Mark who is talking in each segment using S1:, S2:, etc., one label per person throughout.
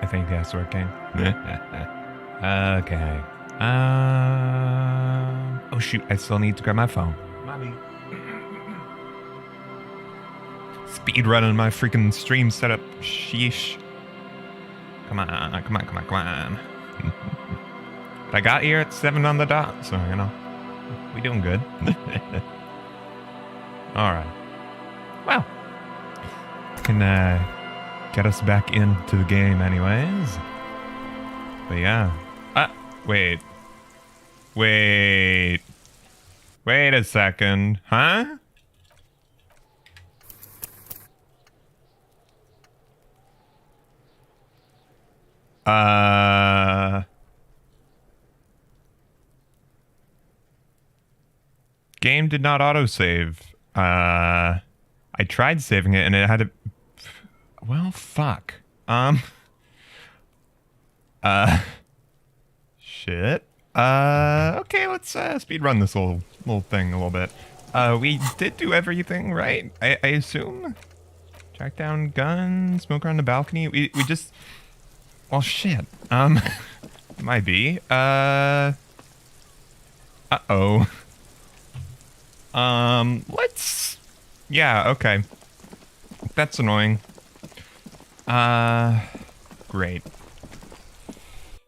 S1: think that's working. Okay. Oh shoot, I still need to grab my phone. Mommy. Speed running my freaking stream setup. Sheesh. Come on. But I got here at 7 on the dot, so, you know, we doing good. Alright. Well, can get us back into the game anyways. But yeah. Wait. Wait a second. Huh? Game did not autosave. I tried saving it and it had to... Well, fuck. Shit. Okay, let's speed run this little thing a little bit. We did do everything right, I assume. Track down gun, smoke around the balcony. We just... Well, shit. Might be. Uh-oh. Let's... Yeah, okay. That's annoying. Great.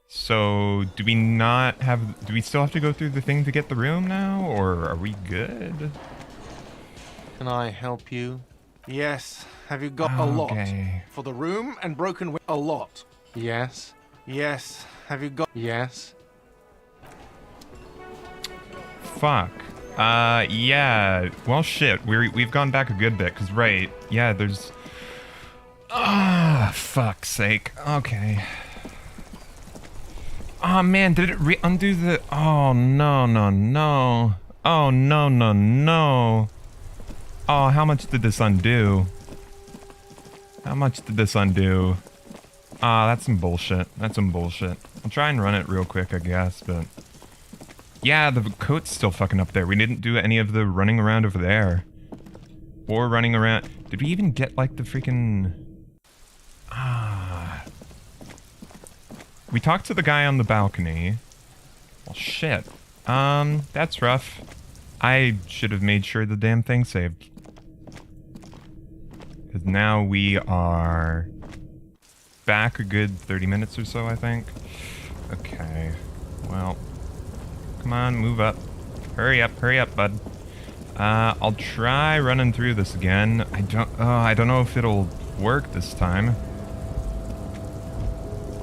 S1: So, do we still have to go through the thing to get the room now, or are we good?
S2: Can I help you? Yes. Have you got a lot? For the room and broken a lot. Yes. Yes. Have you got... Yes.
S1: Fuck. Yeah. Well, shit. We've gone back a good bit, because, right, yeah, there's... Ah, fuck's sake. Okay. Oh, man, did it undo the... Oh, no. Oh, no. Oh, how much did this undo? Ah, that's some bullshit. I'll try and run it real quick, I guess, but... Yeah, the code's still fucking up there. We didn't do any of the running around over there. Or running around... Did we even get, like, the freaking... Ah... We talked to the guy on the balcony. Well, shit. That's rough. I should have made sure the damn thing saved. Because now we are... back a good 30 minutes or so, I think. Okay. Well... Come on, move up. Hurry up, bud. I'll try running through this again. I don't know if it'll work this time.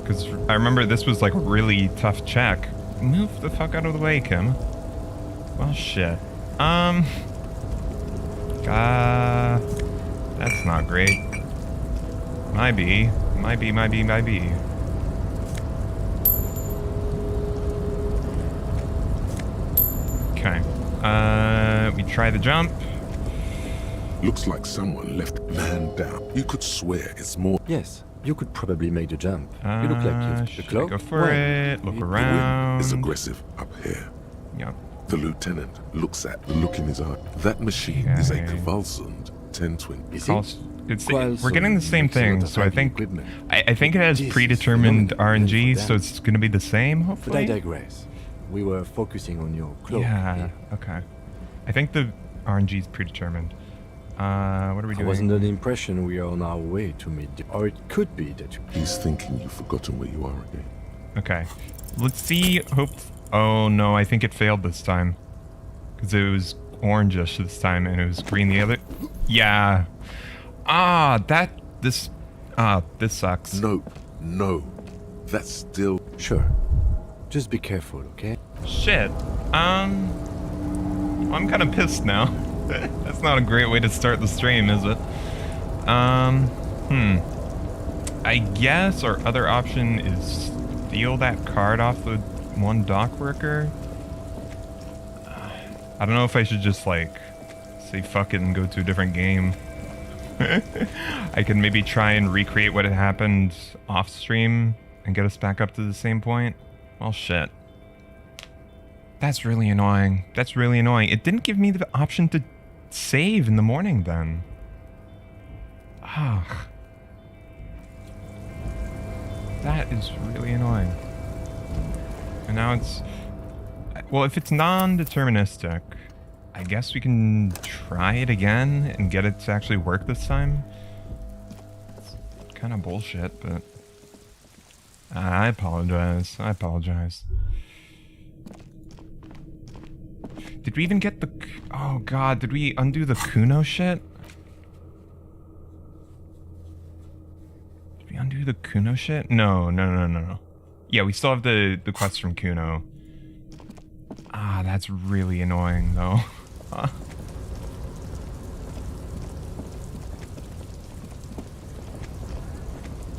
S1: Because I remember this was like a really tough check. Move the fuck out of the way, Kim. Well, shit. That's not great. Might be. Okay. We try the jump.
S3: Looks like someone left man down. You could swear it's more...
S4: Yes, you could probably make the jump. You look like you've...
S1: Should I go for it? Look around.
S3: The wind is aggressive up here.
S1: Yep.
S3: The lieutenant looks at the look in his eye. That machine is a Convulsant 1020.
S4: Is it?
S1: We're getting the same thing, so I think it has predetermined RNG, so it's going to be the same, hopefully.
S4: But I digress. We were focusing on your cloak.
S1: Yeah, okay. I think the RNG is predetermined. What are we doing?
S4: I wasn't under the impression we are on our way to meet... Or it could be that you...
S3: He's thinking you've forgotten where you are again.
S1: Okay. Let's see. Oh, no, I think it failed this time. Because it was orangish this time, and it was green the other... Yeah. This sucks.
S3: No. That's still...
S4: Sure. Just be careful, okay?
S1: Shit. I'm kind of pissed now. That's not a great way to start the stream, is it? I guess our other option is steal that card off the one dock worker. I don't know if I should just, like, say fuck it and go to a different game. I can maybe try and recreate what had happened off stream and get us back up to the same point. Well, shit. That's really annoying. It didn't give me the option to save in the morning then. That is really annoying. And now it's... Well, if it's non-deterministic, I guess we can try it again and get it to actually work this time. It's kind of bullshit, but... I apologize. I apologize. Did we even get the... Oh god, did we undo the Kuno shit? Did we undo the Kuno shit? No. Yeah, we still have the quest from Kuno. Ah, that's really annoying, though.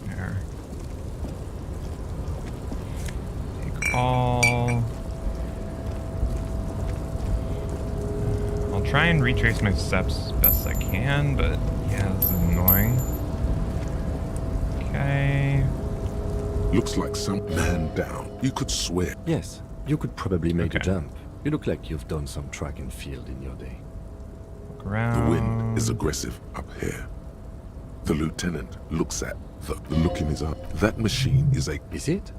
S1: There. Take all... I'll try and retrace my steps as best I can, but yeah, this is annoying. Okay.
S3: Looks like some man down. You could swear.
S4: Yes, you could probably make a
S1: Okay.
S4: jump. You look like you've done some track and field in your day.
S1: Look
S3: The
S1: around.
S3: wind is aggressive up here. The lieutenant looks at the look in his eye. That machine is a...
S4: Is it?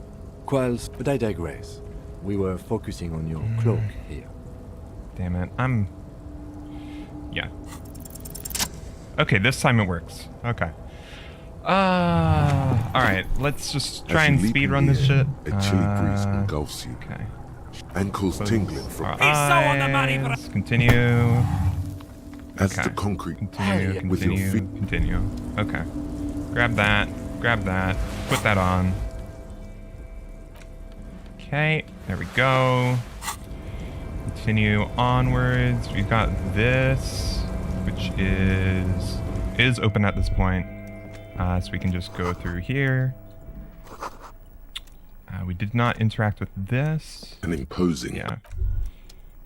S4: Quals, but I digress. We were focusing on your cloak here.
S1: Damn it. Yeah. Okay, this time it works. Okay. Alright, let's just try
S3: As you
S1: and
S3: leap in
S1: speedrun
S3: the
S1: this shit.
S3: air, A chilly breeze engulfs you.
S1: Okay.
S3: Ankles tingling from
S1: Our eyes. Continue.
S3: as
S1: Okay.
S3: the concrete
S1: Continue,
S3: with your feet.
S1: continue. Okay. Grab that. Put that on. Okay, there we go. Continue onwards. We've got this, which is open at this point. So we can just go through here. We did not interact with this.
S3: and imposing.
S1: Yeah.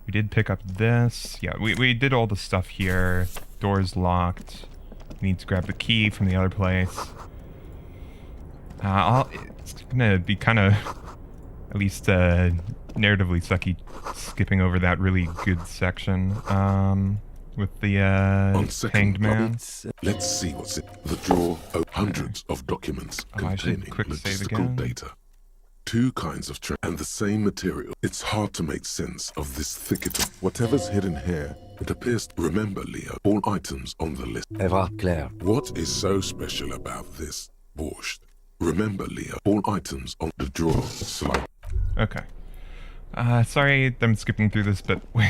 S1: We did pick up this. Yeah, we did all the stuff here. Door's locked. We need to grab the key from the other place. It's gonna be kind of, at least narratively sucky, skipping over that really good section. With the
S3: On second
S1: hanged man.
S3: Let's see what's in the drawer. Hundreds of documents
S1: Oh, I should
S3: containing
S1: quick save
S3: logistical
S1: again.
S3: data. Two kinds of and the same material. It's hard to make sense of this thicket of whatever's hidden here. It appears. Remember, Leo, all items on the list.
S4: Evrart Claire.
S3: What is so special about this? Porch. Remember, Leo, all items on the drawer. Slide.
S1: Okay. Sorry I'm skipping through this, but we're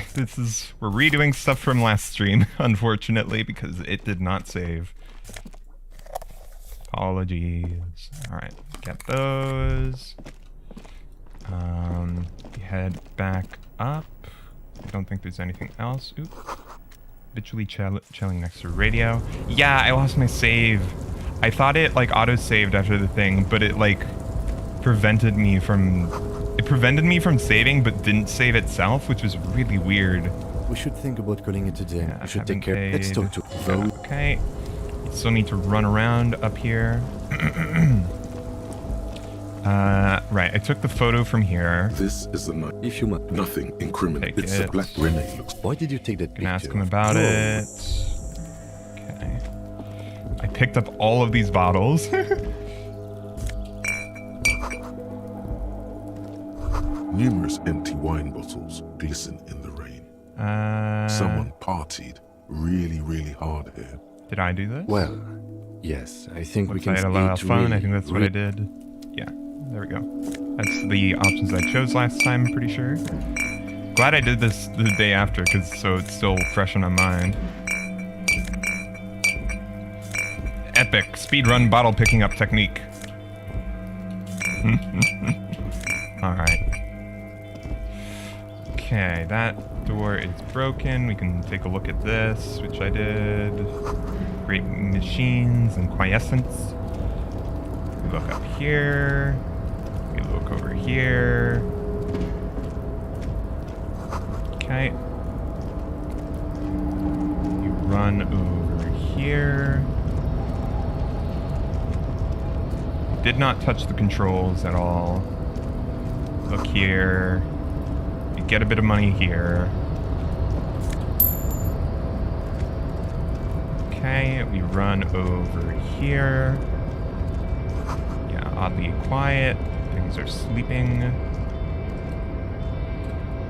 S1: redoing stuff from last stream, unfortunately, because it did not save. Apologies. Alright, get those. Head back up. I don't think there's anything else. Oop. Habitually chilling next to radio. Yeah, I lost my save. I thought it like auto-saved after the thing, but it like prevented me from saving, but didn't save itself, which was really weird.
S4: We should think about calling it a day.
S1: Yeah,
S4: We should
S1: haven't
S4: take care. Let's
S1: paid.
S4: talk to
S3: Vote.
S1: Okay. Still need to run around up here. Right, I took the photo from here.
S3: This is the night.
S4: if you must.
S3: Nothing incriminating.
S1: Take
S3: It's a
S1: it.
S3: black Renee looks.
S4: Why did you take that
S1: Can
S4: picture?
S1: ask him about
S4: Oh,
S1: it. Okay. I picked up all of these bottles.
S3: Numerous empty wine bottles glisten in the rain. Someone partied really, really hard here.
S1: Did I do this?
S4: Well, yes, I think we
S1: Once
S4: can
S1: I had a lot of
S4: speak
S1: fun,
S4: really,
S1: I think that's what I did. Yeah, there we go. That's the options I chose last time, I'm pretty sure. Glad I did this the day after, so it's still fresh in my mind. Epic speedrun bottle picking up technique. Alright. Okay, that door is broken. We can take a look at this, which I did. Great machines and quiescence. We look up here. We look over here. Okay. You run over here. Did not touch the controls at all. Look here. You get a bit of money here. Okay, we run over here. Yeah, oddly quiet. Things are sleeping.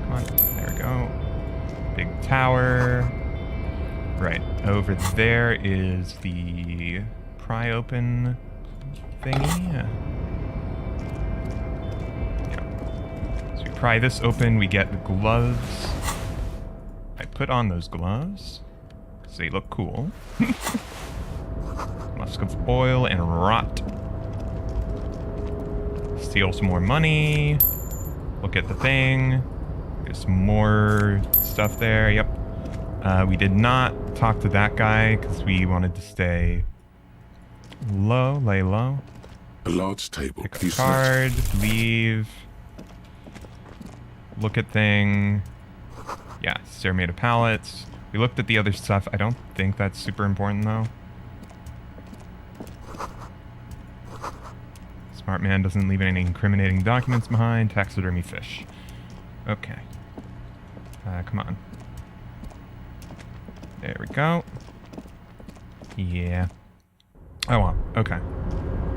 S1: Come on. There we go. Big tower. Right. Over there is the pry open thingy. Yeah. So we pry this open, we get the gloves. I put on those gloves because they look cool. Musk of oil and rot. Steal some more money. Look at the thing. There's some more stuff there. Yep. We did not talk to that guy because we wanted to stay low, lay low.
S3: A large table.
S1: Pick a card, leave. Look at thing. Yeah, stair made of pallets. We looked at the other stuff. I don't think that's super important though. Smart man doesn't leave any incriminating documents behind. Taxidermy fish. Okay. Come on. There we go. Yeah. Oh well. Okay.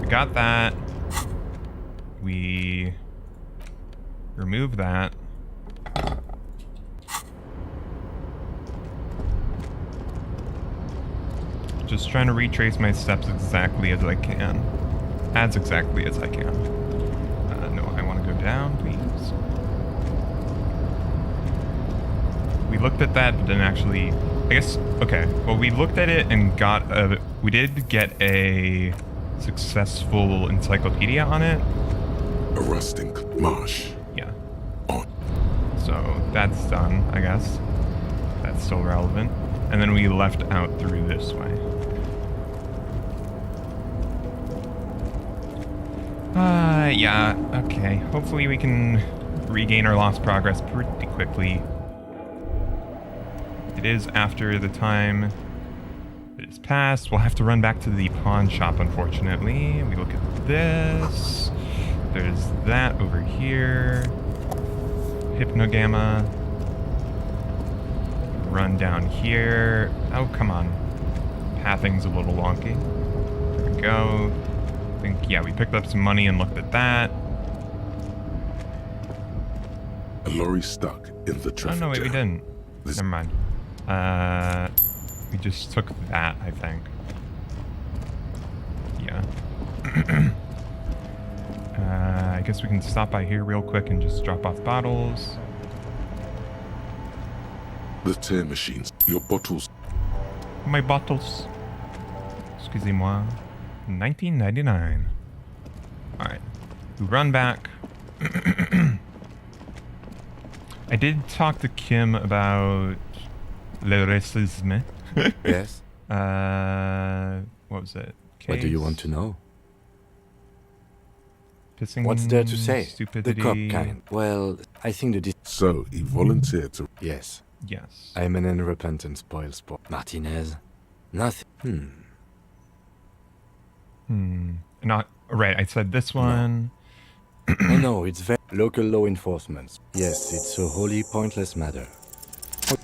S1: We got that. We remove that. Just trying to retrace my steps exactly as I can. As exactly as I can. No, I want to go down, please. We looked at that, but didn't actually... I guess... Okay. Well, we looked at it and got a... We did get a successful encyclopedia on it.
S3: A rusting marsh.
S1: Yeah.
S3: On.
S1: So that's done, I guess. That's still relevant. And then we left out through this way. Yeah, okay. Hopefully we can regain our lost progress pretty quickly. It is after the time that is passed. We'll have to run back to the pawn shop, unfortunately. We look at this. There's that over here. Hypnogamma. Run down here. Oh, come on. Pathing's a little wonky. There we go. I think, yeah, we picked up some money and looked at that.
S3: A lorry stuck in the traffic
S1: Oh, no, wait, we
S3: jam.
S1: didn't. Never mind. We just took that, I think. Yeah. I guess we can stop by here real quick and just drop off bottles.
S3: The tear machines. Your bottles.
S1: My bottles. Excusez-moi. 1999. Alright. We run back. I did talk to Kim about le racisme.
S4: Yes?
S1: What was it?
S4: What do you want to know?
S1: Pissing.
S4: What's there to say?
S1: Stupidity.
S4: The cop kind. Well, I think the...
S3: So, he volunteered to...
S4: Yes.
S1: Yes.
S4: I'm an unrepentant spoil sport. Martinez? Nothing.
S1: Not... Right, I said this one.
S4: I know, it's very... Local law enforcement. Yes, it's a wholly pointless matter.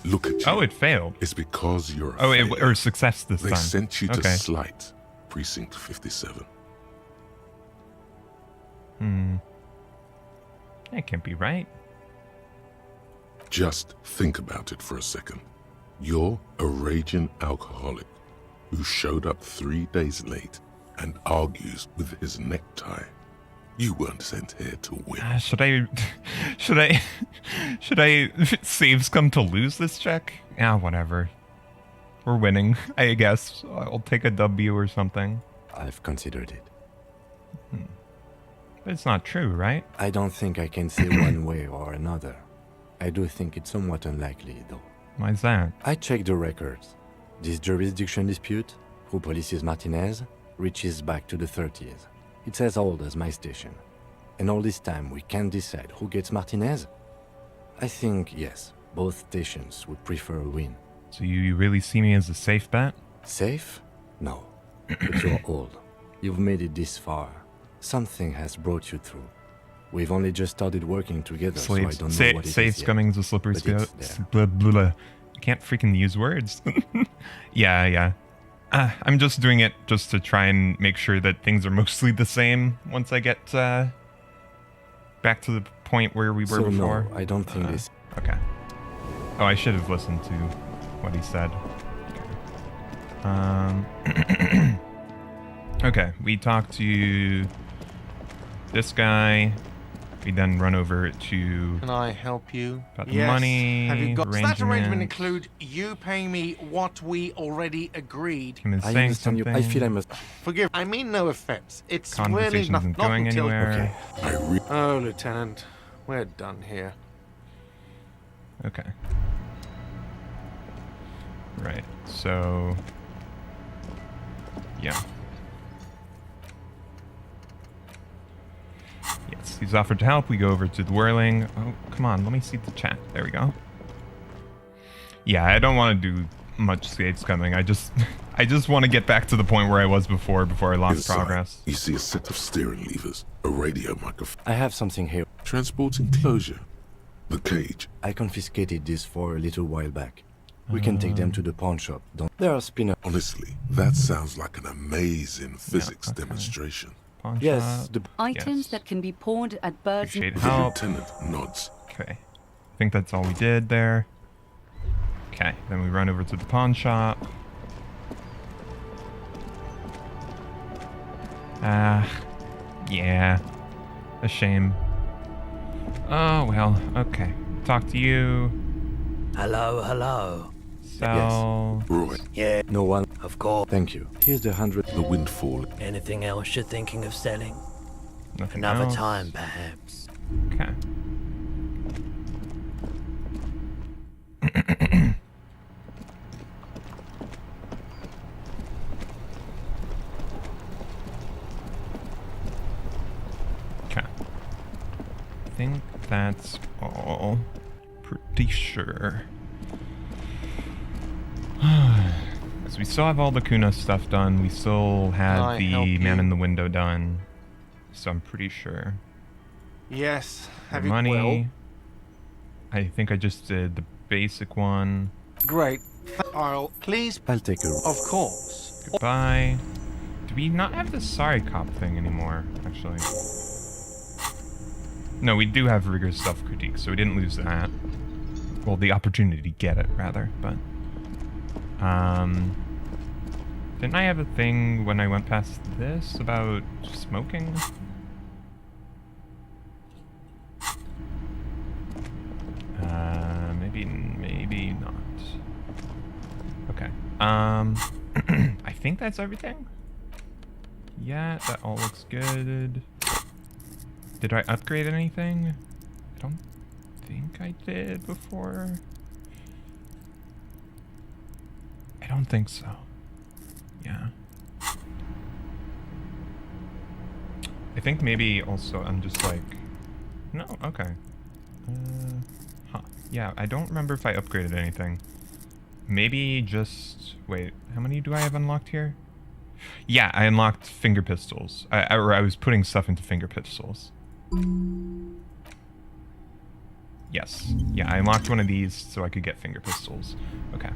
S3: Look at you.
S1: Oh, it failed.
S3: It's because you're a
S1: Oh,
S3: failure.
S1: or success this
S3: They
S1: time.
S3: sent you to
S1: Okay.
S3: Slight, Precinct 57.
S1: That can't be right.
S3: Just think about it for a second. You're a raging alcoholic who showed up 3 days late and argues with his necktie. You weren't sent here to win.
S1: Should I saves come to lose this check? Yeah, whatever. We're winning, I guess. I'll take a W or something.
S4: I've considered it.
S1: But it's not true, right?
S4: I don't think I can say one way or another. I do think it's somewhat unlikely, though.
S1: Why's that?
S4: I checked the records. This jurisdiction dispute, who polices Martinez, reaches back to the 30s. It's as old as my station. And all this time we can't decide who gets Martinez? I think, yes, both stations would prefer a win.
S1: So you really see me as a safe bet?
S4: Safe? No. But you're old. You've made it this far. Something has brought you through. We've only just started working together,
S1: Slaves.
S4: so I don't know what it
S1: Safe
S4: is yet.
S1: scumming's a slippery
S4: But
S1: slope.
S4: it's there.
S1: Blah, blah, blah. I can't freaking use words. Yeah. I'm just doing it just to try and make sure that things are mostly the same once I get back to the point where we were
S4: So
S1: before.
S4: no, I don't think this.
S1: Okay. Oh, I should have listened to what he said. Okay, we talked to this guy. We then run over to...
S2: Can I help you?
S1: About the money,
S2: Have you got... Does that arrangement
S1: arrangement.
S2: include you paying me what we already agreed?
S1: Him is
S4: I
S1: saying
S4: understand you.
S1: something.
S4: I feel I must.
S2: Forgive. I mean no offense. It's really
S1: Conversation
S2: not
S1: isn't going
S2: until...
S1: anywhere.
S4: Okay.
S2: Oh, Lieutenant, we're done here.
S1: Okay. Right, so... Yeah. Yes, he's offered to help. We go over to the whirling. Oh, come on, let me see the chat. There we go. Yeah, I don't want to do much skates coming. I just want to get back to the point where I was before I lost
S3: Inside,
S1: progress.
S3: you see a set of steering levers, a radio microphone,
S4: I have something here.
S3: transport enclosure, the cage.
S4: I confiscated this for a little while back. We can take them to the pawn shop. Don't. There are spinner.
S3: Honestly, that sounds like an amazing physics
S1: okay.
S3: demonstration.
S1: Pawn
S4: Yes,
S1: shop.
S4: the.
S5: Items
S1: Yes.
S5: that can be pawned at birds.
S1: Appreciate
S3: The
S1: help.
S3: lieutenant nods.
S1: Okay. I think that's all we did there. Okay, then we run over to the pawn shop. Yeah. A shame. Oh, well, okay. Talk to you.
S6: Hello, hello.
S1: Sell.
S3: Roy,
S6: Yeah,
S4: No one.
S6: of course.
S4: Thank you. Here's the 100.
S3: the windfall.
S6: Anything else you're thinking of selling?
S1: Nothing
S6: Another
S1: else.
S6: time, perhaps.
S1: Okay. Okay. I think that's all. Pretty sure. Because we still have all the Kuna stuff done. We still
S2: Can
S1: had
S2: I help
S1: the man
S2: you?
S1: in the window done. So I'm pretty sure.
S2: Yes.
S1: The
S2: Have you...
S1: money.
S2: Well,
S1: I think I just did the basic one.
S2: great. I'll... Please...
S4: I'll take a.
S2: Of course.
S1: Goodbye. Do we not have the sorry cop thing anymore, actually? No, we do have rigorous self-critique, so we didn't lose that. Well, the opportunity to get it, rather, but... Didn't I have a thing when I went past this about smoking? Maybe not. Okay. I think that's everything. Yeah, that all looks good. Did I upgrade anything? I don't think I did before. I don't think so. Yeah. I think maybe also I'm just like... No, okay. Yeah, I don't remember if I upgraded anything. Maybe just... Wait, how many do I have unlocked here? Yeah, I unlocked finger pistols. I was putting stuff into finger pistols. Yes. Yeah, I unlocked one of these so I could get finger pistols. Okay.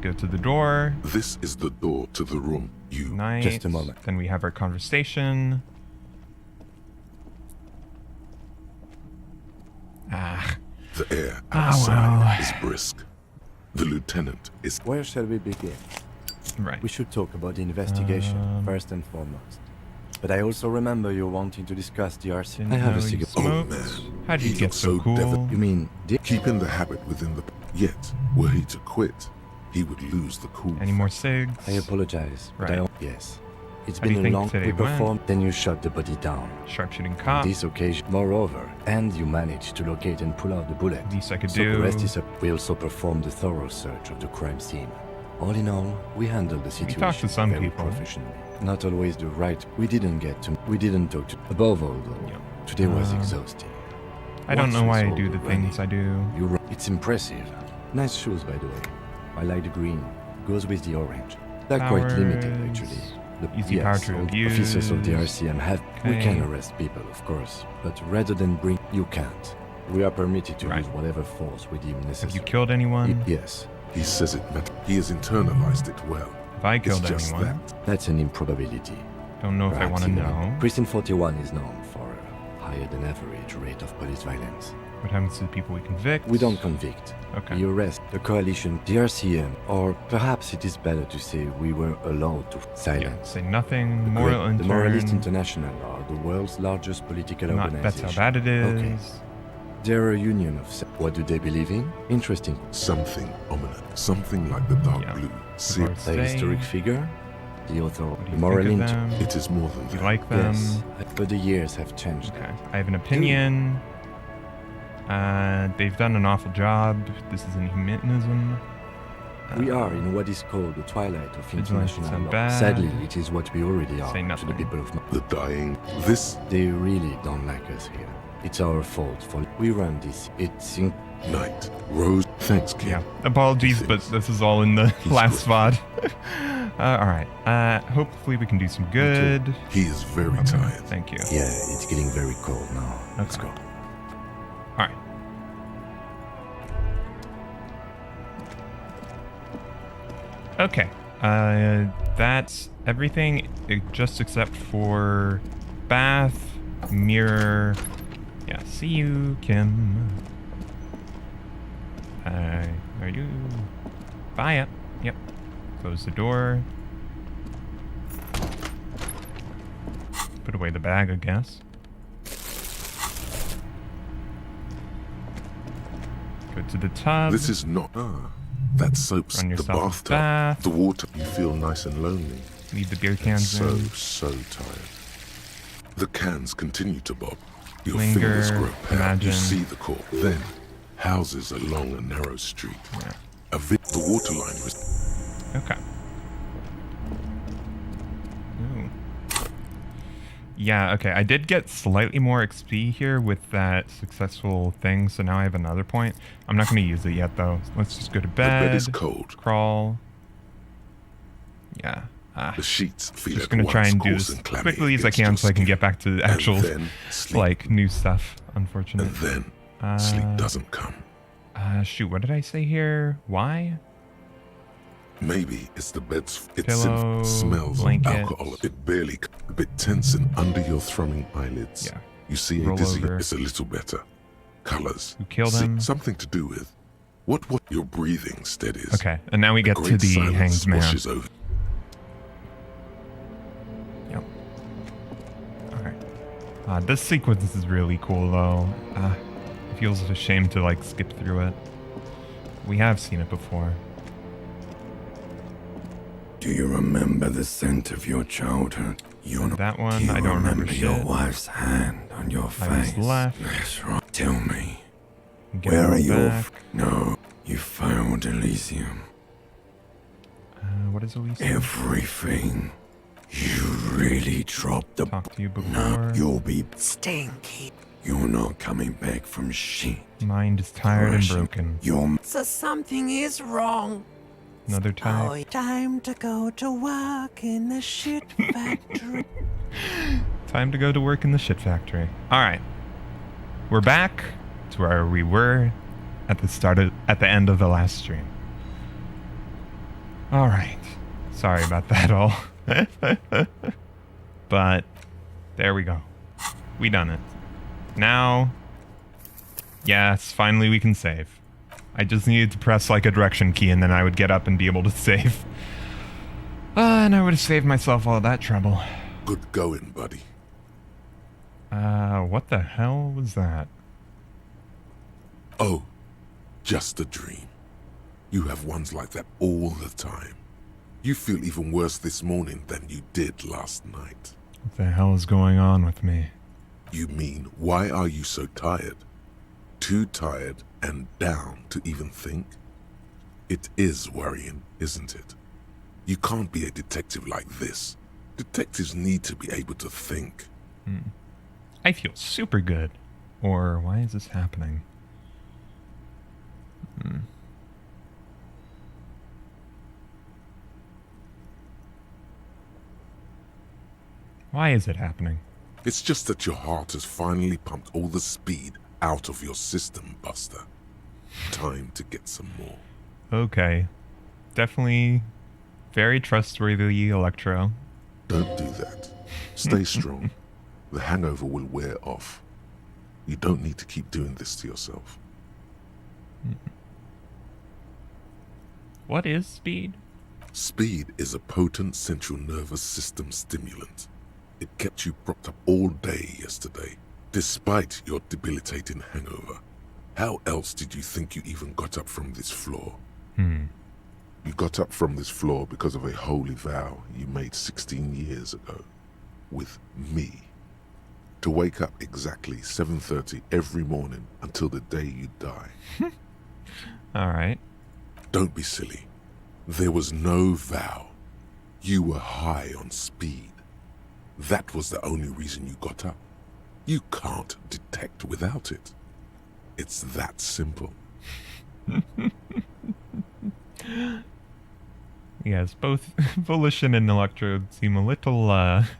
S1: Go to the door.
S3: This is the door to the room. You.
S1: Nice.
S4: Just a moment.
S1: Then we have our conversation. Ah.
S3: The air
S1: Ah,
S3: outside
S1: well.
S3: is brisk. The lieutenant is.
S4: Where shall we begin?
S1: Right.
S4: We should talk about the investigation first and foremost. But I also remember you wanting to discuss the RC.
S1: Didn't
S4: I have
S1: know
S4: a
S1: you
S4: cigarette.
S1: smoked.
S3: man.
S1: How did you
S3: He
S1: get
S3: looks
S1: so
S3: so
S1: cool?
S4: You mean
S3: Keeping the habit within the. Yet, were he to quit, he would lose the cool.
S1: Any more cigs?
S4: I apologize, but
S1: Right.
S4: Yes. It's
S1: How do you
S4: been a
S1: think
S4: long
S1: today
S4: we
S1: went?
S4: performed, then you shot the body down.
S1: Sharpshooting
S4: On
S1: cop.
S4: this occasion, moreover, and you managed to locate and pull out the bullet.
S1: Least I could
S4: So the
S1: do.
S4: rest is up. We also performed a thorough search of the crime scene. All in all, we handled the situation
S1: talked to some
S4: very
S1: people.
S4: professionally. Not always the right. We didn't talk to. Above all, though,
S1: Yep.
S4: today was exhausting.
S1: I don't
S4: Once
S1: know
S4: we
S1: why I
S4: saw
S1: do
S4: you
S1: the things I do.
S4: It's impressive. Nice shoes, by the way. I like the green. Goes with the orange. They're quite limited,
S1: Powers.
S4: actually.
S1: Easy power to
S4: all
S1: abuse.
S4: officers of the RCM have. We
S1: Okay.
S4: can arrest people, of course, but rather than bring, you can't. We are permitted to
S1: Right.
S4: use whatever force we deem necessary.
S1: Have you killed anyone?
S4: Yes.
S3: He says it. He has internalized it well.
S1: If I killed
S3: just
S1: anyone.
S4: That's an improbability.
S1: Don't know if I want to know.
S4: Precinct 41 is known for a higher than average rate of police violence.
S1: What happens to the people we convict?
S4: We don't convict.
S1: Okay.
S4: We arrest the coalition, the RCM, or perhaps it is better to say we were allowed to silence.
S1: Yeah, say nothing. Moral
S4: The Moralist
S1: intern.
S4: International are the world's largest political
S1: Not,
S4: organization.
S1: that's how bad it is.
S4: Okay. They're a union of... What do they believe in? Interesting.
S3: Something ominous. Something like the dark
S1: Yeah.
S3: blue.
S1: Of course.
S4: The
S1: Stay.
S4: historic figure? The author,
S1: What do
S4: the
S1: you
S4: moral
S1: think of
S4: inter...
S1: them?
S3: It is more than
S1: Do you
S3: that.
S1: like them?
S4: Yes, but the years have changed.
S1: Okay. I have an opinion. They've done an awful job. This is inhumanism.
S4: We are in what is called the twilight of
S1: Vigilance
S4: international
S1: sound
S4: law.
S1: bad.
S4: Sadly, it is what we already are
S1: Say
S4: to
S1: nothing.
S4: the people of...
S3: The dying. This
S4: They really don't like us here. It's our fault for... We run this. It's...
S3: night. Rose. Thanks, kid.
S1: Yeah. Apologies, but this is all in the
S3: He's
S1: last
S3: good.
S1: VOD. Alright. Hopefully we can do some good.
S3: He is very
S1: Okay,
S3: tired.
S1: thank you.
S4: Yeah, it's getting very cold now. Let's
S1: Okay.
S4: go.
S1: Alright. Okay. That's everything just except for bath, mirror. Yeah, see you, Kim. Are you? Bye. Yep. Close the door. Put away the bag, I guess. Go to the tub.
S3: This is not. That soap's
S1: Run
S3: the
S1: yourself a
S3: bathtub.
S1: bath.
S3: The water. You feel nice and lonely.
S1: Leave the beer cans
S3: So
S1: in.
S3: tired. The cans continue to bob. Your
S1: Linger,
S3: fingers grow pale.
S1: imagine.
S3: You see the corpse. Then, houses along a narrow street.
S1: Yeah.
S3: The water line was.
S1: Okay. Ooh. Yeah, okay. I did get slightly more XP here with that successful thing, so now I have another point. I'm not going to use it yet, though. Let's just go to
S3: The
S1: bed.
S3: bed is cold.
S1: Crawl. Yeah.
S3: The sheets feel
S1: Just
S3: at
S1: gonna
S3: once
S1: try and do
S3: coarse
S1: this
S3: and clammy
S1: quickly as I
S3: against
S1: can
S3: your
S1: so I can
S3: skin.
S1: get back to the actual,
S3: And then sleep.
S1: like, new stuff, unfortunately.
S3: And then sleep doesn't come.
S1: Shoot, what did I say here? Why?
S3: Maybe it's the bed's. It
S1: Pillow,
S3: smells
S1: blanket.
S3: of alcohol. It barely. A bit tense and under your thrumming eyelids.
S1: Yeah.
S3: You see a
S1: Roll
S3: dizzy.
S1: over.
S3: It's a little better. Colors.
S1: Who killed him?
S3: Something to do with what your breathing steadies.
S1: Okay, and now we get to
S3: Great
S1: the
S3: silence
S1: hanged man.
S3: washes over.
S1: Yep. Alright. This sequence is really cool, though. It feels a shame to, like, skip through it. We have seen it before.
S5: Do you remember the scent of your childhood?
S1: That one,
S5: Do you
S1: I don't remember
S5: your
S1: shit.
S5: wife's hand on your
S1: I was
S5: face?
S1: left.
S5: That's right. Tell me,
S1: Get
S5: where are
S1: it
S5: your...
S1: back.
S5: No, you failed Elysium.
S1: What is Elysium?
S5: Everything. You really dropped the...
S1: Talked to you before.
S5: No, you'll be...
S6: Stinky.
S5: You're not coming back from shit.
S1: Mind is tired and
S5: Russian.
S1: broken.
S5: You're...
S6: So something is wrong.
S1: Another type.
S6: Oh, time to go to work in the shit factory.
S1: Time to go to work in the shit factory. Alright. We're back to where we were at the end of the last stream. Alright. Sorry about that all. But there we go. We done it. Now, yes, finally we can save. I just needed to press like a direction key and then I would get up and be able to save. And I would have saved myself all that trouble.
S3: Good going, buddy.
S1: What the hell was that?
S3: Oh, just a dream. You have ones like that all the time. You feel even worse this morning than you did last night.
S1: What the hell is going on with me?
S3: You mean, why are you so tired? Too tired and down to even think? It is worrying, isn't it? You can't be a detective like this. Detectives need to be able to think.
S1: I feel super good. Or why is this happening? Why is it happening?
S3: It's just that your heart has finally pumped all the speed out of your system, Buster. Time to get some more.
S1: Okay. Definitely Very trustworthy, Electro.
S3: Don't do that. Stay strong. The hangover will wear off. You don't need to keep doing this to yourself.
S1: What is speed?
S3: Speed is a potent central nervous system stimulant. It kept you propped up all day yesterday, despite your debilitating hangover. How else did you think you even got up from this floor? You got up from this floor because of a holy vow you made 16 years ago. With me. To wake up exactly 7:30 every morning until the day you die.
S1: Alright.
S3: Don't be silly. There was no vow. You were high on speed. That was the only reason you got up. You can't detect without it. It's that simple.
S1: Yes, both Volition and Electrode seem a little off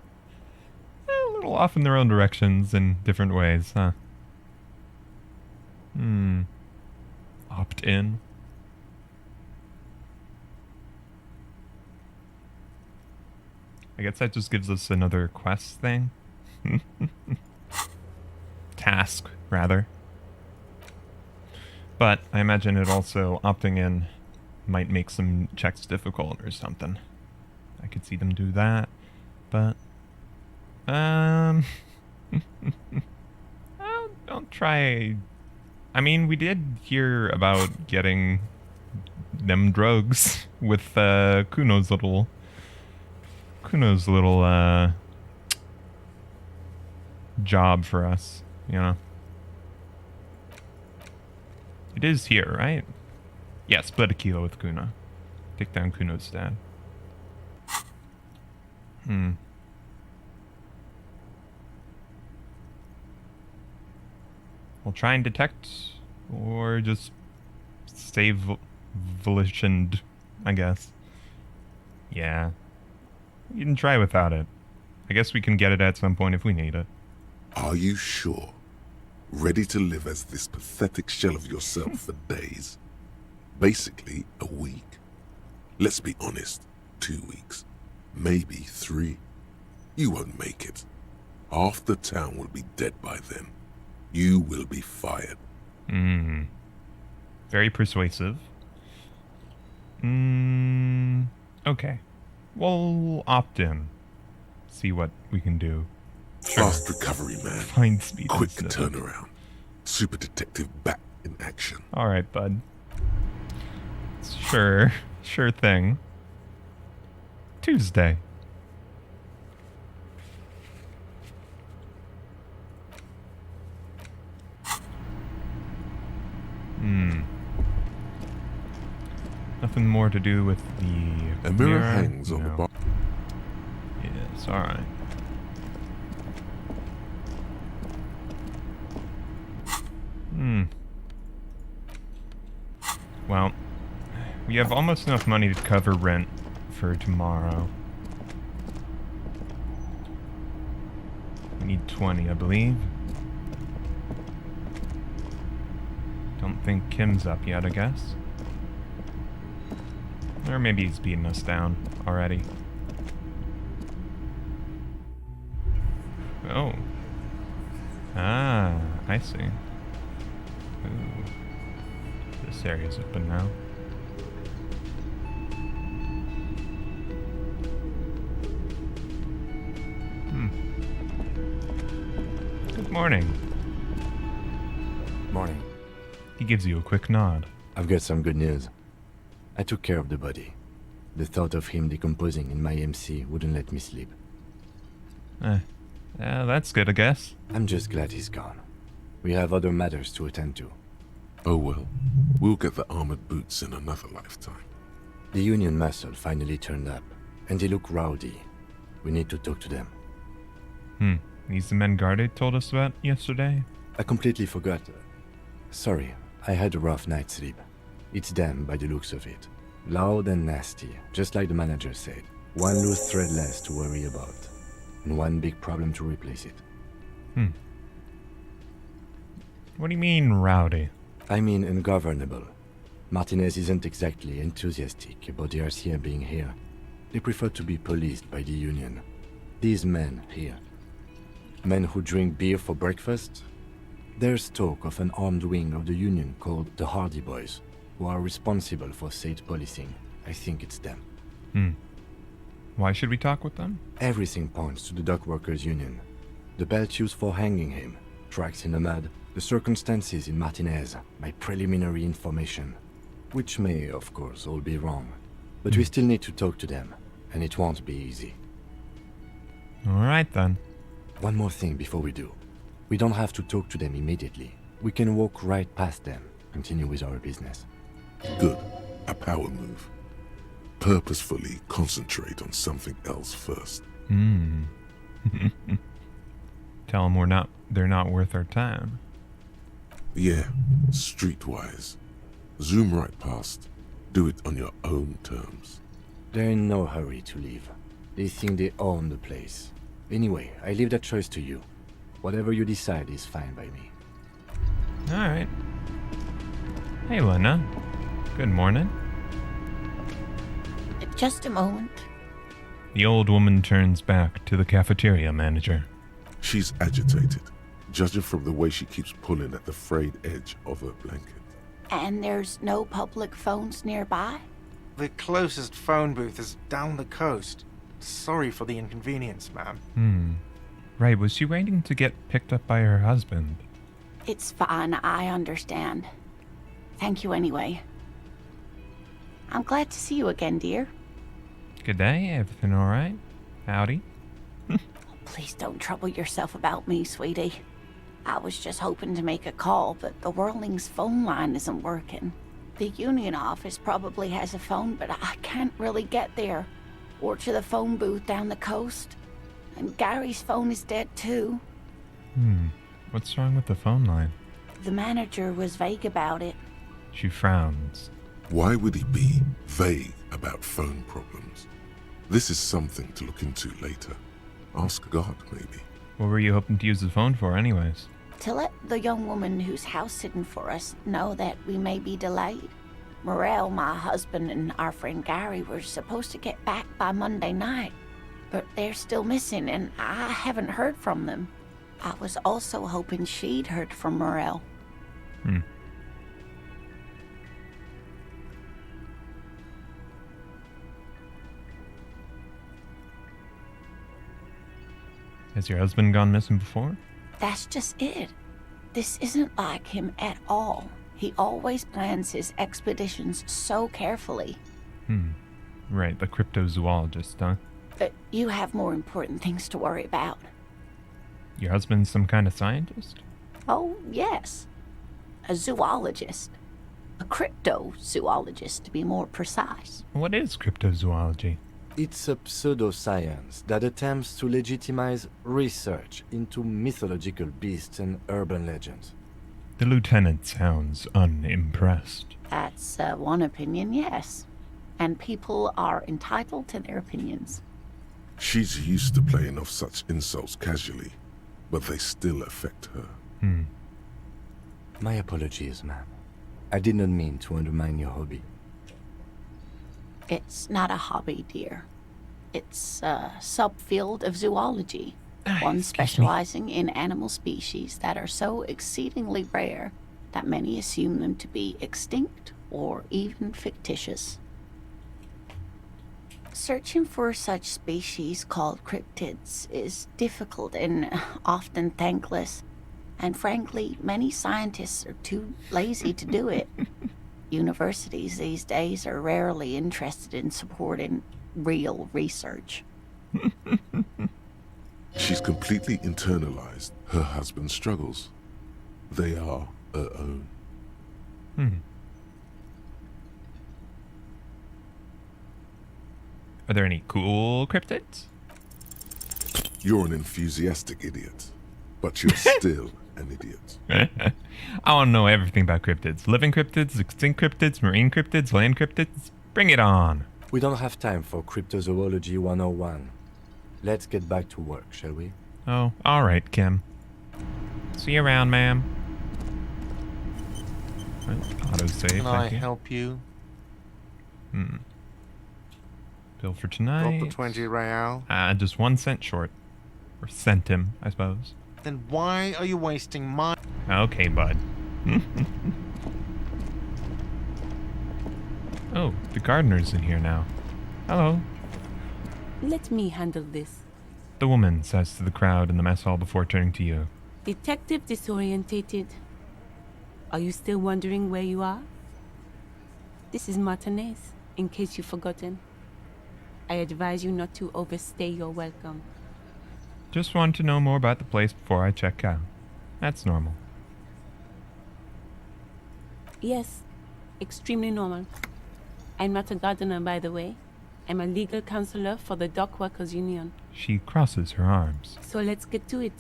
S1: in their own directions in different ways, huh? Opt in. I guess that just gives us another quest thing. Task, rather. But I imagine it also opting in might make some checks difficult or something. I could see them do that, but I'll try. I mean, we did hear about getting them drugs with Kuno's little job for us, you know. It is here, right? Yeah, split a kilo with Kuno. Take down Kuno's dad. We'll try and detect, or just stay volitioned, I guess. Yeah. You can try without it. I guess we can get it at some point if we need it.
S3: Are you sure? Ready to live as this pathetic shell of yourself for days? Basically, a week. Let's be honest, 2 weeks. Maybe 3. You won't make it. Half the town will be dead by then. You will be fired.
S1: Very persuasive. Okay. We'll opt in. See what we can do.
S3: Fast recovery, man.
S1: Find speed.
S3: Quick
S1: instead.
S3: turnaround. Super detective back in action.
S1: Alright, bud. Sure thing. Tuesday. Nothing more to do with the
S3: A mirror hangs on the bar.
S1: Yes, alright. Well, we have almost enough money to cover rent for tomorrow. We need 20, I believe. Don't think Kim's up yet, I guess. Or maybe he's beating us down already. Oh. Ah, I see. Ooh. This area's open now. Good morning.
S4: Morning.
S1: He gives you a quick nod.
S4: I've got some good news. I took care of the body. The thought of him decomposing in my MC wouldn't let me sleep.
S1: Yeah, that's good, I guess.
S4: I'm just glad he's gone. We have other matters to attend to.
S3: Oh well, we'll get the armored boots in another lifetime.
S4: The Union muscle finally turned up, and they look rowdy. We need to talk to them.
S1: These the men Garde told us about yesterday?
S4: I completely forgot. Sorry, I had a rough night's sleep. It's them by the looks of it. Loud and nasty, just like the manager said. One loose thread less to worry about, and one big problem to replace it.
S1: What do you mean, rowdy?
S4: I mean ungovernable. Martinez isn't exactly enthusiastic about the RCA being here. They prefer to be policed by the Union. These men here. Men who drink beer for breakfast. There's talk of an armed wing of the Union called the Hardie Boys, who are responsible for state policing. I think it's them.
S1: Why should we talk with them?
S4: Everything points to the dock workers' union. The belt used for hanging him, tracks in the mud, the circumstances in Martinez, my preliminary information. Which may, of course, all be wrong. But we still need to talk to them, and it won't be easy.
S1: Alright then.
S4: One more thing before we do. We don't have to talk to them immediately. We can walk right past them, continue with our business.
S3: Good. A power move. Purposefully concentrate on something else first.
S1: Tell them they're not worth our time.
S3: Yeah, streetwise. Zoom right past. Do it on your own terms.
S4: They're in no hurry to leave. They think they own the place. Anyway, I leave that choice to you. Whatever you decide is fine by me.
S1: Alright. Hey, Lena. Good morning.
S7: Just a moment.
S1: The old woman turns back to the cafeteria manager.
S3: She's agitated, judging from the way she keeps pulling at the frayed edge of her blanket.
S7: And there's no public phones nearby?
S2: The closest phone booth is down the coast. Sorry for the inconvenience, ma'am.
S1: Right, was she waiting to get picked up by her husband?
S7: It's fine, I understand. Thank you anyway. I'm glad to see you again, dear.
S1: Good day, everything alright? Howdy?
S7: Please don't trouble yourself about me, sweetie. I was just hoping to make a call, but the Whirling's phone line isn't working. The Union office probably has a phone, but I can't really get there. Or to the phone booth down the coast. And Gary's phone is dead too.
S1: What's wrong with the phone line?
S7: The manager was vague about it.
S1: She frowns.
S3: Why would he be vague about phone problems? This is something to look into later. Ask God, maybe.
S1: What were you hoping to use the phone for anyways?
S7: To let the young woman who's house-sitting for us know that we may be delayed. Morel, my husband, and our friend Gary were supposed to get back by Monday night, but they're still missing, and I haven't heard from them. I was also hoping she'd heard from Morel.
S1: Has your husband gone missing before?
S7: That's just it. This isn't like him at all. He always plans his expeditions so carefully.
S1: Right, the cryptozoologist, huh?
S7: But you have more important things to worry about.
S1: Your husband's some kind of scientist?
S7: Oh, yes. A zoologist. A cryptozoologist, to be more precise.
S1: What is cryptozoology?
S4: It's a pseudoscience that attempts to legitimize research into mythological beasts and urban legends.
S1: The lieutenant sounds unimpressed.
S7: That's one opinion, yes. And people are entitled to their opinions.
S3: She's used to playing off such insults casually, but they still affect her.
S4: My apologies, ma'am. I did not mean to undermine your hobby.
S7: It's not a hobby, dear. It's a subfield of zoology, one specializing in animal species that are so exceedingly rare that many assume them to be extinct or even fictitious. Searching for such species called cryptids is difficult and often thankless, and frankly, many scientists are too lazy to do it. Universities these days are rarely interested in supporting real research.
S3: She's completely internalized her husband's struggles. They are her own.
S1: Are there any cool cryptids?
S3: You're an enthusiastic idiot, but you're still an idiot.
S1: I want to know everything about cryptids. Living cryptids, extinct cryptids, marine cryptids, land cryptids. Bring it on.
S4: We don't have time for Cryptozoology 101. Let's get back to work, shall we?
S1: Oh, alright, Kim. See you around, ma'am. Autosave,
S2: Can I
S1: thank you.
S2: help you?
S1: Bill for tonight.
S2: Got the 20 real.
S1: Just 1 cent short. Or sent him, I suppose.
S2: Then why are you wasting my...
S1: Okay, bud. Oh, the gardener's in here now. Hello.
S8: Let me handle this.
S1: The woman says to the crowd in the mess hall before turning to you.
S8: Detective disorientated. Are you still wondering where you are? This is Martinez, in case you've forgotten. I advise you not to overstay your welcome.
S1: Just want to know more about the place before I check out. That's normal.
S8: Yes, extremely normal. I'm not a gardener, by the way. I'm a legal counselor for the Dock Workers Union.
S1: She crosses her arms.
S8: So let's get to it.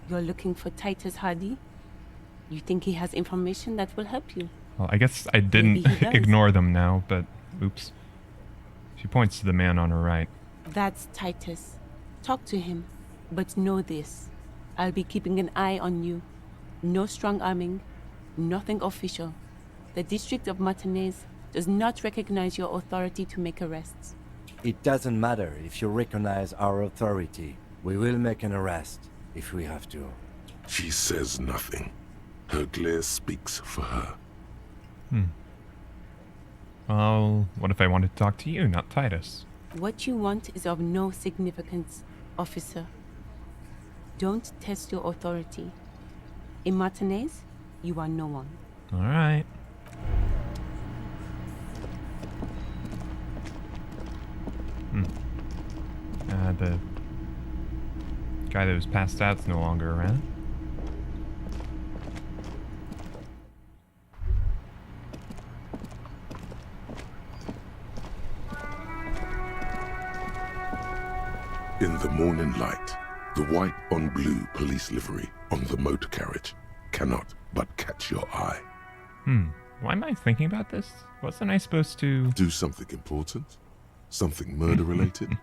S8: You're looking for Titus Hardie? You think he has information that will help you?
S1: Well, I guess I didn't ignore them now, but oops. She points to the man on her right.
S8: That's Titus. Talk to him, but know this. I'll be keeping an eye on you. No strong arming, nothing official. The District of Martinez does not recognize your authority to make arrests.
S4: It doesn't matter if you recognize our authority. We will make an arrest if we have to.
S3: She says nothing. Her glare speaks for her.
S1: Well, what if I wanted to talk to you, not Titus?
S8: What you want is of no significance, officer. Don't test your authority. In Martinez, you are no one.
S1: All right. The guy that was passed out's no longer around.
S3: In the morning light, the white on blue police livery on the motor carriage cannot but catch your eye.
S1: Why am I thinking about this? Wasn't I supposed to...
S3: Do something important? Something murder-related?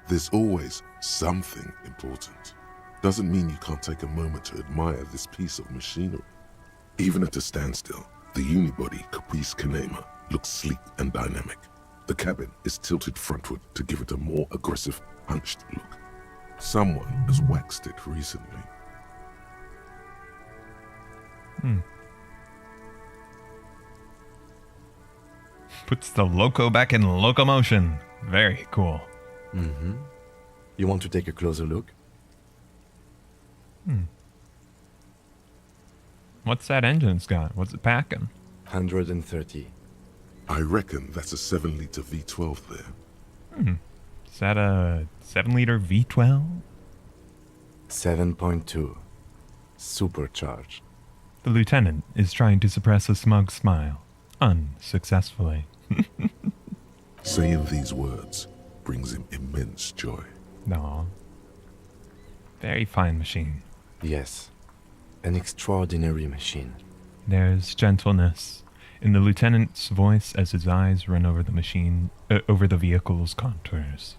S3: There's always something important. Doesn't mean you can't take a moment to admire this piece of machinery. Even at a standstill, the unibody Caprice Kanema looks sleek and dynamic. The cabin is tilted frontward to give it a more aggressive, hunched look. Someone has waxed it recently.
S1: Puts the loco back in locomotion. Very cool.
S4: You want to take a closer look?
S1: What's that engine's got? What's it packing?
S4: 130.
S3: I reckon that's a 7-liter V12 there.
S1: Is that a 7-liter V12?
S4: 7.2. Supercharged.
S1: The lieutenant is trying to suppress a smug smile. Unsuccessfully.
S3: Saying these words brings him immense joy.
S1: Aw. Very fine machine.
S4: Yes. An extraordinary machine.
S1: There's gentleness in the lieutenant's voice as his eyes run over the machine, over the vehicle's contours.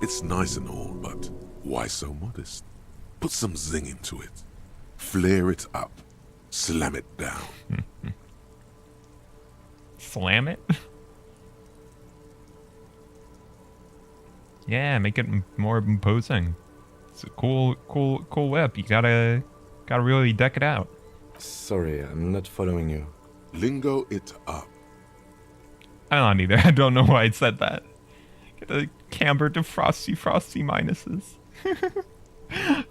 S3: It's nice and all, but why so modest? Put some zing into it. Flare it up. Slam it down.
S1: Slam it? Yeah, make it more imposing. It's a cool whip. You gotta really deck it out.
S4: Sorry, I'm not following you.
S3: Lingo it up.
S1: I'm not either. I don't know why I said that. Get a camber to frosty minuses.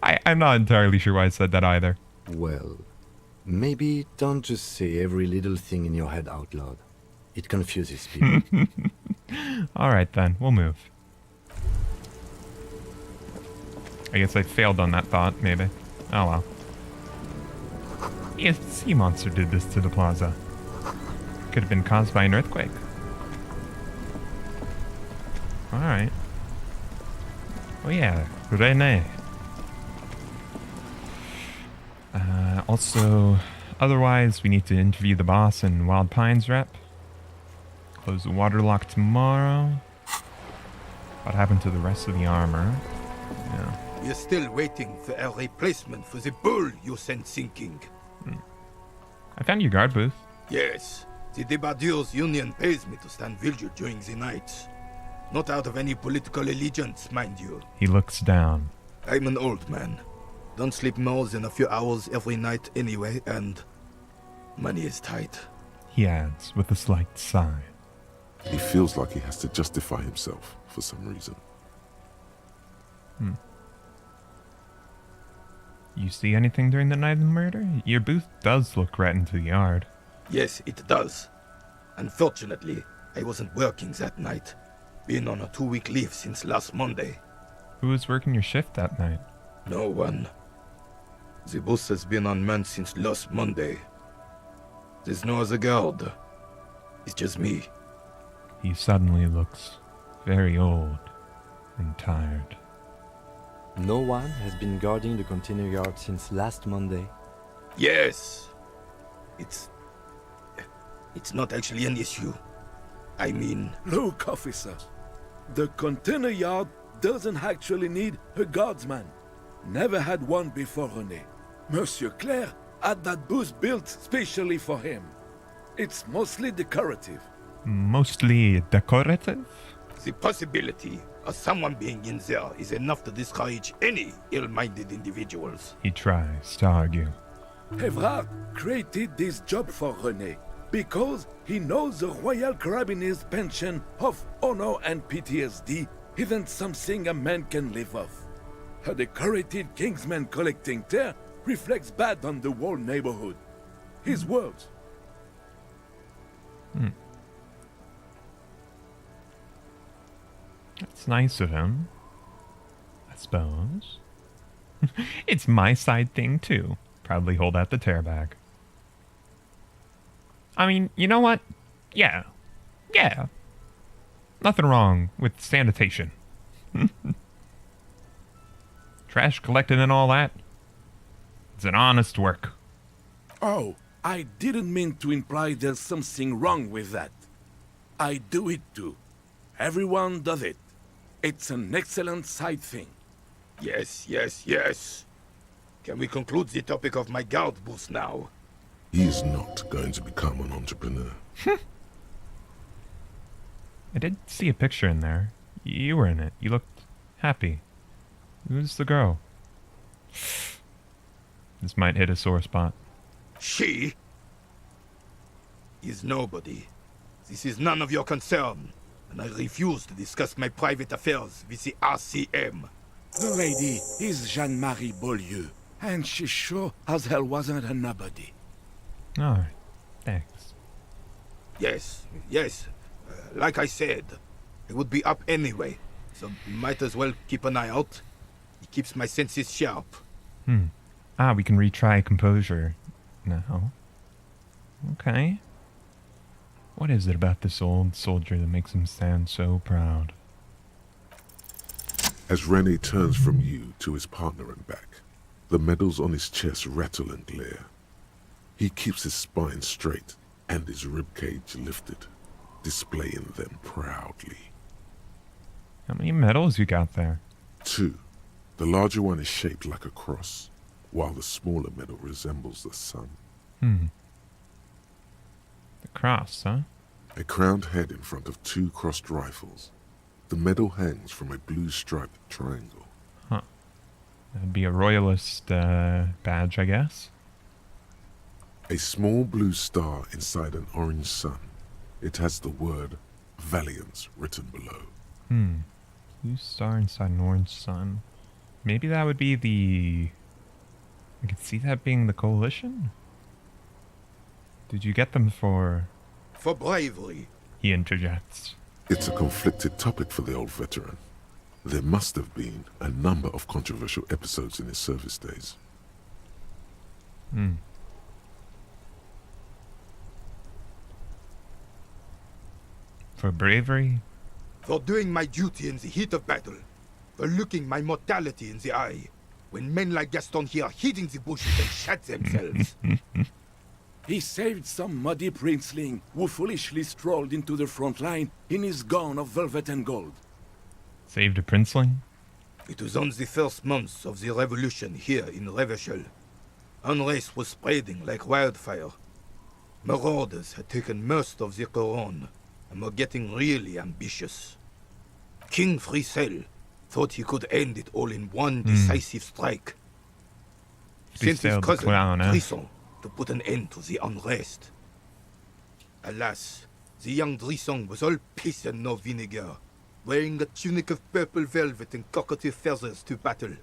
S1: I'm not entirely sure why I said that either.
S4: Well, maybe don't just say every little thing in your head out loud. It confuses people.
S1: Alright then, we'll move. I guess I failed on that thought, maybe. Oh well. The sea monster did this to the plaza. Could have been caused by an earthquake. Alright. Oh yeah, Rene. Also, otherwise, we need to interview the boss and Wild Pines rep. Close the water lock tomorrow. What happened to the rest of the armor? Yeah.
S9: We're still waiting for a replacement for the bull you sent sinking.
S1: I found your guard booth.
S9: Yes, the Debardeurs Union pays me to stand vigil during the night. Not out of any political allegiance, mind you.
S1: He looks down.
S9: I'm an old man. Don't sleep more than a few hours every night anyway, and money is tight.
S1: He adds with a slight sigh.
S3: He feels like he has to justify himself for some reason.
S1: You see anything during the night of the murder? Your booth does look right into the yard.
S9: Yes, it does. Unfortunately, I wasn't working that night. Been on a 2-week leave since last Monday.
S1: Who was working your shift that night?
S9: No one. The bus has been unmanned since last Monday. There's no other guard. It's just me.
S1: He suddenly looks very old and tired.
S4: No one has been guarding the container yard since last Monday.
S9: Yes. It's not actually an issue. I mean...
S10: Look, officer. The container yard doesn't actually need a guardsman. Never had one before, René. Monsieur Claire had that booth built specially for him. It's mostly decorative.
S1: Mostly decorative?
S9: The possibility of someone being in there is enough to discourage any ill-minded individuals.
S1: He tries to argue.
S10: Evrart created this job for René because he knows the Royal Carabiniers' pension of honor and PTSD isn't something a man can live off. A decorated Kingsman collecting tear reflects bad on the whole neighborhood. His words.
S1: That's nice of him, I suppose. It's my side thing, too. Proudly hold out the tear bag. I mean, you know what? Yeah. Nothing wrong with sanitation. Trash collected and all that. It's an honest work.
S10: Oh, I didn't mean to imply there's something wrong with that. I do it too. Everyone does it. It's an excellent side thing.
S9: Yes. Can we conclude the topic of my guard booth now?
S3: He's not going to become an entrepreneur.
S1: I did see a picture in there. You were in it. You looked happy. Who's the girl? This might hit a sore spot.
S9: She is nobody. This is none of your concern, and I refuse to discuss my private affairs with the RCM.
S10: The lady is Jeanne-Marie Beaulieu, and she sure as hell wasn't a nobody.
S1: Alright, thanks.
S9: Yes. Like I said, it would be up anyway, so might as well keep an eye out. It keeps my senses sharp.
S1: We can retry composure now. Okay. What is it about this old soldier that makes him stand so proud?
S3: As René turns from you to his partner and back, the medals on his chest rattle and glare. He keeps his spine straight and his ribcage lifted, displaying them proudly.
S1: How many medals you got there?
S3: 2. The larger one is shaped like a cross, while the smaller medal resembles the sun.
S1: The cross, huh?
S3: A crowned head in front of 2 crossed rifles. The medal hangs from a blue striped triangle.
S1: Huh. That'd be a royalist badge, I guess.
S3: A small blue star inside an orange sun. It has the word Valiance written below.
S1: Blue star inside an orange sun. Maybe that would be the... I could see that being the coalition? Did you get them for...
S9: For bravery.
S1: He interjects.
S3: It's a conflicted topic for the old veteran. There must have been a number of controversial episodes in his service days.
S1: For bravery?
S9: For doing my duty in the heat of battle. For looking my mortality in the eye. When men like Gaston here hid in the bushes and shot themselves.
S10: He saved some muddy princeling who foolishly strolled into the front line in his gown of velvet and gold.
S1: Saved a princeling?
S9: It was on the first months of the revolution here in Revachol. Unrest was spreading like wildfire. Marauders had taken most of the Couronne and were getting really ambitious. King Frisell thought he could end it all in one decisive strike. Sent his cousin, Drisson, to put an end to the unrest. Alas, the young Drisson was all piss and no vinegar, wearing a tunic of purple velvet and cockatoo feathers to battle.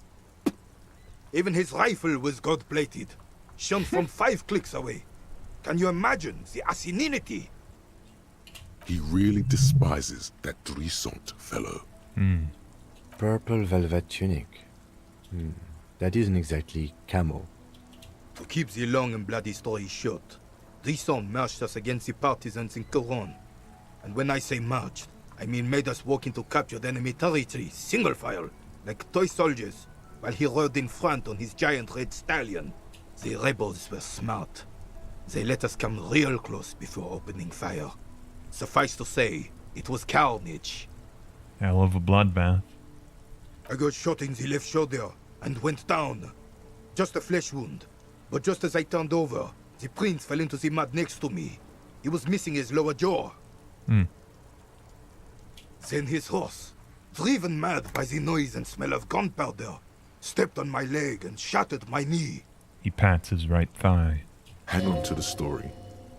S9: Even his rifle was gold-plated, shone from 5 clicks away. Can you imagine the asininity?
S3: He really despises that Drissant fellow.
S4: Purple velvet tunic. That isn't exactly camo.
S9: To keep the long and bloody story short, Drissant marched us against the partisans in Coron. And when I say marched, I mean made us walk into captured enemy territory, single file, like toy soldiers, while he rode in front on his giant red stallion. The rebels were smart. They let us come real close before opening fire. Suffice to say, it was carnage.
S1: Hell of a bloodbath.
S9: I got shot in the left shoulder and went down. Just a flesh wound. But just as I turned over, the prince fell into the mud next to me. He was missing his lower jaw. Then his horse, driven mad by the noise and smell of gunpowder, stepped on my leg and shattered my knee.
S1: He pats his right thigh.
S3: Hang on to the story.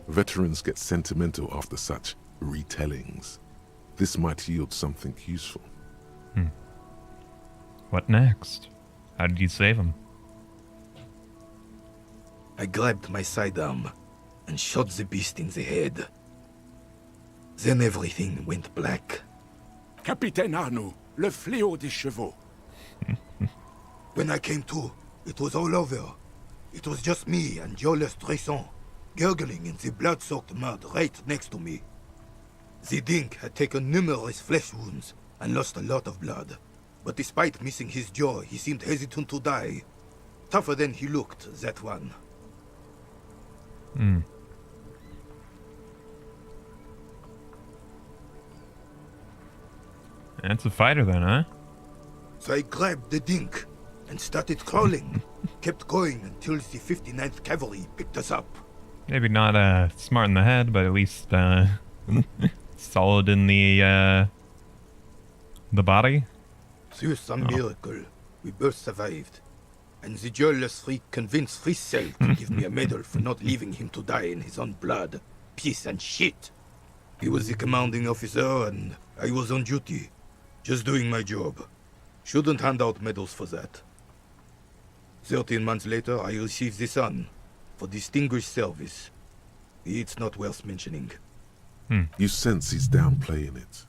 S3: Veterans get sentimental after such retellings. This might yield something useful.
S1: What next? How did you save him?
S9: I grabbed my sidearm and shot the beast in the head. Then everything went black.
S10: Capitaine Arnoux, le fléau des chevaux.
S9: When I came to, it was all over. It was just me and Joyce Drisson, gurgling in the blood-soaked mud right next to me. The dink had taken numerous flesh wounds and lost a lot of blood. But despite missing his jaw, he seemed hesitant to die. Tougher than he looked, that one.
S1: That's a fighter then, huh?
S9: So I grabbed the dink and started crawling. Kept going until the 59th Cavalry picked us up.
S1: Maybe not smart in the head, but at least solid in the body.
S9: Through some miracle, we both survived. And the jealous freak convinced Frisell to give me a medal for not leaving him to die in his own blood. Piece and shit. He was the commanding officer and I was on duty. Just doing my job. Shouldn't hand out medals for that. 13 months later, I received the Sun for distinguished service. It's not worth mentioning.
S3: You sense he's downplaying it.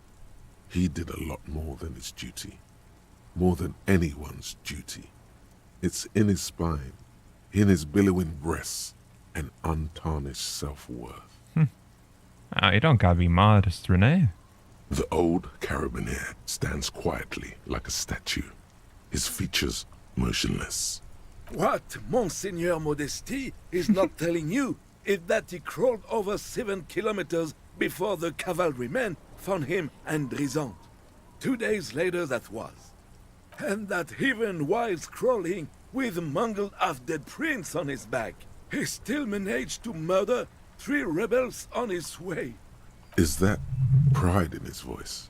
S3: He did a lot more than his duty. More than anyone's duty. It's in his spine, in his billowing breasts, and untarnished self-worth.
S1: You don't gotta be modest, Rene.
S3: The old carabinier stands quietly like a statue, his features motionless.
S10: What Monseigneur Modesty is not telling you is that he crawled over 7 kilometers before the cavalrymen found him and Drisant. 2 days later that was. And that even while crawling with a mangled half-dead prince on his back, he still managed to murder 3 rebels on his way.
S3: Is that pride in his voice?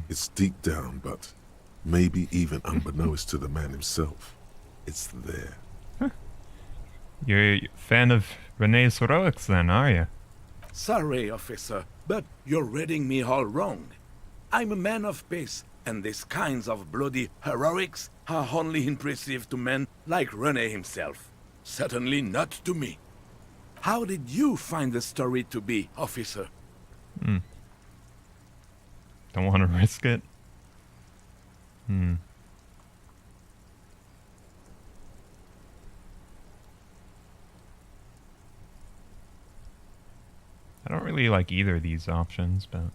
S3: It's deep down, but maybe even unbeknownst to the man himself, it's there.
S1: You're a fan of Rene's heroics then, are you?
S10: Sorry, officer, but you're reading me all wrong. I'm a man of peace, and these kinds of bloody heroics are only impressive to men like Rene himself. Certainly not to me. How did you find the story to be, officer?
S1: Don't want to risk it. I don't really like either of these options, but...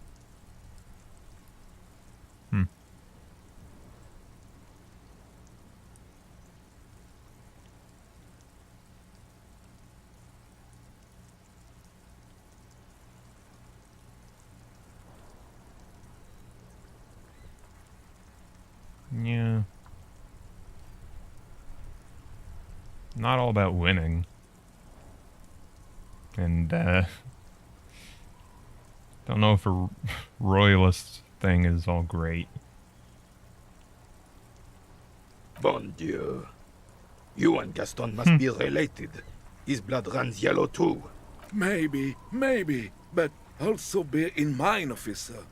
S1: Yeah. Not all about winning. And, don't know if a royalist thing is all great.
S9: Bon Dieu. You and Gaston must be related. His blood runs yellow too.
S10: Maybe, but also bear in mind, officer.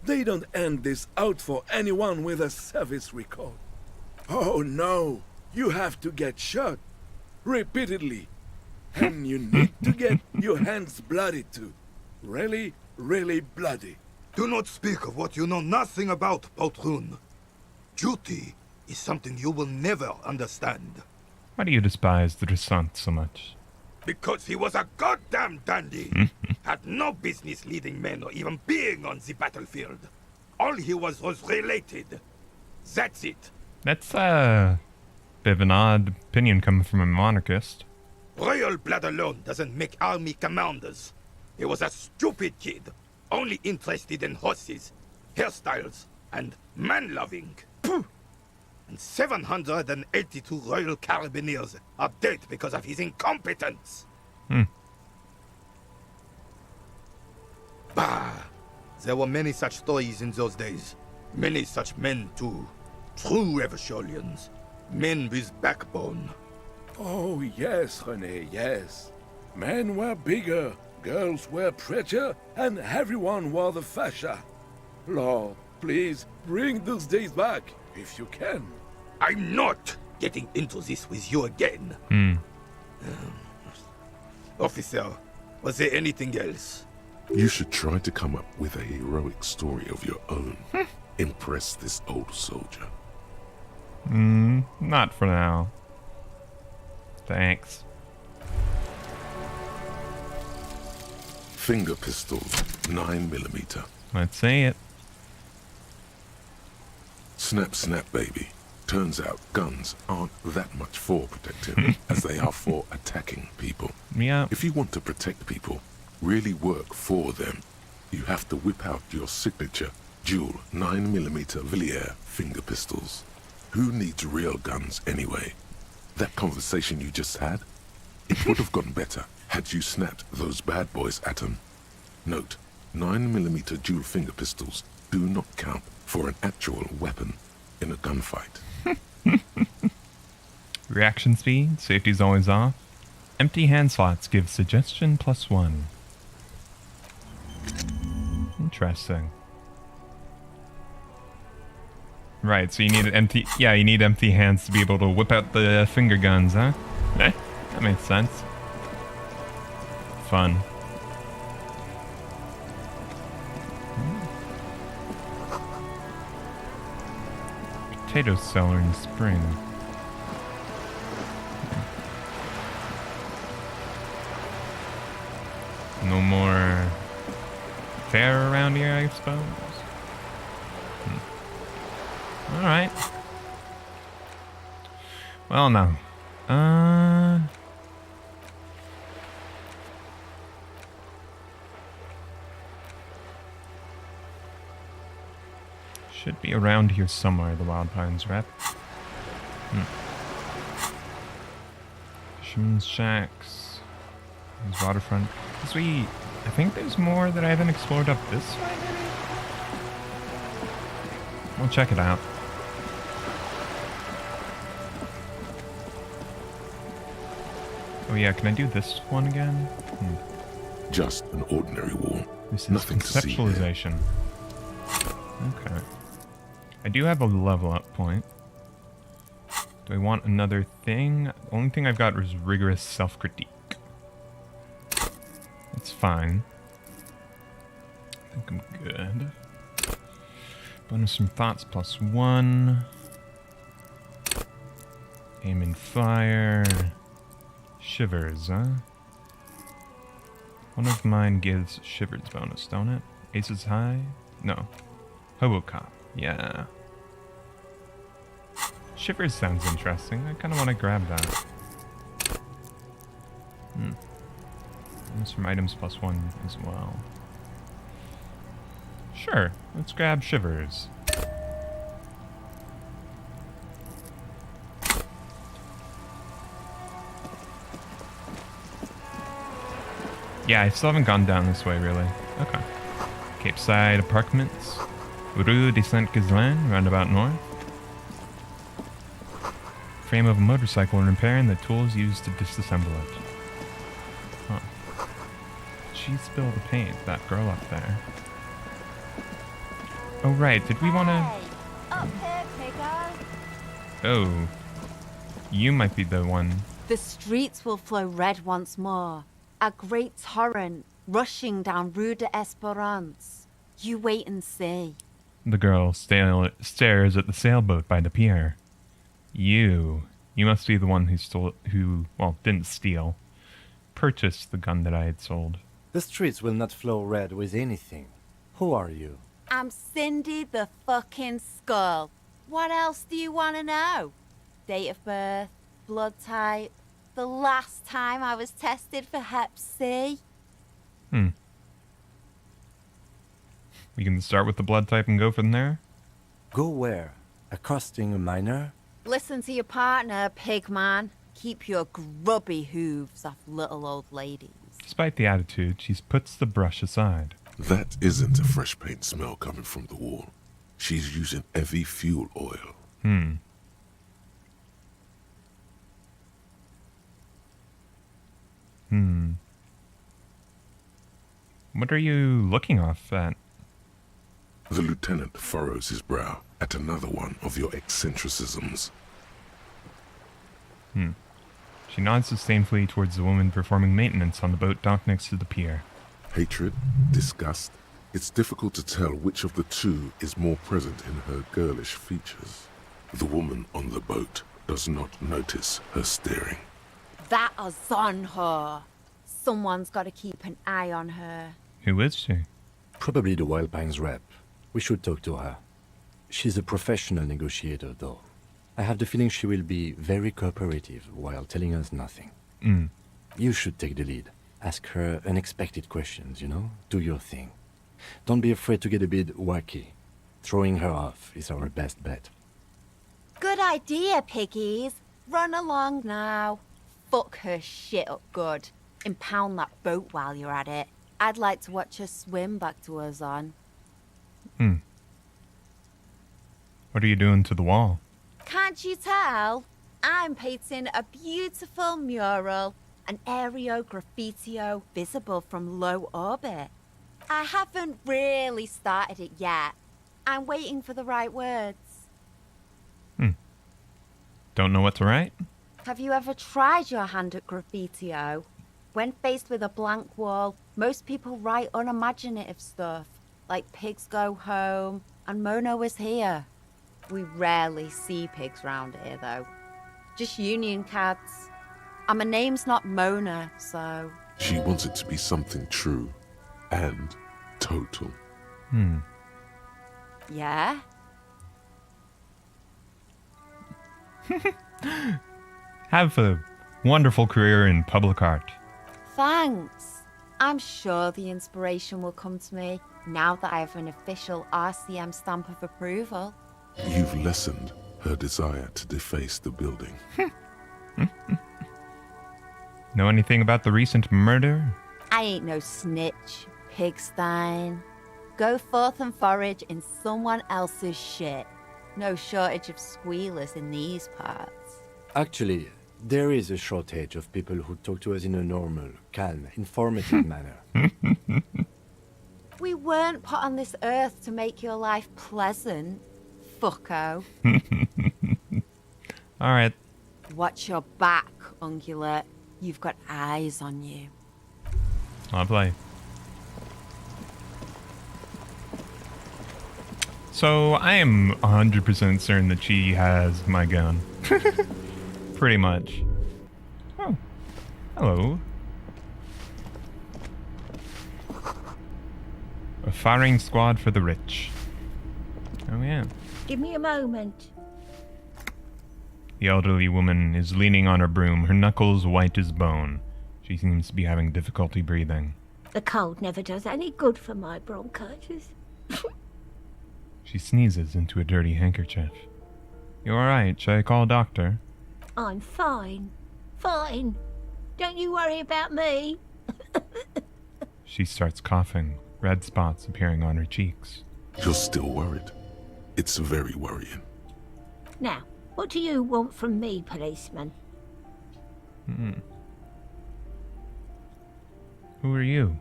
S10: They don't end this out for anyone with a service record. Oh no, you have to get shot. Repeatedly. And you need to get your hands bloody too. Really, really bloody.
S9: Do not speak of what you know nothing about, Poltroon. Duty is something you will never understand.
S1: Why do you despise the Dressant so much?
S9: Because he was a goddamn dandy. Had no business leading men or even being on the battlefield. All he was related. That's it.
S1: That's a bit of an odd opinion coming from a monarchist.
S9: Royal blood alone doesn't make army commanders. He was a stupid kid, only interested in horses, hairstyles, and man-loving. And 782 Royal Carabineers are dead because of his incompetence. Bah! There were many such stories in those days. Many such men, too. True Eversolians. Men with backbone.
S10: Oh, yes, René, yes. Men were bigger, girls were prettier, and everyone wore the fascia. Lord, please, bring those days back, if you can.
S9: I'm not getting into this with you again. Officer, was there anything else?
S3: You should try to come up with a heroic story of your own. Impress this old soldier.
S1: Not for now. Thanks.
S3: Finger pistols, 9mm.
S1: Let's see it.
S3: Snap, snap, baby. Turns out guns aren't that much for protecting as they are for attacking people.
S1: Yeah.
S3: If you want to protect people, really work for them, you have to whip out your signature dual 9mm Villiers finger pistols. Who needs real guns anyway? That conversation you just had? It would have gone better had you snapped those bad boys at them. Note, 9mm dual finger pistols do not count for an actual weapon in a gunfight.
S1: Reaction speed, safety's always off. Empty hand slots give suggestion +1. Interesting. Right, so you need you need empty hands to be able to whip out the finger guns, huh? That makes sense. Fun. Potato cellar in spring. No more fair around here, I suppose. Alright. Well, no. Should be around here somewhere, the Wild Pines rep. Fisherman's Shacks. There's waterfront. I think there's more that I haven't explored up this way, maybe? We'll check it out. Oh yeah, can I do this one again?
S3: Just an ordinary wall.
S1: This is
S3: nothing
S1: conceptualization. Okay. I do have a level up point. Do I want another thing? The only thing I've got is rigorous self-critique. That's fine. I think I'm good. Bonus from thoughts +1. Aim and fire. Shivers, huh? One of mine gives shivers bonus, don't it? Aces high? No. Hobocop. Yeah. Shivers sounds interesting. I kind of want to grab that. Bonus from items +1 as well. Sure, let's grab Shivers. Yeah, I still haven't gone down this way, really. Okay. Cape Side Apartments. Rue de Saint-Ghislain, roundabout north. frame of a motorcycle and repairing the tools used to disassemble it. Huh. She spilled the paint, that girl up there. Oh, right. Did we want to...
S11: Up here, Piggo.
S1: Oh. You might be the one.
S11: The streets will flow red once more. A great torrent rushing down Rue d'Espérance. You wait and see.
S1: The girl stares at the sailboat by the pier. You must be the one who didn't steal. Purchased the gun that I had sold.
S4: The streets will not flow red with anything. Who are you?
S11: I'm Cindy the fucking Skull. What else do you want to know? Date of birth, blood type, the last time I was tested for Hep C.
S1: We can start with the blood type and go from there?
S4: Go where? Accosting a minor?
S11: Listen to your partner, pigman. Keep your grubby hooves off little old ladies.
S1: Despite the attitude, she puts the brush aside.
S3: That isn't a fresh paint smell coming from the wall. She's using heavy fuel oil.
S1: What are you looking off at?
S3: The lieutenant furrows his brow at another one of your eccentricisms.
S1: She nods disdainfully towards the woman performing maintenance on the boat dock next to the pier.
S3: Hatred, disgust. It's difficult to tell which of the two is more present in her girlish features. The woman on the boat does not notice her staring.
S11: That is on her. Someone's got to keep an eye on her.
S1: Who is she?
S4: Probably the Wild Pines rep. We should talk to her. She's a professional negotiator, though. I have the feeling she will be very cooperative while telling us nothing. You should take the lead. Ask her unexpected questions, you know? Do your thing. Don't be afraid to get a bit wacky. Throwing her off is our best bet.
S11: Good idea, piggies. Run along now. Fuck her shit up good. Impound that boat while you're at it. I'd like to watch her swim back to us on.
S1: What are you doing to the wall?
S11: Can't you tell? I'm painting a beautiful mural, an aerial graffitio visible from low orbit. I haven't really started it yet. I'm waiting for the right words.
S1: Don't know what to write?
S11: Have you ever tried your hand at graffitio? When faced with a blank wall, most people write unimaginative stuff, like pigs go home and Mono is here. We rarely see pigs round here, though. Just union cats. And my name's not Mona, so...
S3: She wants it to be something true and total.
S11: Yeah?
S1: Have a wonderful career in public art.
S11: Thanks. I'm sure the inspiration will come to me now that I have an official RCM stamp of approval.
S3: You've lessened her desire to deface the building.
S1: Know anything about the recent murder?
S11: I ain't no snitch, pigstein. Go forth and forage in someone else's shit. No shortage of squealers in these parts.
S4: Actually, there is a shortage of people who talk to us in a normal, calm, informative manner.
S11: We weren't put on this earth to make your life pleasant, fucko.
S1: Alright.
S11: Watch your back, ungulate. You've got eyes on you.
S1: I'll play. So, I am 100% certain that she has my gun. Pretty much. Oh. Hello. A firing squad for the rich. Oh yeah.
S12: Give me a moment.
S1: The elderly woman is leaning on her broom, her knuckles white as bone. She seems to be having difficulty breathing.
S12: The cold never does any good for my bronchitis.
S1: She sneezes into a dirty handkerchief. You alright? Shall I call a doctor?
S12: I'm fine. Fine. Don't you worry about me.
S1: She starts coughing, red spots appearing on her cheeks.
S3: You're still worried. It's very worrying.
S12: Now, What do you want from me, policeman?
S1: Who are you?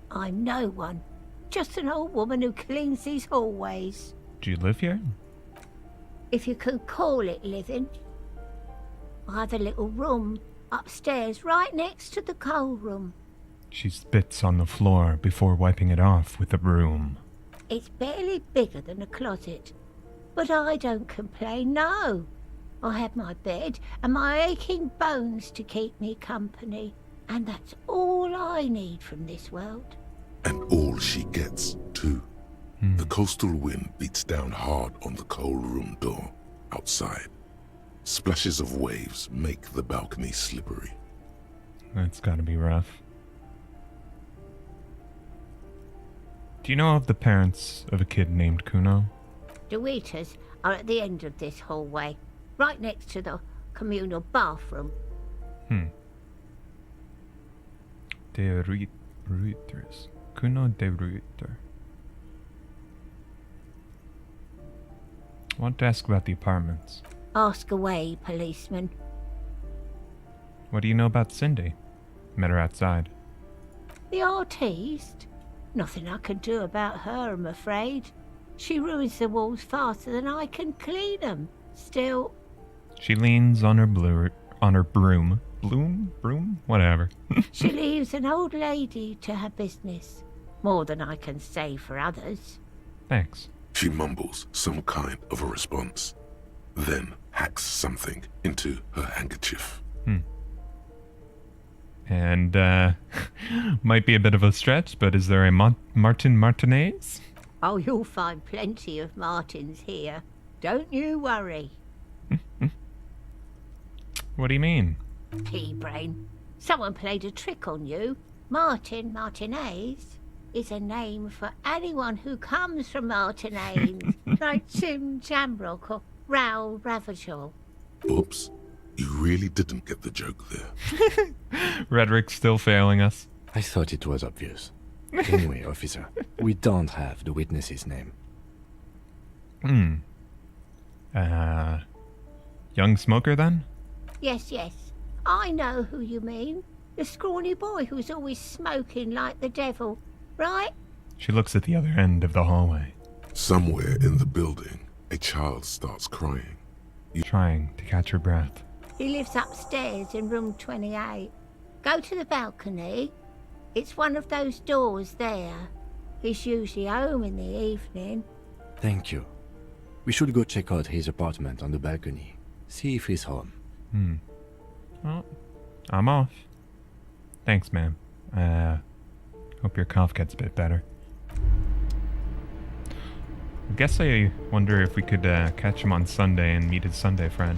S12: I'm no one. Just an old woman who cleans these hallways.
S1: Do you live here?
S12: If you could call it living. I have a little room upstairs right next to the coal room.
S1: She spits on the floor before wiping it off with a broom.
S12: It's barely bigger than a closet. But I don't complain, no. I have my bed and my aching bones to keep me company. And that's all I need from this world.
S3: And all she gets, too. The coastal wind beats down hard on the coal room door outside. Splashes of waves make the balcony slippery.
S1: That's gotta be rough. Do you know of the parents of a kid named Kuno?
S12: The waiters are at the end of this hallway, right next to the communal bathroom.
S1: De Ruiters. Kuno de Ruiter. I want to ask about the apartments.
S12: Ask away, policeman.
S1: What do you know about Cindy? Met her outside.
S12: The artiste? Nothing I can do about her, I'm afraid. She ruins the walls faster than I can clean them. Still...
S1: She leans on her broom. Broom? Whatever.
S12: She leaves an old lady to her business. More than I can say for others.
S1: Thanks.
S3: She mumbles some kind of a response, then hacks something into her handkerchief.
S1: And, might be a bit of a stretch, but is there a Martin Martinez?
S12: Oh, you'll find plenty of Martins here. Don't you worry.
S1: What do you mean?
S12: Pea-brain. Someone played a trick on you. Martin Martinez is a name for anyone who comes from Martinez, like Tim Jamrock or Raoul Ravachol.
S3: Oops. You really didn't get the joke there.
S1: Rhetoric's still failing us.
S4: I thought it was obvious. Anyway, officer, we don't have the witness's name.
S1: Young smoker then?
S12: Yes, I know who you mean. The scrawny boy who's always smoking like the devil, right?
S1: She looks at the other end of the hallway.
S3: Somewhere in the building, a child starts crying.
S1: Trying to catch her breath.
S12: He lives upstairs in room 28. Go to the balcony. It's one of those doors there. He's usually home in the evening.
S4: Thank you. We should go check out his apartment on the balcony. See if he's home.
S1: Well, I'm off. Thanks, ma'am. Hope your cough gets a bit better. I guess I wonder if we could catch him on Sunday and meet his Sunday friend.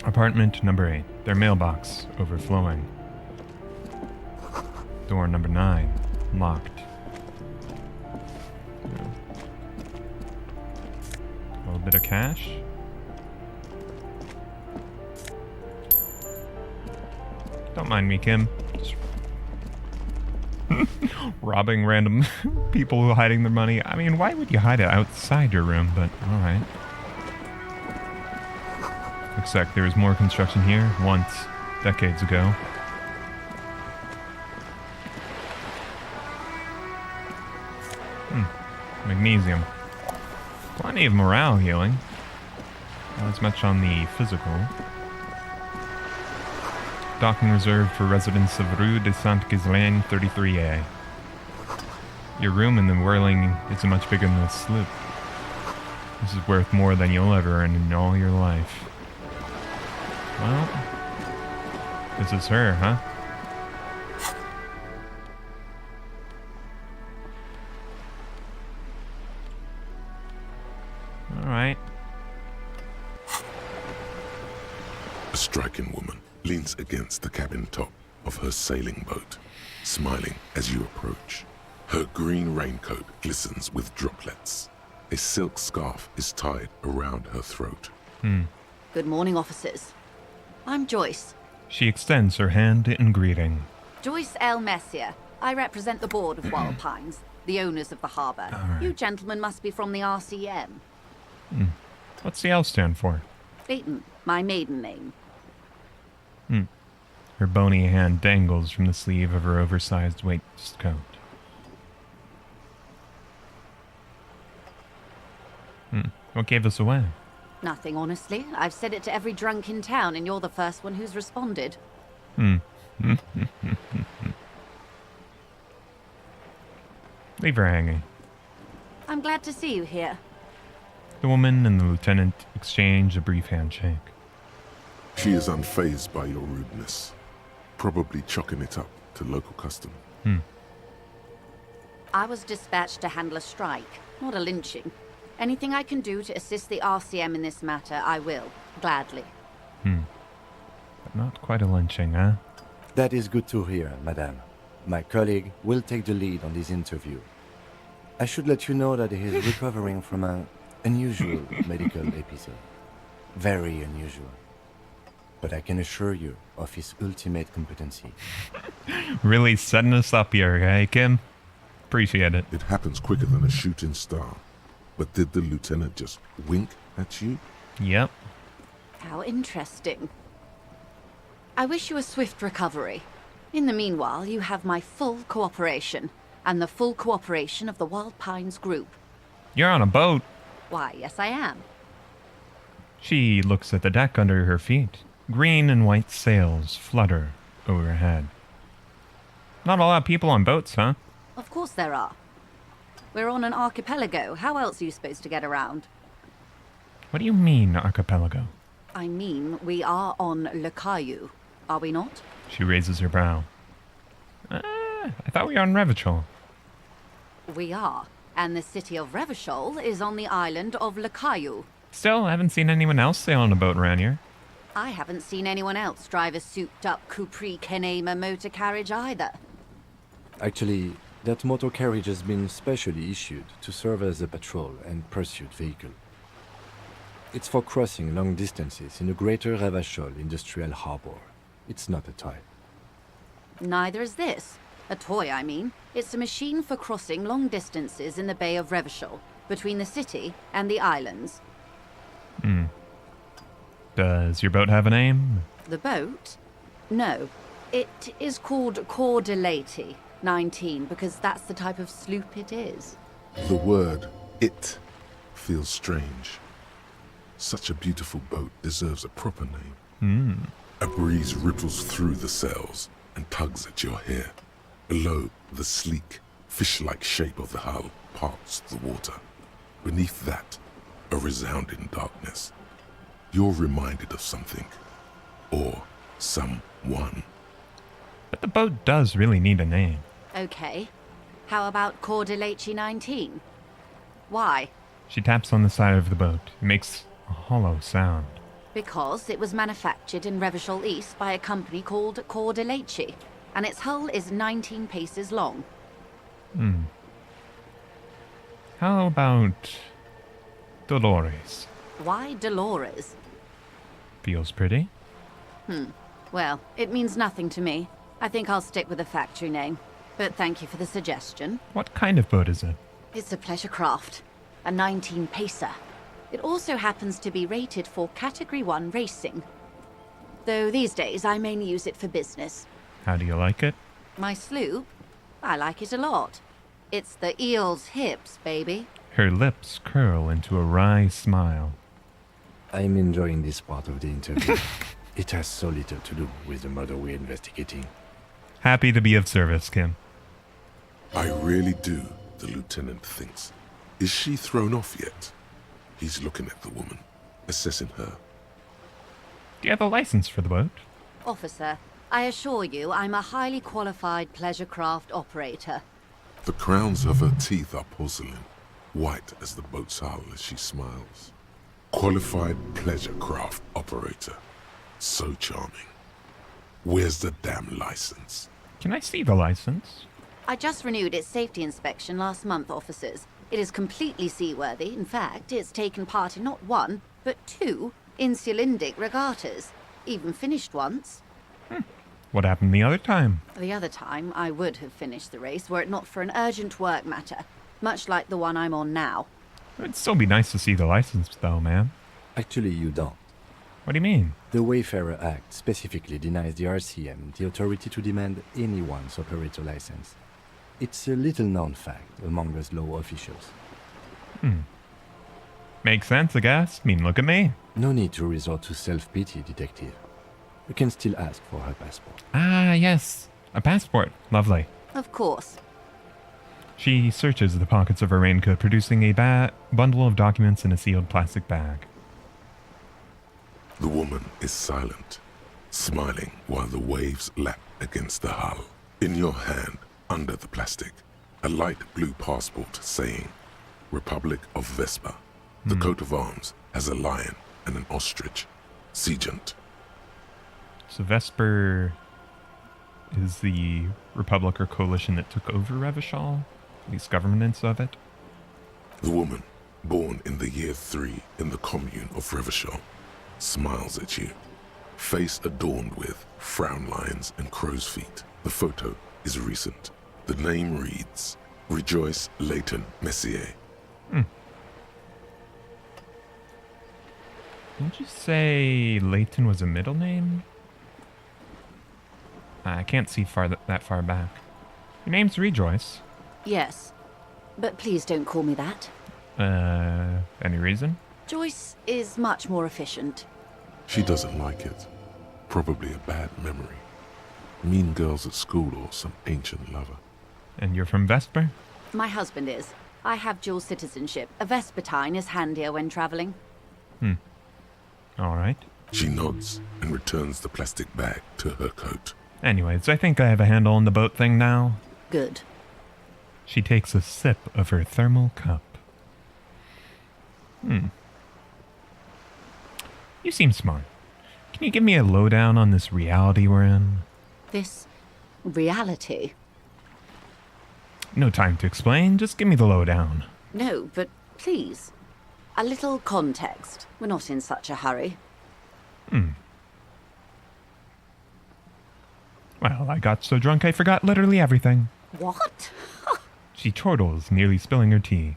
S1: Apartment number 8. Their mailbox overflowing. Door number 9. Locked. A little bit of cash. Don't mind me, Kim. Just robbing random people who are hiding their money. I mean, why would you hide it outside your room? But alright. Looks like there was more construction here once, decades ago. Magnesium. Plenty of morale healing. Not as much on the physical. Docking reserved for residents of Rue de Saint-Ghislain 33A. Your room in the whirling isn't much bigger than a sloop. This is worth more than you'll ever earn in all your life. Well, this is her, huh? Alright.
S3: A striking woman leans against the cabin top of her sailing boat, smiling as you approach. Her green raincoat glistens with droplets. A silk scarf is tied around her throat.
S13: Good morning, officers. I'm Joyce.
S1: She extends her hand in greeting.
S13: Joyce L. Messier. I represent the board of Wild Pines. the owners of the harbour.
S1: Right.
S13: You gentlemen must be from the RCM.
S1: What's the L stand for?
S13: Leighton, my maiden name.
S1: Her bony hand dangles from the sleeve of her oversized waistcoat. What gave us away?
S13: Nothing, honestly. I've said it to every drunk in town, and you're the first one who's responded.
S1: Leave her hanging.
S13: I'm glad to see you here.
S1: The woman and the lieutenant exchange a brief handshake.
S3: She is unfazed by your rudeness, probably chalking it up to local custom.
S13: I was dispatched to handle a strike, not a lynching. Anything I can do to assist the RCM in this matter, I will, gladly.
S1: But not quite a lynching, huh?
S4: That is good to hear, madame. My colleague will take the lead on this interview. I should let you know that he is recovering from an unusual medical episode. Very unusual. But I can assure you of his ultimate competency.
S1: Really setting us up here, eh, Kim? Appreciate it.
S3: It happens quicker than a shooting star. But did the lieutenant just wink at you?
S1: Yep.
S13: How interesting. I wish you a swift recovery. In the meanwhile, you have my full cooperation, and the full cooperation of the Wild Pines group.
S1: You're on a boat.
S13: Why, yes I am.
S1: She looks at the deck under her feet. Green and white sails flutter overhead. Not a lot of people on boats, huh?
S13: Of course there are. We're on an archipelago. How else are you supposed to get around?
S1: What do you mean, archipelago?
S13: I mean, we are on Le Caillou, are we not?
S1: She raises her brow. I thought we were on Revachol.
S13: We are. And the city of Revachol is on the island of Le Caillou.
S1: Still, I haven't seen anyone else sail on a boat around here.
S13: I haven't seen anyone else drive a souped-up Capri Kenema motor carriage either.
S4: Actually, that motor carriage has been specially issued to serve as a patrol and pursuit vehicle. It's for crossing long distances in the greater Revachol industrial harbor. It's not a toy.
S13: Neither is this. A toy, I mean. It's a machine for crossing long distances in the Bay of Revachol, between the city and the islands.
S1: Does your boat have a name?
S13: The boat? No. It is called Cor de Leyte 19, because that's the type of sloop it is.
S3: The word "it" feels strange. Such a beautiful boat deserves a proper name. A breeze ripples through the sails and tugs at your hair. Below, the sleek, fish-like shape of the hull parts the water. Beneath that, a resounding darkness. You're reminded of something. Or someone.
S1: But the boat does really need a name.
S13: Okay. How about Cor de Leyte 19? Why?
S1: She taps on the side of the boat. It makes a hollow sound.
S13: Because it was manufactured in Revachol East by a company called Cor de Leyte, and its hull is 19 paces long.
S1: How about Dolores?
S13: Why Dolores?
S1: Feels pretty.
S13: Well, it means nothing to me. I think I'll stick with the factory name. But thank you for the suggestion.
S1: What kind of boat is it?
S13: It's a pleasure craft. A 19-pacer. It also happens to be rated for Category 1 racing. Though these days I mainly use it for business.
S1: How do you like it?
S13: My sloop? I like it a lot. It's the eel's hips, baby.
S1: Her lips curl into a wry smile.
S4: I'm enjoying this part of the interview. It has so little to do with the murder we're investigating.
S1: Happy to be of service, Kim.
S3: I really do, the lieutenant thinks. Is she thrown off yet? He's looking at the woman, assessing her.
S1: Do you have a license for the boat?
S13: Officer, I assure you I'm a highly qualified pleasure craft operator.
S3: The crowns of her teeth are porcelain, white as the boat's hull as she smiles. Qualified pleasure craft operator. So charming. Where's the damn license?
S1: Can I see the license?
S13: I just renewed its safety inspection last month, officers. It is completely seaworthy. In fact, it's taken part in not one, but two insulindic regattas. Even finished once.
S1: What happened the other time?
S13: The other time, I would have finished the race were it not for an urgent work matter, much like the one I'm on now.
S1: It'd still be nice to see the license, though, man.
S4: Actually, you don't.
S1: What do you mean?
S4: The Wayfarer Act specifically denies the RCM the authority to demand anyone's operator license. It's a little-known fact among us law officials.
S1: Makes sense, I guess. I mean, look at me.
S4: No need to resort to self-pity, detective. You can still ask for her passport.
S1: Ah, yes. A passport. Lovely.
S13: Of course.
S1: She searches the pockets of her raincoat, producing a bundle of documents in a sealed plastic bag.
S3: The woman is silent, smiling while the waves lap against the hull. In your hand, under the plastic, a light blue passport saying, Republic of Vespa. The coat of arms has a lion and an ostrich. Seagent.
S1: So Vesper is the republic or coalition that took over Revachol? At least governance of it?
S3: The woman, born in the year 3 in the commune of Revachol, smiles at you, face adorned with frown lines and crow's feet. The photo is recent. The name reads, Joyce Leighton Messier.
S1: Didn't you say Leighton was a middle name? I can't see that far back. Your name's Joyce.
S13: Yes, but please don't call me that.
S1: Any reason?
S13: Joyce is much more efficient.
S3: She doesn't like it. Probably a bad memory. Mean girls at school or some ancient lover.
S1: And you're from Vesper?
S13: My husband is. I have dual citizenship. A Vespertine is handier when traveling.
S1: All right.
S3: She nods and returns the plastic bag to her coat.
S1: Anyways, I think I have a handle on the boat thing now.
S13: Good.
S1: She takes a sip of her thermal cup. You seem smart. Can you give me a lowdown on this reality we're in?
S13: This reality?
S1: No time to explain, just give me the lowdown.
S13: No, but please. A little context. We're not in such a hurry.
S1: Well, I got so drunk I forgot literally everything.
S13: What?
S1: She chortles, nearly spilling her tea.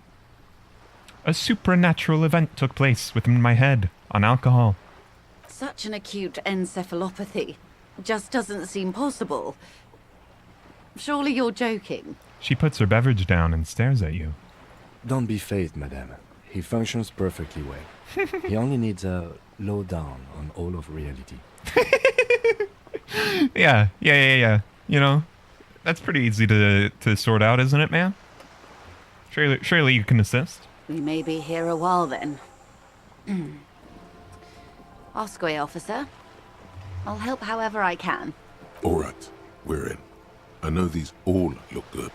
S1: A supernatural event took place within my head on alcohol.
S13: Such an acute encephalopathy. Just doesn't seem possible. Surely you're joking.
S1: She puts her beverage down and stares at you.
S4: Don't be phased, madame. He functions perfectly well. He only needs a lowdown on all of reality.
S1: Yeah. You know, that's pretty easy to sort out, isn't it, man? Surely you can assist.
S13: We may be here a while then. Ask away, officer. I'll help however I can.
S3: All right, we're in. I know these all look good,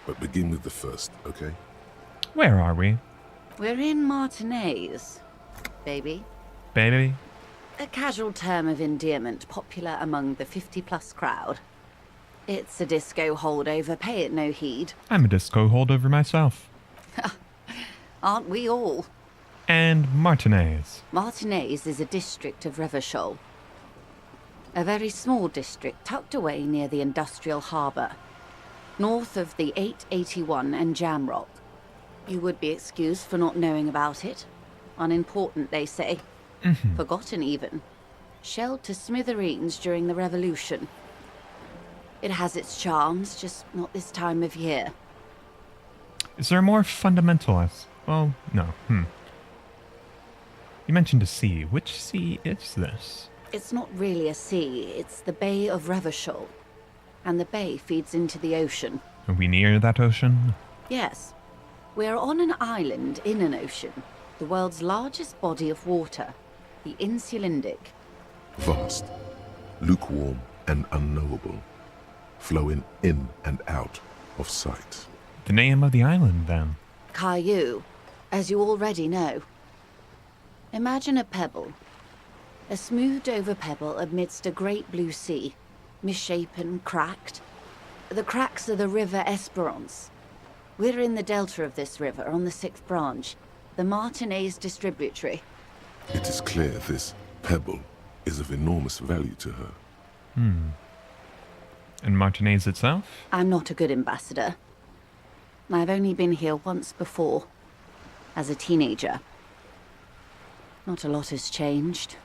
S3: but begin with the first, okay?
S1: Where are we?
S13: We're in Martinez, baby.
S1: Baby?
S13: A casual term of endearment popular among the 50-plus crowd. It's a disco holdover, pay it no heed.
S1: I'm a disco holdover myself.
S13: Aren't we all?
S1: And Martinez.
S13: Martinez is a district of Revachol. A very small district tucked away near the industrial harbour, north of the 881 and Jamrock. You would be excused for not knowing about it. Unimportant, they say. Forgotten, even. Shelled to smithereens during the Revolution. It has its charms, just not this time of year.
S1: Is there a more fundamentalist? Well, no. You mentioned a sea. Which sea is this?
S13: It's not really a sea, it's the Bay of Revachol. And the bay feeds into the ocean.
S1: Are we near that ocean?
S13: Yes. We're on an island in an ocean. The world's largest body of water. The Insulindic.
S3: Vast, lukewarm and unknowable, flowing in and out of sight.
S1: The name of the island, then?
S13: Caillou, as you already know. Imagine a pebble. A smoothed-over pebble amidst a great blue sea, misshapen, cracked. The cracks are the River Esperance. We're in the delta of this river, on the 6th branch, the Martinez distributary.
S3: It is clear this pebble is of enormous value to her.
S1: And Martinez itself?
S13: I'm not a good ambassador. I've only been here once before, as a teenager. Not a lot has changed.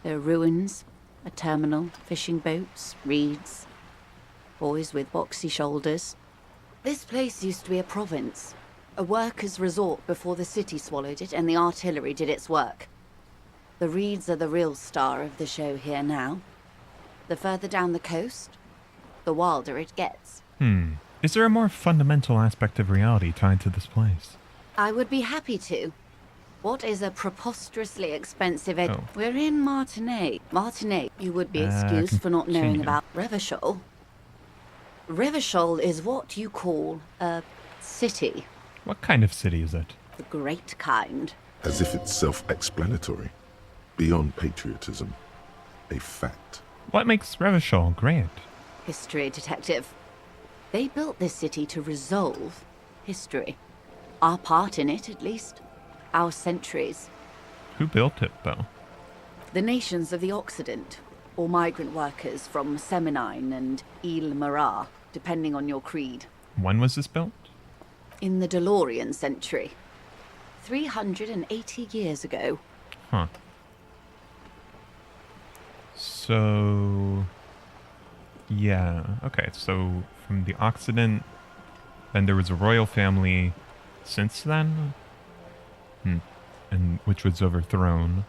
S13: There are ruins, a terminal, fishing boats, reeds, boys with boxy shoulders. This place used to be a province, a workers' resort before the city swallowed it and the artillery did its work. The reeds are the real star of the show here now. The further down the coast, the wilder it gets.
S1: Is there a more fundamental aspect of reality tied to this place?
S13: I would be happy to. What is a preposterously expensive We're in Martinez. Martinez, you would be excused for not knowing about Revachol. Revachol is what you call a city.
S1: What kind of city is it?
S13: The great kind.
S3: As if it's self-explanatory. Beyond patriotism. A fact.
S1: What makes Revachol great?
S13: History, detective. They built this city to resolve history. Our part in it, at least. Our centuries.
S1: Who built it, though?
S13: The nations of the Occident, or migrant workers from Seminine and Ile-Marat, depending on your creed.
S1: When was this built?
S13: In the DeLorean century. 380 years ago.
S1: Huh. So... yeah, okay, so from the Occident, then there was a royal family since then? And which was overthrown.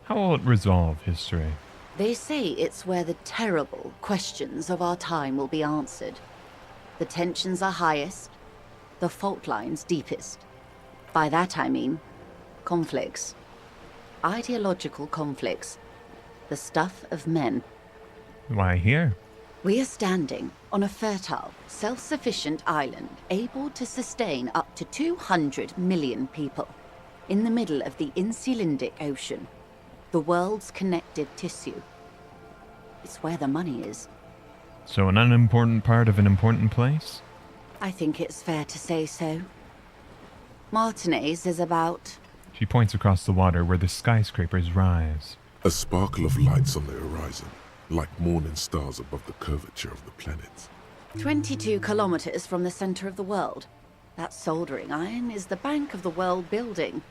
S1: How will it resolve history?
S13: They say it's where the terrible questions of our time will be answered. The tensions are highest, the fault lines deepest. By that I mean conflicts. Ideological conflicts. The stuff of men.
S1: Why here?
S13: We are standing on a fertile, self-sufficient island able to sustain up to 200 million people in the middle of the Insulindic Ocean, the world's connective tissue. It's where the money is.
S1: So an unimportant part of an important place?
S13: I think it's fair to say so. Martinez is about...
S1: She points across the water where the skyscrapers rise.
S3: A sparkle of lights on the horizon. Like morning stars above the curvature of the planet.
S13: 22 kilometers from the center of the world. That soldering iron is the bank of the world building.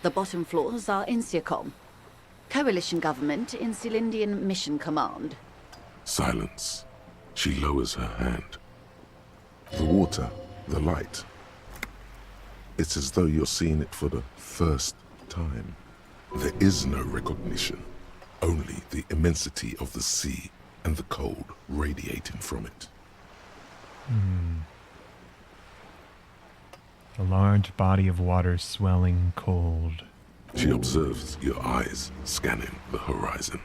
S13: The bottom floors are INSIACOM. Coalition government, Insulindian Mission Command.
S3: Silence. She lowers her hand. The water, the light. It's as though you're seeing it for the first time. There is no recognition. Only the immensity of the sea and the cold radiating from it.
S1: A large body of water swelling cold.
S3: She observes your eyes scanning the horizon,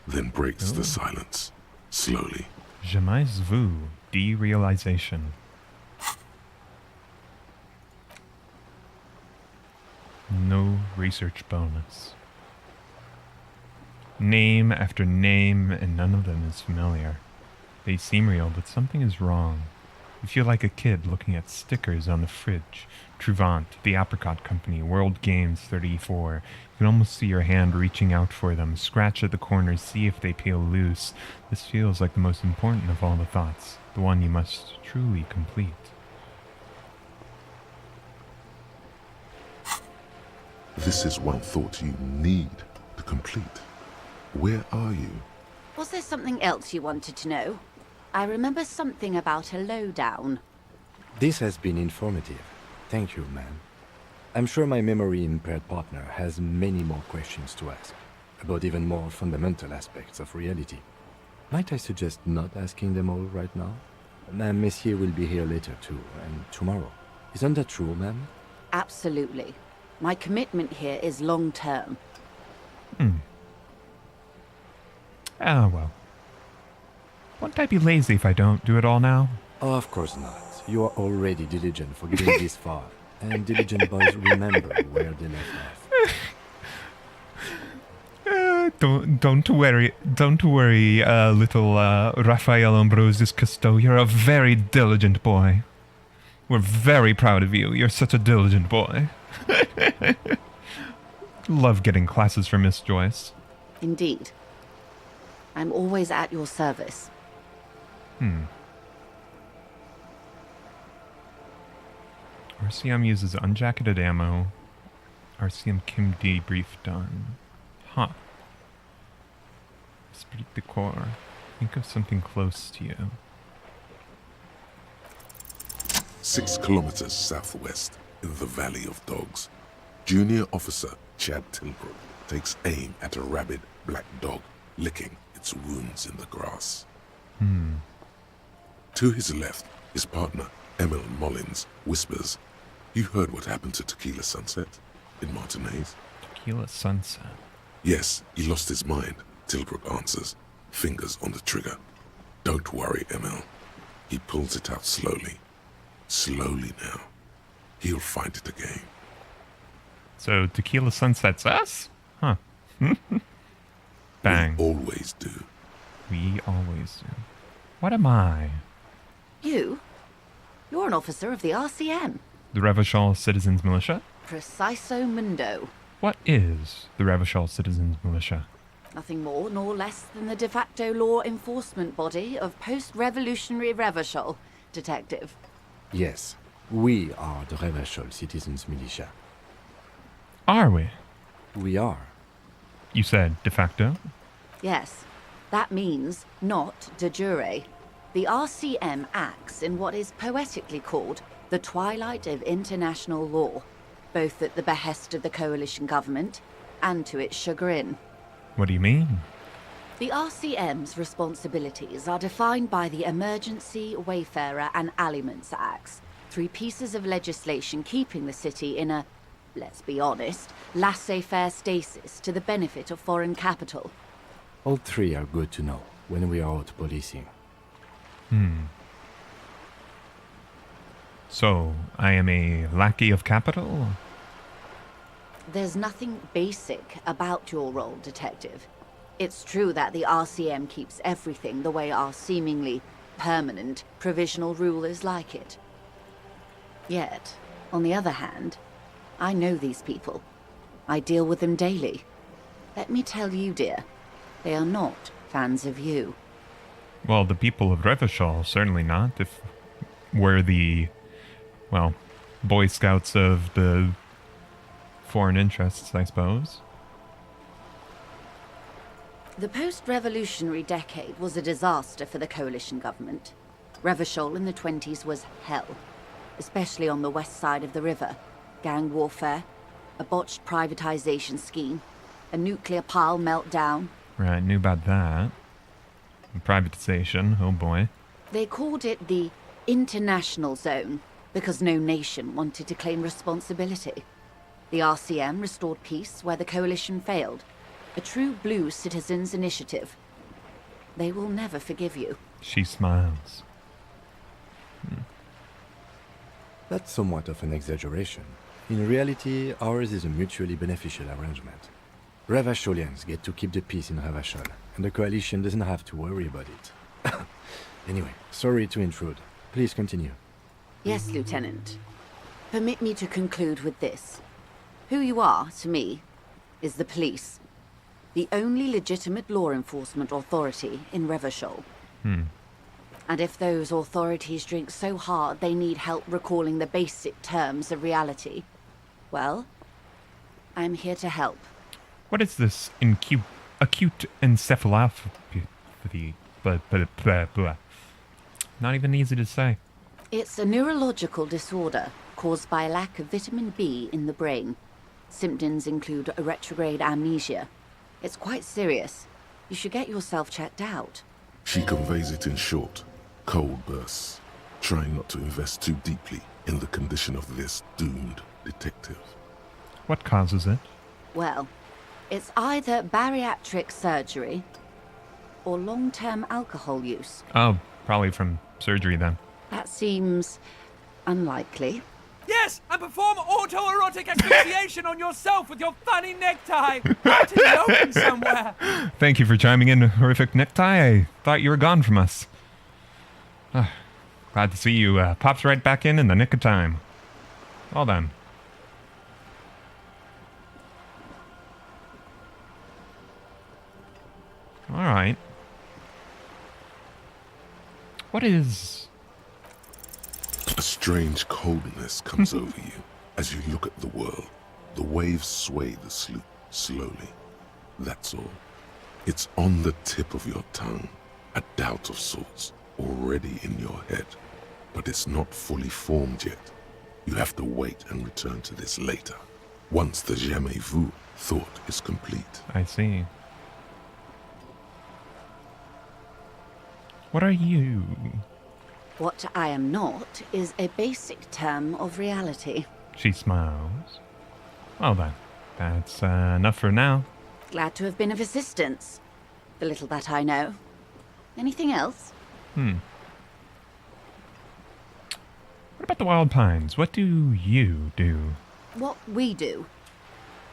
S3: then breaks the silence, slowly.
S1: Jamais vu, derealization. No research bonus. Name after name, and none of them is familiar. They seem real, but something is wrong. You feel like a kid looking at stickers on the fridge. Truvant, the Apricot Company, World Games 34. You can almost see your hand reaching out for them. Scratch at the corners, see if they peel loose. This feels like the most important of all the thoughts. The one you must truly complete.
S3: This is one thought you need to complete. Where are you?
S13: Was there something else you wanted to know? I remember something about a lowdown.
S4: This has been informative. Thank you, ma'am. I'm sure my memory-impaired partner has many more questions to ask, about even more fundamental aspects of reality. Might I suggest not asking them all right now? Ma'am, Messier will be here later too, and tomorrow. Isn't that true, ma'am?
S13: Absolutely. My commitment here is long-term.
S1: Ah, well. Won't I be lazy if I don't do it all now?
S4: Oh, of course not. You are already diligent for getting this far. And diligent boys remember where they left off.
S1: Don't worry, little Raphael Ambrosius Cousteau. You're a very diligent boy. We're very proud of you. You're such a diligent boy. Love getting classes from Miss Joyce.
S13: Indeed. I'm always at your service.
S1: RCM uses unjacketed ammo. RCM Kim debrief done. Huh. Esprit de corps. Think of something close to you.
S3: 6 kilometers southwest, in the Valley of Dogs, Junior Officer Chad Tilbrook takes aim at a rabid black dog licking its wounds in the grass. To his left, his partner, Emil Mullins, whispers, "You heard what happened to Tequila Sunset in Martinez?"
S1: Tequila Sunset?
S3: "Yes, he lost his mind," Tilbrook answers, fingers on the trigger. "Don't worry, Emil." He pulls it out slowly. Slowly now. He'll find it again.
S1: So Tequila Sunset's us? Huh. Bang.
S3: We always do.
S1: We always do. What am I?
S13: You? You're an officer of the RCM.
S1: The Revachol Citizens Militia?
S13: Preciso mundo.
S1: What is the Revachol Citizens Militia?
S13: Nothing more nor less than the de facto law enforcement body of post-revolutionary Revachol, Detective.
S4: Yes, we are the Revachol Citizens Militia.
S1: Are we?
S4: We are.
S1: You said de facto?
S13: Yes, that means not de jure. The RCM acts in what is poetically called the twilight of international law, both at the behest of the coalition government and to its chagrin.
S1: What do you mean?
S13: The RCM's responsibilities are defined by the Emergency, Wayfarer and Aliments Acts, 3 pieces of legislation keeping the city in a, let's be honest, laissez-faire stasis to the benefit of foreign capital.
S4: All 3 are good to know when we are out policing.
S1: So, I am a lackey of capital?
S13: There's nothing basic about your role, Detective. It's true that the RCM keeps everything the way our seemingly permanent provisional rulers like it. Yet, on the other hand, I know these people. I deal with them daily. Let me tell you, dear, they are not fans of you.
S1: Well, the people of Revachol, certainly not. If we're the, well, Boy Scouts of the foreign interests, I suppose.
S13: The post-revolutionary decade was a disaster for the coalition government. Revachol in the 20s was hell, especially on the west side of the river. Gang warfare, a botched privatization scheme, a nuclear pile meltdown.
S1: Right, knew about that. Privatization, oh boy.
S13: They called it the international zone because no nation wanted to claim responsibility. The RCM restored peace where the coalition failed. A true blue citizens' initiative. They will never forgive you.
S1: She smiles.
S4: That's somewhat of an exaggeration. In reality, ours is a mutually beneficial arrangement. Revacholians get to keep the peace in Revachol, and the coalition doesn't have to worry about it. Anyway, sorry to intrude. Please continue.
S13: Yes, Lieutenant. Permit me to conclude with this. Who you are, to me, is the police. The only legitimate law enforcement authority in Revachol. And if those authorities drink so hard they need help recalling the basic terms of reality, well, I'm here to help.
S1: What is this acute encephalopathy? Blah, blah, blah, blah. Not even easy to say.
S13: It's a neurological disorder caused by a lack of vitamin B in the brain. Symptoms include a retrograde amnesia. It's quite serious. You should get yourself checked out.
S3: She conveys it in short, cold bursts, trying not to invest too deeply in the condition of this doomed detective.
S1: What causes it?
S13: Well, it's either bariatric surgery or long-term alcohol use.
S1: Oh, probably from surgery then.
S13: That seems unlikely.
S14: Yes, and perform autoerotic asphyxiation on yourself with your funny necktie. Out in the open somewhere.
S1: Thank you for chiming in, horrific necktie. I thought you were gone from us. Glad to see you pops right back in the nick of time. Well done. All right. What is...
S3: A strange coldness comes over you as you look at the world. The waves sway the sloop slowly. That's all. It's on the tip of your tongue, a doubt of sorts, already in your head. But it's not fully formed yet. You have to wait and return to this later, once the jamais vu thought is complete.
S1: I see. What are you?
S13: What I am not is a basic term of reality.
S1: She smiles. Well then, that's enough for now.
S13: Glad to have been of assistance. The little that I know. Anything else?
S1: What about the Wild Pines? What do you do?
S13: What we do?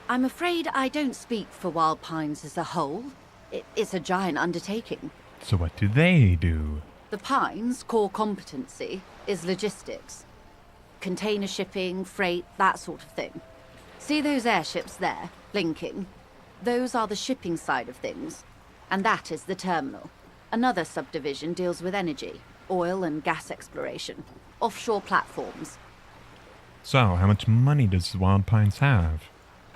S13: I'm afraid I don't speak for Wild Pines as a whole. It's a giant undertaking.
S1: So what do they do?
S13: The Pines' core competency is logistics. Container shipping, freight, that sort of thing. See those airships there, blinking? Those are the shipping side of things. And that is the terminal. Another subdivision deals with energy, oil and gas exploration, offshore platforms.
S1: So, how much money does Wild Pines have?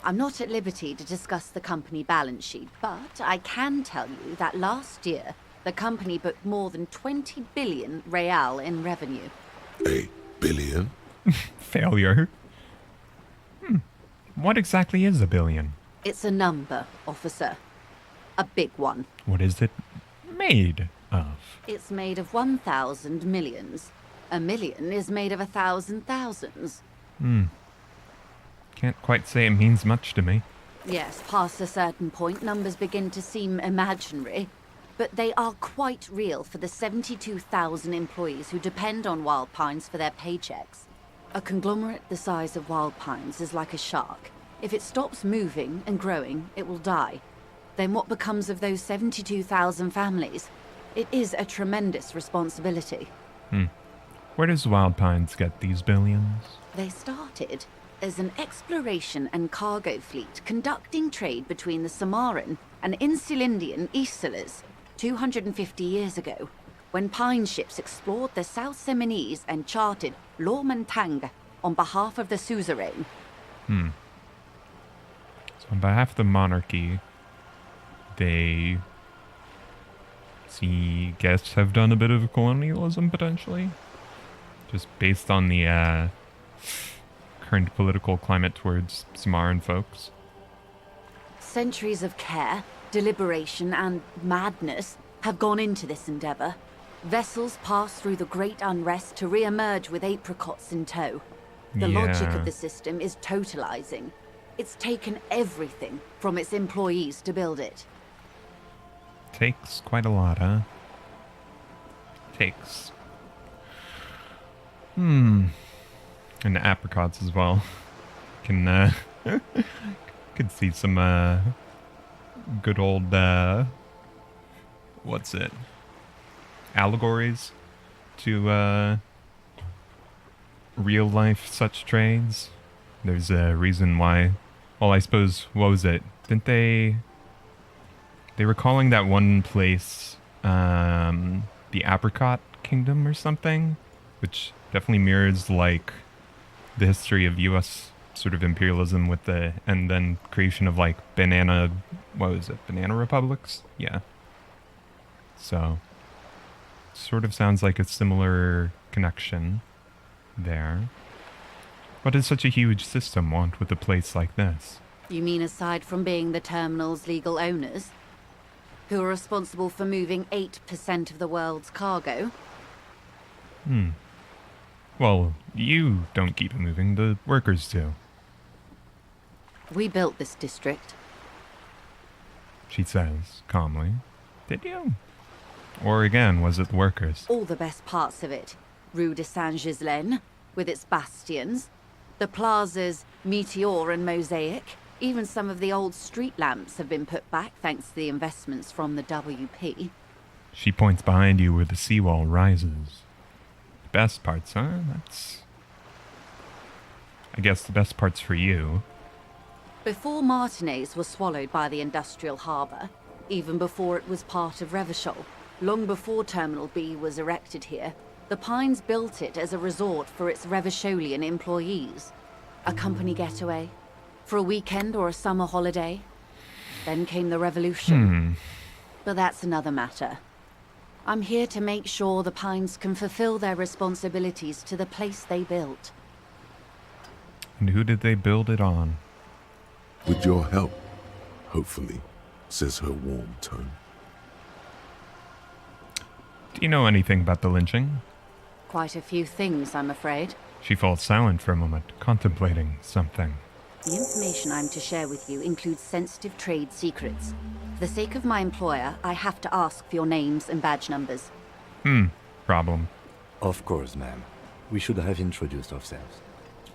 S13: I'm not at liberty to discuss the company balance sheet, but I can tell you that last year, the company booked more than 20 billion real in revenue.
S3: A billion?
S1: Failure. What exactly is a billion?
S13: It's a number, officer. A big one.
S1: What is it made of?
S13: It's made of 1,000 millions. A million is made of 1,000 thousands.
S1: Can't quite say it means much to me.
S13: Yes, past a certain point, numbers begin to seem imaginary. But they are quite real for the 72,000 employees who depend on Wild Pines for their paychecks. A conglomerate the size of Wild Pines is like a shark. If it stops moving and growing, it will die. Then what becomes of those 72,000 families? It is a tremendous responsibility.
S1: Where does Wild Pines get these billions?
S13: They started as an exploration and cargo fleet conducting trade between the Samaran and Insulindian Isolas 250 years ago, when Pine ships explored the South Seminese and charted Lomantang on behalf of the suzerain.
S1: So on behalf of the monarchy, they guess have done a bit of colonialism, potentially? Just based on the current political climate towards Samaran folks.
S13: Centuries of care, deliberation, and madness have gone into this endeavor. Vessels pass through the great unrest to re-emerge with apricots in tow. The logic of the system is totalizing. It's taken everything from its employees to build it.
S1: Takes quite a lot, huh? Takes. And apricots as well. Can could see some good old what's it? Allegories to real life such trades. There's a reason why. Well, I suppose, what was it? Didn't they were calling that one place the Apricot Kingdom or something, which definitely mirrors like the history of US sort of imperialism with the, and then creation of like banana republics? Yeah. So, sort of sounds like a similar connection there. What does such a huge system want with a place like this?
S13: You mean aside from being the terminal's legal owners, who are responsible for moving 8% of the world's cargo?
S1: Well, you don't keep it moving, the workers do.
S13: We built this district.
S1: She says, calmly. Did you? Or again, was it the workers?
S13: All the best parts of it. Rue de Saint-Ghislain, with its bastions. The plazas Meteor and Mosaic. Even some of the old street lamps have been put back thanks to the investments from the WP.
S1: She points behind you where the seawall rises. The best parts, huh? That's... I guess the best part's for you.
S13: Before Martinez was swallowed by the industrial harbour, even before it was part of Revachol, Long before Terminal B was erected here, the Pines built it as a resort for its Revacholian employees. A company getaway, for a weekend or a summer holiday. Then came the revolution. But that's another matter. I'm here to make sure the Pines can fulfill their responsibilities to the place they built.
S1: And who did they build it on?
S3: With your help, hopefully, says her warm tone.
S1: Do you know anything about the lynching?
S13: Quite a few things, I'm afraid.
S1: She falls silent for a moment, contemplating something.
S13: The information I'm to share with you includes sensitive trade secrets. For the sake of my employer, I have to ask for your names and badge numbers.
S1: Problem.
S4: Of course, ma'am. We should have introduced ourselves.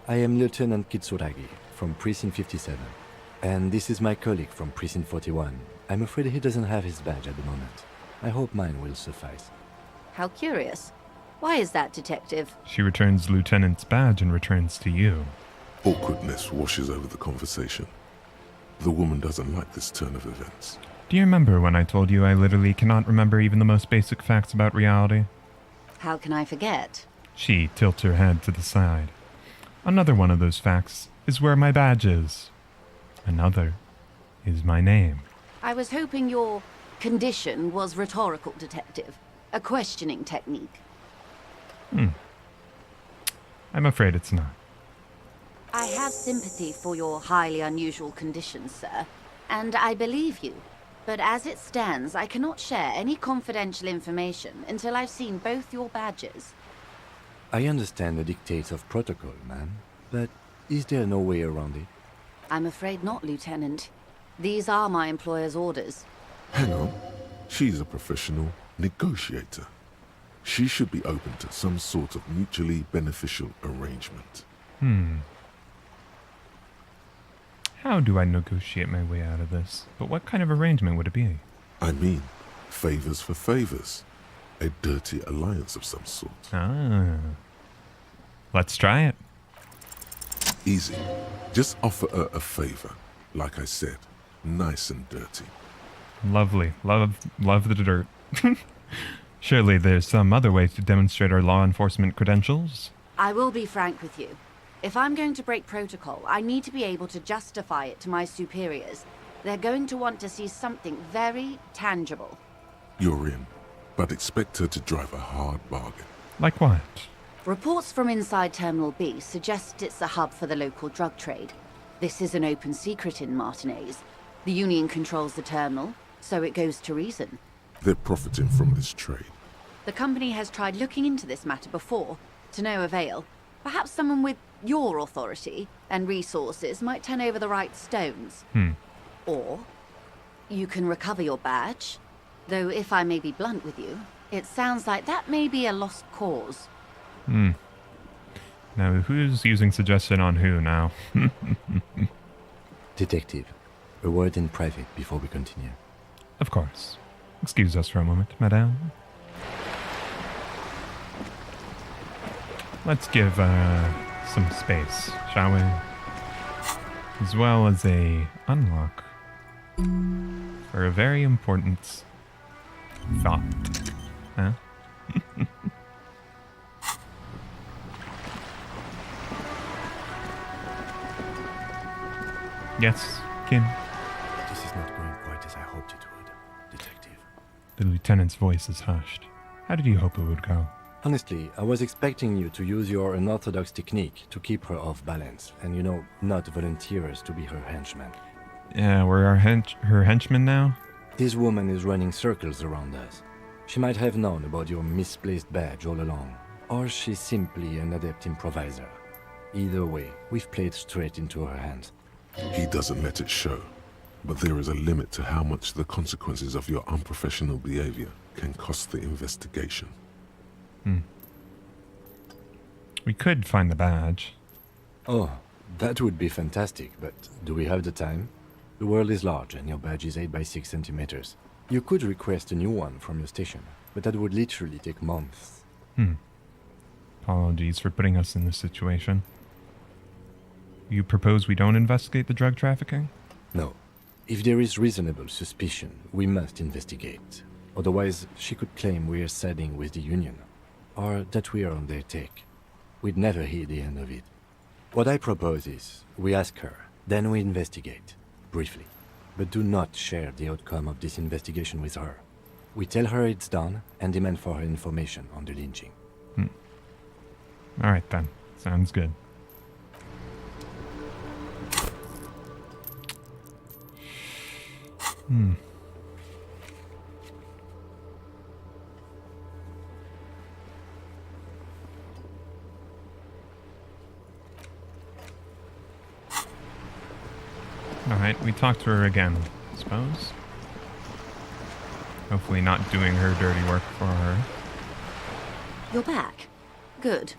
S4: I am Lieutenant Kitsuragi from Precinct 57. And this is my colleague from Precinct 41. I'm afraid he doesn't have his badge at the moment. I hope mine will suffice.
S13: How curious. Why is that, Detective?
S1: She returns Lieutenant's badge and returns to you.
S3: Awkwardness washes over the conversation. The woman doesn't like this turn of events.
S1: Do you remember when I told you I literally cannot remember even the most basic facts about reality?
S13: How can I forget?
S1: She tilts her head to the side. Another one of those facts is where my badge is. Another is my name.
S13: I was hoping your condition was rhetorical, Detective. A questioning technique.
S1: I'm afraid it's not.
S13: I have sympathy for your highly unusual condition, sir, and I believe you. But as it stands, I cannot share any confidential information until I've seen both your badges.
S4: I understand the dictates of protocol, ma'am, but is there no way around it?
S13: I'm afraid not, Lieutenant. These are my employer's orders.
S3: Hang on. She's a professional negotiator. She should be open to some sort of mutually beneficial arrangement.
S1: How do I negotiate my way out of this? But what kind of arrangement would it be?
S3: I mean, favors for favors. A dirty alliance of some sort.
S1: Let's try it.
S3: Easy. Just offer her a favor. Like I said, nice and dirty.
S1: Lovely. Love the dirt. Surely there's some other way to demonstrate our law enforcement credentials?
S13: I will be frank with you. If I'm going to break protocol, I need to be able to justify it to my superiors. They're going to want to see something very tangible.
S3: You're in, but expect her to drive a hard bargain.
S1: Like what?
S13: Reports from inside Terminal B suggest it's a hub for the local drug trade. This is an open secret in Martinez. The Union controls the terminal, so it goes to reason.
S3: They're profiting from this trade.
S13: The company has tried looking into this matter before, to no avail. Perhaps someone with your authority and resources might turn over the right stones. Or you can recover your badge. Though if I may be blunt with you, it sounds like that may be a lost cause.
S1: Now, who's using suggestion on who now?
S4: Detective, a word in private before we continue.
S1: Of course. Excuse us for a moment, madame. Let's give some space, shall we? As well as a unlock for a very important thought. Huh? Yes, Kim?
S4: This is not going quite as I hoped it would, Detective.
S1: The lieutenant's voice is hushed. How did you hope it would go?
S4: Honestly, I was expecting you to use your unorthodox technique to keep her off balance, and not volunteer us to be her henchmen.
S1: Yeah, we're her henchmen now?
S4: This woman is running circles around us. She might have known about your misplaced badge all along, or she's simply an adept improviser. Either way, we've played straight into her hands.
S3: He doesn't let it show, but there is a limit to how much the consequences of your unprofessional behavior can cost the investigation.
S1: We could find the badge.
S4: Oh, that would be fantastic, but do we have the time? The world is large and your badge is 8 by 6 centimeters. You could request a new one from your station, but that would literally take months.
S1: Apologies for putting us in this situation. You propose we don't investigate the drug trafficking?
S4: No. If there is reasonable suspicion, we must investigate. Otherwise, she could claim we're siding with the Union, or that we're on their take. We'd never hear the end of it. What I propose is, we ask her, then we investigate, briefly. But do not share the outcome of this investigation with her. We tell her it's done, and demand for her information on the lynching.
S1: Alright then. Sounds good. Alright, we talk to her again, I suppose. Hopefully not doing her dirty work for her.
S13: You're back. Good.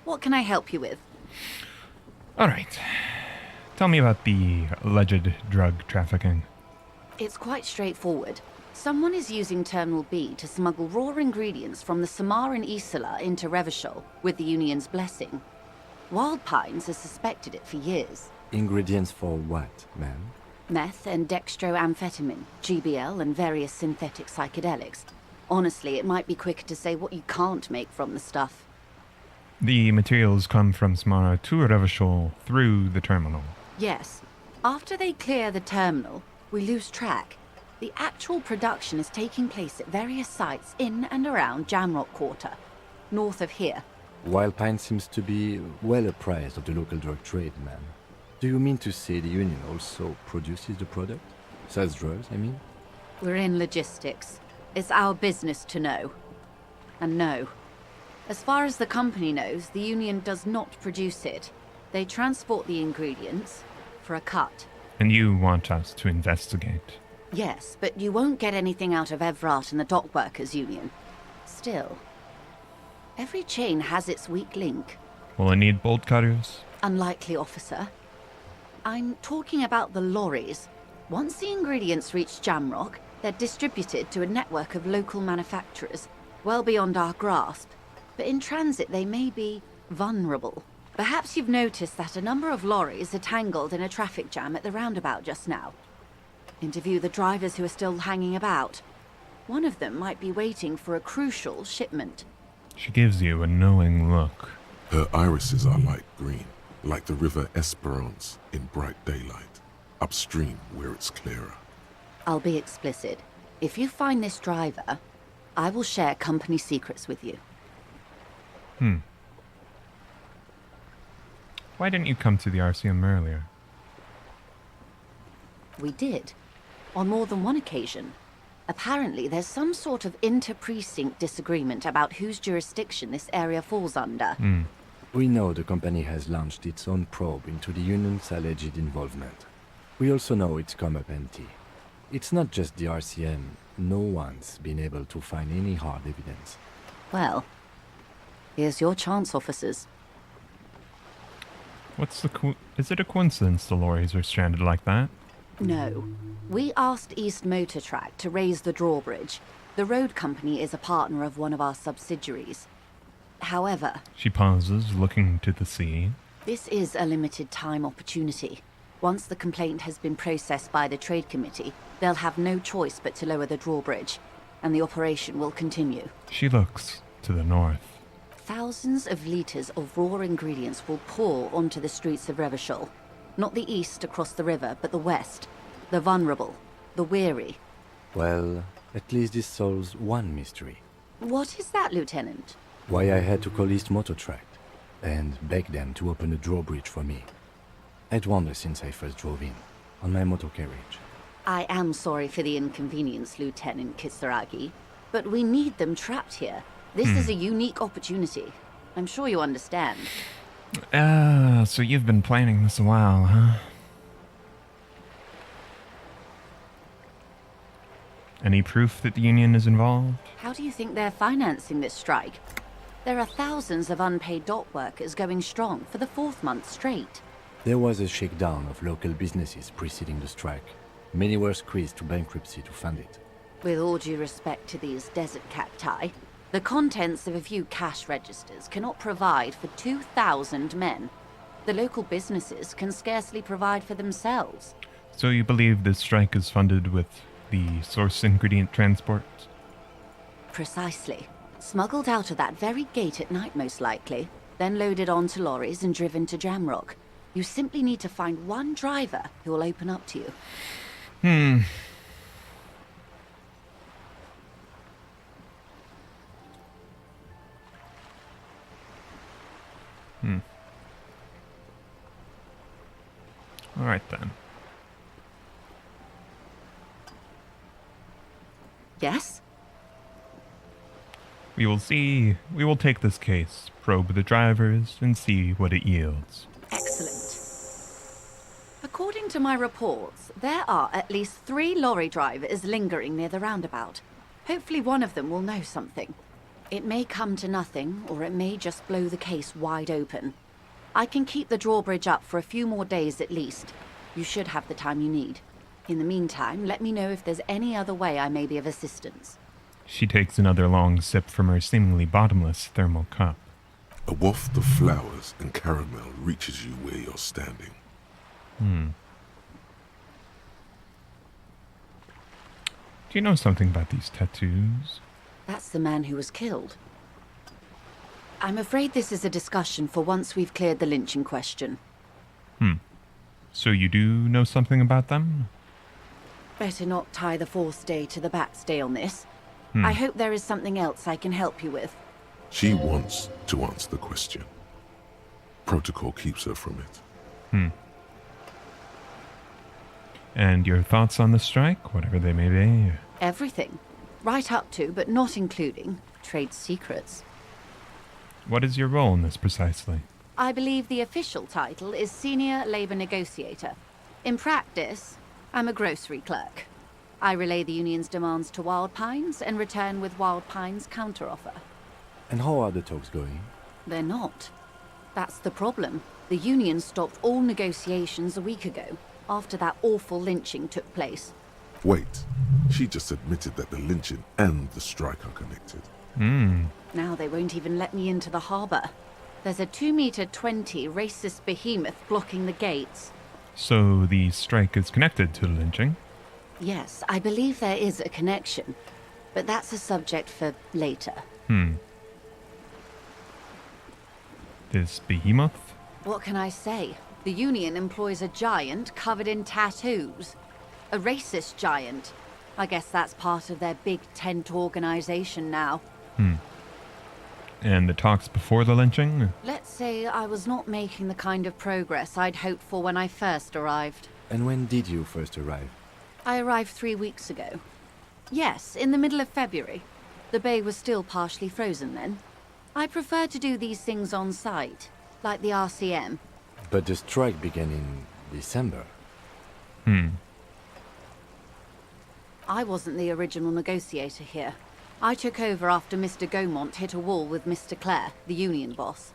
S13: What can I help you with?
S1: Alright. Tell me about the alleged drug trafficking.
S13: It's quite straightforward. Someone is using Terminal B to smuggle raw ingredients from the Samar and Isala into Revachol with the Union's blessing. Wild Pines has suspected it for years.
S4: Ingredients for what, ma'am?
S13: Meth and dextroamphetamine, GBL, and various synthetic psychedelics. Honestly, it might be quicker to say what you can't make from the stuff.
S1: The materials come from Samara to Revachol through the terminal.
S13: Yes. After they clear the terminal, we lose track. The actual production is taking place at various sites in and around Jamrock Quarter, north of here.
S4: Wild Pine seems to be well apprised of the local drug trade, ma'am. Do you mean to say the Union also produces the product? Sells drugs, I mean?
S13: We're in logistics. It's our business to know. And no. As far as the company knows, the Union does not produce it. They transport the ingredients for a cut.
S1: And you want us to investigate?
S13: Yes, but you won't get anything out of Evrart and the Dock Workers Union. Still, every chain has its weak link.
S1: Will I need bolt cutters?
S13: Unlikely, officer. I'm talking about the lorries. Once the ingredients reach Jamrock, they're distributed to a network of local manufacturers, well beyond our grasp. But in transit, they may be vulnerable. Perhaps you've noticed that a number of lorries are tangled in a traffic jam at the roundabout just now. Interview the drivers who are still hanging about. One of them might be waiting for a crucial shipment.
S1: She gives you a knowing look.
S3: Her irises are light green, like the river Esperance in bright daylight, upstream where it's clearer.
S13: I'll be explicit. If you find this driver, I will share company secrets with you.
S1: Why didn't you come to the RCM earlier?
S13: We did. On more than one occasion. Apparently, there's some sort of inter-precinct disagreement about whose jurisdiction this area falls under.
S4: We know the company has launched its own probe into the Union's alleged involvement. We also know it's come up empty. It's not just the RCM. No one's been able to find any hard evidence.
S13: Well, here's your chance, officers.
S1: What's the is it a coincidence the lorries are stranded like that?
S13: No. We asked East Motor Track to raise the drawbridge. The road company is a partner of one of our subsidiaries. However...
S1: She pauses, looking to the sea.
S13: This is a limited time opportunity. Once the complaint has been processed by the Trade Committee, they'll have no choice but to lower the drawbridge, and the operation will continue.
S1: She looks to the north.
S13: Thousands of litres of raw ingredients will pour onto the streets of Revachol. Not the east across the river, but the west. The vulnerable. The weary.
S4: Well, at least this solves one mystery.
S13: What is that, Lieutenant?
S4: Why I had to call East Motor Track and beg them to open a drawbridge for me. I'd wondered since I first drove in, on my motor carriage.
S13: I am sorry for the inconvenience, Lieutenant Kisaragi, but we need them trapped here. This is a unique opportunity. I'm sure you understand.
S1: So you've been planning this a while, huh? Any proof that the Union is involved?
S13: How do you think they're financing this strike? There are thousands of unpaid dock workers going strong for the 4th month straight.
S4: There was a shakedown of local businesses preceding the strike. Many were squeezed to bankruptcy to fund it.
S13: With all due respect to these desert cacti, the contents of a few cash registers cannot provide for 2,000 men. The local businesses can scarcely provide for themselves.
S1: So you believe this strike is funded with the source ingredient transport?
S13: Precisely. Smuggled out of that very gate at night, most likely, then loaded onto lorries and driven to Jamrock. You simply need to find one driver who will open up to you.
S1: All right, then.
S13: Yes?
S1: We will take this case, probe the drivers, and see what it yields.
S13: Excellent. According to my reports, there are at least 3 lorry drivers lingering near the roundabout. Hopefully one of them will know something. It may come to nothing, or it may just blow the case wide open. I can keep the drawbridge up for a few more days at least. You should have the time you need. In the meantime, let me know if there's any other way I may be of assistance.
S1: She takes another long sip from her seemingly bottomless thermal cup.
S3: A waft of flowers and caramel reaches you where you're standing.
S1: Do you know something about these tattoos?
S13: That's the man who was killed. I'm afraid this is a discussion for once we've cleared the lynching question.
S1: So you do know something about them?
S13: Better not tie the fourth day to the backstay on this. I hope there is something else I can help you with.
S3: She wants to answer the question. Protocol keeps her from it.
S1: And your thoughts on the strike, whatever they may be?
S13: Everything. Right up to, but not including, trade secrets.
S1: What is your role in this precisely?
S13: I believe the official title is Senior Labor Negotiator. In practice, I'm a grocery clerk. I relay the union's demands to Wild Pines and return with Wild Pines' counteroffer.
S4: And how are the talks going?
S13: They're not. That's the problem. The union stopped all negotiations a week ago, after that awful lynching took place.
S3: Wait, she just admitted that the lynching and the strike are connected.
S13: Now they won't even let me into the harbour. There's a 2-meter 20 racist behemoth blocking the gates.
S1: So the strike is connected to the lynching?
S13: Yes, I believe there is a connection, but that's a subject for later.
S1: This behemoth?
S13: What can I say? The union employs a giant covered in tattoos. A racist giant. I guess that's part of their big tent organization now.
S1: And the talks before the lynching?
S13: Let's say I was not making the kind of progress I'd hoped for when I first arrived.
S4: And when did you first arrive?
S13: I arrived 3 weeks ago. Yes, in the middle of February. The bay was still partially frozen then. I prefer to do these things on site, like the RCM.
S4: But the strike began in December.
S13: I wasn't the original negotiator here. I took over after Mr. Gaumont hit a wall with Mr. Clare, the union boss.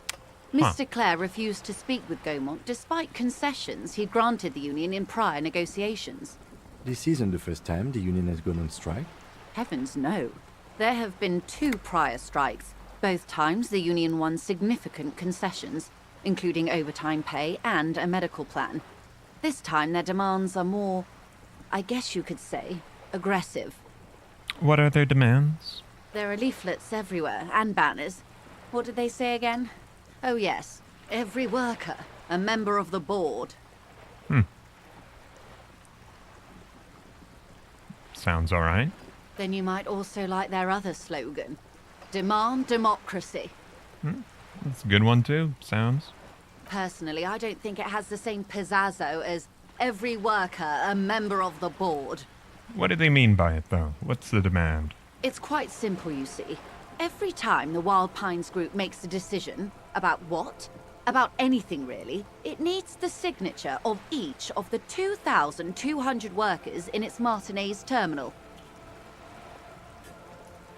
S13: Mr. Clare refused to speak with Gaumont despite concessions he'd granted the union in prior negotiations.
S4: This isn't the first time the union has gone on strike?
S13: Heavens no. There have been 2 prior strikes. Both times the union won significant concessions, including overtime pay and a medical plan. This time their demands are more, I guess you could say, aggressive.
S1: What are their demands?
S13: There are leaflets everywhere, and banners. What did they say again? Oh yes, every worker, a member of the board.
S1: Sounds alright.
S13: Then you might also like their other slogan. Demand democracy.
S1: That's a good one too, sounds.
S13: Personally, I don't think it has the same pizazzo as every worker, a member of the board.
S1: What do they mean by it, though? What's the demand?
S13: It's quite simple, you see. Every time the Wild Pines group makes a decision about what? About anything, really, it needs the signature of each of the 2,200 workers in its Martinez terminal.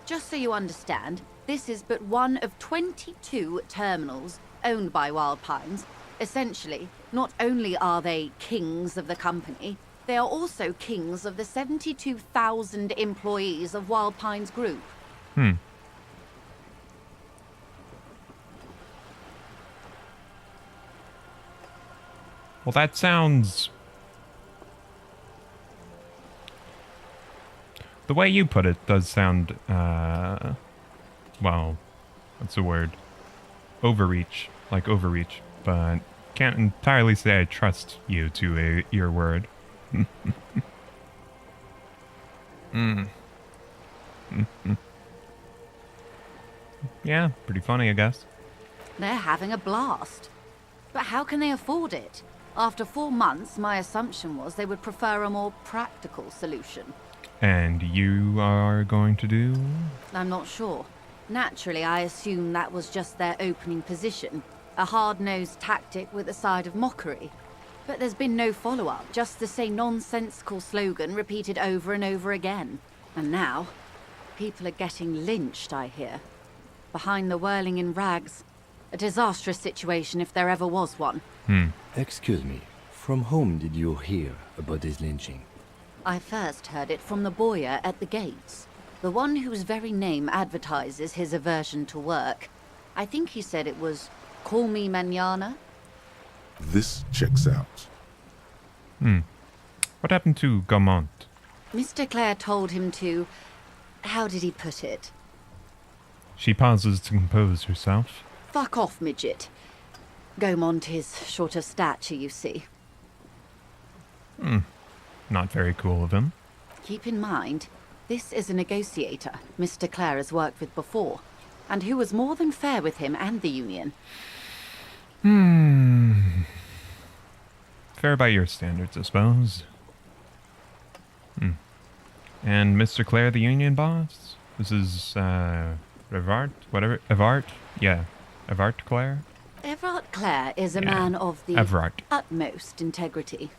S13: Just so you understand, this is but one of 22 terminals owned by Wild Pines. Essentially, not only are they kings of the company, they are also kings of the 72,000 employees of Wild Pines Group.
S1: Well, that sounds The way you put it does sound, well, what's the word? Overreach, like overreach, but can't entirely say I trust you to your word. Yeah, pretty funny, I guess.
S13: They're having a blast. But how can they afford it? After 4 months, my assumption was they would prefer a more practical solution.
S1: And you are going to do?
S13: I'm not sure. Naturally, I assume that was just their opening position. A hard-nosed tactic with a side of mockery. But there's been no follow-up, just the same nonsensical slogan repeated over and over again. And now, people are getting lynched, I hear. Behind the whirling in rags. A disastrous situation if there ever was one.
S4: Excuse me, from whom did you hear about this lynching?
S13: I first heard it from the boyer at the gates. The one whose very name advertises his aversion to work. I think he said it was, "Call me mañana."
S3: This checks out.
S1: What happened to Gaumont?
S13: Mr. Clare told him to... How did he put it?
S1: She pauses to compose herself.
S13: Fuck off, midget. Gaumont is short of stature, you see.
S1: Not very cool of him.
S13: Keep in mind, this is a negotiator Mr. Clare has worked with before, and who was more than fair with him and the union.
S1: Fair by your standards, I suppose. And Mr. Clare, the union boss? This is, Evrart? Whatever. Evrart? Yeah. Evrart Clare?
S13: Evrart Clare is a man of the utmost integrity.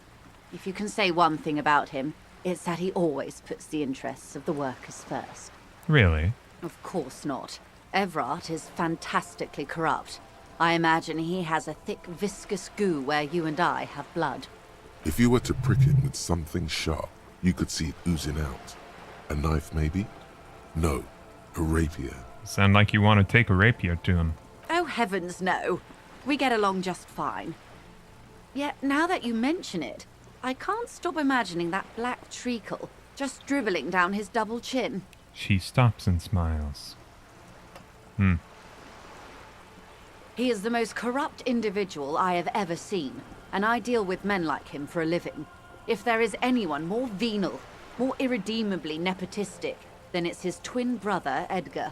S13: If you can say one thing about him, it's that he always puts the interests of the workers first.
S1: Really?
S13: Of course not. Evrart is fantastically corrupt. I imagine he has a thick, viscous goo where you and I have blood.
S3: If you were to prick him with something sharp, you could see it oozing out. A knife, maybe? No, a rapier.
S1: Sound like you want to take a rapier to him.
S13: Oh, heavens no. We get along just fine. Yet, now that you mention it, I can't stop imagining that black treacle just dribbling down his double chin.
S1: She stops and smiles.
S13: He is the most corrupt individual I have ever seen, and I deal with men like him for a living. If there is anyone more venal, more irredeemably nepotistic, then it's his twin brother, Edgar.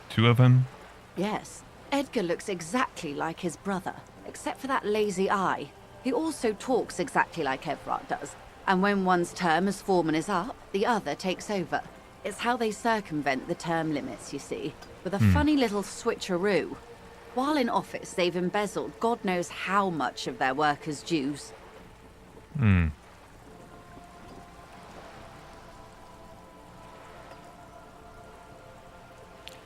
S1: 2 of them?
S13: Yes. Edgar looks exactly like his brother, except for that lazy eye. He also talks exactly like Evrart does, and when one's term as foreman is up, the other takes over. It's how they circumvent the term limits, you see, with a funny little switcheroo. While in office, they've embezzled God knows how much of their workers' dues.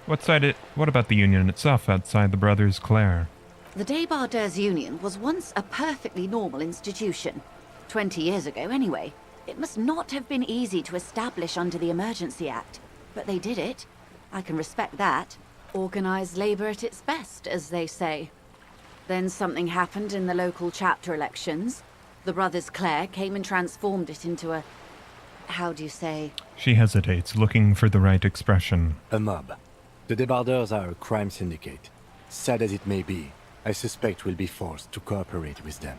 S1: What about the union itself outside the Brothers Clare?
S13: The Debardeurs Union was once a perfectly normal institution. 20 years ago, anyway. It must not have been easy to establish under the Emergency Act. But they did it. I can respect that. Organised labour at its best, as they say. Then something happened in the local chapter elections. The Brothers Clare came and transformed it into a... how do you say?
S1: She hesitates, looking for the right expression.
S4: A mob. The Debardeurs are a crime syndicate. Sad as it may be, I suspect we'll be forced to cooperate with them.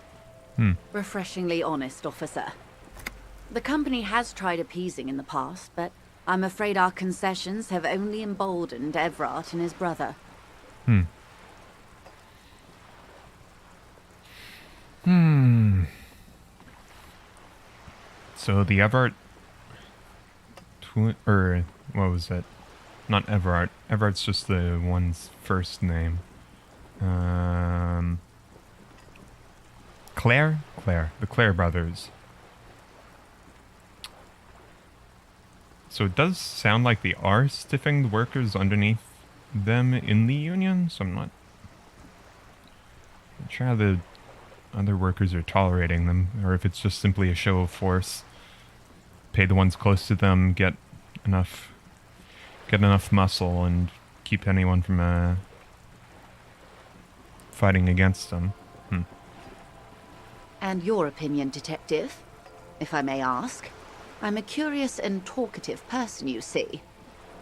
S13: Refreshingly honest, officer. The company has tried appeasing in the past, but I'm afraid our concessions have only emboldened Evrart and his brother.
S1: So the Evrart... or, what was it? Not Evrart. Everart's just the one's first name. Claire? Claire. The Clare brothers. So it does sound like they are stiffing the workers underneath them in the union, so I'm not sure how the other workers are tolerating them, or if it's just simply a show of force. Pay the ones close to them, get enough muscle, and keep anyone from fighting against them.
S13: And your opinion, detective, if I may ask? I'm a curious and talkative person, you see.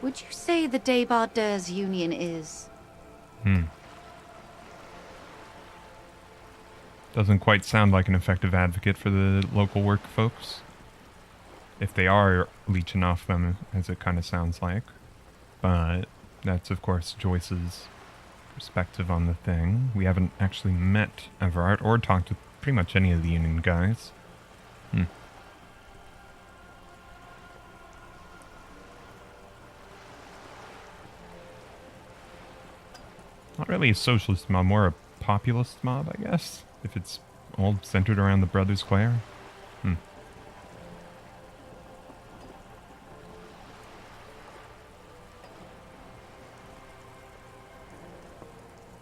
S13: Would you say the Débardeurs Union is...
S1: Doesn't quite sound like an effective advocate for the local work folks. If they are leeching off them, as it kind of sounds like. But that's, of course, Joyce's perspective on the thing. We haven't actually met Evrart or talked to pretty much any of the Union guys. Not really a socialist mob, more a populist mob, I guess. If it's all centered around the Brothers Clare.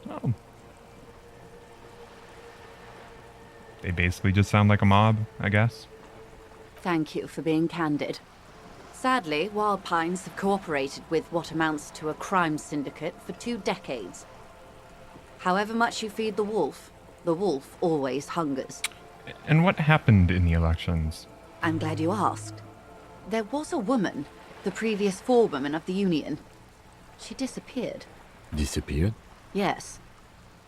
S1: Oh. They basically just sound like a mob, I guess.
S13: Thank you for being candid. Sadly, Wild Pines have cooperated with what amounts to a crime syndicate for 2 decades. However much you feed the wolf always hungers.
S1: And what happened in the elections?
S13: I'm glad you asked. There was a woman, the previous forewoman of the Union. She disappeared.
S4: Disappeared?
S13: Yes.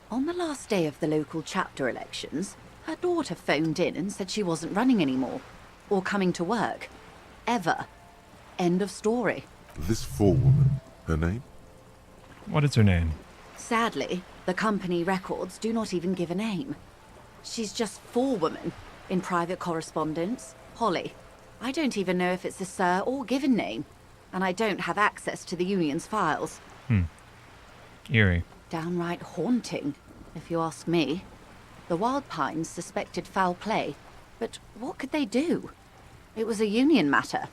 S13: On the last day of the local chapter elections, her daughter phoned in and said she wasn't running anymore, or coming to work. Ever. End of story.
S3: This forewoman, her name?
S1: What is her name?
S13: Sadly, the company records do not even give a name. She's just forewoman in private correspondence, Holly. I don't even know if it's a sir or given name, and I don't have access to the Union's files.
S1: Eerie.
S13: Downright haunting, if you ask me. The Wild Pines suspected foul play, but what could they do? It was a Union matter.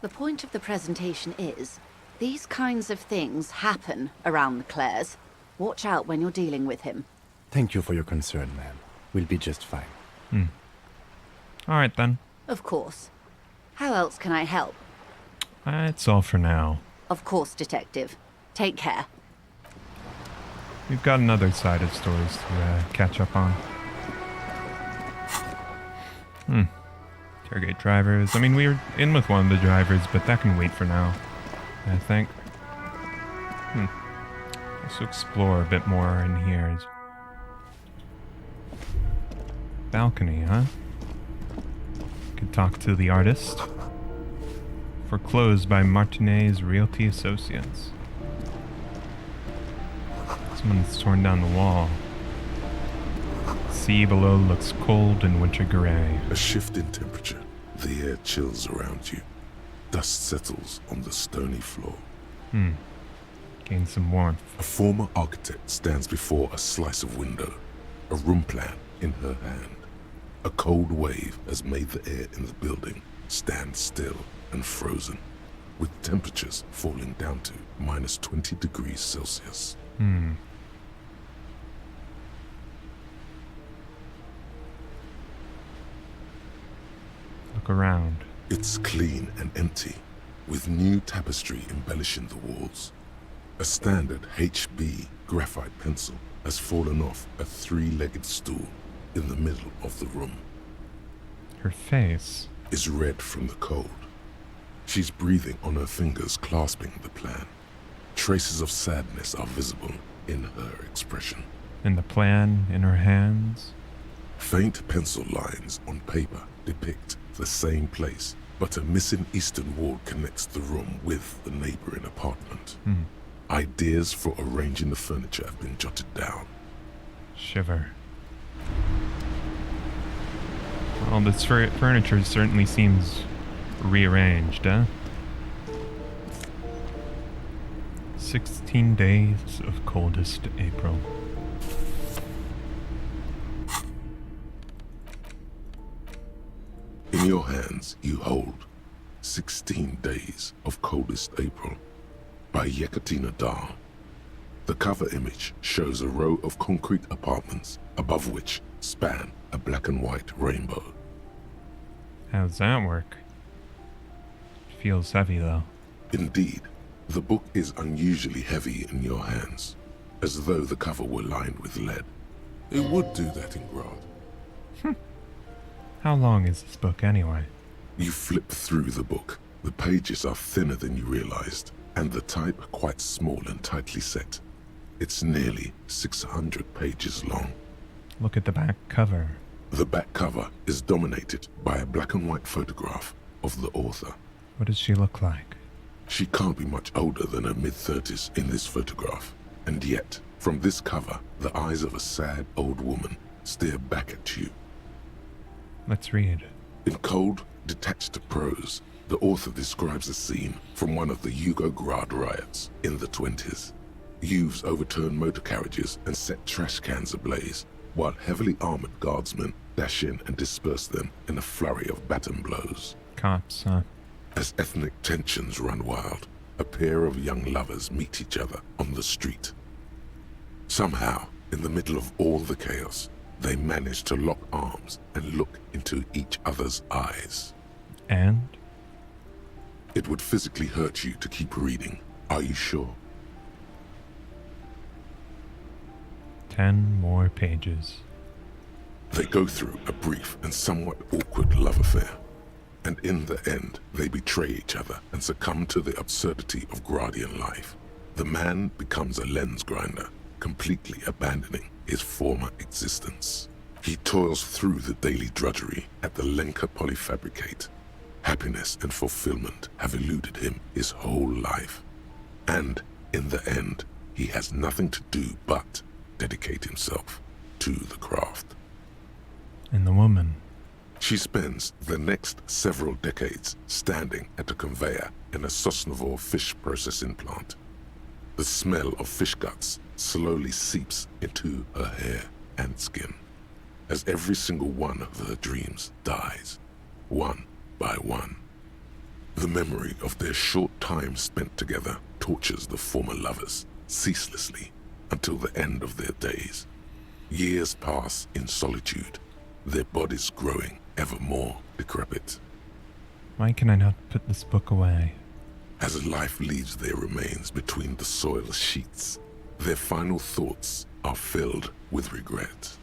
S13: The point of the presentation is, these kinds of things happen around the Clares. Watch out when you're dealing with him.
S4: Thank you for your concern, ma'am. We'll be just fine.
S1: Alright then.
S13: Of course. How else can I help?
S1: That's all for now.
S13: Of course, Detective. Take care.
S1: We've got another side of stories to catch up on. Interrogate drivers. I mean, we were in with one of the drivers, but that can wait for now, I think. Let's explore a bit more in here. Balcony, huh? Could talk to the artist. Foreclosed by Martinez Realty Associates. Someone's torn down the wall. Sea below looks cold and winter gray.
S3: A shift in temperature. The air chills around you. Dust settles on the stony floor.
S1: Gain some warmth.
S3: A former architect stands before a slice of window, a room plan in her hand. A cold wave has made the air in the building stand still and frozen, with temperatures falling down to -20 degrees Celsius.
S1: Look around.
S3: It's clean and empty, with new tapestry embellishing the walls. A standard HB graphite pencil has fallen off a 3-legged stool in the middle of the room.
S1: Her face
S3: is red from the cold. She's breathing on her fingers, clasping the plan. Traces of sadness are visible in her expression.
S1: And the plan in her hands?
S3: Faint pencil lines on paper depict the same place, but a missing eastern wall connects the room with the neighboring apartment. Ideas for arranging the furniture have been jotted down.
S1: Shiver. Well, this furniture certainly seems rearranged, eh? 16 days of coldest April.
S3: In your hands, you hold 16 Days of Coldest April by Yekaterina Dar. The cover image shows a row of concrete apartments above which span a black and white rainbow.
S1: How's that work? Feels heavy, though.
S3: Indeed, the book is unusually heavy in your hands, as though the cover were lined with lead. It would do that in Grad.
S1: How long is this book, anyway?
S3: You flip through the book. The pages are thinner than you realized, and the type quite small and tightly set. It's nearly 600 pages long.
S1: Look at the back cover.
S3: The back cover is dominated by a black and white photograph of the author.
S1: What does she look like?
S3: She can't be much older than her mid-30s in this photograph, and yet, from this cover, the eyes of a sad old woman stare back at you.
S1: Let's read.
S3: In cold, detached prose, the author describes a scene from one of the Yugoslavia riots in the 20s. Youths overturned motor carriages and set trash cans ablaze, while heavily armored guardsmen dash in and disperse them in a flurry of baton blows.
S1: Cops, huh?
S3: As ethnic tensions run wild, a pair of young lovers meet each other on the street. Somehow, in the middle of all the chaos, they manage to lock arms and look into each other's eyes.
S1: And?
S3: It would physically hurt you to keep reading. Are you sure?
S1: 10 more pages.
S3: They go through a brief and somewhat awkward love affair. And in the end, they betray each other and succumb to the absurdity of Gradian life. The man becomes a lens grinder, completely abandoning his former existence. He toils through the daily drudgery at the Lenka Polyfabricate. Happiness and fulfillment have eluded him his whole life. And in the end, he has nothing to do but dedicate himself to the craft.
S1: And the woman?
S3: She spends the next several decades standing at a conveyor in a Sosnovo fish processing plant. The smell of fish guts slowly seeps into her hair and skin, as every single one of her dreams dies, one by one. The memory of their short time spent together tortures the former lovers ceaselessly until the end of their days. Years pass in solitude, their bodies growing ever more decrepit.
S1: Why can I not put this book away?
S3: As life leaves their remains between the soil sheets, their final thoughts are filled with regret.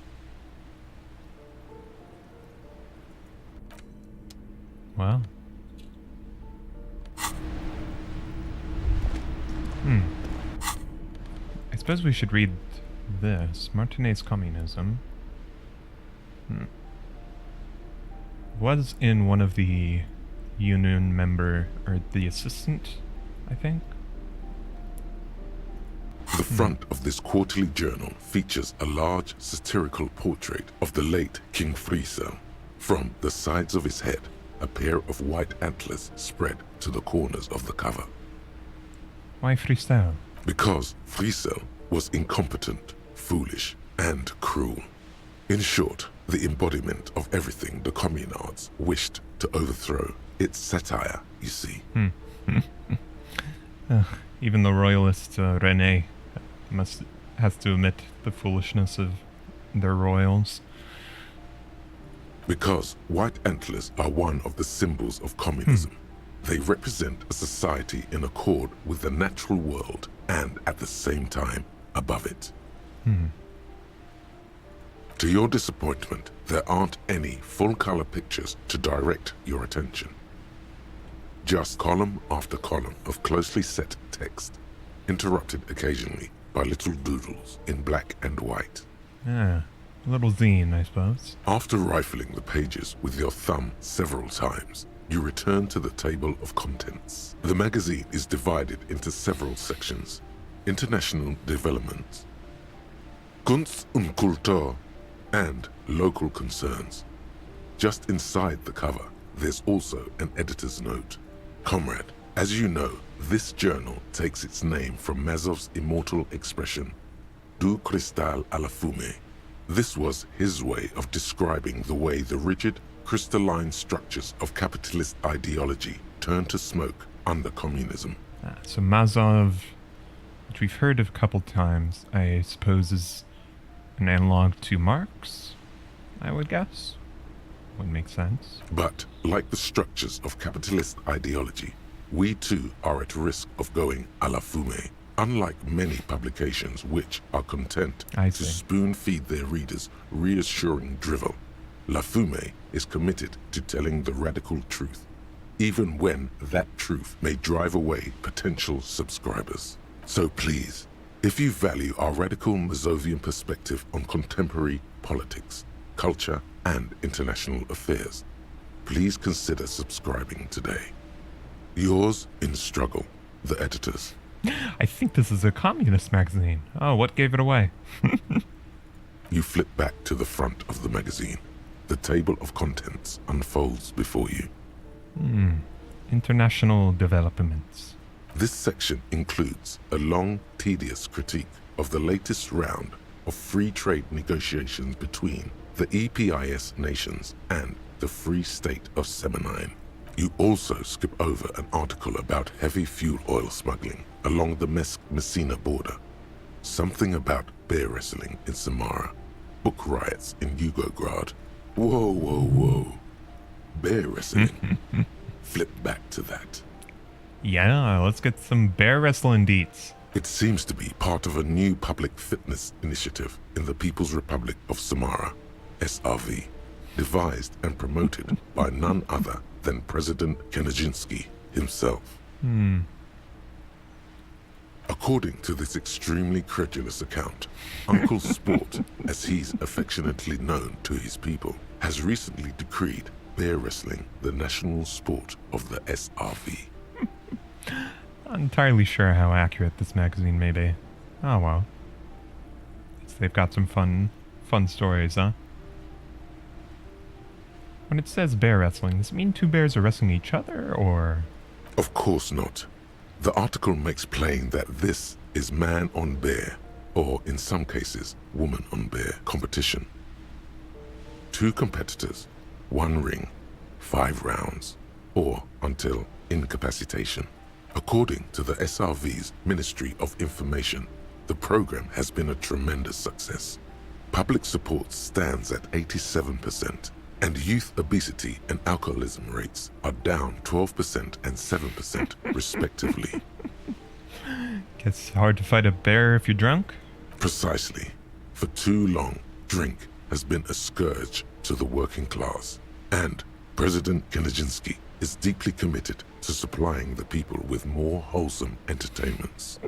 S1: Wow. I suppose we should read this. Martinez Communism. Was in one of the union member, or the assistant, I think?
S3: The front of this quarterly journal features a large satirical portrait of the late King Friesel. From the sides of his head, a pair of white antlers spread to the corners of the cover.
S1: Why Friesel?
S3: Because Friesel was incompetent, foolish, and cruel. In short, the embodiment of everything the communards wished to overthrow. It's satire, you see.
S1: Even the royalist René has to admit the foolishness of their royals.
S3: Because white antlers are one of the symbols of communism. They represent a society in accord with the natural world and at the same time above it. To your disappointment, there aren't any full-color pictures to direct your attention. Just column after column of closely set text, interrupted occasionally by little doodles in black and white.
S1: A little zine, I suppose.
S3: After rifling the pages with your thumb several times, you return to the table of contents. The magazine is divided into several sections. International development, Kunst und Kultur, and local concerns. Just inside the cover, there's also an editor's note. Comrade, as you know, this journal takes its name from Mazov's immortal expression, du cristal à la fumée. This was his way of describing the way the rigid, crystalline structures of capitalist ideology turn to smoke under communism.
S1: So Mazov, which we've heard of a couple times, I suppose is an analog to Marx, I would guess. Would make sense.
S3: But, like the structures of capitalist ideology, we too are at risk of going à la fumée, unlike many publications which are content to spoon-feed their readers reassuring drivel. Lafume is committed to telling the radical truth, even when that truth may drive away potential subscribers. So please, if you value our radical Mazovian perspective on contemporary politics, culture, and international affairs, please consider subscribing today. Yours in struggle, the editors.
S1: I think this is a communist magazine. Oh, what gave it away?
S3: You flip back to the front of the magazine. The table of contents unfolds before you.
S1: International developments.
S3: This section includes a long, tedious critique of the latest round of free trade negotiations between the EPIS nations and the Free State of Semenine. You also skip over an article about heavy fuel oil smuggling along the Messina border, something about bear wrestling in Samara, book riots in Yugograd. Whoa, whoa, whoa. Bear wrestling. Flip back to that.
S1: Yeah, let's get some bear wrestling deets.
S3: It seems to be part of a new public fitness initiative in the People's Republic of Samara, SRV, devised and promoted by none other than President Kanajinsky himself. According to this extremely credulous account, Uncle Sport, as he's affectionately known to his people, has recently decreed bear wrestling the national sport of the SRV.
S1: Not entirely sure how accurate this magazine may be. Oh well. Guess they've got some fun stories, huh? When it says bear wrestling, does it mean two bears are wrestling each other, or...?
S3: Of course not. The article makes plain that this is man on bear, or in some cases, woman on bear competition. 2 competitors, 1 ring, 5 rounds, or until incapacitation. According to the SRV's Ministry of Information, the program has been a tremendous success. Public support stands at 87%, and youth obesity and alcoholism rates are down 12% and 7% respectively.
S1: It's hard to fight a bear if you're drunk?
S3: Precisely. For too long, drink has been a scourge to the working class, and President Kanajinsky is deeply committed to supplying the people with more wholesome entertainments.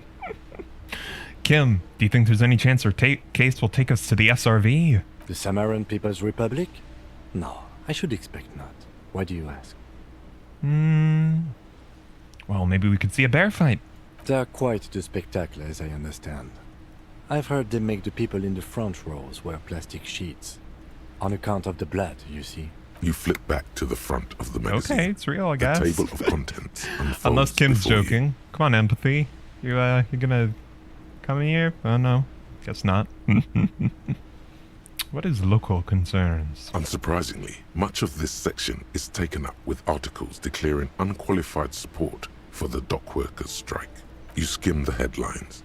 S1: Kim, do you think there's any chance our case will take us to the SRV?
S4: The Samaran People's Republic? No, I should expect not. Why do you ask?
S1: Well, maybe we could see a bear fight.
S4: They're quite the spectacle, as I understand. I've heard they make the people in the front rows wear plastic sheets. On account of the blood, you see.
S3: You flip back to the front of the magazine.
S1: Okay, it's real, I guess.
S3: The table of contents unfolds.
S1: Unless Kim's joking.
S3: You.
S1: Come on, empathy. You gonna come in here? Oh, no. Guess not. What is local concerns?
S3: Unsurprisingly, much of this section is taken up with articles declaring unqualified support for the dock workers' strike. You skim the headlines.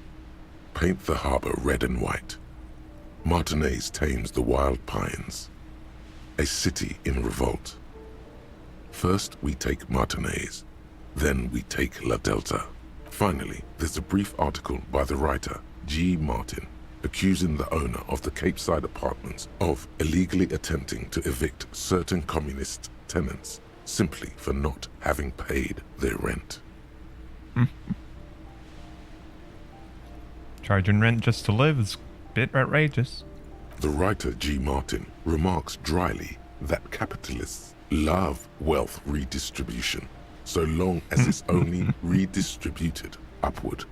S3: Paint the harbor red and white. Martinez tames the wild pines. A city in revolt. First we take Martinez, then we take La Delta. Finally, there's a brief article by the writer, G. Martin, accusing the owner of the Capeside Apartments of illegally attempting to evict certain communist tenants simply for not having paid their rent.
S1: Charging rent just to live is a bit outrageous.
S3: The writer G. Martin remarks dryly that capitalists love wealth redistribution, so long as it's only redistributed upward.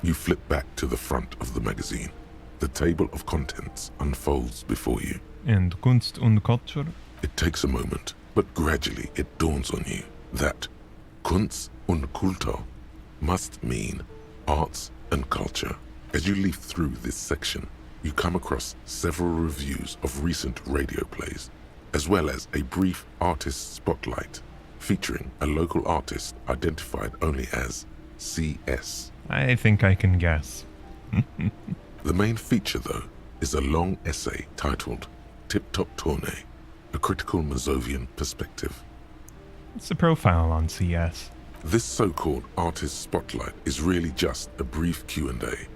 S3: You flip back to the front of the magazine. The table of contents unfolds before you.
S1: And Kunst und Kultur?
S3: It takes a moment, but gradually it dawns on you that Kunst und Kultur must mean arts and culture. As you leaf through this section, you come across several reviews of recent radio plays, as well as a brief artist spotlight featuring a local artist identified only as CS.
S1: I think I can guess.
S3: The main feature, though, is a long essay titled Tip Top Tournée, a critical Mazovian perspective.
S1: It's a profile on CS.
S3: This so-called artist spotlight is really just a brief Q&A,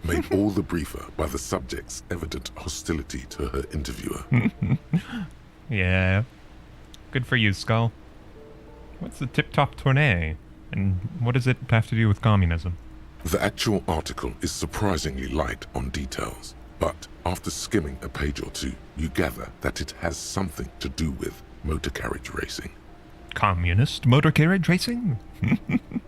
S3: made all the briefer by the subject's evident hostility to her interviewer.
S1: Yeah. Good for you, Skull. What's the tip-top tournée? And what does it have to do with communism?
S3: The actual article is surprisingly light on details, but after skimming a page or two, you gather that it has something to do with motor carriage racing.
S1: Communist motor carriage racing?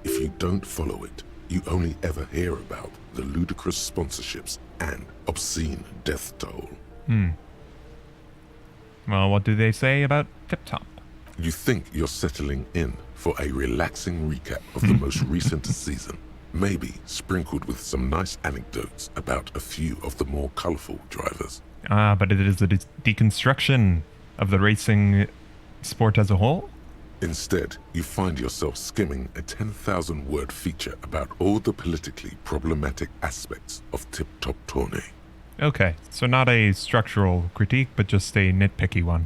S3: If you don't follow it, you only ever hear about the ludicrous sponsorships and obscene death toll.
S1: Well, what do they say about Tip-Top?
S3: You think you're settling in for a relaxing recap of the most recent season, maybe sprinkled with some nice anecdotes about a few of the more colorful drivers.
S1: But it is a deconstruction of the racing sport as a whole?
S3: Instead, you find yourself skimming a 10,000-word feature about all the politically problematic aspects of Tip-Top Tournée.
S1: Okay, so not a structural critique, but just a nitpicky one.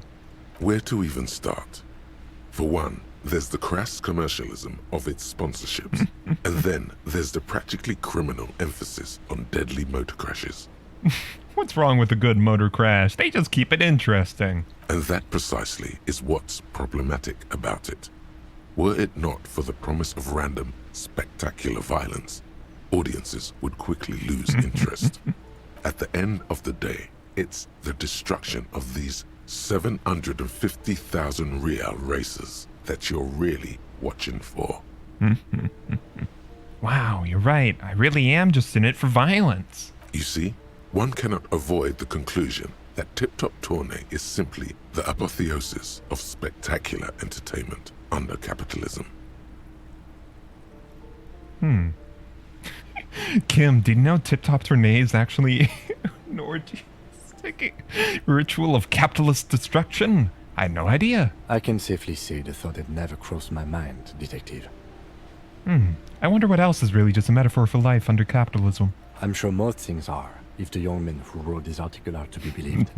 S3: Where to even start? For one, there's the crass commercialism of its sponsorships, and then there's the practically criminal emphasis on deadly motor crashes.
S1: What's wrong with a good motor crash? They just keep it interesting.
S3: And that precisely is what's problematic about it. Were it not for the promise of random, spectacular violence, audiences would quickly lose interest. At the end of the day, it's the destruction of these 750,000 real racers that you're really watching for.
S1: Wow, you're right. I really am just in it for violence.
S3: You see, one cannot avoid the conclusion that Tip-Top Tournée is simply the apotheosis of spectacular entertainment under capitalism.
S1: Kim, did you know Tip-Top Tournée is actually an orgiastic ritual of capitalist destruction? I had no idea.
S4: I can safely say the thought had never crossed my mind, Detective.
S1: I wonder what else is really just a metaphor for life under capitalism.
S4: I'm sure most things are, if the young men who wrote this article are to be believed.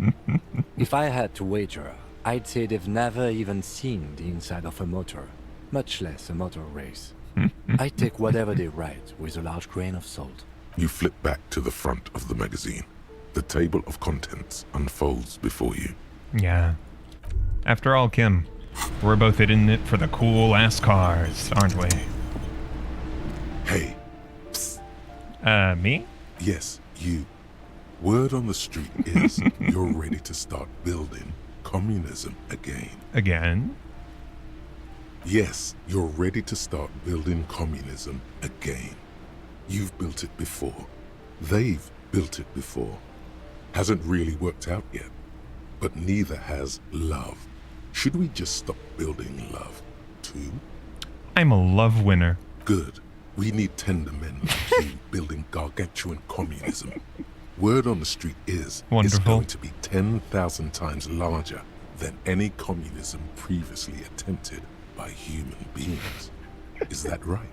S4: If I had to wager, I'd say they've never even seen the inside of a motor, much less a motor race. I take whatever they write with a large grain of salt.
S3: You flip back to the front of the magazine. The table of contents unfolds before you.
S1: Yeah. After all, Kim, we're both in it for the cool-ass cars, aren't we?
S3: Hey. Psst.
S1: Me?
S3: Yes, you. Word on the street is you're ready to start building communism again.
S1: Again?
S3: Yes, you're ready to start building communism again. You've built it before. They've built it before. Hasn't really worked out yet. But neither has love. Should we just stop building love, too?
S1: I'm a love winner.
S3: Good. We need tender men like you building gargantuan communism. Word on the street is it's going to be 10,000 times larger than any communism previously attempted by human beings. Is that right?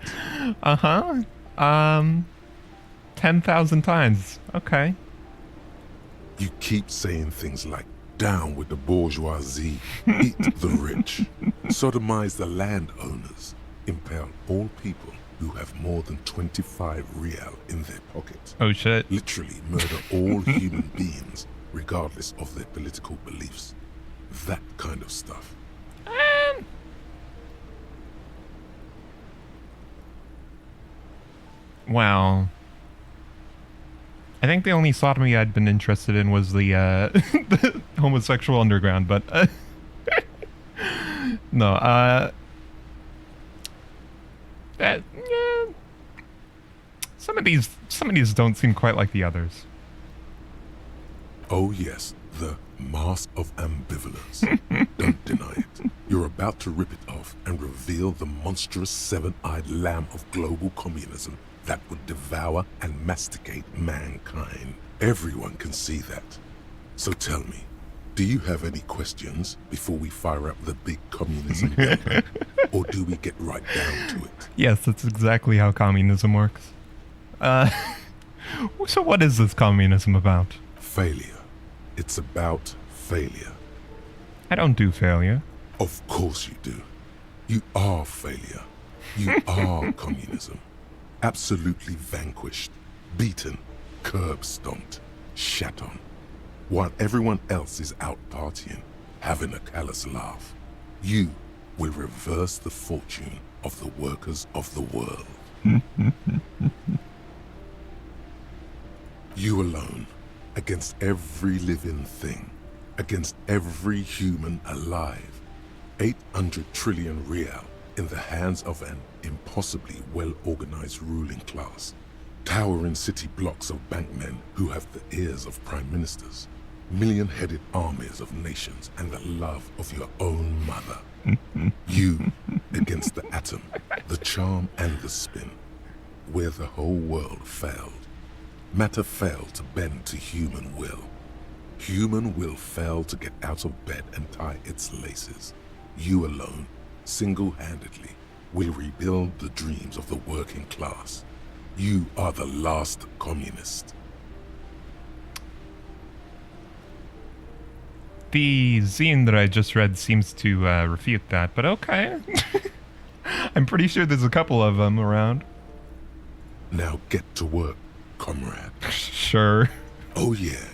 S1: 10,000 times. Okay.
S3: You keep saying things like, down with the bourgeoisie, eat the rich, sodomize the landowners, impale all people who have more than 25 real in their pocket.
S1: Oh shit.
S3: Literally murder all human beings, regardless of their political beliefs. That kind of stuff.
S1: Well, I think the only sodomy I'd been interested in was the, the homosexual underground, but no, yeah, some of these don't seem quite like the others.
S3: Oh yes, the mask of ambivalence. Don't deny it. You're about to rip it off and reveal the monstrous seven-eyed lamb of global communism that would devour and masticate mankind. Everyone can see that. So tell me, do you have any questions before we fire up the big communism gun? Or do we get right down to it?
S1: Yes, that's exactly how communism works. So what is this communism about?
S3: Failure. It's about failure.
S1: I don't do failure.
S3: Of course you do. You are failure. You are communism. Absolutely vanquished, beaten, curb stomped, shat on, while everyone else is out partying. having a callous laugh. You will reverse the fortune of the workers of the world. You alone, against every living thing, against every human alive. 800 trillion real in the hands of an impossibly well-organized ruling class. Towering city blocks of bankmen who have the ears of prime ministers. Million-headed armies of nations and the love of your own mother. You against the atom, the charm and the spin. Where the whole world failed. Matter failed to bend to human will. Human will failed to get out of bed and tie its laces. You alone, single-handedly, will rebuild the dreams of the working class. You are the last communist.
S1: The zine that I just read seems to refute that, but okay. I'm pretty sure there's a couple of them around.
S3: Now get to work, comrade.
S1: Sure.
S3: Oh yeah.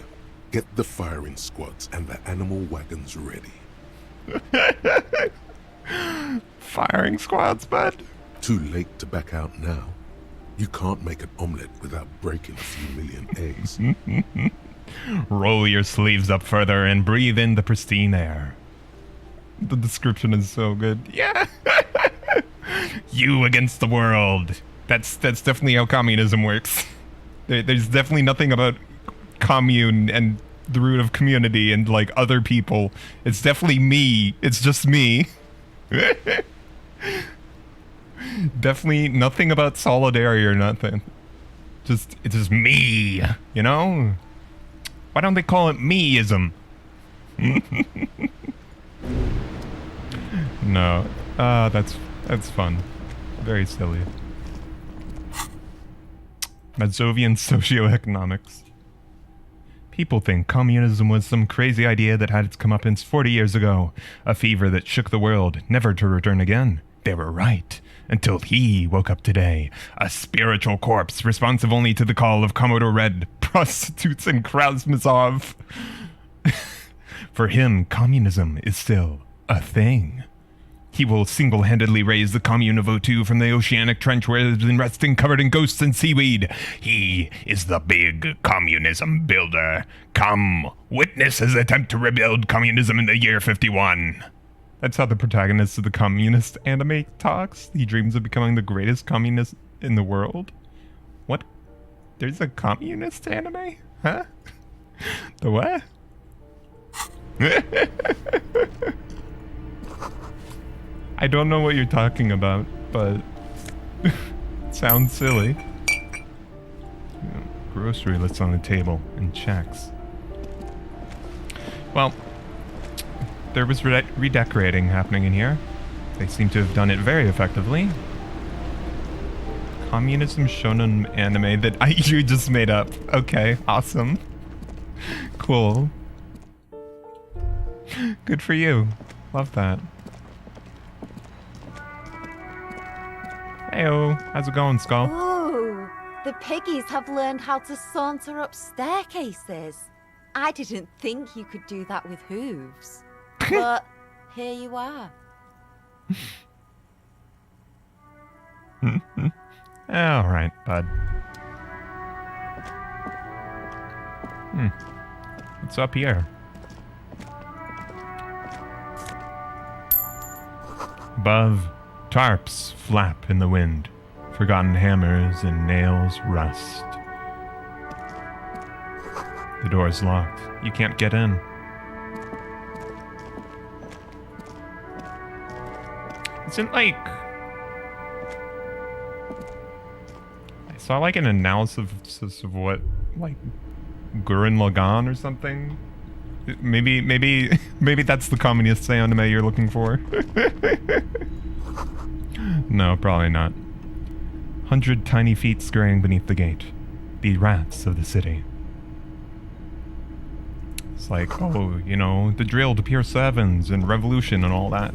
S3: Get the firing squads and the animal wagons ready.
S1: Firing squads, bud?
S3: Too late to back out now. You can't make an omelette without breaking a few million eggs.
S1: Roll your sleeves up further and breathe in the pristine air. The description is so good. Yeah. You against the world. That's definitely how communism works. There's definitely nothing about commune and the root of community and like other people. It's definitely me. It's just me. Definitely nothing about solidarity or nothing. It's just me, you know? Why don't they call it meism? No. That's fun. Very silly. Mazovian socioeconomics. People think communism was some crazy idea that had its comeuppance 40 years ago. A fever that shook the world, never to return again. They were right. Until he woke up today. A spiritual corpse, responsive only to the call of Commodore Red, prostitutes, and Krasmazov. For him, communism is still a thing. He will single-handedly raise the commune of O2 from the oceanic trench where it has been resting covered in ghosts and seaweed. He is the big communism builder. Come, witness his attempt to rebuild communism in the year 51. That's how the protagonist of the communist anime talks. He dreams of becoming the greatest communist in the world. What? There's a communist anime? Huh? The what? I don't know what you're talking about, but it sounds silly. Grocery lists on the table and checks. Well, there was redecorating happening in here. They seem to have done it very effectively. Communism shonen anime that you just made up. Okay, awesome. Cool. Good for you. Love that. Heyo, how's it going, Skull?
S11: Ooh, the piggies have learned how to saunter up staircases. I didn't think you could do that with hooves. But here you are.
S1: Alright, bud. What's up here? Above, tarps flap in the wind. Forgotten hammers and nails rust. The door's locked. You can't get in. Isn't like... I saw like an analysis of what, like, Gurren Lagann or something? Maybe that's the communist anime you're looking for. No, probably not. 100 tiny feet scurrying beneath the gate. The rats of the city. It's like, oh, you know, the drill to Pier 7s and revolution and all that.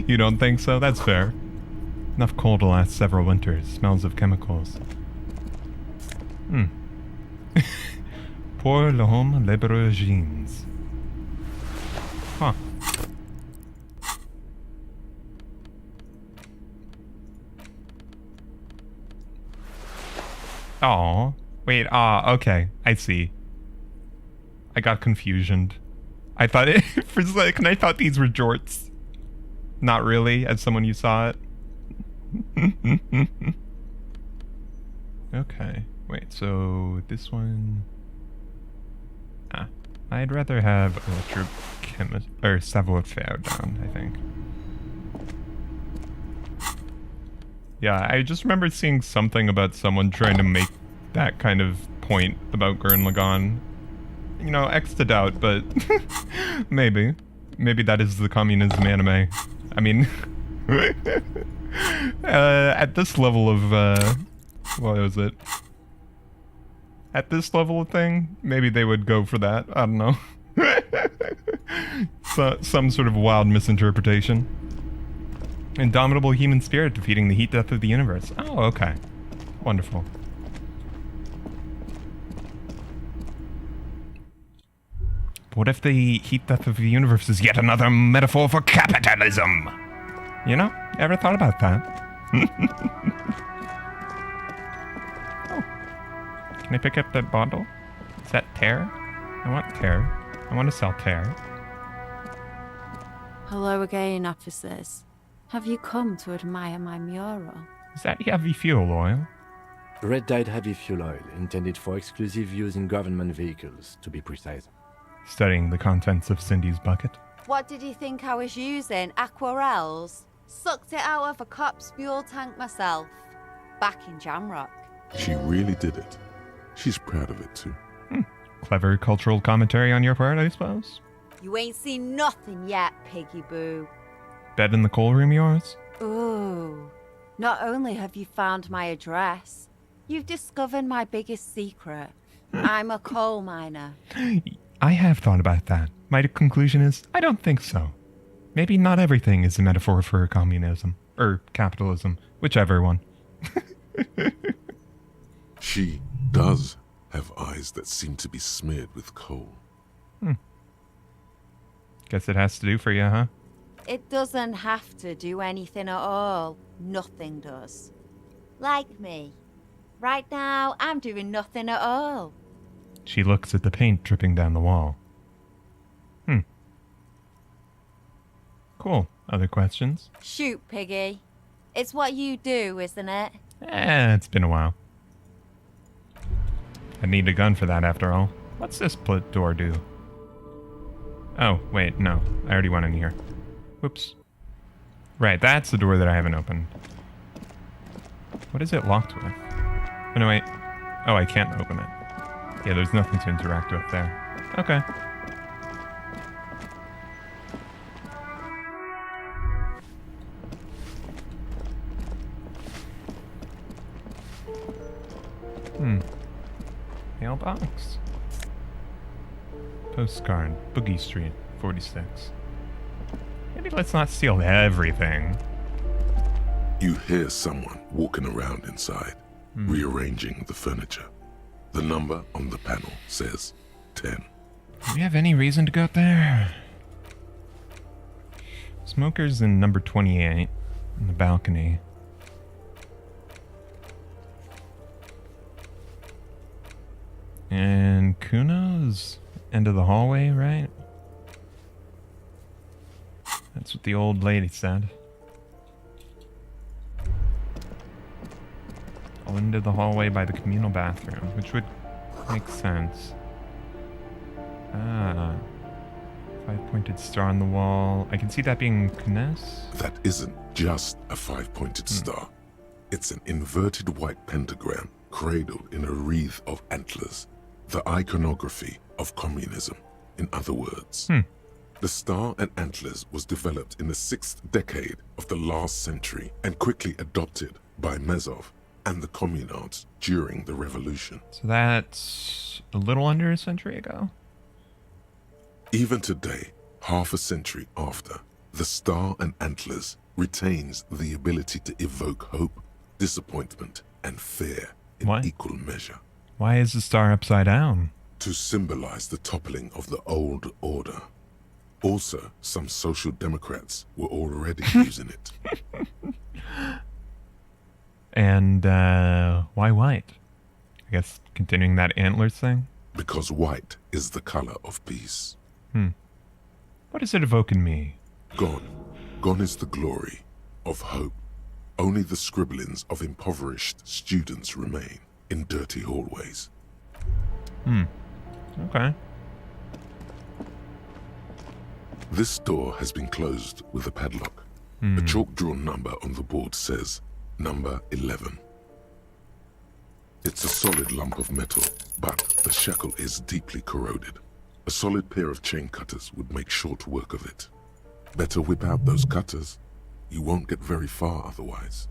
S1: You don't think so? That's fair. Enough coal to last several winters. Smells of chemicals. Pour l'homme libre jeans. Oh, wait. Okay. I see. I got confusioned. I thought it for a second. I thought these were jorts. Not really, as someone you saw it. Okay. Wait. So this one. I'd rather have electrochemist or savoir-faire down, I think. Yeah, I just remember seeing something about someone trying to make that kind of point about Gurren Lagann. You know, X to doubt, but maybe. Maybe that is the communism anime. I mean, at this level of, what was it? At this level of thing, maybe they would go for that. I don't know. Some sort of wild misinterpretation. Indomitable human spirit defeating the heat death of the universe. Oh, okay. Wonderful. What if the heat death of the universe is yet another metaphor for capitalism? You know, ever thought about that? Can I pick up that bottle? Is that tear? I want tear. I want to sell tear.
S11: Hello again, officers. Have you come to admire my mural?
S1: Is that heavy fuel oil?
S4: Red-dyed heavy fuel oil, intended for exclusive use in government vehicles, to be precise.
S1: Studying the contents of Cindy's bucket.
S11: What did you think I was using? Aquarels? Sucked it out of a cop's fuel tank myself. Back in Jamrock.
S3: She really did it. She's proud of it too.
S1: Clever cultural commentary on your part, I suppose.
S11: You ain't seen nothing yet, piggy boo.
S1: Bed in the coal room yours?
S11: Ooh. Not only have you found my address, you've discovered my biggest secret. I'm a coal miner.
S1: I have thought about that. My conclusion is, I don't think so. Maybe not everything is a metaphor for communism. Or capitalism. Whichever one.
S3: She does have eyes that seem to be smeared with coal.
S1: Guess it has to do for you, huh?
S11: It doesn't have to do anything at all. Nothing does. Like me. Right now, I'm doing nothing at all.
S1: She looks at the paint dripping down the wall. Cool. Other questions?
S11: Shoot, piggy. It's what you do, isn't it?
S1: It's been a while. I need a gun for that after all. What's this door do? Oh, wait, no. I already went in here. Whoops. Right, that's the door that I haven't opened. What is it locked with? Oh, no, wait. Oh, I can't open it. Yeah, there's nothing to interact with there. Okay. Mailbox. Postcard. Boogie Street, 46. Maybe let's not steal everything.
S3: You hear someone walking around inside, rearranging the furniture. The number on the panel says 10.
S1: Do we have any reason to go there? Smoker's in number 28, in the balcony. And Kuno's end of the hallway, right? That's what the old lady said. All into the hallway by the communal bathroom, which would make sense. Ah. 5-pointed star on the wall. I can see that being Kunes.
S3: That isn't just a 5-pointed star. It's an inverted white pentagram cradled in a wreath of antlers. The iconography of communism, in other words. The star and antlers was developed in the 6th decade of the last century and quickly adopted by Mezov and the communards during the revolution.
S1: So that's a little under a century ago?
S3: Even today, half a century after, the star and antlers retains the ability to evoke hope, disappointment, and fear in equal measure.
S1: Why is the star upside down?
S3: To symbolize the toppling of the old order. Also, some social democrats were already using it.
S1: And why white? guess continuing that antlers thing?
S3: Because white is the color of peace.
S1: What does it evoke in me?
S3: Gone. Gone is the glory of hope. Only the scribblings of impoverished students remain in dirty hallways.
S1: Okay.
S3: This door has been closed with a padlock. A chalk-drawn number on the board says number 11. It's a solid lump of metal, but the shackle is deeply corroded. A solid pair of chain cutters would make short work of it. Better whip out those cutters. You won't get very far otherwise.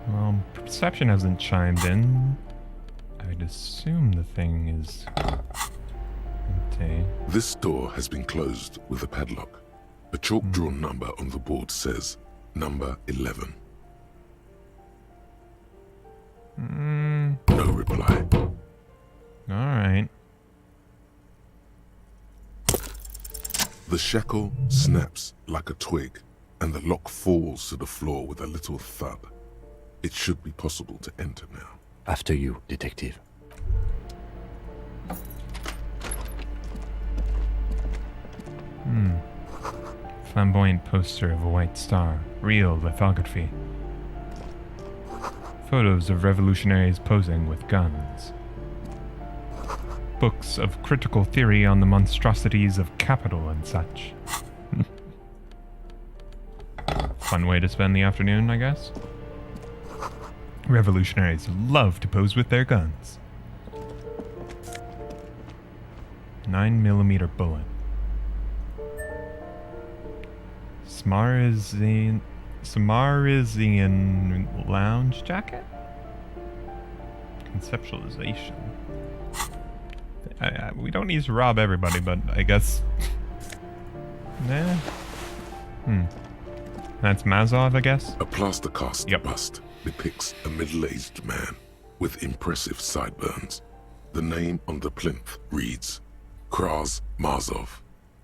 S1: Well, perception hasn't chimed in. I'd assume the thing is empty.
S3: This door has been closed with a padlock. A chalk-drawn number on the board says number 11. No reply.
S1: Alright.
S3: The shackle snaps like a twig, and the lock falls to the floor with a little thud. It should be possible to enter now.
S4: After you, detective.
S1: Flamboyant poster of a white star. Real lithography. Photos of revolutionaries posing with guns. Books of critical theory on the monstrosities of capital and such. Fun way to spend the afternoon, I guess. Revolutionaries love to pose with their guns. 9mm bullet. Samarizian lounge jacket? Conceptualization. We don't need to rob everybody, but I guess... Nah. That's Mazov, I guess?
S3: A plaster cast bust depicts a middle-aged man with impressive sideburns. The name on the plinth reads Kraz Mazov.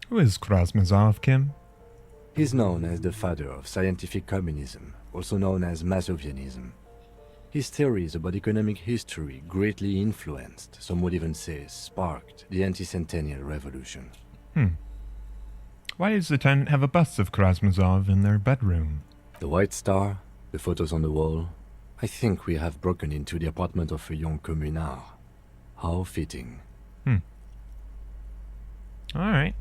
S1: Who is Kraz Mazov, Kim?
S4: He's known as the father of scientific communism, also known as Mazovianism. His theories about economic history greatly influenced, some would even say sparked, the anti-centennial revolution.
S1: Why does the tenant have a bust of Krasmazov in their bedroom?
S4: The White Star, the photos on the wall. I think we have broken into the apartment of a young communard. How fitting.
S1: Alright.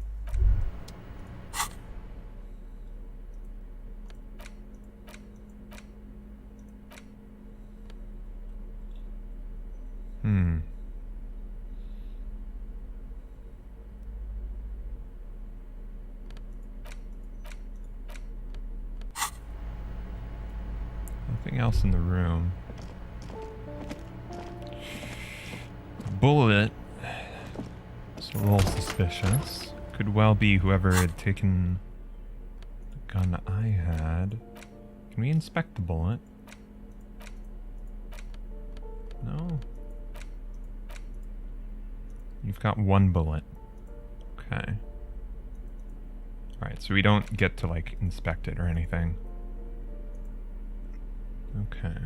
S1: Nothing else in the room. Bullet. It's a little suspicious. Could well be whoever had taken the gun I had. Can we inspect the bullet? No. You've got one bullet. Okay. Alright, so we don't get to, like, inspect it or anything. Okay.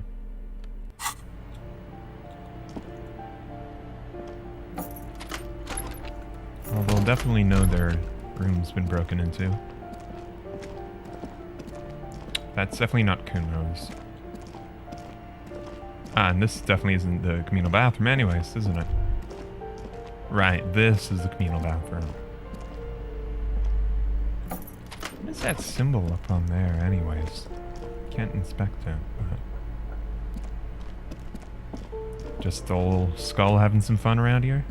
S1: Well, they'll definitely know their room's been broken into. That's definitely not Kuno's. Ah, and this definitely isn't the communal bathroom anyways, isn't it? Right, this is the communal bathroom. What is that symbol up on there anyways? Can't inspect it, but... Just the old skull having some fun around here?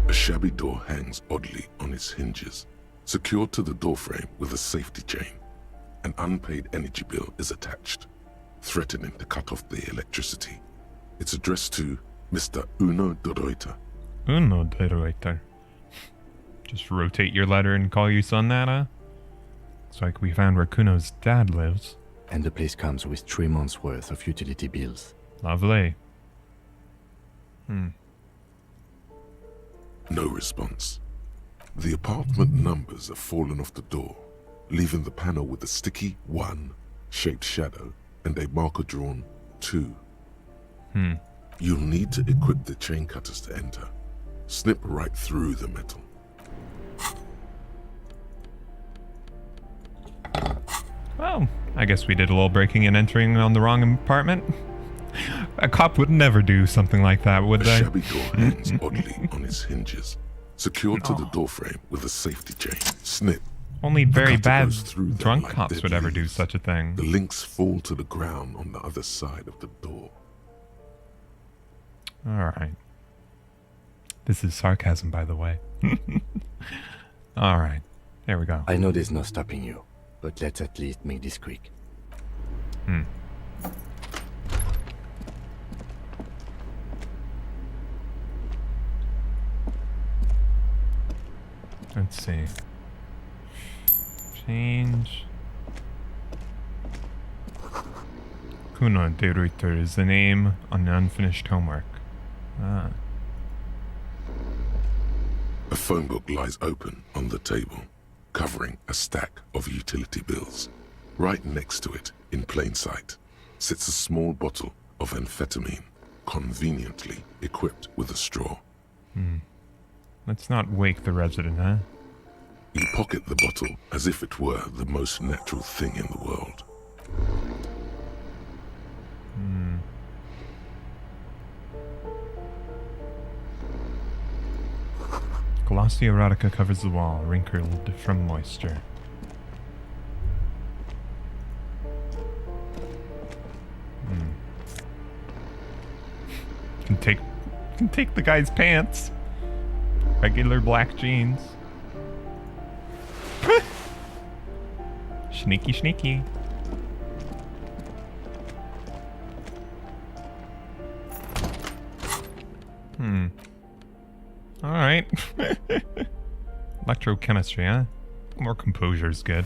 S3: A shabby door hangs oddly on its hinges, secured to the doorframe with a safety chain. An unpaid energy bill is attached, threatening to cut off the electricity. It's addressed to Mr. Uno de Reuter.
S1: Uno de Reuter. Just rotate your letter and call your son that, huh? It's like we found where Kuno's dad lives.
S4: And the place comes with 3 months' worth of utility bills.
S1: Lovely.
S3: No response. The apartment numbers have fallen off the door, leaving the panel with a sticky 1 shaped shadow and a marker drawn 2. You'll need to equip the chain cutters to enter. Snip right through the metal.
S1: Well, I guess we did a little breaking and entering on the wrong apartment. A cop would never do something like that, would they?
S3: A shabby door hangs oddly on its hinges, secured to the doorframe with a safety chain. Snip.
S1: Only very bad drunk
S3: like
S1: cops would ever do
S3: leaves.
S1: such a thing.
S3: The links fall to the ground on the other side of the door.
S1: Alright. This is sarcasm, by the way. Alright. There we go.
S4: I know there's no stopping you, but let's at least make this quick.
S1: Let's see. Change. Kuno de Ruiter is the name on the unfinished homework. Ah.
S3: A phone book lies open on the table, covering a stack of utility bills. Right next to it, in plain sight, sits a small bottle of amphetamine, conveniently equipped with a straw.
S1: Let's not wake the resident, huh?
S3: You pocket the bottle as if it were the most natural thing in the world.
S1: Glossy erotica covers the wall, wrinkled from moisture. Can take the guy's pants. Regular black jeans. Sneaky, sneaky. Alright. Electrochemistry, huh? More composure's good.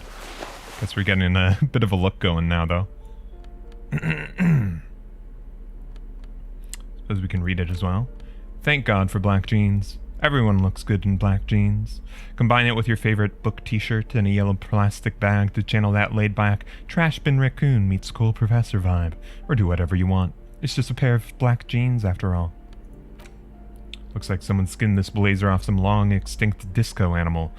S1: Guess we're getting a bit of a look going now, though. Suppose we can read it as well. Thank God for black jeans. Everyone looks good in black jeans. Combine it with your favorite book t-shirt and a yellow plastic bag to channel that laid-back trash bin raccoon meets cool professor vibe. Or do whatever you want. It's just a pair of black jeans after all. Looks like someone skinned this blazer off some long extinct disco animal.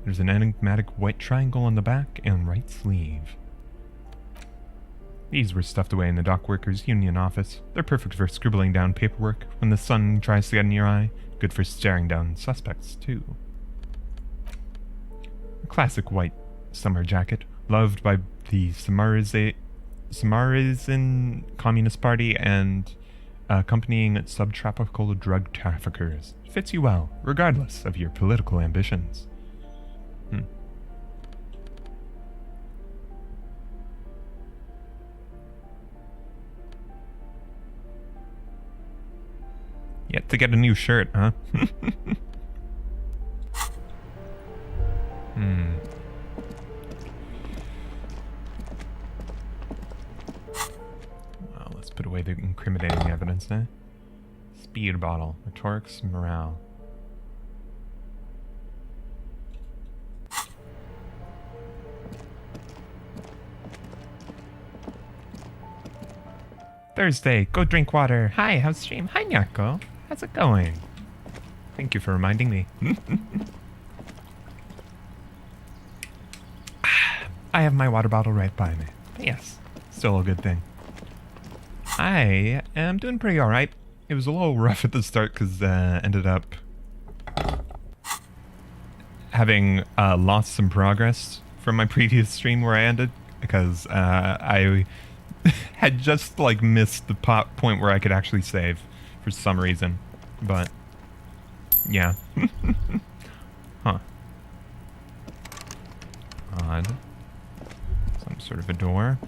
S1: There's an enigmatic white triangle on the back and right sleeve. These were stuffed away in the dock workers' union office. They're perfect for scribbling down paperwork when the sun tries to get in your eye. Good for staring down suspects, too. A classic white summer jacket, loved by the Samaritan Communist Party and accompanying subtropical drug traffickers. Fits you well, regardless of your political ambitions. Yet to get a new shirt, huh? Well, let's put away the incriminating evidence, eh? Speed bottle. Rhetorics, morale. Thursday, go drink water. Hi, how's stream? Hi, Nyako. How's it going? Thank you for reminding me. I have my water bottle right by me. But yes, still a good thing. I am doing pretty alright. It was a little rough at the start because ended up having lost some progress from my previous stream where I ended because I had just like missed the point where I could actually save for some reason, but yeah. Huh. Odd. Some sort of a door.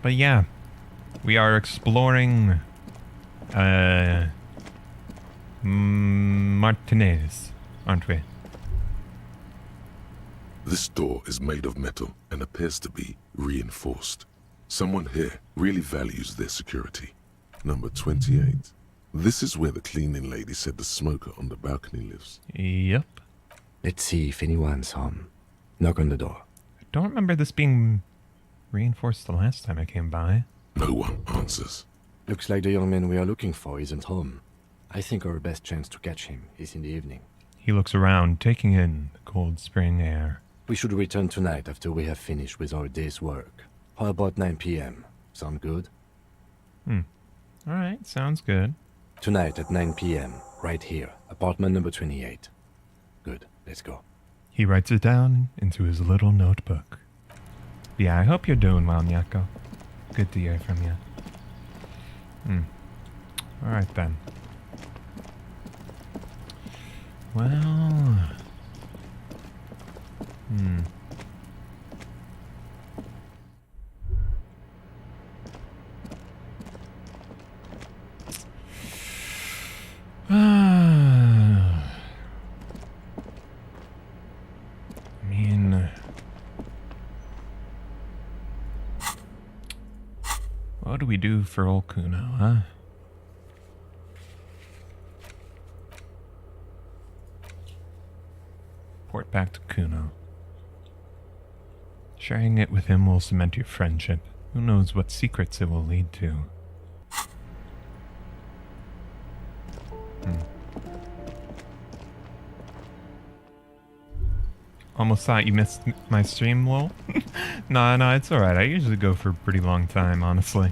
S1: But yeah, we are exploring Martinez, aren't we?
S3: This door is made of metal and appears to be reinforced. Someone here really values their security. Number 28. This is where the cleaning lady said the smoker on the balcony lives.
S1: Yep.
S4: Let's see if anyone's home. Knock on the door.
S1: I don't remember this being reinforced the last time I came by.
S3: No one answers.
S4: Looks like the young man we are looking for isn't home. I think our best chance to catch him is in the evening.
S1: He looks around, taking in the cold spring air.
S4: We should return tonight after we have finished with our day's work. How about 9 p.m.? Sound good?
S1: Alright, sounds good.
S4: Tonight at 9 p.m., right here, apartment number 28. Good, let's go.
S1: He writes it down into his little notebook. Yeah, I hope you're doing well, Nyako. Good to hear from you. Alright then. Well... I mean... What do we do for old Kuno, huh? Report back to Kuno. Sharing it with him will cement your friendship. Who knows what secrets it will lead to. Almost thought you missed my stream, lol. No, it's alright. I usually go for a pretty long time, honestly.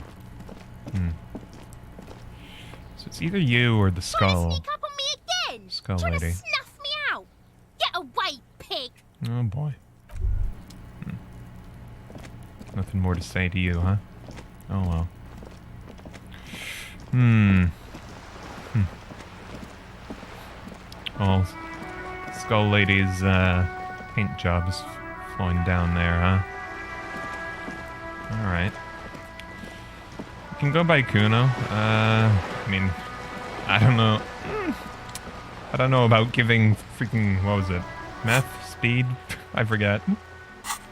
S1: So it's either you or the skull.
S15: Sneak up on me again!
S1: Skull
S15: Trying
S1: lady.
S15: to snuff me out! Get away, pig!
S1: Oh boy. Nothing more to say to you, huh? Oh well. Well, Skull Lady's paint job is flowing down there, huh? Alright. You can go by Kuno. I mean, I don't know. I don't know about giving freaking, what was it? Meth? Speed? I forget.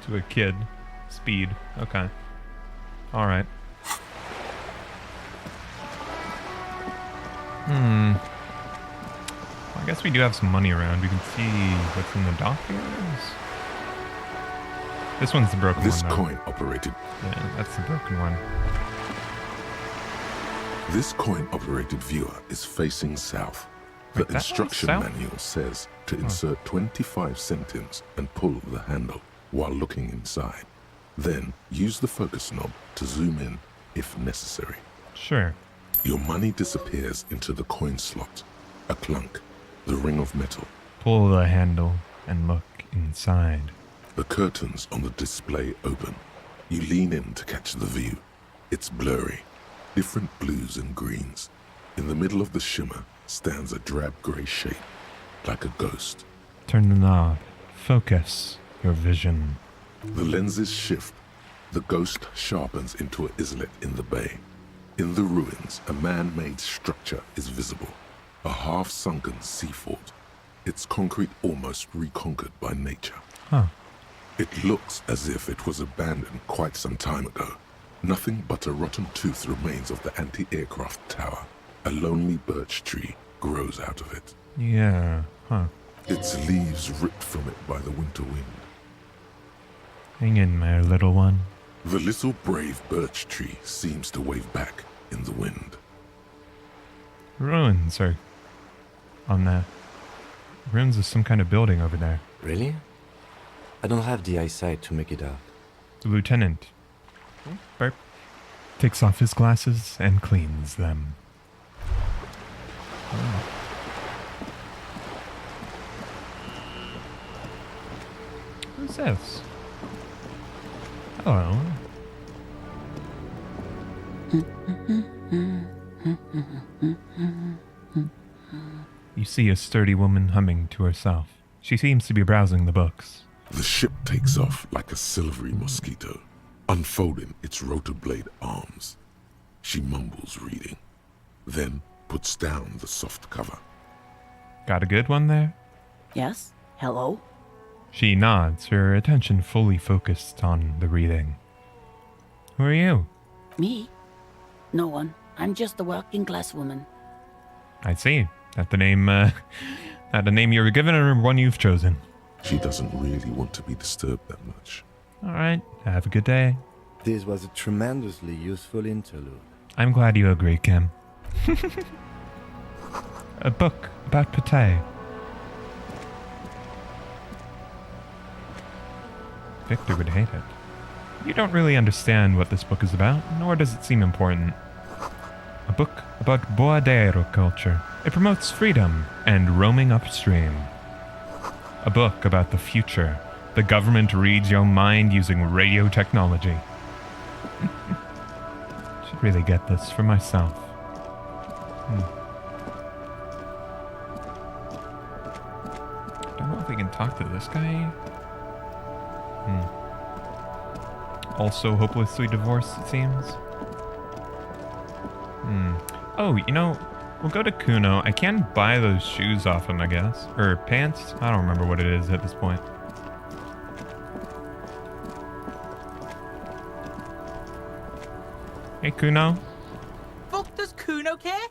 S1: To a kid. Speed. Okay. Alright. I guess we do have some money around. We can see what's in the dockyards. This one's the broken
S3: This
S1: one, though.
S3: coin operated.
S1: Yeah, that's the broken one.
S3: This coin-operated viewer is facing south. The
S1: Wait, that
S3: instruction
S1: one's south?
S3: manual says to insert 25 centimes and pull the handle while looking inside. Then use the focus knob to zoom in if necessary.
S1: Sure.
S3: Your money disappears into the coin slot. A clunk, the ring of metal.
S1: Pull the handle and look inside.
S3: The curtains on the display open. You lean in to catch the view. It's blurry, different blues and greens. In the middle of the shimmer stands a drab grey shape, like a ghost.
S1: Turn the knob. Focus your vision.
S3: The lenses shift. The ghost sharpens into an islet in the bay. In the ruins, a man-made structure is visible. A half-sunken sea fort. Its concrete almost reconquered by nature.
S1: Huh.
S3: It looks as if it was abandoned quite some time ago. Nothing but a rotten tooth remains of the anti-aircraft tower. A lonely birch tree grows out of it.
S1: Yeah, huh.
S3: Its leaves ripped from it by the winter wind.
S1: Hang in there, little one.
S3: The little brave birch tree seems to wave back in the wind.
S1: Ruins are on that. Ruins of some kind of building over there.
S4: Really? I don't have the eyesight to make it out.
S1: The lieutenant burp, takes off his glasses and cleans them. Oh. Who's this? Hello. You see a sturdy woman humming to herself. She seems to be browsing the books.
S3: The ship takes off like a silvery mosquito, unfolding its rotor blade arms. She mumbles reading, then puts down the soft cover.
S1: Got a good one there?
S7: Yes? Hello?
S1: She nods, her attention fully focused on the reading. Who are you?
S7: Me? No one. I'm just a working class woman.
S1: I see. That the name you were given or one you've chosen?
S3: She doesn't really want to be disturbed that much.
S1: All right. Have a good day.
S4: This was a tremendously useful interlude.
S1: I'm glad you agree, Kim. A book about Pate. Victor would hate it. You don't really understand what this book is about, nor does it seem important. A book about boadero culture. It promotes freedom and roaming upstream. A book about the future. The government reads your mind using radio technology. Should really get this for myself. Don't know if we can talk to this guy. Also hopelessly divorced, it seems. Oh, you know, we'll go to Kuno. I can buy those shoes off him, I guess. Or pants? I don't remember what it is at this point. Hey, Kuno.
S14: Fuck does Kuno care?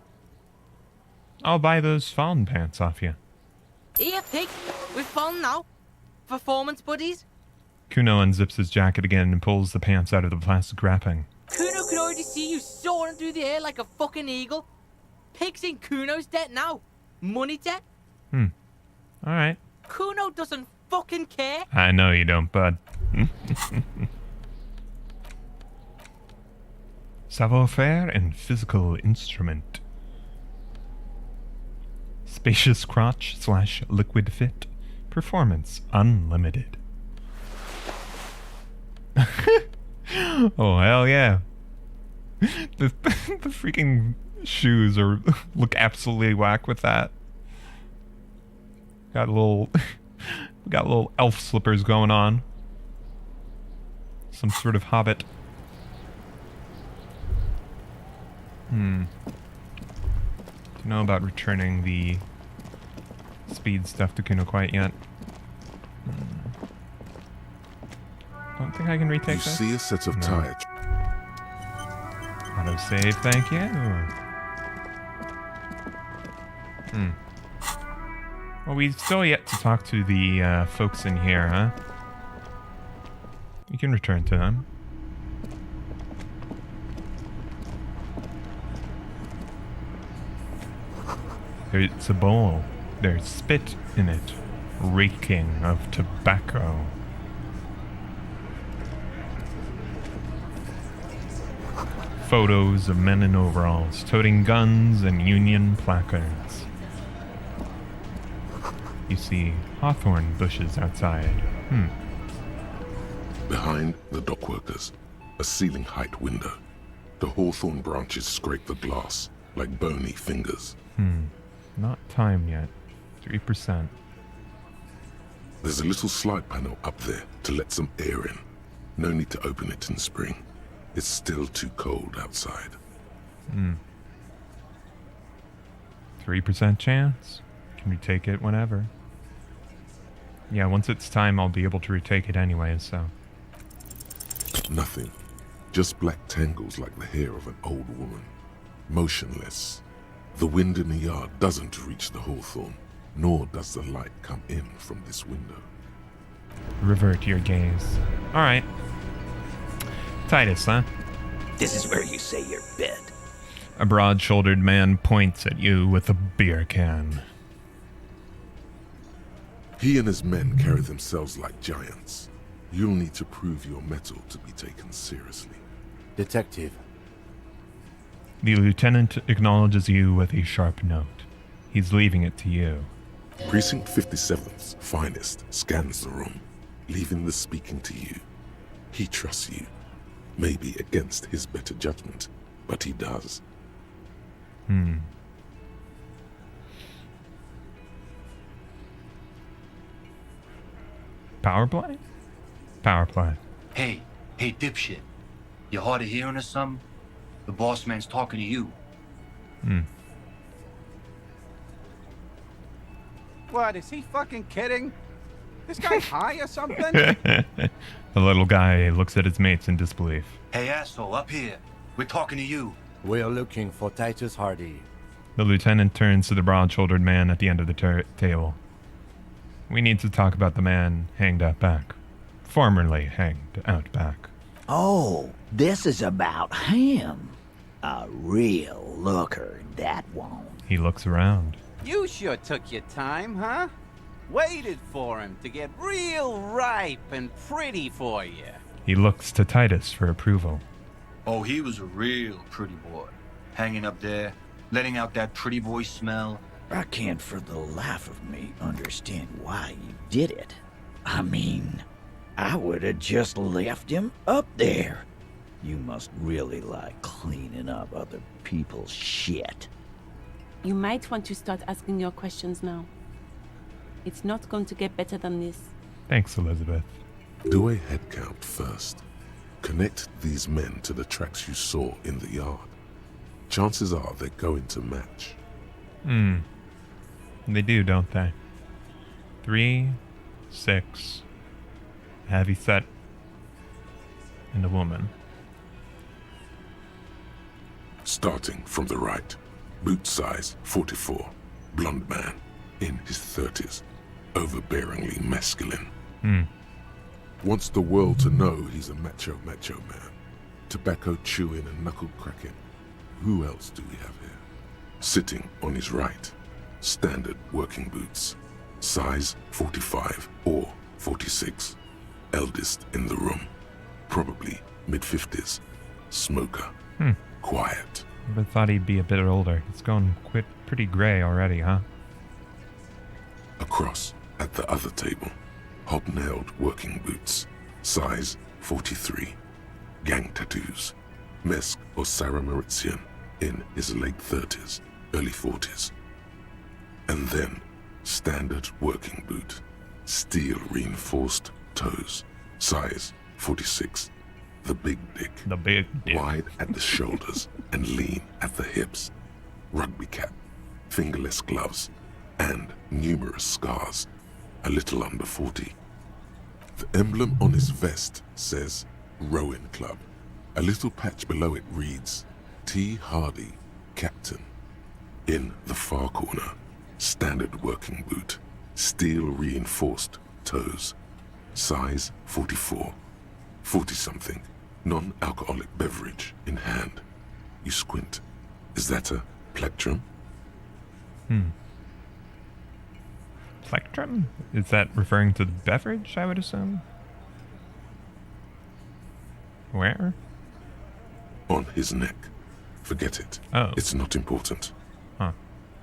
S1: I'll buy those fallen pants off you.
S14: Here, pig. We're fallen now. Performance buddies.
S1: Kuno unzips his jacket again and pulls the pants out of the plastic wrapping.
S14: Kuno can already see you soaring through the air like a fucking eagle. Pig's in Kuno's debt now. Money debt.
S1: Alright.
S14: Kuno doesn't fucking care.
S1: I know you don't, bud. Savoir-faire and physical instrument. Spacious crotch / liquid fit. Performance unlimited. Oh, hell yeah. The freaking shoes look absolutely whack with that. Got little elf slippers going on. Some sort of hobbit. Don't know about returning the speed stuff to Kuno quite yet. Don't think I can retake this.
S3: You see a set of tires.
S1: Autosave, thank you. Well, we've still yet to talk to the folks in here, huh? We can return to them. It's a bowl. There's spit in it, reeking of tobacco. Photos of men in overalls, toting guns and Union placards. You see hawthorn bushes outside.
S3: Behind the dockworkers, a ceiling-height window. The hawthorn branches scrape the glass like bony fingers.
S1: Not time yet. 3%.
S3: There's a little slide panel up there to let some air in. No need to open it in spring. It's still too cold outside.
S1: 3% chance. Can retake it whenever. Yeah, once it's time, I'll be able to retake it anyway, so.
S3: Nothing. Just black tangles like the hair of an old woman. Motionless. The wind in the yard doesn't reach the hawthorn, nor does the light come in from this window.
S1: Revert your gaze. Alright. Titus, huh?
S16: This is where you say your bed.
S1: A broad-shouldered man points at you with a beer can.
S3: He and his men carry themselves like giants. You'll need to prove your mettle to be taken seriously.
S4: Detective.
S1: The lieutenant acknowledges you with a sharp note. He's leaving it to you.
S3: Precinct 57's finest scans the room, leaving the speaking to you. He trusts you. Maybe against his better judgment, but he does.
S1: Power play? Power play.
S17: Hey, dipshit. You hard of hearing or something? The boss man's talking to you.
S18: What, is he fucking kidding? This guy high or something?
S1: The little guy looks at his mates in disbelief.
S17: Hey, asshole, up here. We're talking to you.
S4: We're looking for Titus Hardie.
S1: The lieutenant turns to the broad-shouldered man at the end of the table. We need to talk about the man hanged out back. Formerly hanged out back.
S16: Oh, this is about him. A real looker, that one.
S1: He looks around.
S18: You sure took your time, huh? Waited for him to get real ripe and pretty for you.
S1: He looks to Titus for approval.
S17: Oh, he was a real pretty boy. Hanging up there, letting out that pretty boy smell.
S16: I can't for the life of me understand why you did it. I mean, I would have just left him up there. You must really like cleaning up other people's shit.
S8: You might want to start asking your questions now. It's not going to get better than this.
S1: Thanks, Elizabeth.
S3: Do a head count first. Connect these men to the tracks you saw in the yard. Chances are they're going to match.
S1: They do, don't they? 3, 6, heavy set, and a woman.
S3: Starting from the right. Boot size 44. Blonde man in his 30s. Overbearingly masculine. Wants the world to know he's a macho man. Tobacco chewing and knuckle cracking. Who else do we have here? Sitting on his right. Standard working boots. Size 45 or 46. Eldest in the room. Probably mid-50s. Smoker. Quiet.
S1: I thought he'd be a bit older. It's gone pretty gray already, huh?
S3: Across at the other table. Hobnailed working boots. Size 43. Gang tattoos. Mesk or Sarah Mauritian in his late 30s, early 40s. And then, standard working boot. Steel reinforced toes. Size 46. The big dick.
S1: The big dick.
S3: Wide at the shoulders and lean at the hips. Rugby cap. Fingerless gloves. And numerous scars. A little under 40. The emblem on his vest says Rowing Club. A little patch below it reads T. Hardie, Captain. In the far corner, standard working boot. Steel reinforced toes. Size 44. 40-something. Non-alcoholic beverage in hand. You squint. Is that a plectrum?
S1: Plectrum? Is that referring to the beverage, I would assume? Where?
S3: On his neck. Forget it.
S1: Oh.
S3: It's not important.
S1: Huh.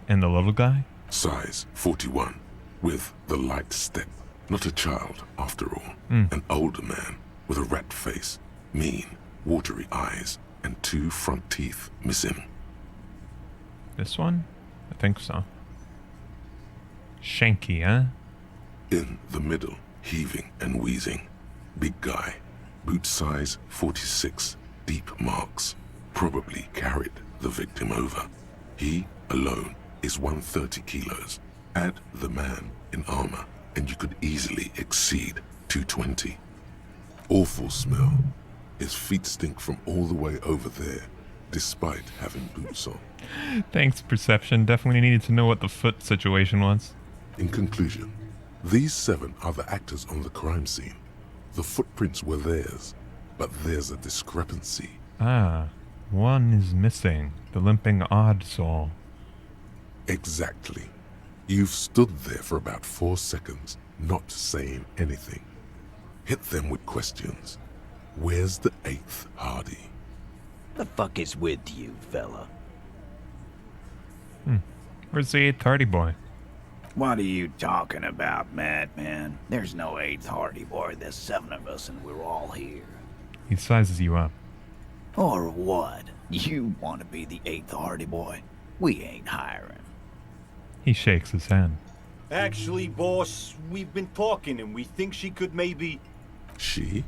S1: And the little guy?
S3: Size 41. With the light step. Not a child, after all. An older man with a rat face. Mean, watery eyes, and 2 front teeth missing.
S1: This one? I think so. Shanky, huh?
S3: In the middle, heaving and wheezing. Big guy. Boot size 46. Deep marks. Probably carried the victim over. He, alone, is 130 kilos. Add the man in armor, and you could easily exceed 220. Awful smell. His feet stink from all the way over there, despite having boots on.
S1: Thanks, Perception. Definitely needed to know what the foot situation was.
S3: In conclusion, these 7 are the actors on the crime scene. The footprints were theirs, but there's a discrepancy.
S1: Ah, one is missing. The limping odd soul.
S3: Exactly. You've stood there for about 4 seconds, not saying anything. Hit them with questions. Where's the 8th Hardie?
S16: The fuck is with you, fella?
S1: Where's the 8th Hardie boy?
S16: What are you talking about, madman? There's no 8th Hardie boy. There's 7 of us and we're all here.
S1: He sizes you up.
S16: Or what? You want to be the 8th Hardie boy? We ain't hiring.
S1: He shakes his hand.
S19: Actually, boss, we've been talking and we think she could maybe...
S3: She?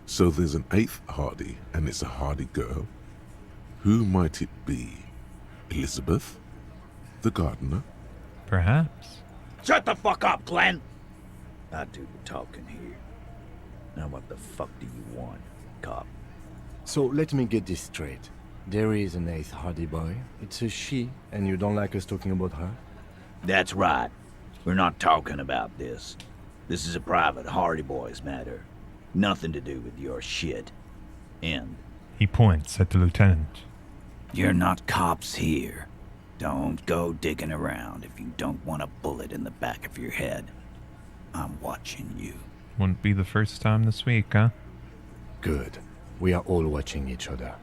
S3: So there's an 8th Hardie, and it's a Hardie girl? Who might it be? Elizabeth? The gardener?
S1: Perhaps.
S16: Shut the fuck up, Glenn! I do the talking here. Now what the fuck do you want, cop?
S4: So let me get this straight. There is an 8th Hardie Boy. It's a she, and you don't like us talking about her?
S16: That's right. We're not talking about this. This is a private Hardie Boys matter. Nothing to do with your shit. End.
S1: He points at the lieutenant.
S16: You're not cops here. Don't go digging around if you don't want a bullet in the back of your head. I'm watching you.
S1: Wouldn't be the first time this week, huh?
S4: Good. We are all watching each other.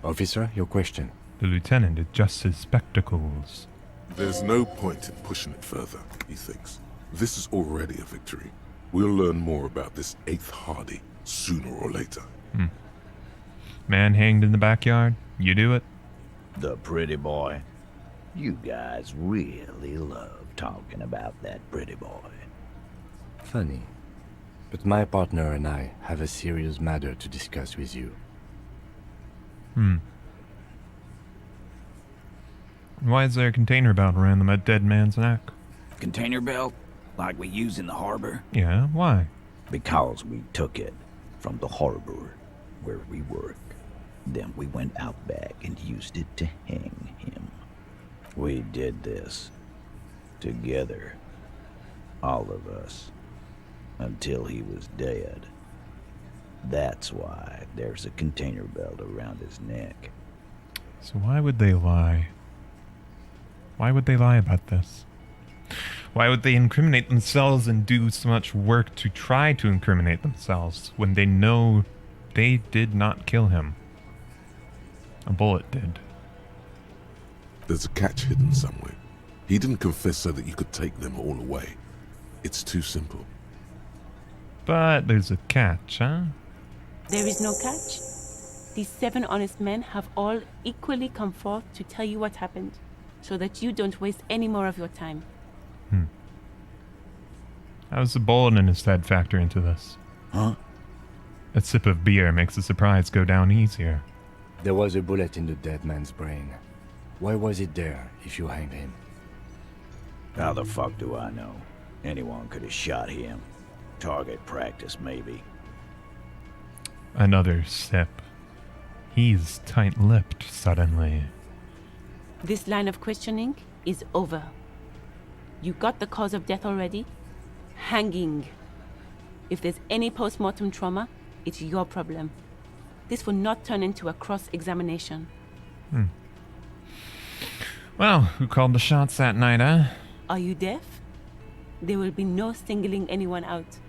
S4: Officer, your question.
S1: The lieutenant adjusts his spectacles.
S3: There's no point in pushing it further, he thinks. This is already a victory. We'll learn more about this 8th Hardie sooner or later.
S1: Man hanged in the backyard? You do it?
S16: The pretty boy. You guys really love talking about that pretty boy.
S4: Funny. But my partner and I have a serious matter to discuss with you.
S1: Why is there a container belt around the dead man's neck?
S16: Container belt? Like we use in the harbor?
S1: Yeah, why?
S16: Because we took it from the harbor where we work. Then we went out back and used it to hang him. We did this together. All of us. Until he was dead. That's why there's a container belt around his neck.
S1: So why would they lie? Why would they lie about this? Why would they incriminate themselves and do so much work to try to incriminate themselves when they know they did not kill him? A bullet did.
S3: There's a catch hidden somewhere. He didn't confess so that you could take them all away. It's too simple.
S1: But there's a catch, huh?
S8: There is no catch. These 7 honest men have all equally come forth to tell you what happened, so that you don't waste any more of your time.
S1: How does the bullet in his head factor into this?
S16: Huh?
S1: A sip of beer makes the surprise go down easier.
S4: There was a bullet in the dead man's brain. Why was it there if you hanged him?
S16: How the fuck do I know? Anyone could have shot him. Target practice, maybe.
S1: Another sip. He's tight-lipped suddenly.
S8: This line of questioning is over. You got the cause of death already? Hanging. If there's any post-mortem trauma, it's your problem. This will not turn into a cross-examination.
S1: Well, who called the shots that night, huh?
S8: Are you deaf? There will be no singling anyone out.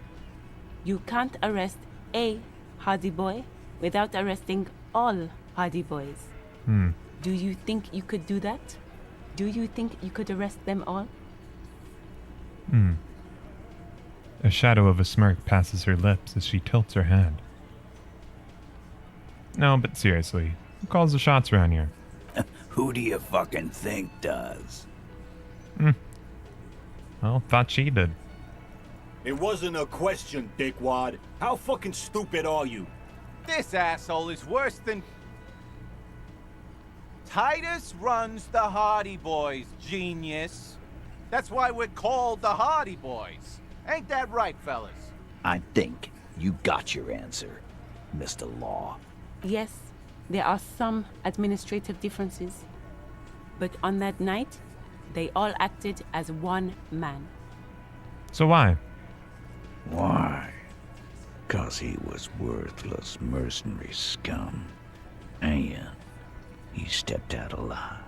S8: You can't arrest a Hardie Boy without arresting all Hardie Boys. Do you think you could do that? Do you think you could arrest them all?
S1: A shadow of a smirk passes her lips as she tilts her head. No, but seriously, who calls the shots around here?
S16: Who do you fucking think does?
S1: Well, thought she did.
S19: It wasn't a question, dickwad. How fucking stupid are you?
S18: This asshole is worse than... Titus runs the Hardie Boys, genius. That's why we're called the Hardie Boys. Ain't that right, fellas?
S16: I think you got your answer, Mr. Law.
S8: Yes, there are some administrative differences. But on that night, they all acted as one man.
S1: So why?
S16: Why? 'Cause he was worthless mercenary scum. And he stepped out alive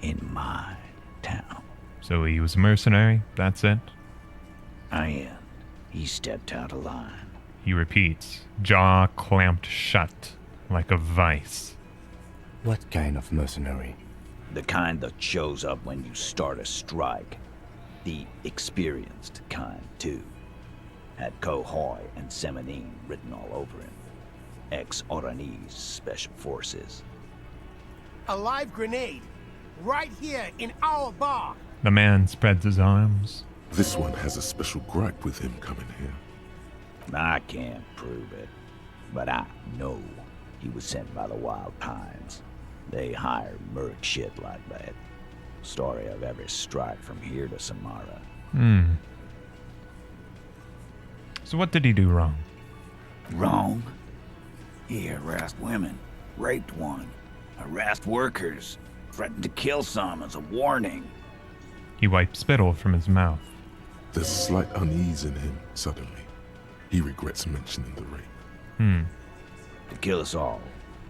S16: in my town.
S1: So he was a mercenary, that's it?
S16: And he stepped out of line.
S1: He repeats, jaw clamped shut like a vice.
S4: What kind of mercenary?
S16: The kind that shows up when you start a strike. The experienced kind, too. Had Cohoy and Semenine written all over him. Ex-Oranese Special Forces.
S20: A live grenade, right here in our bar.
S1: The man spreads his arms.
S3: This one has a special gripe with him coming here.
S16: I can't prove it, but I know he was sent by the Wild Pines. They hire merc shit like that. Story of every strike from here to Samara.
S1: So what did he do wrong?
S16: Wrong? He harassed women, raped one, harassed workers, threatened to kill some as a warning.
S1: He wiped spittle from his mouth.
S3: There's slight unease in him suddenly. He regrets mentioning the rape.
S16: To kill us all,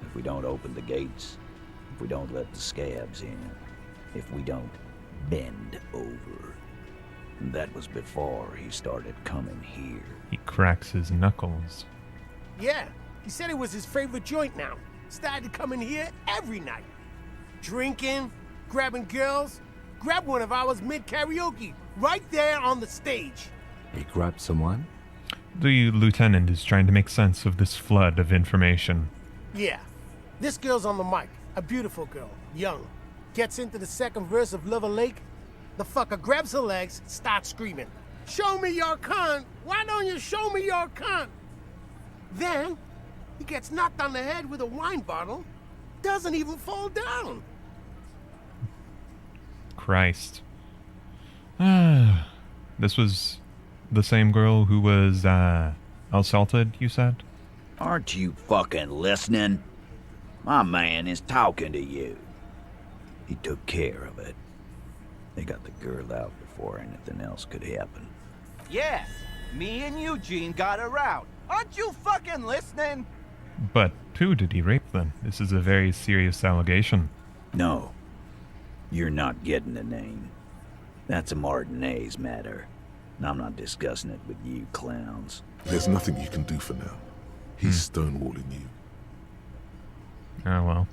S16: if we don't open the gates, if we don't let the scabs in, if we don't bend over. And that was before he started coming here.
S1: He cracks his knuckles.
S20: Yeah, he said it was his favorite joint now. Started to come in here every night. Drinking, grabbing girls. Grabbed one of ours mid-karaoke, right there on the stage.
S4: He grabbed someone?
S1: The lieutenant is trying to make sense of this flood of information.
S20: Yeah. This girl's on the mic. A beautiful girl. Young. Gets into the second verse of Lover Lake. The fucker grabs her legs, starts screaming. Show me your cunt! Why don't you show me your cunt? Then, he gets knocked on the head with a wine bottle. Doesn't even fall down.
S1: Christ. This was the same girl who was assaulted, you said?
S16: Aren't you fucking listening? My man is talking to you. He took care of it. They got the girl out before anything else could happen.
S18: Yes, me and Eugene got her out. Aren't you fucking listening?
S1: But who did he rape then? This is a very serious allegation.
S16: No. You're not getting the name. That's a Martinez matter. And I'm not discussing it with you clowns.
S3: There's nothing you can do for now. He's stonewalling you.
S1: Oh well.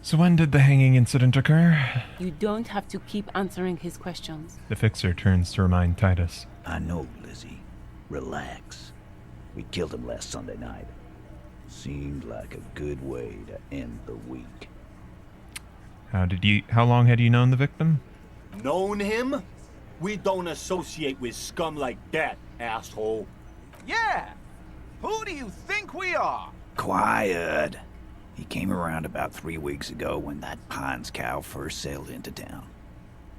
S1: So when did the hanging incident occur?
S8: You don't have to keep answering his questions.
S1: The fixer turns to remind Titus.
S16: I know, Lizzie. Relax. We killed him last Sunday night. Seemed like a good way to end the week.
S1: How long had you known the victim?
S19: Known him? We don't associate with scum like that, asshole.
S18: Yeah! Who do you think we are?
S16: Quiet. He came around about 3 weeks ago when that Pines cow first sailed into town.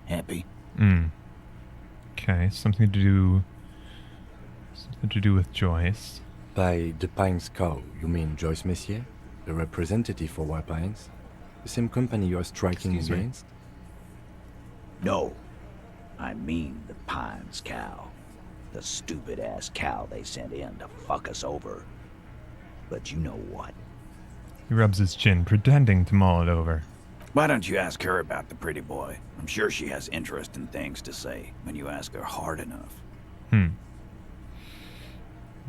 S16: Happy?
S1: Okay, something to do with Joyce.
S4: By the Pines cow, you mean Joyce Messier? The representative for White Pines? The same company you are striking against?
S16: No. I mean the Pines cow. The stupid-ass cow they sent in to fuck us over. But you know what?
S1: He rubs his chin, pretending to mull it over.
S16: Why don't you ask her about the pretty boy? I'm sure she has interesting things to say when you ask her hard enough.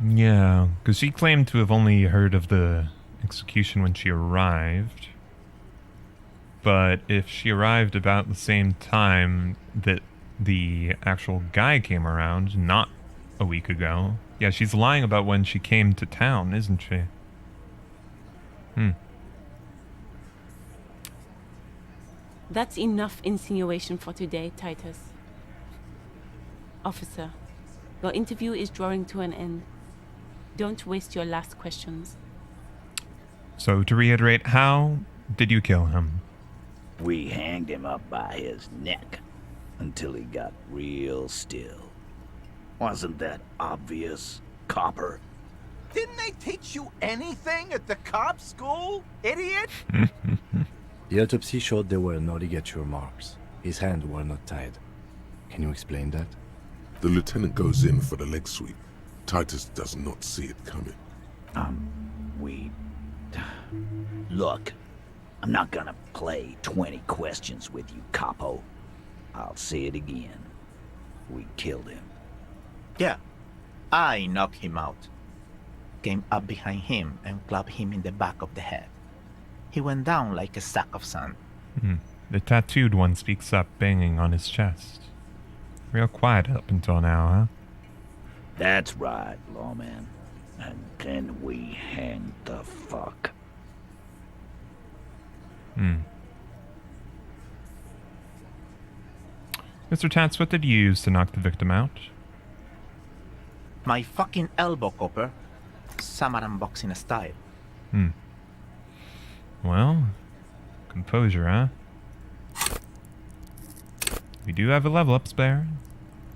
S1: Yeah, because she claimed to have only heard of the execution when she arrived. But if she arrived about the same time that the actual guy came around, not a week ago. Yeah, she's lying about when she came to town, isn't she?
S8: That's enough insinuation for today, Titus. Officer, your interview is drawing to an end. Don't waste your last questions.
S1: So, to reiterate, how did you kill him?
S16: We hanged him up by his neck until he got real still. Wasn't that obvious, copper?
S18: Didn't they teach you anything at the cop school, idiot?
S4: The autopsy showed there were no ligature marks. His hands were not tied. Can you explain that?
S3: The lieutenant goes in for the leg sweep. Titus does not see it coming.
S16: Look, I'm not gonna play 20 questions with you, capo. I'll say it again. We killed him.
S21: Yeah, I knocked him out. Came up behind him and clubbed him in the back of the head. He went down like a sack of sand.
S1: The tattooed one speaks up, banging on his chest. Real quiet up until now, huh?
S16: That's right, lawman. And then we hanged the fuck.
S1: Mr. Tats, what did you use to knock the victim out?
S21: My fucking elbow, copper. Samaran boxing style.
S1: Well, composure, huh? We do have a level up spare.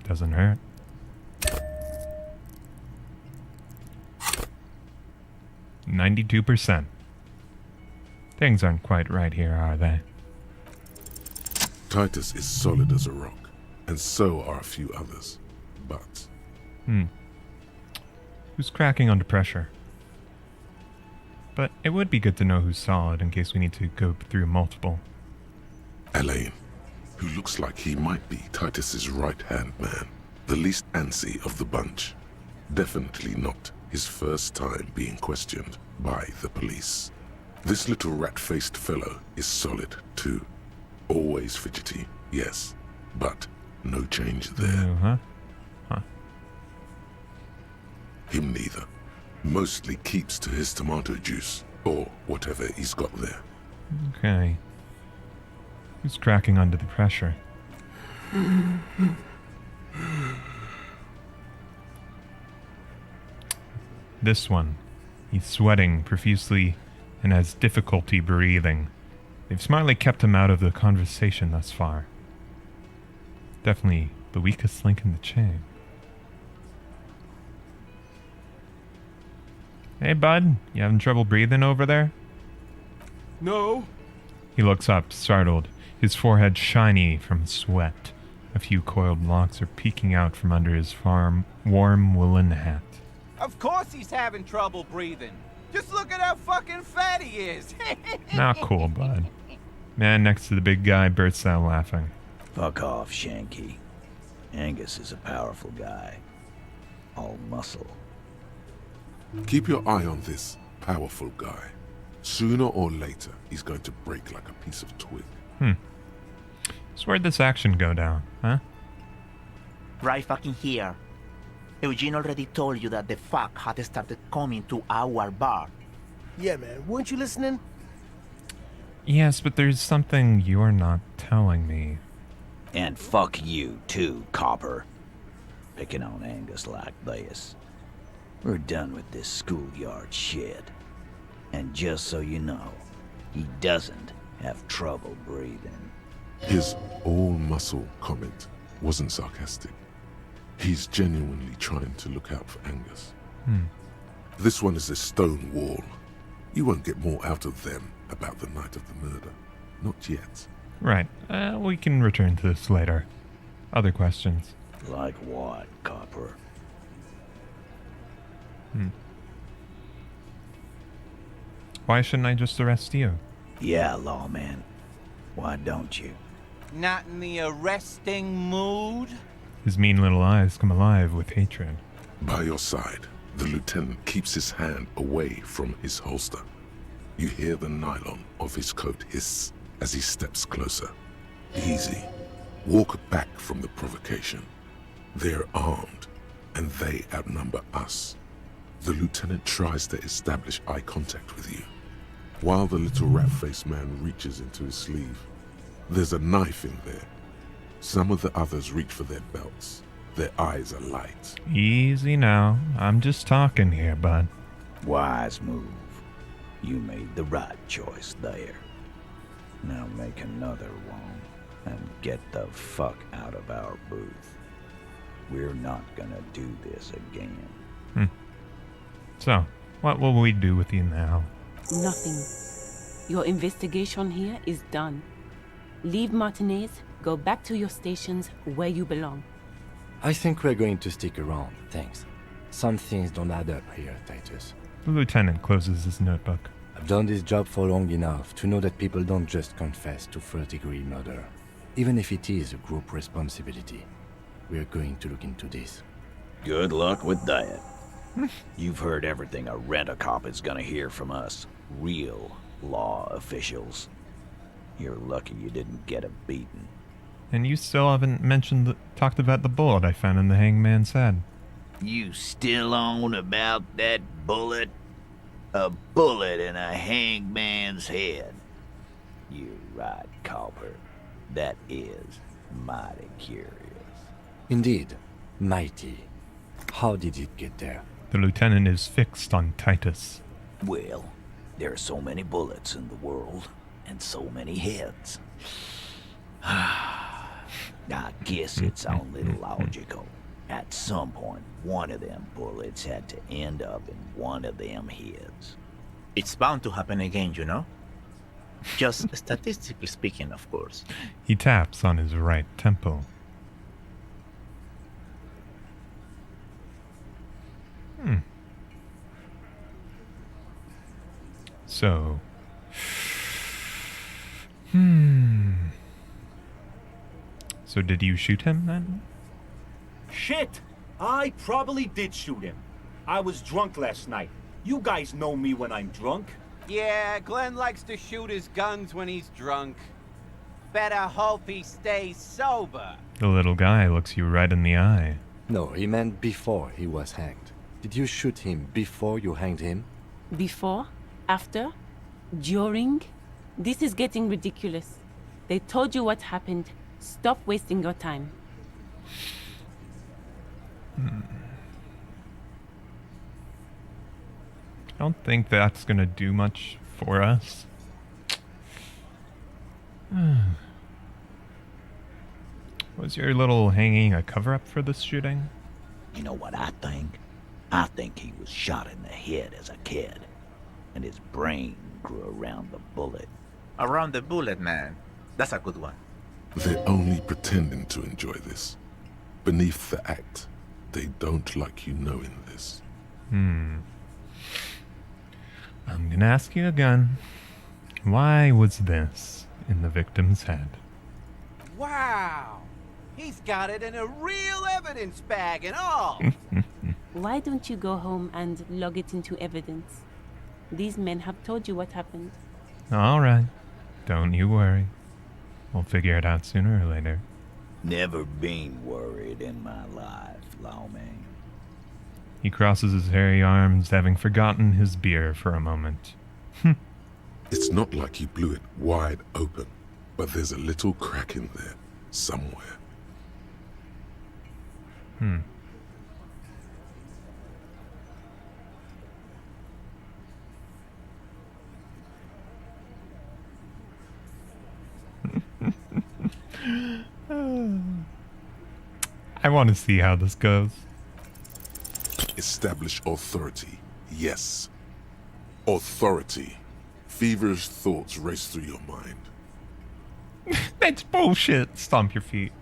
S1: Doesn't hurt. 92%. Things aren't quite right here, are they?
S3: Titus is solid as a rock, and so are a few others. But...
S1: Who's cracking under pressure? But it would be good to know who's solid in case we need to go through multiple.
S3: Elaine, who looks like he might be Titus's right-hand man, the least antsy of the bunch. Definitely not his first time being questioned by the police. This little rat-faced fellow is solid, too. Always fidgety, yes, but no change there. Him neither. Mostly keeps to his tomato juice, or whatever he's got there.
S1: Okay. Who's cracking under the pressure? This one. He's sweating profusely and has difficulty breathing. They've smartly kept him out of the conversation thus far. Definitely the weakest link in the chain. Hey, bud. You having trouble breathing over there?
S5: No.
S1: He looks up, startled, his forehead shiny from sweat. A few coiled locks are peeking out from under his warm woolen hat.
S18: Of course he's having trouble breathing. Just look at how fucking fat he is.
S1: Not cool, bud. Man next to the big guy bursts out laughing.
S16: Fuck off, Shanky. Angus is a powerful guy. All muscle.
S3: Keep your eye on this powerful guy. Sooner or later, he's going to break like a piece of twig.
S1: So where'd this action go down, huh?
S21: Right fucking here. Eugene already told you that the fuck had started coming to our bar.
S20: Yeah, man. Weren't you listening?
S1: Yes, but there's something you're not telling me.
S16: And fuck you too, copper. Picking on Angus like this. We're done with this schoolyard shit. And just so you know, he doesn't have trouble breathing.
S3: His all-muscle comment wasn't sarcastic. He's genuinely trying to look out for Angus. This one is a stone wall. You won't get more out of them about the night of the murder. Not yet.
S1: Right. We can return to this later. Other questions?
S16: Like what, copper?
S1: Why shouldn't I just arrest you?
S16: Yeah, lawman. Why don't you?
S18: Not in the arresting mood?
S1: His mean little eyes come alive with hatred.
S3: By your side, the lieutenant keeps his hand away from his holster. You hear the nylon of his coat hiss as he steps closer. Easy. Walk back from the provocation. They're armed, and they outnumber us. The lieutenant tries to establish eye contact with you, while the little rat-faced man reaches into his sleeve. There's a knife in there. Some of the others reach for their belts. Their eyes are light.
S1: Easy now. I'm just talking here, bud.
S16: Wise move. You made the right choice there. Now make another one and get the fuck out of our booth. We're not gonna do this again.
S1: So, what will we do with you now?
S8: Nothing. Your investigation here is done. Leave Martinez, go back to your stations where you belong.
S4: I think we're going to stick around, thanks. Some things don't add up here, Titus.
S1: The lieutenant closes his notebook.
S4: I've done this job for long enough to know that people don't just confess to first-degree murder, even if it is a group responsibility. We're going to look into this.
S16: Good luck with that. You've heard everything a rent-a-cop is gonna hear from us, real law officials. You're lucky you didn't get a beating.
S1: And you still haven't talked about the bullet I found in the hangman's head.
S21: You still on about that bullet? A bullet in a hangman's head. You're right, copper. That is mighty curious.
S4: Indeed, mighty. How did it get there?
S1: The lieutenant is fixed on Titus.
S16: Well, there are so many bullets in the world, and so many heads. I guess it's only logical. At some point, one of them bullets had to end up in one of them heads.
S6: It's bound to happen again, you know? Just statistically speaking, of course.
S1: He taps on his right temple. So... So did you shoot him then?
S19: Shit! I probably did shoot him. I was drunk last night. You guys know me when I'm drunk.
S18: Yeah, Glenn likes to shoot his guns when he's drunk. Better hope he stays sober.
S1: The little guy looks you right in the eye.
S4: No, he meant before he was hanged. Did you shoot him before you hanged him?
S8: Before? After? During? This is getting ridiculous. They told you what happened. Stop wasting your time.
S1: I don't think that's gonna do much for us. Was your little hanging a cover-up for this shooting?
S21: You know what I think? I think he was shot in the head as a kid, and his brain grew around the bullet.
S6: Around the bullet, man. That's a good one.
S3: They're only pretending to enjoy this. Beneath the act, they don't like you knowing this.
S1: I'm gonna ask you again. Why was this in the victim's head?
S18: Wow! He's got it in a real evidence bag and all!
S8: Why don't you go home and log it into evidence? These men have told you what happened.
S1: Alright. Don't you worry. We'll figure it out sooner or later.
S21: Never been worried in my life, lawman.
S1: He crosses his hairy arms, having forgotten his beer for a moment.
S3: It's not like you blew it wide open, but there's a little crack in there, somewhere.
S1: I want to see how this goes.
S3: Establish authority, yes. Authority. Feverish thoughts race through your mind.
S1: That's bullshit. Stomp your feet.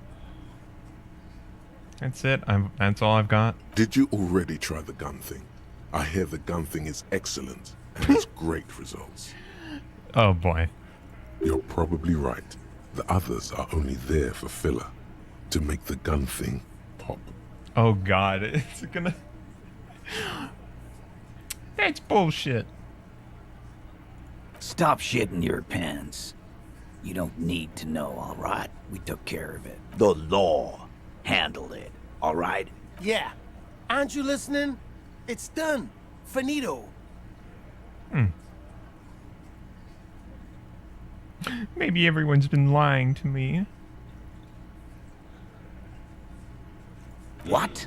S1: That's it. That's all I've got.
S3: Did you already try the gun thing? I hear the gun thing is excellent and has great results.
S1: Oh boy.
S3: You're probably right. The others are only there for filler, to make the gun thing pop.
S1: Oh god, it's gonna... That's bullshit.
S21: Stop shitting your pants. You don't need to know, all right? We took care of it. The law handled it, all right?
S20: Yeah. Aren't you listening? It's done. Finito.
S1: Maybe everyone's been lying to me.
S21: What?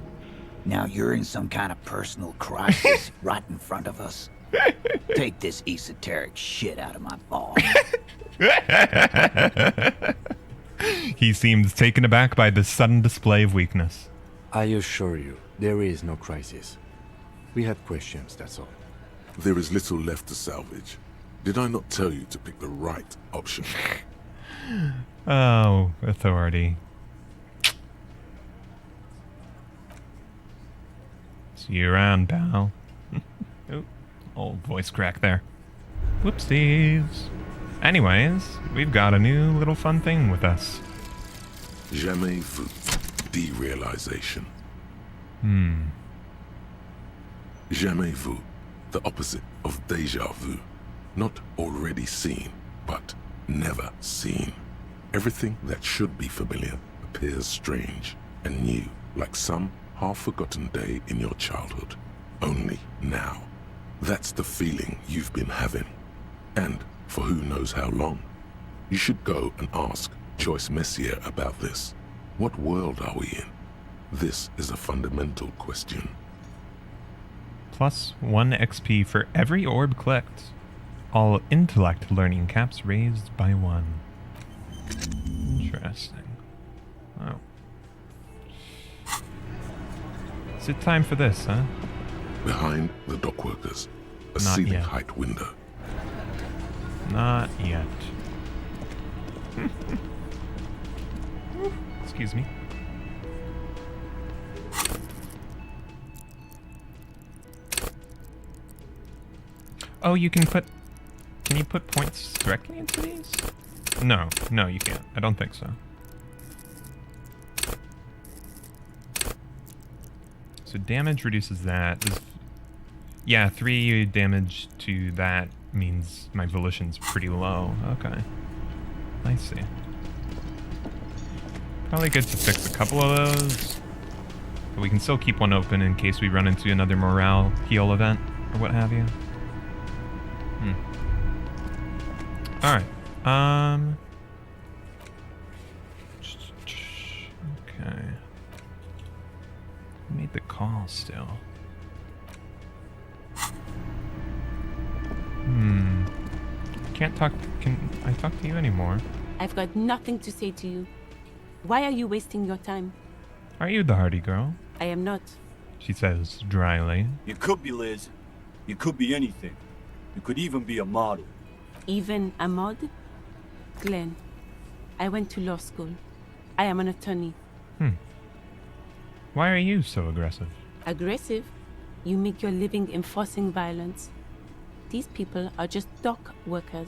S21: Now you're in some kind of personal crisis right in front of us? Take this esoteric shit out of my balls.
S1: He seems taken aback by this sudden display of weakness.
S4: I assure you, there is no crisis. We have questions, that's all.
S3: There is little left to salvage. Did I not tell you to pick the right option?
S1: Oh, authority. See you around, pal. Oh, old voice crack there. Whoopsies. Anyways, we've got a new little fun thing with us.
S3: Jamais vu. Derealization. Jamais vu. The opposite of déjà vu. Not already seen, but never seen. Everything that should be familiar appears strange and new, like some half-forgotten day in your childhood. Only now. That's the feeling you've been having. And for who knows how long. You should go and ask Joyce Messier about this. What world are we in? This is a fundamental question.
S1: Plus 1 XP for every orb clicked. All intellect learning caps raised by 1. Interesting. Oh. Is it time for this, huh?
S3: Behind the dockworkers, a ceiling height window.
S1: Not yet. Excuse me. Oh, you can put... Can you put points directly into these? No, no, you can't. I don't think so. So damage reduces that. Yeah, 3 damage to that means my volition's pretty low. Okay. I see. Probably good to fix a couple of those. But we can still keep one open in case we run into another morale heal event or what have you. Alright. Okay. Who made the call still? Can't talk. Can I talk to you anymore?
S8: I've got nothing to say to you. Why are you wasting your time?
S1: Are you the Hardie girl?
S8: I am not.
S1: She says dryly.
S19: You could be Liz. You could be anything. You could even be a model.
S8: Even a mod? Glenn, I went to law school. I am an attorney.
S1: Why are you so aggressive?
S8: Aggressive? You make your living enforcing violence. These people are just dock workers.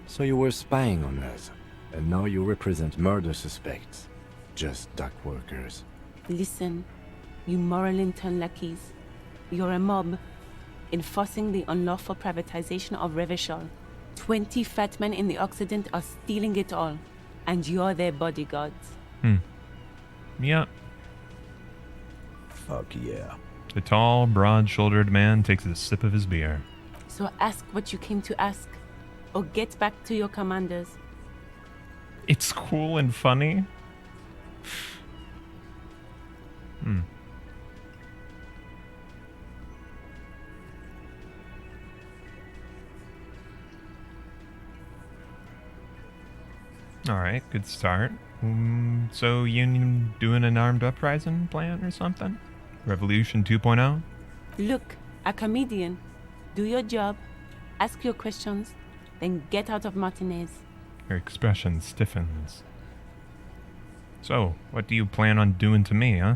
S4: So you were spying on us, and now you represent murder suspects. Just dock workers.
S8: Listen, you moral intern lackeys. You're a mob, enforcing the unlawful privatization of Revachol. 20 fat men in the Occident are stealing it all, and you're their bodyguards.
S1: Yep.
S16: Fuck yeah.
S1: The tall, broad-shouldered man takes a sip of his beer.
S8: So ask what you came to ask, or get back to your commanders.
S1: It's cool and funny. Alright, good start. So Union doing an armed uprising plan or something? Revolution 2.0?
S8: Look, a comedian. Do your job, ask your questions, then get out of Martinez.
S1: Her expression stiffens. So, what do you plan on doing to me, huh?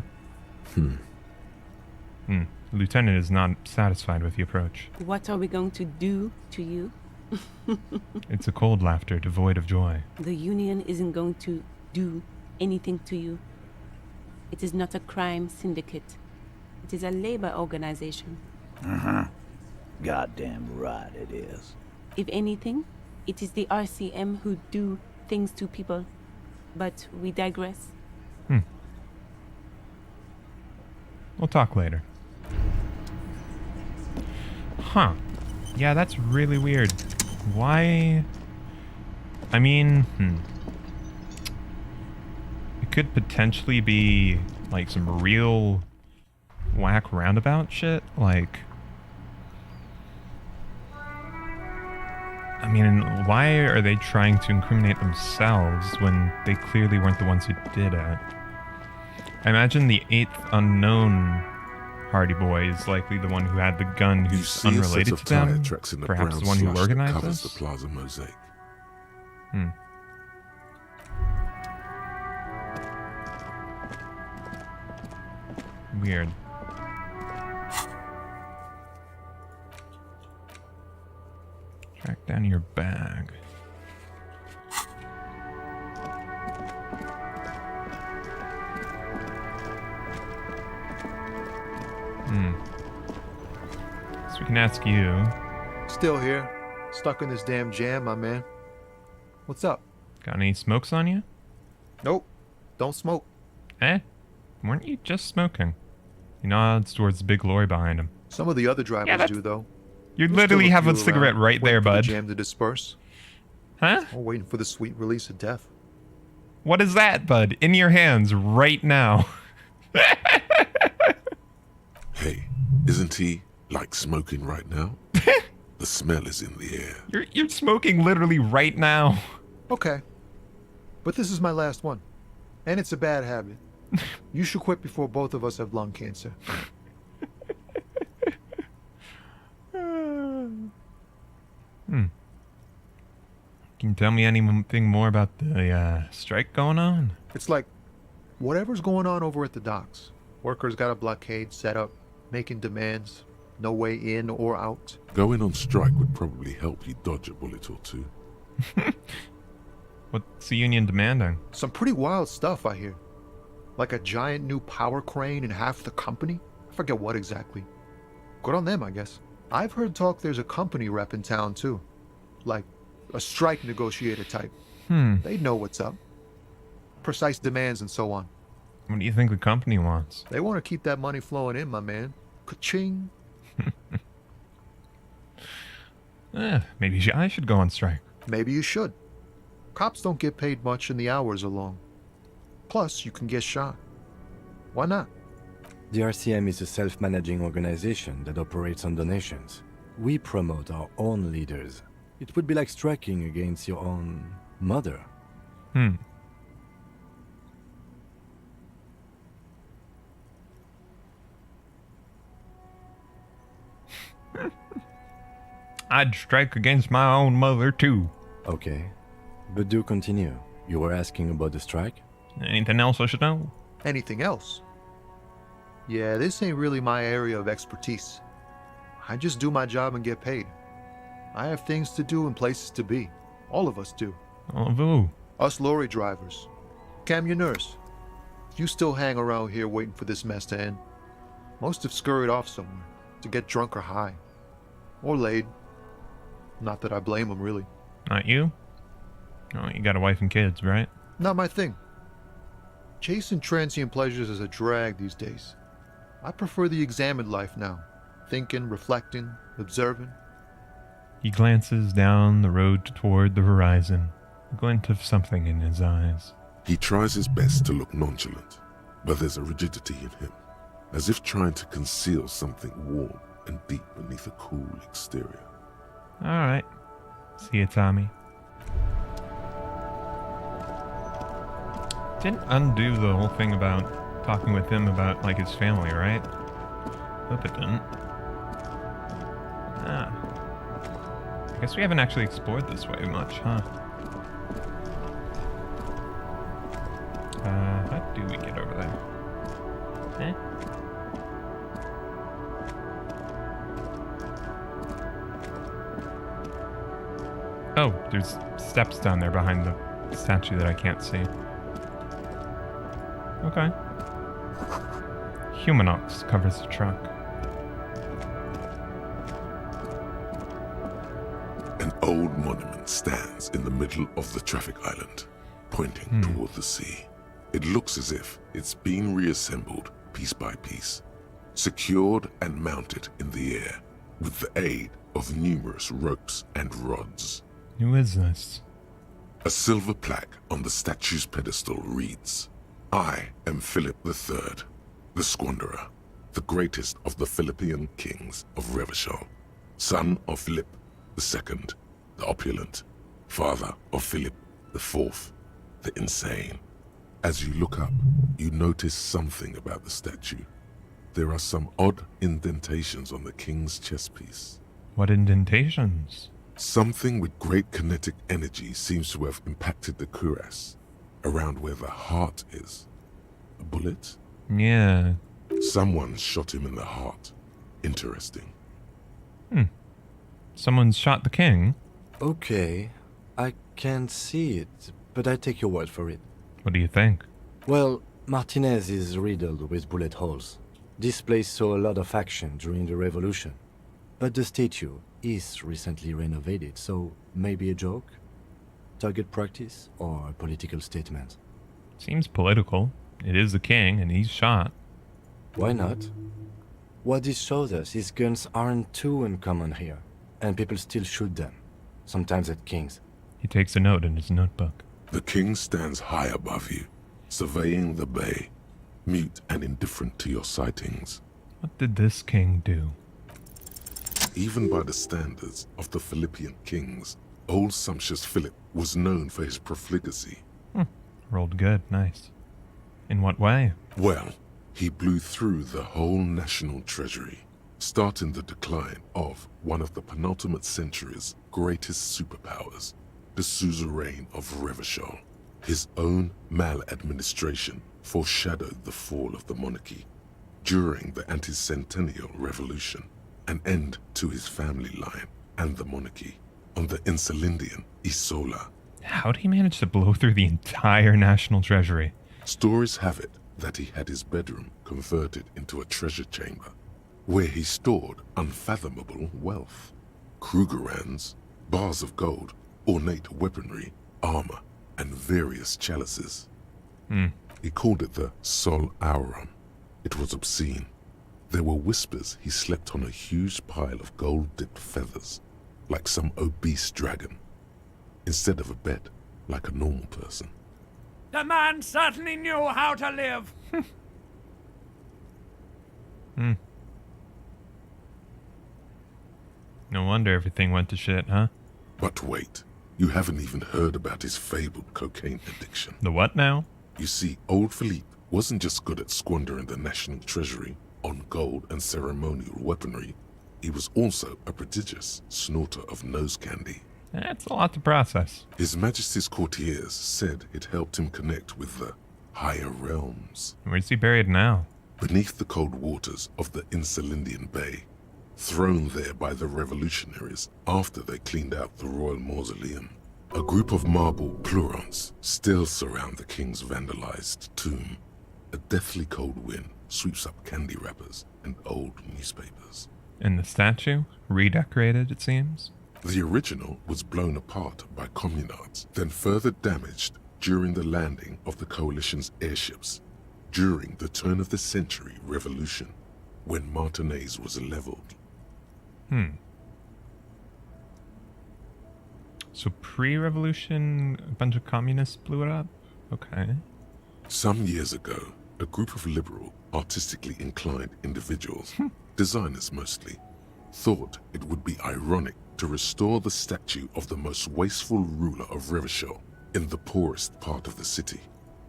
S1: The lieutenant is not satisfied with the approach.
S8: What are we going to do to you?
S1: It's a cold laughter devoid of joy.
S8: The Union isn't going to do anything to you. It is not a crime syndicate. It is a labor organization.
S21: Goddamn right it is.
S8: If anything, it is the RCM who do things to people. But we digress.
S1: We'll talk later. Huh. Yeah, that's really weird. Why? I mean, it could potentially be like some real whack roundabout shit. Like, I mean, why are they trying to incriminate themselves when they clearly weren't the ones who did it? I imagine the 8th unknown Hardie Boy is likely the one who had the gun who's unrelated to them. Perhaps the one who organized this?
S3: The plaza mosaic.
S1: Weird. Track down your bag. So we can ask you.
S2: Still here. Stuck in this damn jam, my man. What's up?
S1: Got any smokes on you?
S2: Nope. Don't smoke.
S1: Eh? Weren't you just smoking? He nods towards the big lorry behind him.
S2: Some of the other drivers do, though.
S1: You literally have a cigarette right there, bud.
S2: The jam to disperse.
S1: Huh?
S2: Or waiting for the sweet release of death.
S1: What is that, bud? In your hands right now.
S3: Hey, isn't he like smoking right now? The smell is in the air.
S1: You're smoking literally right now.
S2: Okay. But this is my last one. And it's a bad habit. You should quit before both of us have lung cancer.
S1: Can you tell me anything more about the strike going on?
S2: It's like whatever's going on over at the docks. Workers got a blockade set up, making demands, no way in or out.
S3: Going on strike would probably help you dodge a bullet or two.
S1: What's the union demanding?
S2: Some pretty wild stuff, I hear. Like a giant new power crane in half the company? I forget what exactly. Good on them, I guess. I've heard talk there's a company rep in town, too. Like a strike negotiator type. They know what's up. Precise demands and so on.
S1: What do you think the company wants?
S2: They want to keep that money flowing in, my man. Ka-ching.
S1: Maybe I should go on strike.
S2: Maybe you should. Cops don't get paid much and the hours are long. Plus, you can get shot. Why not?
S4: The RCM is a self-managing organization that operates on donations. We promote our own leaders. It would be like striking against your own mother.
S1: I'd strike against my own mother, too.
S4: Okay. But do continue. You were asking about the strike?
S1: Anything else I should know?
S2: Anything else? Yeah, this ain't really my area of expertise. I just do my job and get paid. I have things to do and places to be. All of us do.
S1: All of who?
S2: Us lorry drivers. Camionneurs. You still hang around here waiting for this mess to end. Most have scurried off somewhere to get drunk or high. Or laid. Not that I blame them, really.
S1: Not you? Oh, you got a wife and kids, right?
S2: Not my thing. Chasing transient pleasures is a drag these days. I prefer the examined life now. Thinking, reflecting, observing.
S1: He glances down the road toward the horizon, a glint of something in his eyes.
S3: He tries his best to look nonchalant, but there's a rigidity in him, as if trying to conceal something warm and deep beneath a cool exterior.
S1: All right. See you, Tommy. Didn't undo the whole thing about talking with him about, like, his family, right? Hope it didn't. I guess we haven't actually explored this way much, huh? How do we get over there? Oh, there's steps down there behind the statue that I can't see. Okay. Humanox covers the truck.
S3: An old monument stands in the middle of the traffic island, pointing toward the sea. It looks as if it's been reassembled piece by piece, secured and mounted in the air, with the aid of numerous ropes and rods.
S1: Who is this?
S3: A silver plaque on the statue's pedestal reads, "I am Philip III, the Squanderer, the greatest of the Philippian kings of Revachol, son of Philip II, the opulent, father of Philip IV, the insane." As you look up, you notice something about the statue. There are some odd indentations on the king's chest piece.
S1: What indentations?
S3: Something with great kinetic energy seems to have impacted the cuirass, around where the heart is. A bullet?
S1: Yeah.
S3: Someone shot him in the heart. Interesting.
S1: Someone's shot the king?
S4: Okay. I can't see it, but I take your word for it.
S1: What do you think?
S4: Well, Martinez is riddled with bullet holes. This place saw a lot of action during the revolution. But the statue is recently renovated, so maybe a joke? Target practice or a political statement?
S1: Seems political. It is the king, and he's shot.
S4: Why not? What this shows us is guns aren't too uncommon here, and people still shoot them, sometimes at kings.
S1: He takes a note in his notebook.
S3: The king stands high above you, surveying the bay, mute and indifferent to your sightings.
S1: What did this king do?
S3: Even by the standards of the Philippian kings, old sumptuous Philip was known for his profligacy.
S1: Rolled good, nice. In what way?
S3: Well, he blew through the whole national treasury, starting the decline of one of the penultimate century's greatest superpowers. the suzerain of Revachol. His own maladministration foreshadowed the fall of the monarchy. During the anti-centennial revolution, an end to his family line and the monarchy on the Insulindian Isola.
S1: How'd he manage to blow through the entire national treasury?
S3: Stories have it that he had his bedroom converted into a treasure chamber, where he stored unfathomable wealth. Krugerrands, bars of gold, ornate weaponry, armor, and various chalices. He called it the Sol Auron. It was obscene. There were whispers he slept on a huge pile of gold-dipped feathers, like some obese dragon, instead of a bed, like a normal person.
S14: The man certainly knew how to live.
S1: No wonder everything went to shit, huh?
S3: But wait, you haven't even heard about his fabled cocaine addiction.
S1: The what now?
S3: You see, old Philippe wasn't just good at squandering the national treasury on gold and ceremonial weaponry, he was also a prodigious snorter of nose candy.
S1: That's a lot to process.
S3: His Majesty's courtiers said it helped him connect with the higher realms.
S1: Where's he buried now?
S3: Beneath the cold waters of the Insulindian Bay, thrown there by the revolutionaries after they cleaned out the royal mausoleum. A group of marble pleurons still surround the king's vandalized tomb. A deathly cold wind sweeps up candy wrappers and old newspapers.
S1: And the statue? Redecorated, it seems?
S3: The original was blown apart by communards, then further damaged during the landing of the coalition's airships during the turn-of-the-century revolution, when Martinaise was leveled.
S1: So pre-revolution, a bunch of communists blew it up? Okay.
S3: Some years ago, a group of liberal, artistically inclined individuals, designers mostly, thought it would be ironic to restore the statue of the most wasteful ruler of Revachol in the poorest part of the city.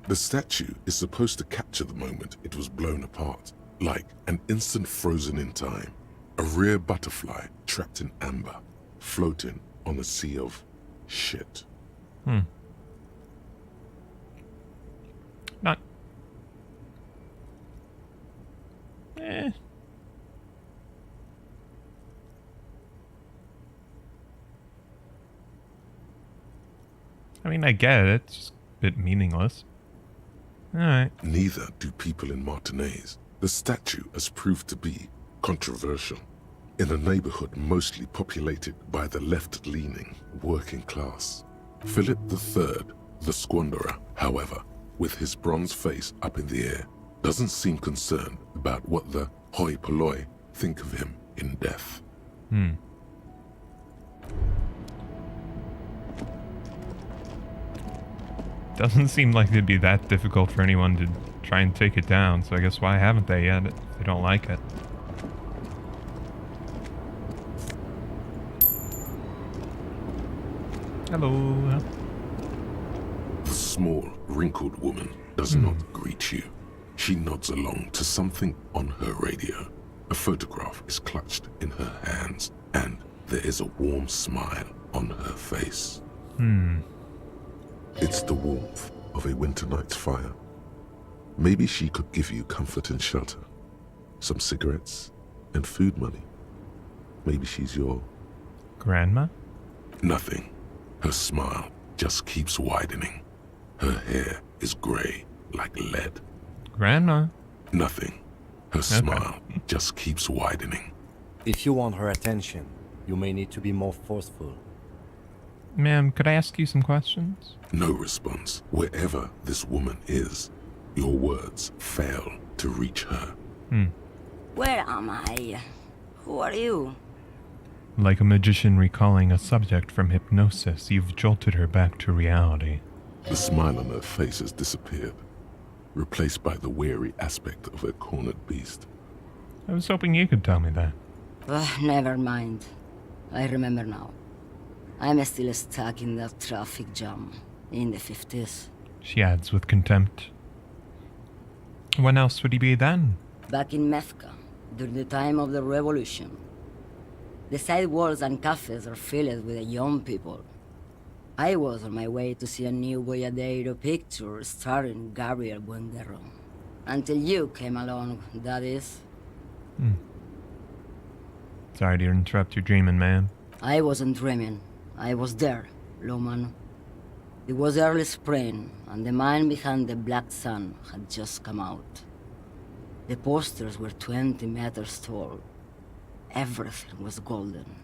S3: The statue is supposed to capture the moment it was blown apart, like an instant frozen in time, a rare butterfly trapped in amber, floating on a sea of shit.
S1: Not... I mean, I get it. It's just a bit meaningless. Alright.
S3: Neither do people in Martinaise. The statue has proved to be controversial in a neighborhood mostly populated by the left-leaning working class. Philip III, the squanderer, however, with his bronze face up in the air, doesn't seem concerned about what the hoi polloi think of him in death.
S1: Doesn't seem like it'd be that difficult for anyone to try and take it down, so I guess why haven't they yet if they don't like it? Hello.
S3: The small, wrinkled woman does not greet you. She nods along to something on her radio. A photograph is clutched in her hands, and there is a warm smile on her face. It's the warmth of a winter night's fire. Maybe she could give you comfort and shelter, some cigarettes, and food money. Maybe she's your...
S1: grandma?
S3: Nothing. Her smile just keeps widening. Her hair is gray like lead.
S1: Grandma?
S3: Nothing. Her smile just keeps widening.
S4: If you want her attention, you may need to be more forceful.
S1: Ma'am, could I ask you some questions?
S3: No response. Wherever this woman is, your words fail to reach her.
S10: Where am I? Who are you?
S1: Like a magician recalling a subject from hypnosis, you've jolted her back to reality.
S3: The smile on her face has disappeared, replaced by the wary aspect of a cornered beast.
S1: I was hoping you could tell me that.
S10: Never mind. I remember now. I'm still stuck in that traffic jam in the 50s.
S1: She adds with contempt. When else would he be then?
S10: Back in Mefka, during the time of the revolution. The sidewalks and cafes are filled with the young people. I was on my way to see a new Boyadero picture starring Gabriel Buenguerro. Until you came along, that is.
S1: Sorry to interrupt your dreaming, man.
S10: I wasn't dreaming. I was there, Loman. It was early spring, and the man behind the black sun had just come out. The posters were 20 meters tall. Everything was golden.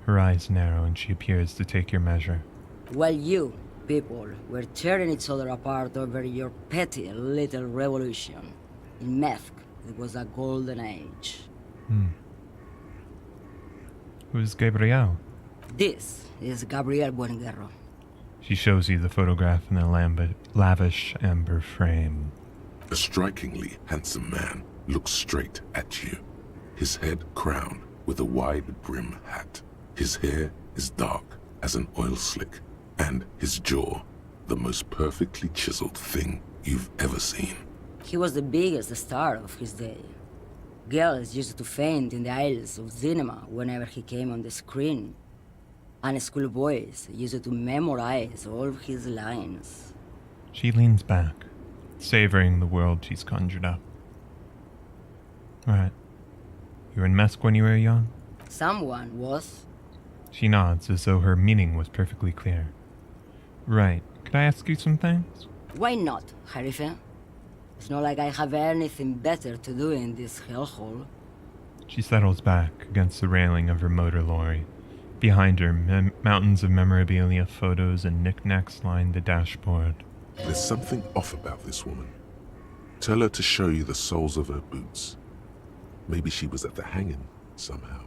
S1: Her eyes narrow and she appears to take your measure.
S10: While you, people, were tearing each other apart over your petty little revolution, in Methk, it was a golden age.
S1: Who's Gabriel?
S10: This is Gabriel Buenguerro.
S1: She shows you the photograph in the lavish amber frame.
S3: A strikingly handsome man looks straight at you, his head crowned with a wide brim hat. His hair is dark as an oil slick, and his jaw the most perfectly chiseled thing you've ever seen.
S10: He was the biggest star of his day. Girls used to faint in the aisles of cinema whenever he came on the screen, and schoolboys used to memorize all of his lines.
S1: She leans back, savoring the world she's conjured up. Right. You were in Mesk when you were young?
S10: Someone was.
S1: She nods as though her meaning was perfectly clear. Right. Could I ask you some things?
S10: Why not, Harife? It's not like I have anything better to do in this hellhole.
S1: She settles back against the railing of her motor lorry. Behind her, mountains of memorabilia, photos, and knickknacks line the dashboard.
S3: There's something off about this woman. Tell her to show you the soles of her boots. Maybe she was at the hanging somehow.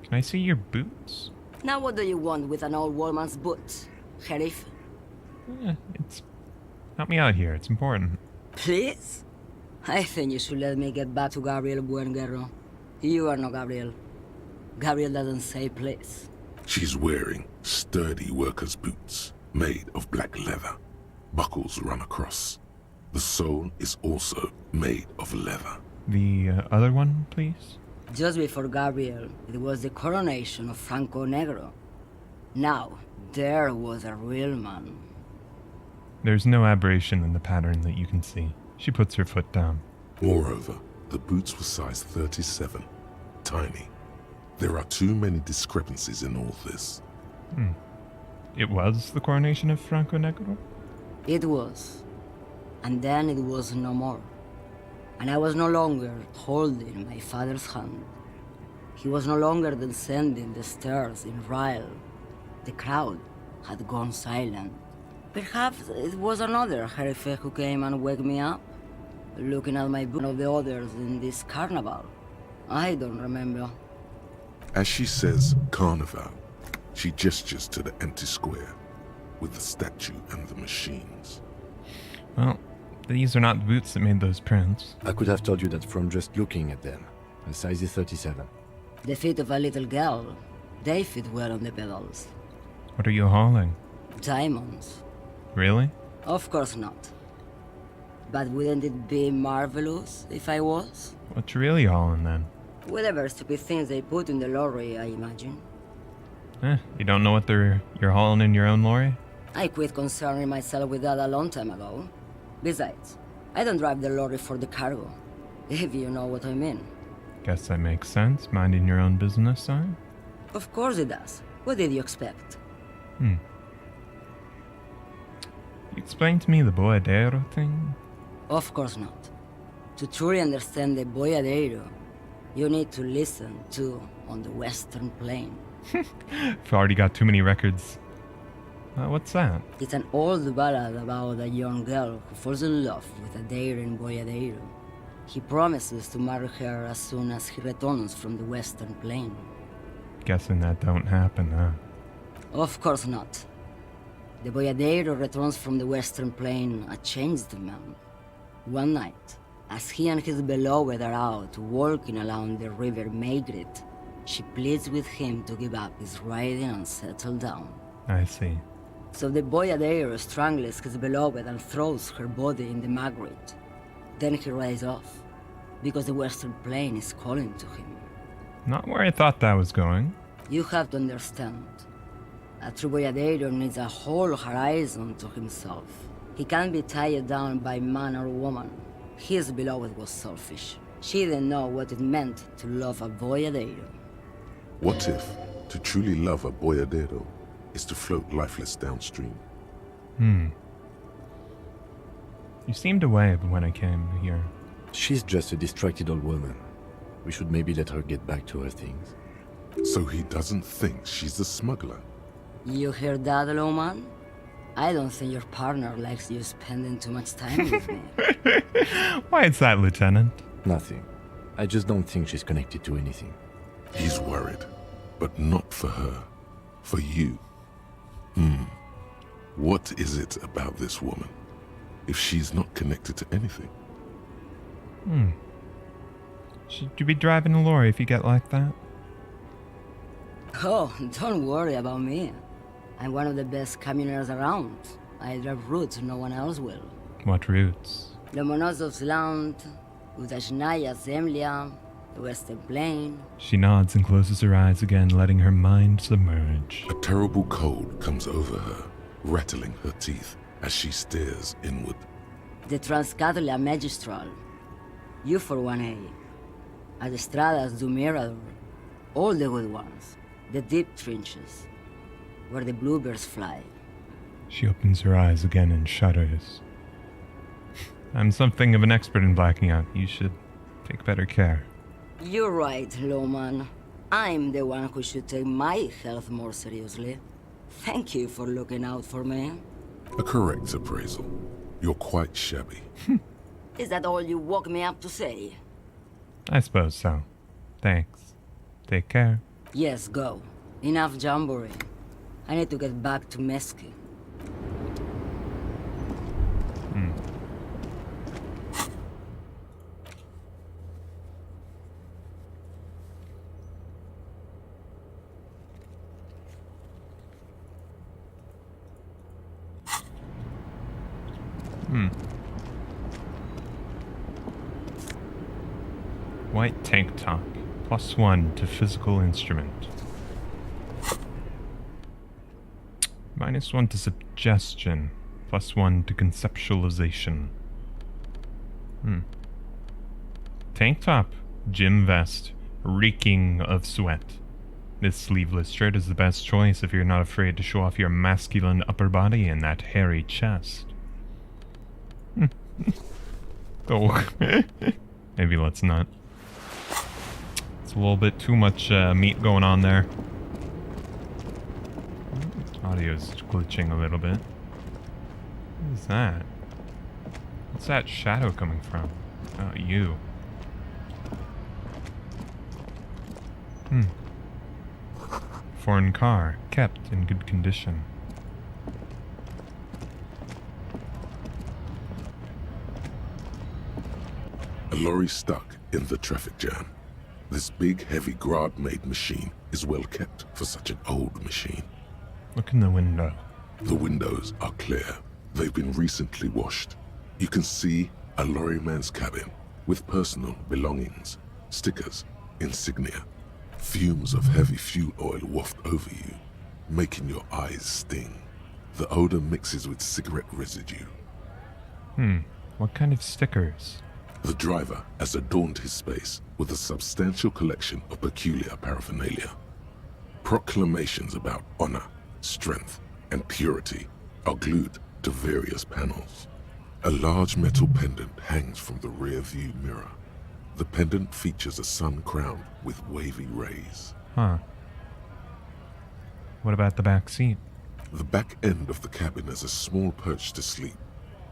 S1: Can I see your boots?
S10: Now what do you want with an old woman's boots, Sheriff?
S1: It's... Help me out here, it's important.
S10: Please? I think you should let me get back to Gabriel Buenguerro. You are not Gabriel. Gabriel doesn't say please.
S3: She's wearing sturdy worker's boots, made of black leather. Buckles run across. The sole is also made of leather.
S1: The other one, please?
S10: Just before Gabriel, it was the coronation of Franco Negro. Now, there was a real man.
S1: There's no aberration in the pattern that you can see. She puts her foot down.
S3: Moreover, the boots were size 37. Tiny. There are too many discrepancies in all this.
S1: It was the coronation of Franco Negro?
S10: It was. And then it was no more. And I was no longer holding my father's hand. He was no longer descending the stairs in Ryle. The crowd had gone silent. Perhaps it was another Herife who came and woke me up, looking at my book of the others in this carnival. I don't remember.
S3: As she says carnival, she gestures to the empty square with the statue and the machines.
S1: Well, these are not the boots that made those prints.
S4: I could have told you that from just looking at them. A size is 37.
S10: The feet of a little girl, they fit well on the pedals.
S1: What are you hauling?
S10: Diamonds.
S1: Really?
S10: Of course not. But wouldn't it be marvelous if I was?
S1: What you really hauling then?
S10: Whatever stupid things they put in the lorry, I imagine.
S1: You don't know what you're hauling in your own lorry?
S10: I quit concerning myself with that a long time ago. Besides, I don't drive the lorry for the cargo, if you know what I mean.
S1: Guess that makes sense, minding your own business, huh?
S10: Of course it does. What did you expect?
S1: You explain to me the Boyadero thing?
S10: Of course not. To truly understand the Boyadero, you need to listen to On the Western Plain.
S1: I've already got too many records. What's that?
S10: It's an old ballad about a young girl who falls in love with a daring Boyadero. He promises to marry her as soon as he returns from the Western Plain.
S1: Guessing that don't happen, huh?
S10: Of course not. The Boyadero returns from the Western Plain a changed man. One night, as he and his beloved are out walking along the river Maigret, she pleads with him to give up his riding and settle down.
S1: I see.
S10: So the Boyadero strangles his beloved and throws her body in the Maigret. Then he rides off, because the Western Plain is calling to him.
S1: Not where I thought that was going.
S10: You have to understand. A true boyadeiro needs a whole horizon to himself. He can't be tied down by man or woman. His beloved was selfish. She didn't know what it meant to love a boyadeiro.
S3: What if to truly love a boyadero is to float lifeless downstream?
S1: You seemed away when I came here.
S4: She's just a distracted old woman. We should maybe let her get back to her things.
S3: So he doesn't think she's a smuggler?
S10: You hear that, Lowman? I don't think your partner likes you spending too much time with me.
S1: Why is that, Lieutenant?
S4: Nothing. I just don't think she's connected to anything.
S3: He's worried, but not for her. For you. What is it about this woman? If she's not connected to anything?
S1: Should you be driving a lorry if you get like that?
S10: Oh, don't worry about me. I'm one of the best camioners around. I drive routes no one else will.
S1: What routes?
S10: Lomonosov's Land, Udashnaya Zemlya, the Western Plain.
S1: She nods and closes her eyes again, letting her mind submerge.
S3: A terrible cold comes over her, rattling her teeth as she stares inward.
S10: The Transcatalia Magistral. You for 1A. Adestradas do Mirador. All the good ones. The deep trenches. Where the bluebirds fly.
S1: She opens her eyes again and shudders. I'm something of an expert in blacking out. You should take better care.
S10: You're right, Lowman. I'm the one who should take my health more seriously. Thank you for looking out for me.
S3: A correct appraisal. You're quite shabby.
S10: Is that all you woke me up to say?
S1: I suppose so. Thanks. Take care.
S10: Yes, go. Enough jamboree. I need to get back to Mesky.
S1: White tank top. +1 to physical instrument. -1 to suggestion. +1 to conceptualization. Tank top. Gym vest. Reeking of sweat. This sleeveless shirt is the best choice if you're not afraid to show off your masculine upper body and that hairy chest. Oh. Maybe let's not. It's a little bit too much meat going on there. Audio's glitching a little bit. What is that? What's that shadow coming from? Oh, you. Foreign car, kept in good condition.
S3: A lorry stuck in the traffic jam. This big, heavy Grad-made machine is well kept for such an old machine.
S1: Look in the window.
S3: The windows are clear. They've been recently washed. You can see a lorryman's cabin with personal belongings, stickers, insignia. Fumes of heavy fuel oil waft over you, making your eyes sting. The odor mixes with cigarette residue.
S1: What kind of stickers?
S3: The driver has adorned his space with a substantial collection of peculiar paraphernalia. Proclamations about honor, strength, and purity are glued to various panels. A large metal pendant hangs from the rear view mirror. The pendant features a sun crown with wavy rays.
S1: What about the back seat?
S3: The back end of the cabin has a small perch to sleep,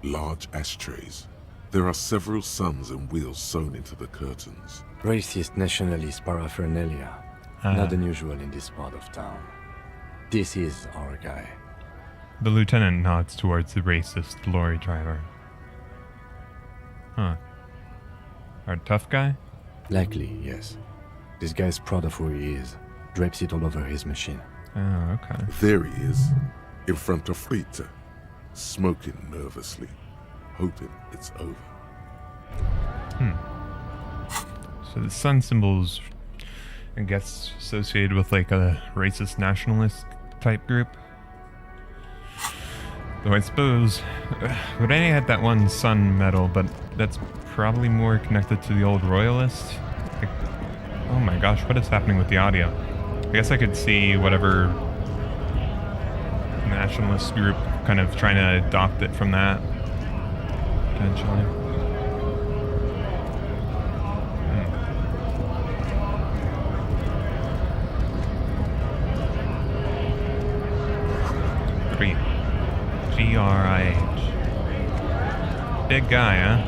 S3: large ashtrays. There are several suns and wheels sewn into the curtains.
S4: Racist nationalist paraphernalia. Not unusual in this part of town. This is our guy.
S1: The lieutenant nods towards the racist lorry driver. Our tough guy?
S4: Likely, yes. This guy's proud of who he is. Drapes it all over his machine.
S1: Oh, okay.
S3: There he is, in front of Rita, smoking nervously, hoping it's over.
S1: So the sun symbol's and gets associated with like a racist nationalist type group. Though I suppose Renee had that one Sun medal, but that's probably more connected to the old royalists. Like, oh my gosh, what is happening with the audio? I guess I could see whatever nationalist group kind of trying to adopt it from that, potentially. Green. G-R-I-H. Big guy, huh?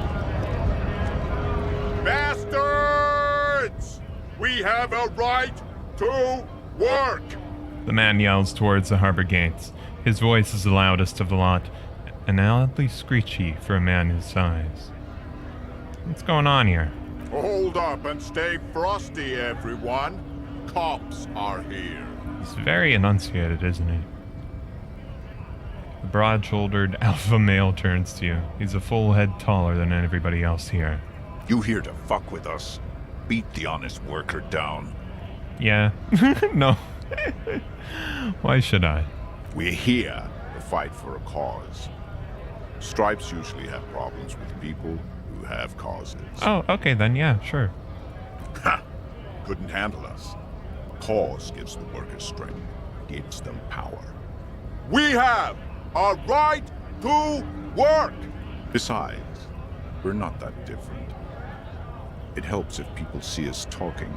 S9: Bastards! We have a right to work!
S1: The man yells towards the harbor gates. His voice is the loudest of the lot, and oddly screechy for a man his size. What's going on here?
S9: Hold up and stay frosty, everyone. Cops are here.
S1: He's very enunciated, isn't he? The broad-shouldered alpha male turns to you. He's a full head taller than everybody else here.
S9: You here to fuck with us? Beat the honest worker down.
S1: Yeah. No. Why should I?
S9: We're here to fight for a cause. Stripes usually have problems with people who have causes.
S1: Oh, okay then, yeah, sure.
S9: Ha! Couldn't handle us. Cause gives the workers strength, gives them power. We have a right to work! Besides, we're not that different. It helps if people see us talking,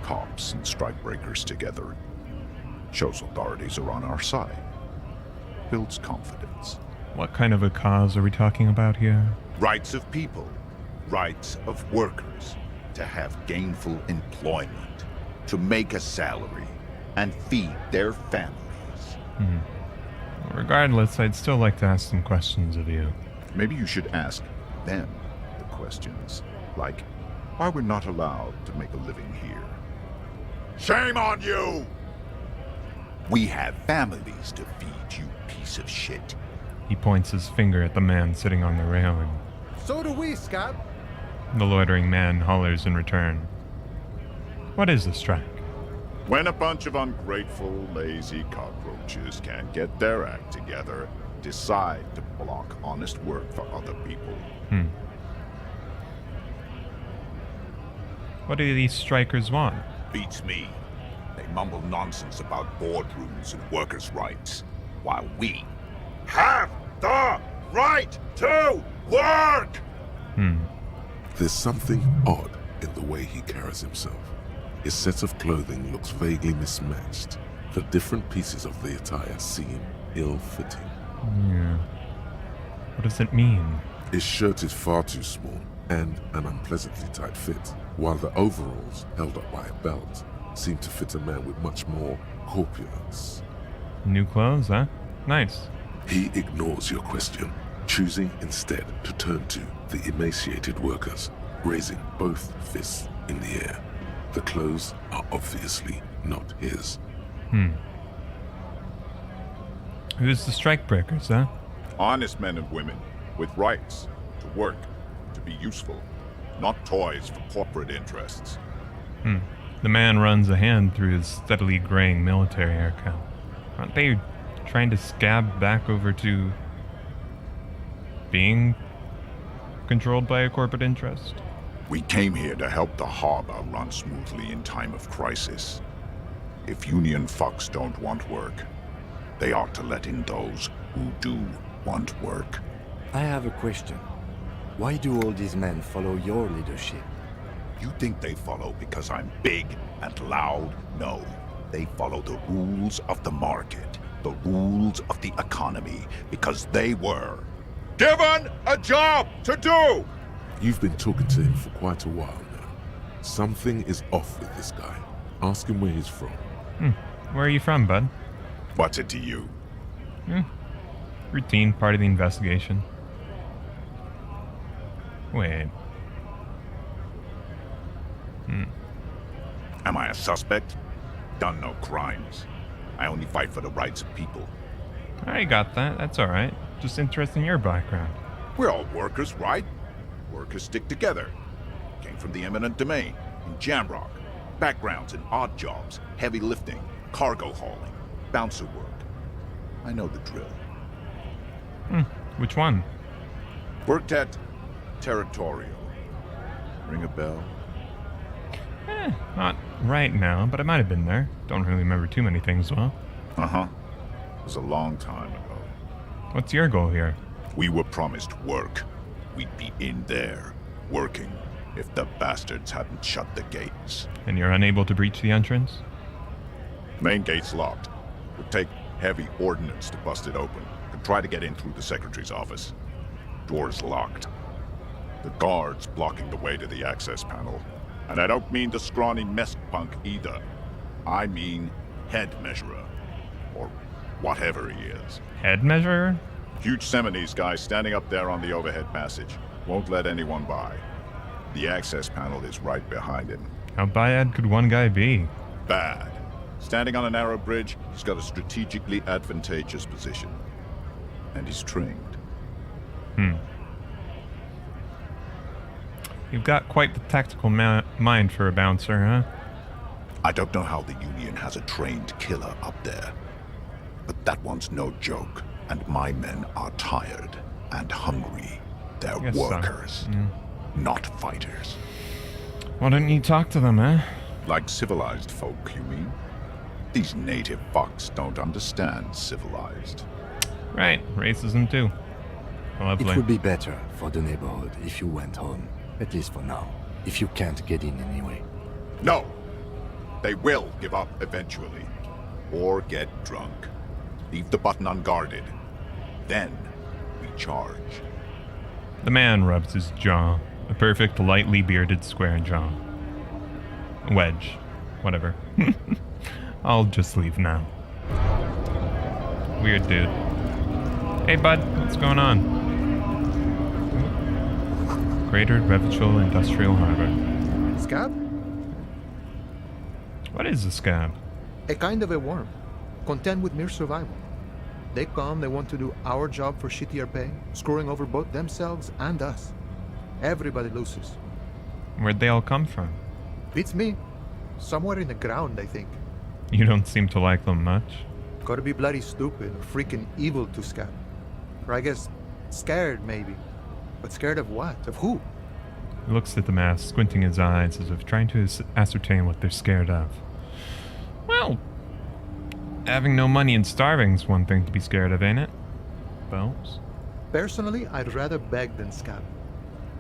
S9: cops and strikebreakers together. Shows authorities are on our side. Builds confidence.
S1: What kind of a cause are we talking about here?
S9: Rights of people. Rights of workers. To have gainful employment. To make a salary. And feed their families.
S1: Regardless, I'd still like to ask some questions of you.
S9: Maybe you should ask them the questions. Like, why we're not allowed to make a living here. Shame on you! We have families to feed, you piece of shit.
S1: He points his finger at the man sitting on the railing.
S20: So do we, Scott.
S1: The loitering man hollers in return. What is the strike?
S9: When a bunch of ungrateful, lazy cockroaches can't get their act together, decide to block honest work for other people.
S1: What do these strikers want?
S9: Beats me. They mumble nonsense about boardrooms and workers' rights, while we have the right to work!
S3: There's something odd in the way he carries himself. His set of clothing looks vaguely mismatched. The different pieces of the attire seem ill-fitting.
S1: Yeah. What does it mean?
S3: His shirt is far too small and an unpleasantly tight fit, while the overalls, held up by a belt, seem to fit a man with much more corpulence.
S1: New clothes, huh? Nice.
S3: He ignores your question, choosing instead to turn to the emaciated workers, raising both fists in the air. The clothes are obviously not his.
S1: Who's the strikebreakers, huh?
S9: Honest men and women with rights to work, to be useful, not toys for corporate interests.
S1: The man runs a hand through his steadily graying military haircut. Aren't they trying to scab back over to being controlled by a corporate interest?
S9: We came here to help the harbor run smoothly in time of crisis. If union fucks don't want work, they ought to let in those who do want work.
S4: I have a question. Why do all these men follow your leadership?
S9: You think they follow because I'm big and loud? No. They follow the rules of the market, the rules of the economy, because they were given a job to do!
S3: You've been talking to him for quite a while now. Something is off with this guy. Ask him where he's from.
S1: Where are you from, bud?
S9: What's it to you?
S1: Routine, part of the investigation. Wait.
S9: Am I a suspect? Done no crimes. I only fight for the rights of people.
S1: I got that. That's alright. Just interested in your background.
S9: We're all workers, right? Workers stick together. Came from the eminent domain in Jamrock. Backgrounds in odd jobs, heavy lifting, cargo hauling, bouncer work. I know the drill.
S1: Which one?
S9: Worked at Territorial. Ring a bell?
S1: Not right now, but I might have been there. Don't really remember too many things well.
S9: Uh-huh. It was a long time ago.
S1: What's your goal here?
S9: We were promised work. We'd be in there, working, if the bastards hadn't shut the gates.
S1: And you're unable to breach the entrance?
S9: Main gate's locked. Would take heavy ordnance to bust it open. Could try to get in through the secretary's office. Door's locked. The guard's blocking the way to the access panel. And I don't mean the scrawny mess punk either. I mean head measurer. Or whatever he is.
S1: Head measurer?
S9: Huge Seminese guy standing up there on the overhead passage. Won't let anyone by. The access panel is right behind him.
S1: How bad could one guy be?
S9: Bad. Standing on a narrow bridge, he's got a strategically advantageous position. And he's trained.
S1: You've got quite the tactical mind for a bouncer, huh?
S9: I don't know how the Union has a trained killer up there. But that one's no joke. And my men are tired and hungry. They're workers, not fighters.
S1: Why don't you talk to them, eh?
S9: Like civilized folk, you mean? These native fucks don't understand civilized.
S1: Right, racism too. Lovely.
S4: It would be better for the neighborhood if you went home, at least for now, if you can't get in anyway.
S9: No! They will give up eventually. Or get drunk. Leave the button unguarded. Then we charge.
S1: The man rubs his jaw. A perfect, lightly bearded square jaw. Wedge. Whatever. I'll just leave now. Weird dude. Hey bud, what's going on? Greater Revachol Industrial Harbor.
S2: Scab?
S1: What is a scab?
S2: A kind of a worm. Content with mere survival. They come, they want to do our job for shittier pay, screwing over both themselves and us. Everybody loses.
S1: Where'd they all come from?
S2: Beats me. Somewhere in the ground, I think.
S1: You don't seem to like them much.
S2: Gotta be bloody stupid or freaking evil to Scab. Or I guess, scared maybe. But scared of what? Of who?
S1: He looks at the mask, squinting his eyes as if trying to ascertain what they're scared of. Well, having no money and starving's one thing to be scared of, ain't it? Bones?
S2: Personally, I'd rather beg than Scab.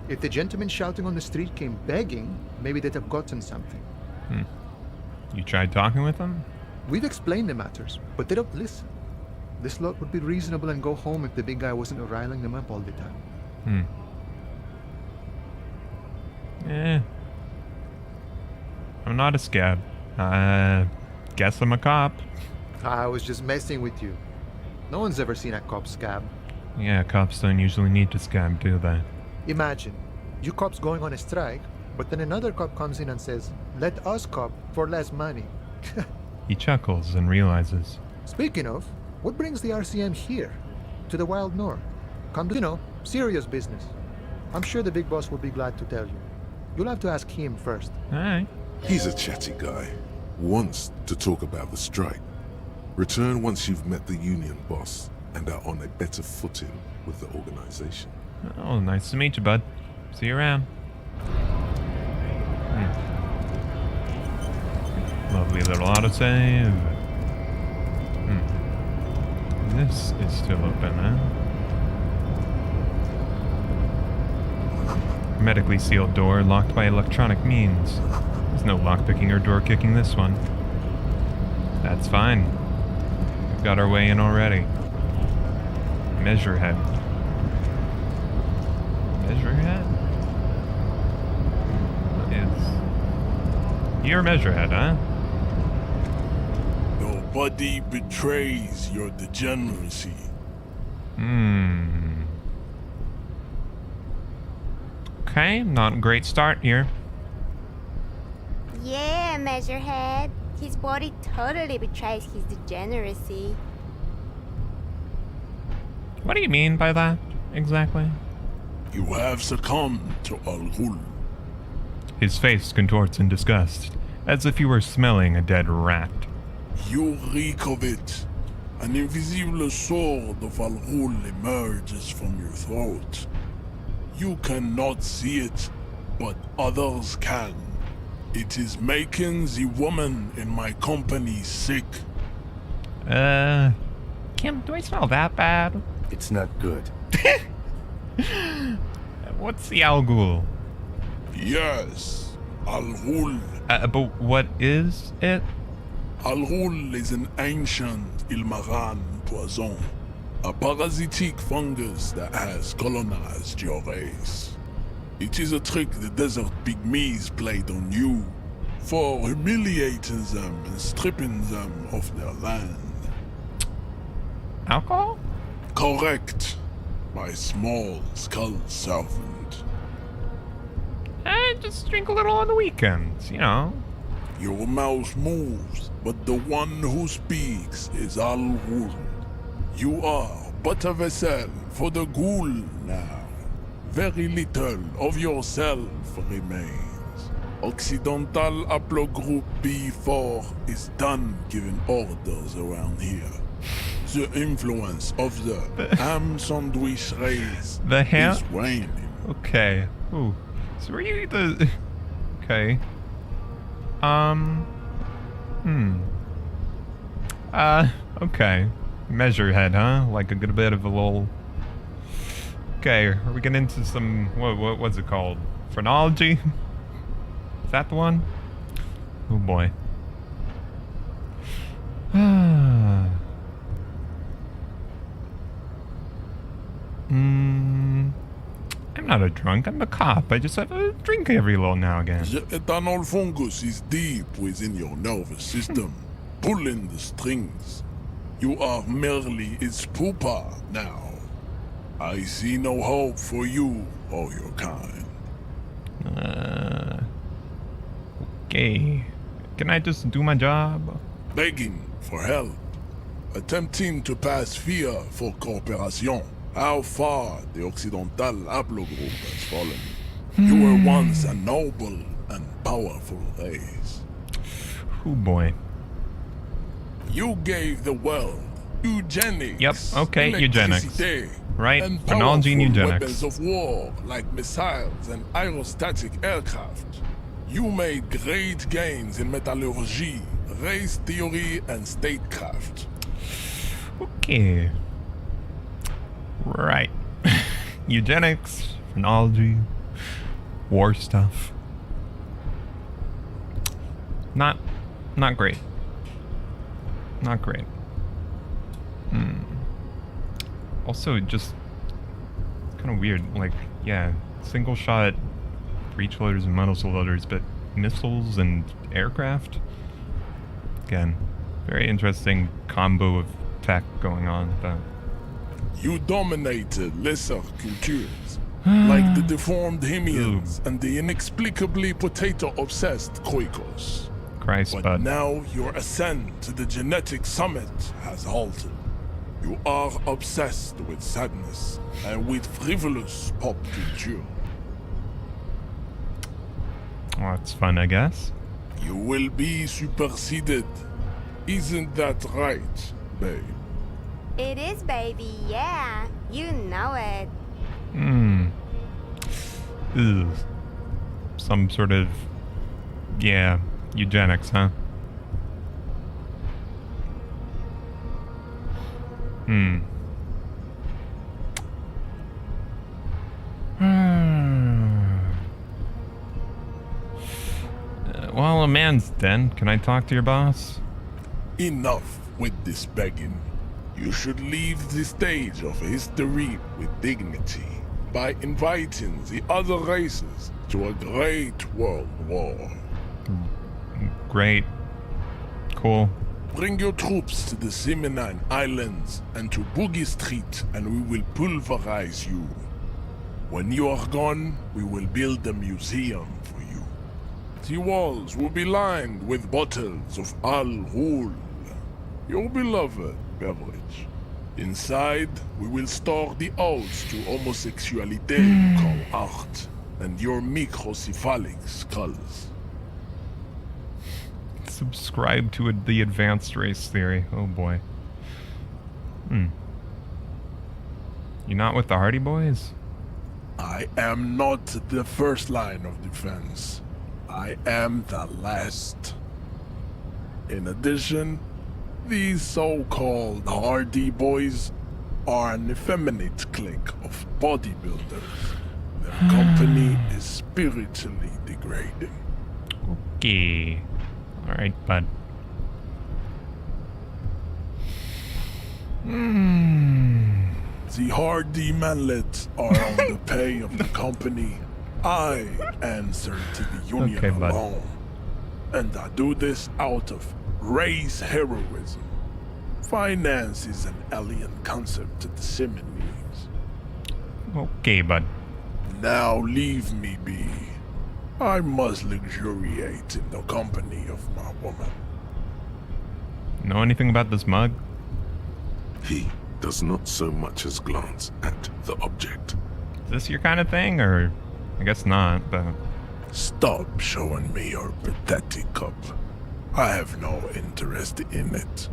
S2: If the gentleman shouting on the street came begging, maybe they'd have gotten something.
S1: You tried talking with them?
S2: We've explained the matters, but they don't listen. This lot would be reasonable and go home if the big guy wasn't riling them up all the time.
S1: I'm not a scab. Guess I'm a cop.
S2: I was just messing with you. No one's ever seen a cop scab.
S1: Yeah, cops don't usually need to scab, do they?
S2: Imagine, you cops going on a strike, but then another cop comes in and says, "Let us cop for less money."
S1: He chuckles and realizes.
S2: Speaking of, what brings the RCM here? To the Wild North? Come to, serious business. I'm sure the big boss will be glad to tell you. You'll have to ask him first.
S1: Alright.
S3: He's a chatty guy. Wants to talk about the strike. Return once you've met the union boss and are on a better footing with the organization.
S1: Oh, nice to meet you, bud. See you around. Lovely little autosave. This is still open, huh? Hermetically sealed door, locked by electronic means. There's no lockpicking or door kicking this one. That's fine. We've got our way in already. Measure head. Measure head? What is... You're measure head, huh?
S5: Nobody betrays your degeneracy.
S1: Okay, not a great start here.
S12: Yeah, Measurehead. His body totally betrays his degeneracy.
S1: What do you mean by that, exactly?
S5: You have succumbed to Al Ghul.
S1: His face contorts in disgust. As if you were smelling a dead rat.
S5: You reek of it. An invisible sword of Al-Ghul emerges from your throat. You cannot see it, but others can. It is making the woman in my company sick.
S1: Kim, do I smell that bad?
S4: It's not good.
S1: What's the Al-Ghul?
S5: Yes, Al-Ghul.
S1: But what is it?
S5: Al-Ghul is an ancient Ilmaran poison, a parasitic fungus that has colonized your race. It is a trick the desert pygmies played on you for humiliating them and stripping them of their land.
S1: Alcohol?
S5: Correct, my small skull servant.
S1: Just drink a little on the weekends, you know.
S5: Your mouth moves, but the one who speaks is Al-Ghul. You are but a vessel for the Ghul now. Very little of yourself remains. Occidental Haplogroup B4 is done giving orders around here. The influence of the ham sandwich race is waning.
S1: Okay. Ooh. So were you the... Okay. Okay. Measurehead, huh? Like a good bit of a little... Okay, are we getting into some... What's it called? Phrenology? Is that the one? Oh boy. I'm not a drunk, I'm a cop. I just have a drink every little now and again.
S5: The ethanol fungus is deep within your nervous system, pulling the strings. You are merely its pupa now. I see no hope for you or your kind.
S1: Okay. Can I just do my job?
S5: Begging for help. Attempting to pass fear for cooperation. How far the Occidental Haplogroup has fallen. You were once a noble and powerful race.
S1: Oh boy.
S5: You gave the world eugenics.
S1: Yep, okay, eugenics. Right,
S5: and
S1: phrenology and
S5: powerful
S1: eugenics.
S5: weapons of war like missiles and aerostatic aircraft. You made great gains in metallurgy, race theory, and statecraft.
S1: Okay. Right. Eugenics, phrenology, war stuff. Not great. Not great. Also, just kind of weird. Like, yeah, single shot breech loaders and muzzle loaders, but missiles and aircraft. Again, very interesting combo of tech going on with that.
S5: You dominated lesser cultures, like the deformed Hemians and the inexplicably potato-obsessed Khoikos.
S1: Christ,
S5: but
S1: bud.
S5: now your ascent to the genetic summit has halted. You are obsessed with sadness and with frivolous pop culture.
S1: Well, that's fun, I guess.
S5: You will be superseded. Isn't that right, babe?
S12: It is, baby, yeah. You know it.
S1: Ugh. Some sort of... Yeah, eugenics, huh? Well, a man's dead. Can I talk to your boss?
S5: Enough with this begging. You should leave the stage of history with dignity by inviting the other races to a great world war.
S1: Great. Cool.
S5: Bring your troops to the Seminine Islands and to Boogie Street, and we will pulverize you. When you are gone, we will build a museum for you. The walls will be lined with bottles of Al-Ghul, your beloved beverage. Inside, we will store the odes to homosexuality you call art, and your microcephalic skulls.
S1: subscribe to the advanced race theory. Oh boy. You not with the Hardie Boys?
S5: I am not the first line of defense. I am the last. In addition, these so-called Hardie Boys are an effeminate clique of bodybuilders. Their company is spiritually degrading.
S1: Okay. Alright, bud.
S5: The Hardie manlets are on the pay of the company. I answer to the union alone. And I do this out of race heroism. Finance is an alien concept to the Simonese.
S1: Okay, bud.
S5: Now leave me be. I must luxuriate in the company of my woman.
S1: Know anything about this mug?
S3: He does not so much as glance at the object.
S1: Is this your kind of thing, or I guess not, but...
S5: Stop showing me your pathetic cup. I have no interest in it.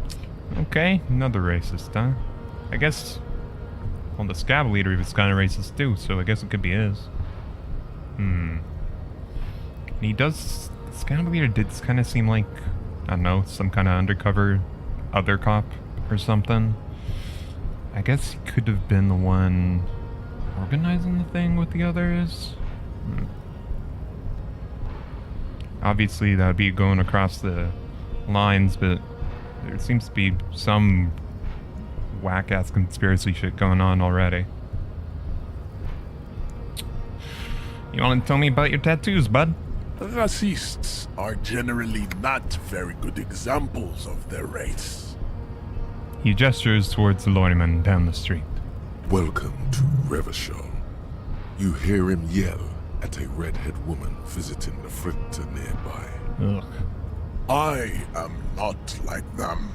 S1: Okay, another racist, huh? I guess... Well, the scab leader was kind of racist too, so I guess it could be his. He does... The scab leader did kind of seem like, I don't know, some kind of undercover other cop or something. I guess he could have been the one organizing the thing with the others. Obviously, that would be going across the lines, but there seems to be some whack-ass conspiracy shit going on already. You want to tell me about your tattoos, bud?
S5: Racists are generally not very good examples of their race.
S1: He gestures towards the lorryman down the street.
S3: Welcome to Revachol. You hear him yell at a redhead woman visiting the fritter nearby.
S1: Ugh.
S5: I am not like them.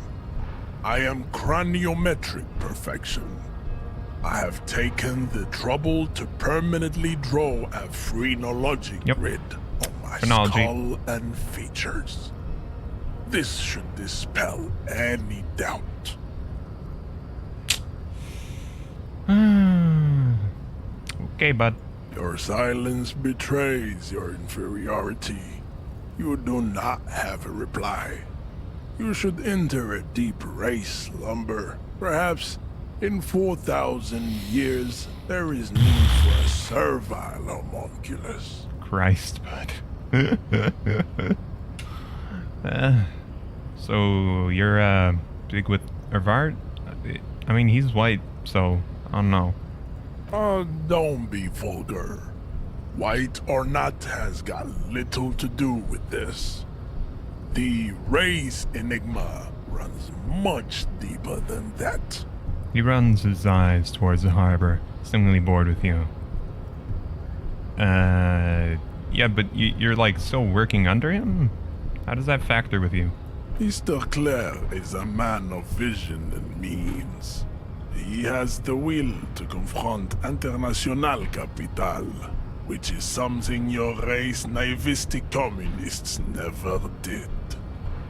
S5: I am craniometric perfection. I have taken the trouble to permanently draw a phrenology grid on my skull and features. This should dispel any doubt.
S1: Okay, bud.
S5: Your silence betrays your inferiority. You do not have a reply. You should enter a deep race slumber. Perhaps in 4,000 years, there is need for a servile homunculus.
S1: Christ, bud. So, you're, big with Evrart? I mean, he's white, so, I don't know.
S5: Don't be vulgar. White or not has got little to do with this. The race enigma runs much deeper than that.
S1: He runs his eyes towards the harbor, seemingly bored with you. Yeah, but you're like still working under him? How does that factor with you?
S5: Mr. Claire is a man of vision and means. He has the will to confront international capital, which is something your race naivistic communists never did.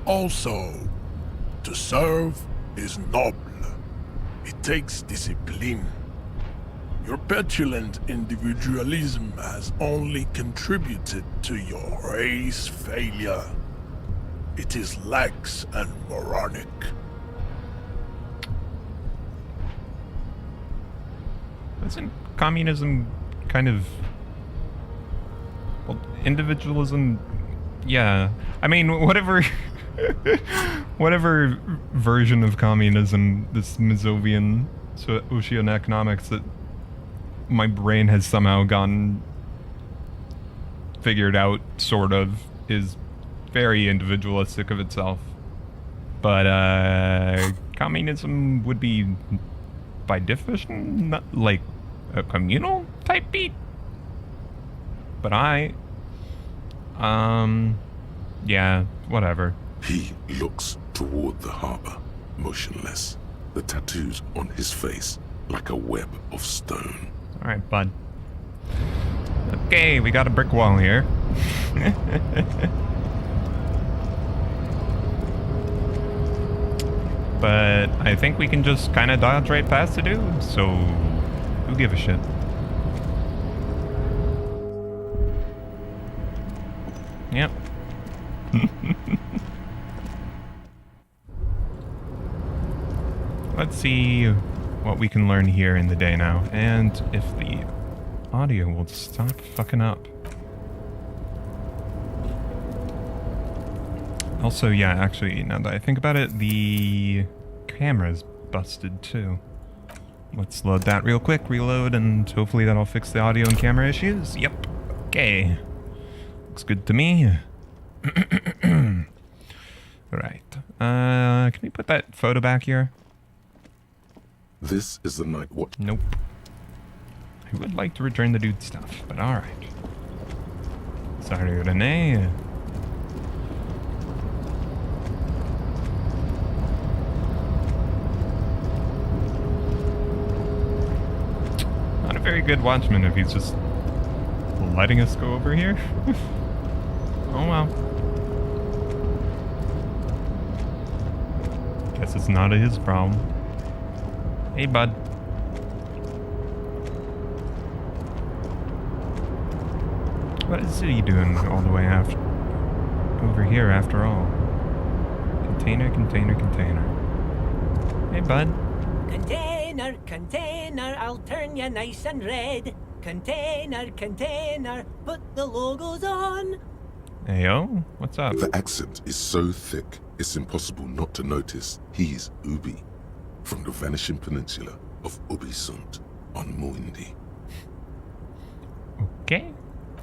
S5: Also, to serve is noble. It takes discipline. Your petulant individualism has only contributed to your race failure. It is lax and moronic.
S1: Isn't communism kind of... Well, individualism... Yeah. I mean, whatever... whatever version of communism, this Mizovian ocean economics that my brain has somehow gotten figured out, sort of, is very individualistic of itself. But, communism would be, by definition, not like a communal type beat. But yeah, whatever.
S3: He looks toward the harbor, motionless, the tattoos on his face like a web of stone.
S1: Alright, bud. Okay, we got a brick wall here. But I think we can just kind of dodge right past the dude, so who give a shit? Yep. Let's see what we can learn here in the day now, and if the audio will stop fucking up. Also, yeah, actually, now that I think about it, the camera's busted too. Let's load that real quick, reload, and hopefully that'll fix the audio and camera issues. Yep. Okay. Looks good to me. Right. Can we put that photo back here?
S3: This is the night what?
S1: Nope. I would like to return the dude's stuff, but alright. Sorry, Renee. Not a very good watchman if he's just letting us go over here. Oh well. Guess it's not his problem. Hey, bud. What is he doing all the way over here after all? Container, container, container. Hey, bud.
S13: Container, container, I'll turn you nice and red. Container, container, put the logos on.
S1: Hey, yo, what's up?
S3: The accent is so thick, it's impossible not to notice he's Ubi, from the vanishing peninsula of Ubisund on Muindi.
S1: Okay.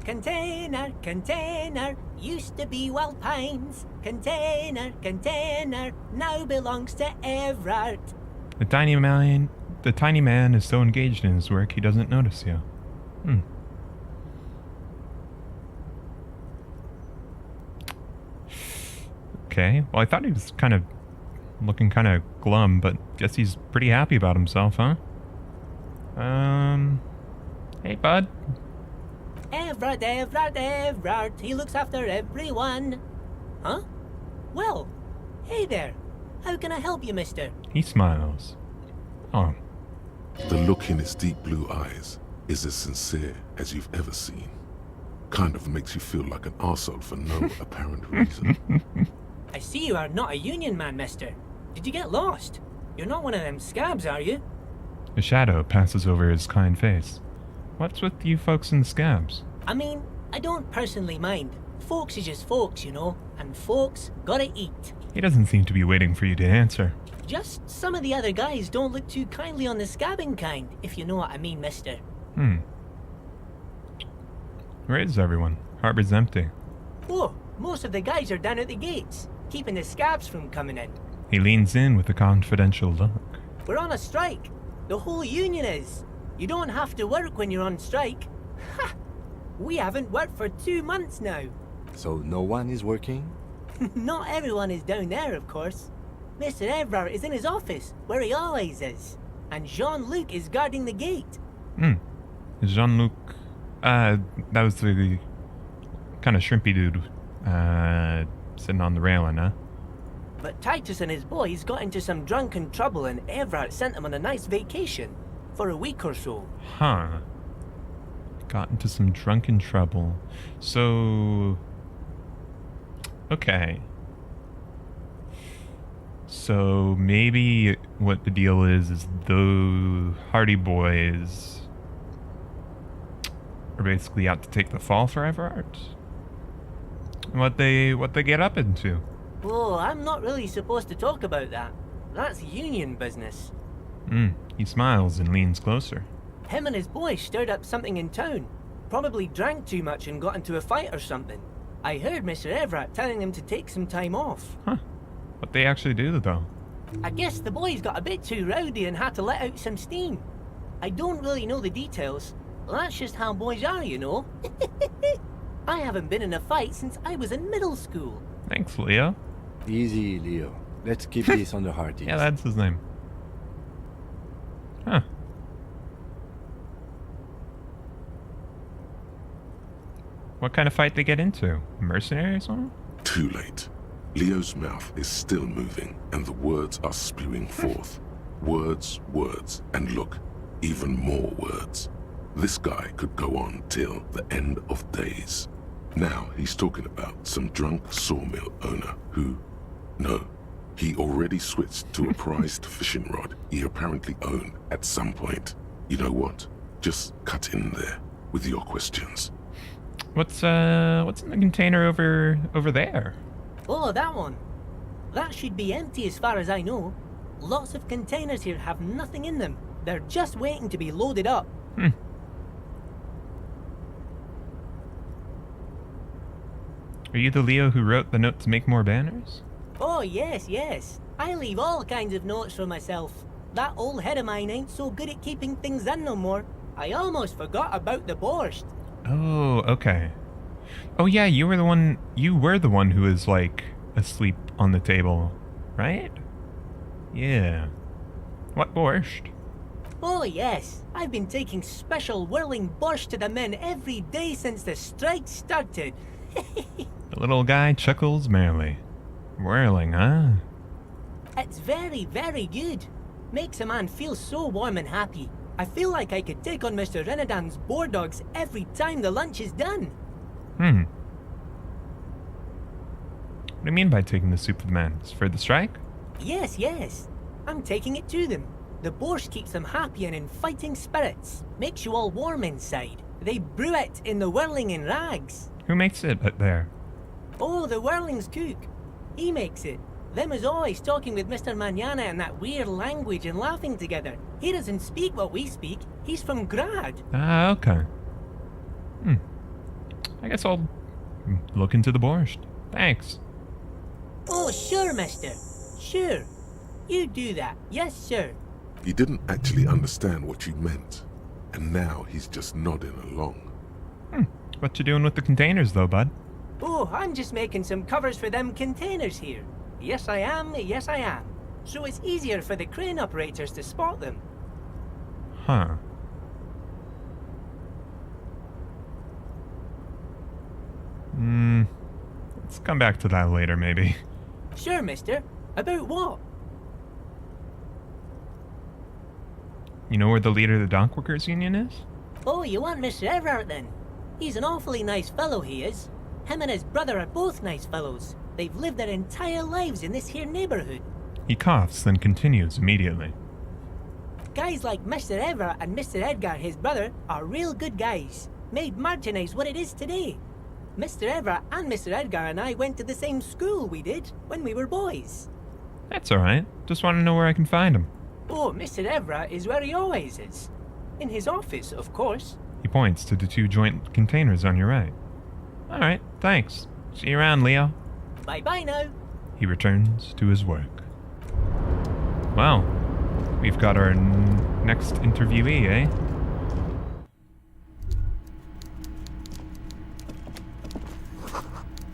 S13: Container, container, used to be Wild Pines. Container, container, now belongs to Evrart.
S1: The tiny man is so engaged in his work he doesn't notice you. Okay, well I thought he was looking kind of glum, but guess he's pretty happy about himself, huh? Hey bud.
S13: Evrart, Evrart, Evrart, he looks after everyone. Huh? Well, hey there. How can I help you, mister?
S1: He smiles. Oh.
S3: The look in his deep blue eyes is as sincere as you've ever seen. Kind of makes you feel like an arsehole for no apparent reason.
S13: I see you are not a union man, mister. Did you get lost? You're not one of them scabs, are you?
S1: A shadow passes over his kind face. What's with you folks in scabs?
S13: I mean, I don't personally mind. Folks is just folks, you know, and folks gotta eat.
S1: He doesn't seem to be waiting for you to answer.
S13: Just some of the other guys don't look too kindly on the scabbing kind, if you know what I mean, mister.
S1: Where is everyone? Harbor's empty.
S13: Oh, most of the guys are down at the gates, keeping the scabs from coming in.
S1: He leans in with a confidential look.
S13: We're on a strike. The whole union is. You don't have to work when you're on strike. Ha! We haven't worked for 2 months now.
S4: So no one is working?
S13: Not everyone is down there, of course. Mr. Evrart is in his office, where he always is. And Jean-Luc is guarding the gate.
S1: Jean-Luc... that was the kind of shrimpy dude, sitting on the railing, huh?
S13: But Titus and his boys got into some drunken trouble and Evrart sent them on a nice vacation. For a week or so.
S1: Huh. Got into some drunken trouble. So... Okay. So maybe what the deal is the Hardie Boys are basically out to take the fall for Evrart. What they get up into.
S13: Oh, I'm not really supposed to talk about that. That's union business.
S1: He smiles and leans closer.
S13: Him and his boys stirred up something in town. Probably drank too much and got into a fight or something. I heard Mr. Evrart telling them to take some time off.
S1: Huh. What they actually do, though?
S13: I guess the boys got a bit too rowdy and had to let out some steam. I don't really know the details. That's just how boys are, you know. I haven't been in a fight since I was in middle school.
S1: Thanks, Leo.
S4: Easy, Leo. Let's keep this under Hardie.
S1: Yeah, that's his name. Huh. What kind of fight they get into? A mercenary or something?
S3: Too late. Leo's mouth is still moving, and the words are spewing forth. Words, words, and look, even more words. This guy could go on till the end of days. Now he's talking about some drunk sawmill owner who... No, he already switched to a prized fishing rod he apparently owned at some point. You know what? Just cut in there with your questions.
S1: What's in the container over there?
S13: Oh, that one. That should be empty as far as I know. Lots of containers here have nothing in them. They're just waiting to be loaded up.
S1: Are you the Leo who wrote the note to make more banners?
S13: Oh, yes, yes. I leave all kinds of notes for myself. That old head of mine ain't so good at keeping things in no more. I almost forgot about the borscht.
S1: Oh, okay. Oh yeah, you were the one who was like asleep on the table, right? Yeah. What borscht?
S13: Oh, yes. I've been taking special whirling borscht to the men every day since the strike started.
S1: The little guy chuckles merrily. Whirling, huh?
S13: It's very, very good. Makes a man feel so warm and happy. I feel like I could take on Mr. Renadan's boar dogs every time the lunch is done.
S1: What do you mean by taking the soup to the men? It's for the strike?
S13: Yes, yes. I'm taking it to them. The borscht keeps them happy and in fighting spirits. Makes you all warm inside. They brew it in the whirling in rags.
S1: Who makes it up there?
S13: Oh, the whirling's cook. He makes it. Them is always talking with Mr. Manana in that weird language and laughing together. He doesn't speak what we speak. He's from Grad.
S1: Ah, okay. I guess I'll look into the borscht. Thanks.
S13: Oh, sure, mister. Sure. You do that. Yes, sir.
S3: He didn't actually understand what you meant, and now he's just nodding along.
S1: What you doing with the containers, though, bud?
S13: Oh, I'm just making some covers for them containers here. Yes, I am. Yes, I am. So it's easier for the crane operators to spot them.
S1: Huh. Let's come back to that later, maybe.
S13: Sure, mister. About what?
S1: You know where the leader of the dock workers union is?
S13: Oh, you want Mr. Evrart then? He's an awfully nice fellow, he is. Him and his brother are both nice fellows. They've lived their entire lives in this here neighborhood.
S1: He coughs, then continues immediately.
S13: Guys like Mr. Evrart and Mr. Edgar, his brother, are real good guys. Made Martinez what it is today. Mr. Evrart and Mr. Edgar and I went to the same school we did when we were boys.
S1: That's alright. Just want to know where I can find him.
S13: Oh, Mr. Evrart is where he always is. In his office, of course.
S1: He points to the two joint containers on your right. Alright, thanks. See you around, Leo.
S13: Bye-bye now.
S1: He returns to his work. Well, we've got our next interviewee, eh?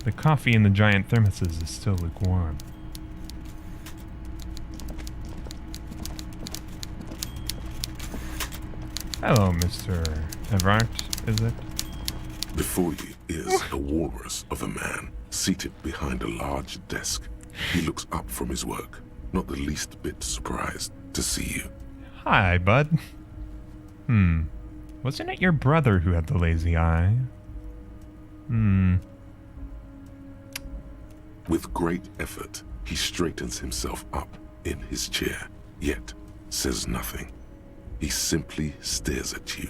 S1: The coffee in the giant thermoses is still lukewarm. Hello, Mr. Evrart, is it?
S3: Before you is a walrus of a man seated behind a large desk. He looks up from his work, not the least bit surprised to see you.
S1: Hi, bud. Wasn't it your brother who had the lazy eye?
S3: With great effort, he straightens himself up in his chair, yet says nothing. He simply stares at you.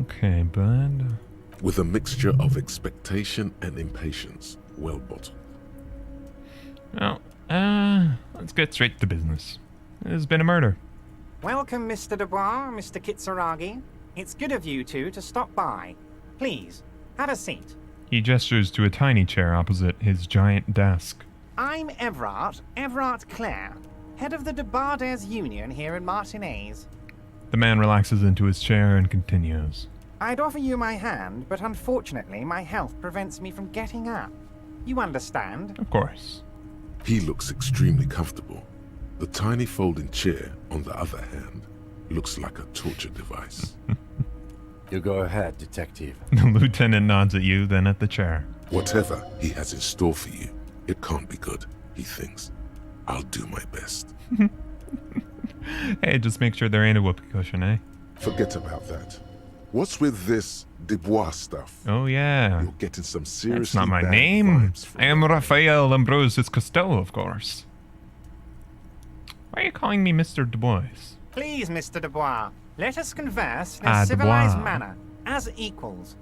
S1: Okay, bud.
S3: With a mixture of expectation and impatience, well bottled.
S1: Well, let's get straight to business. There's been a murder.
S11: Welcome, Mr. Dubois, Mr. Kitsuragi. It's good of you two to stop by. Please, have a seat.
S1: He gestures to a tiny chair opposite his giant desk.
S11: I'm Evrart Clare, head of the Debarders Union here in Martinez.
S1: The man relaxes into his chair and continues.
S11: I'd offer you my hand, but unfortunately my health prevents me from getting up. You understand?
S1: Of course.
S3: He looks extremely comfortable. The tiny folding chair, on the other hand, looks like a torture device.
S4: You go ahead, detective.
S1: The lieutenant nods at you, then at the chair.
S3: Whatever he has in store for you, it can't be good. he thinks. I'll do my best.
S1: Hey, just make sure there ain't a whoopee cushion, eh?
S3: Forget about that. What's with this Dubois stuff?
S1: Oh, yeah.
S3: You're getting some seriously
S1: That's not my
S3: bad
S1: name.
S3: vibes from
S1: I am Raphael Ambrosius Costello, of course. Why are you calling me Mr. Dubois?
S11: Please, Mr. Dubois, let us converse in
S1: Ah,
S11: a civilized
S1: Dubois.
S11: manner, as equals.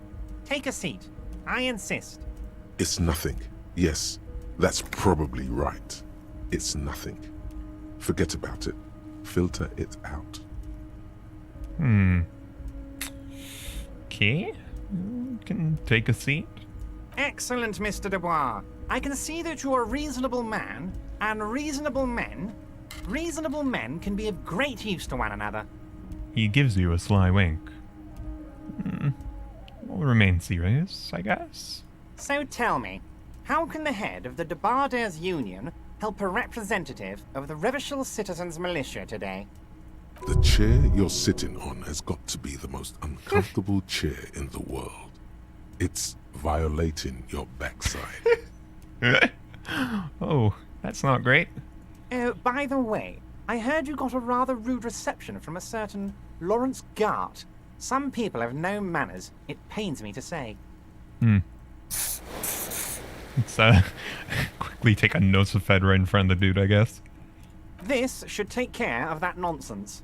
S11: Take a seat. I insist.
S3: It's nothing. Yes, that's probably right. It's nothing. Forget about it. Filter it out.
S1: Okay. You can take a seat.
S11: Excellent, Mr. Dubois. I can see that you're a reasonable man, and reasonable men can be of great use to one another.
S1: He gives you a sly wink. We'll remain serious, I guess.
S11: So tell me, how can the head of the Debarders Union help a representative of the Revachol Citizens Militia today?
S3: The chair you're sitting on has got to be the most uncomfortable chair in the world. It's violating your backside.
S1: Oh, that's not great.
S11: Oh, by the way, I heard you got a rather rude reception from a certain Lawrence Gart. Some people have no manners, it pains me to say.
S1: Let's quickly take a Nosafed right in front of the dude, I guess.
S11: This should take care of that nonsense.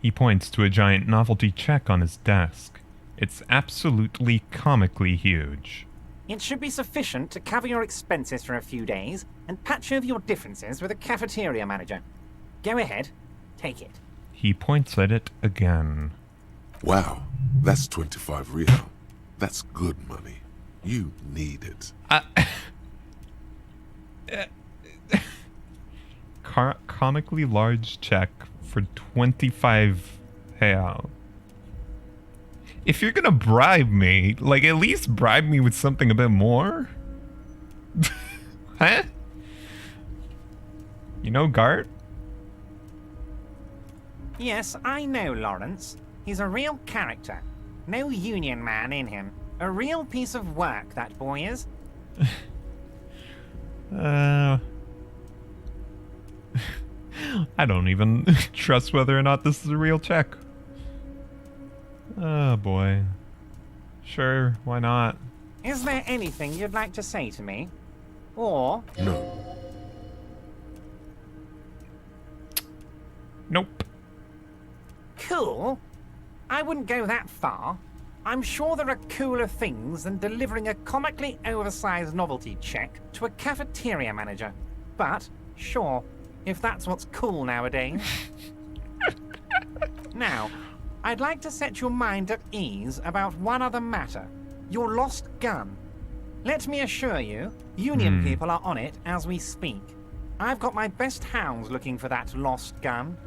S1: He points to a giant novelty check on his desk. It's absolutely comically huge.
S11: It should be sufficient to cover your expenses for a few days and patch over your differences with a cafeteria manager. Go ahead, take it.
S1: He points at it again.
S3: Wow, that's 25 real. That's good money. You need it.
S1: Comically large check for 25 real. If you're gonna bribe me, like, at least bribe me with something a bit more. Huh? You know Gart?
S11: Yes, I know Lawrence. He's a real character. No union man in him. A real piece of work, that boy is.
S1: I don't even trust whether or not this is a real check. Oh boy. Sure, why not?
S11: Is there anything you'd like to say to me? Or...
S3: No.
S1: Nope.
S11: Cool? I wouldn't go that far. I'm sure there are cooler things than delivering a comically oversized novelty check to a cafeteria manager. But, sure, if that's what's cool nowadays. Now, I'd like to set your mind at ease about one other matter. Your lost gun. Let me assure you, Union people are on it as we speak. I've got my best hounds looking for that lost gun.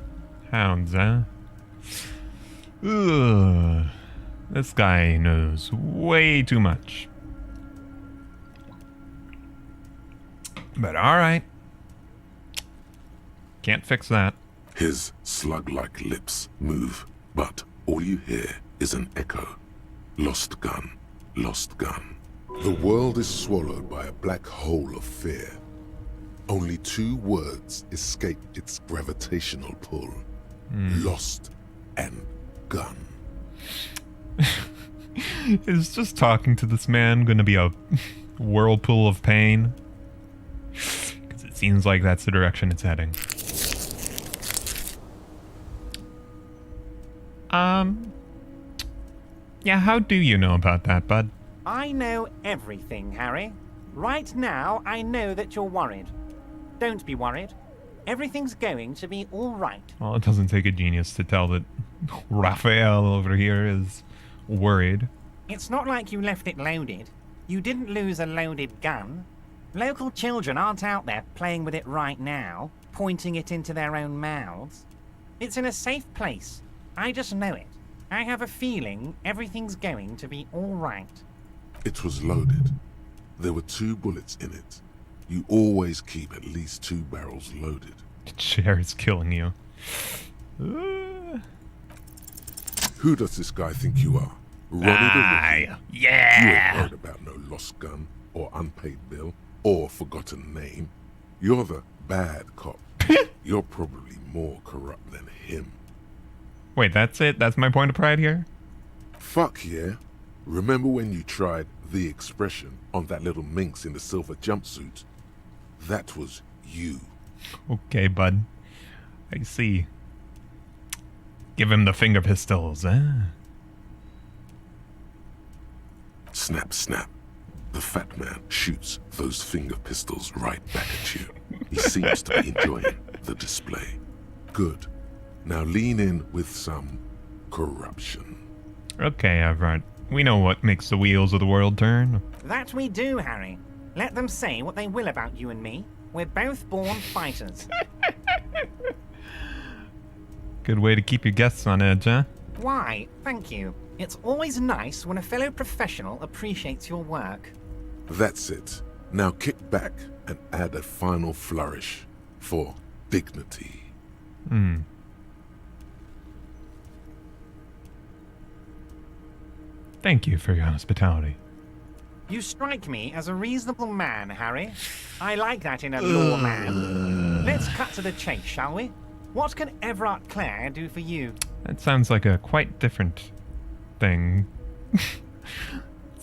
S1: Hounds, huh? Ugh. This guy knows way too much. But alright. Can't fix that.
S3: His slug-like lips move, but all you hear is an echo. Lost gun, lost gun. The world is swallowed by a black hole of fear. Only 2 words escape its gravitational pull. Lost and gun.
S1: Is just talking to this man gonna be a whirlpool of pain? Because it seems like that's the direction it's heading. Yeah, how do you know about that, bud?
S11: I know everything, Harry. Right now, I know that you're worried. Don't be worried. Everything's going to be all right.
S1: Well, it doesn't take a genius to tell that Raphael over here is worried.
S11: It's not like you left it loaded. You didn't lose a loaded gun. Local children aren't out there playing with it right now, pointing it into their own mouths. It's in a safe place. I just know it. I have a feeling everything's going to be all right.
S3: It was loaded. There were 2 bullets in it. You always keep at least 2 barrels loaded.
S1: The chair is killing you.
S3: Who does this guy think you are? Ronnie the Rookie?
S1: Yeah!
S3: You ain't worried about no lost gun, or unpaid bill, or forgotten name. You're the bad cop. You're probably more corrupt than him.
S1: Wait, that's it? That's my point of pride here?
S3: Fuck yeah. Remember when you tried the expression on that little minx in the silver jumpsuit? That was you.
S1: Okay, bud. I see. Give him the finger pistols, eh?
S3: Snap, snap. The fat man shoots those finger pistols right back at you. He seems to be enjoying the display. Good. Now lean in with some corruption.
S1: Okay, Evrart. We know what makes the wheels of the world turn.
S11: That we do, Harry. Let them say what they will about you and me. We're both born fighters.
S1: Good way to keep your guests on edge, huh?
S11: Why, thank you. It's always nice when a fellow professional appreciates your work.
S3: That's it. Now kick back and add a final flourish for dignity.
S1: Thank you for your hospitality.
S11: You strike me as a reasonable man, Harry. I like that in a lawman. Let's cut to the chase, shall we? What can Evrart Clare do for you?
S1: That sounds like a quite different thing.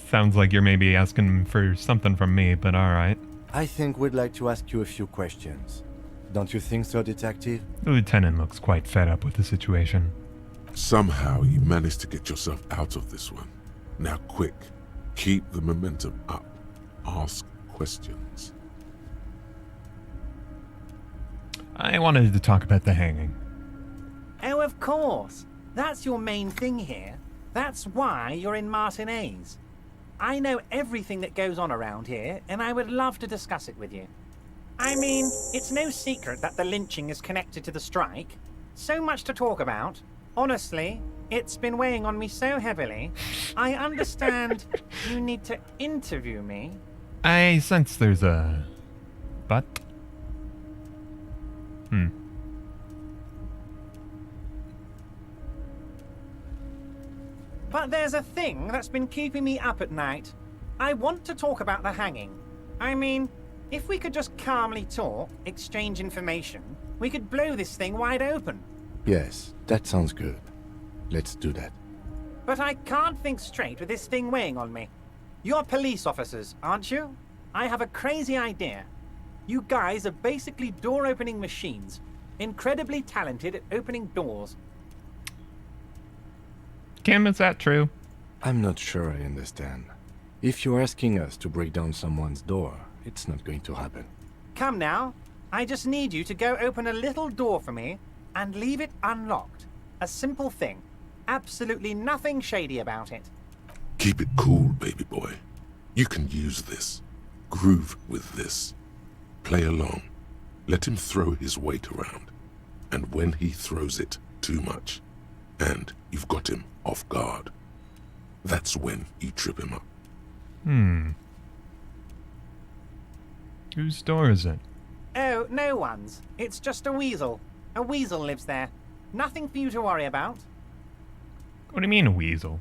S1: Sounds like you're maybe asking for something from me, but alright.
S4: I think we'd like to ask you a few questions. Don't you think so, Detective?
S1: The lieutenant looks quite fed up with the situation.
S3: Somehow you managed to get yourself out of this one. Now quick, keep the momentum up. Ask questions.
S1: I wanted to talk about the hanging.
S11: Oh, of course. That's your main thing here. That's why you're in Martinez. I know everything that goes on around here, and I would love to discuss it with you. I mean, it's no secret that the lynching is connected to the strike. So much to talk about. Honestly, it's been weighing on me so heavily. I understand you need to interview me.
S1: I sense there's a... but?
S11: But there's a thing that's been keeping me up at night. I want to talk about the hanging. I mean, if we could just calmly talk, exchange information, we could blow this thing wide open.
S4: Yes, that sounds good. Let's do that.
S11: But I can't think straight with this thing weighing on me. You're police officers, aren't you? I have a crazy idea. You guys are basically door-opening machines, incredibly talented at opening doors.
S1: Kim, is that true?
S4: I'm not sure I understand. If you're asking us to break down someone's door, it's not going to happen.
S11: Come now. I just need you to go open a little door for me and leave it unlocked. A simple thing. Absolutely nothing shady about it.
S3: Keep it cool, baby boy. You can use this. Groove with this. Play along. Let him throw his weight around. And when he throws it too much, and you've got him off guard, that's when you trip him up.
S1: Whose door is it?
S11: Oh, no one's. It's just a weasel. A weasel lives there. Nothing for you to worry about.
S1: What do you mean, a weasel?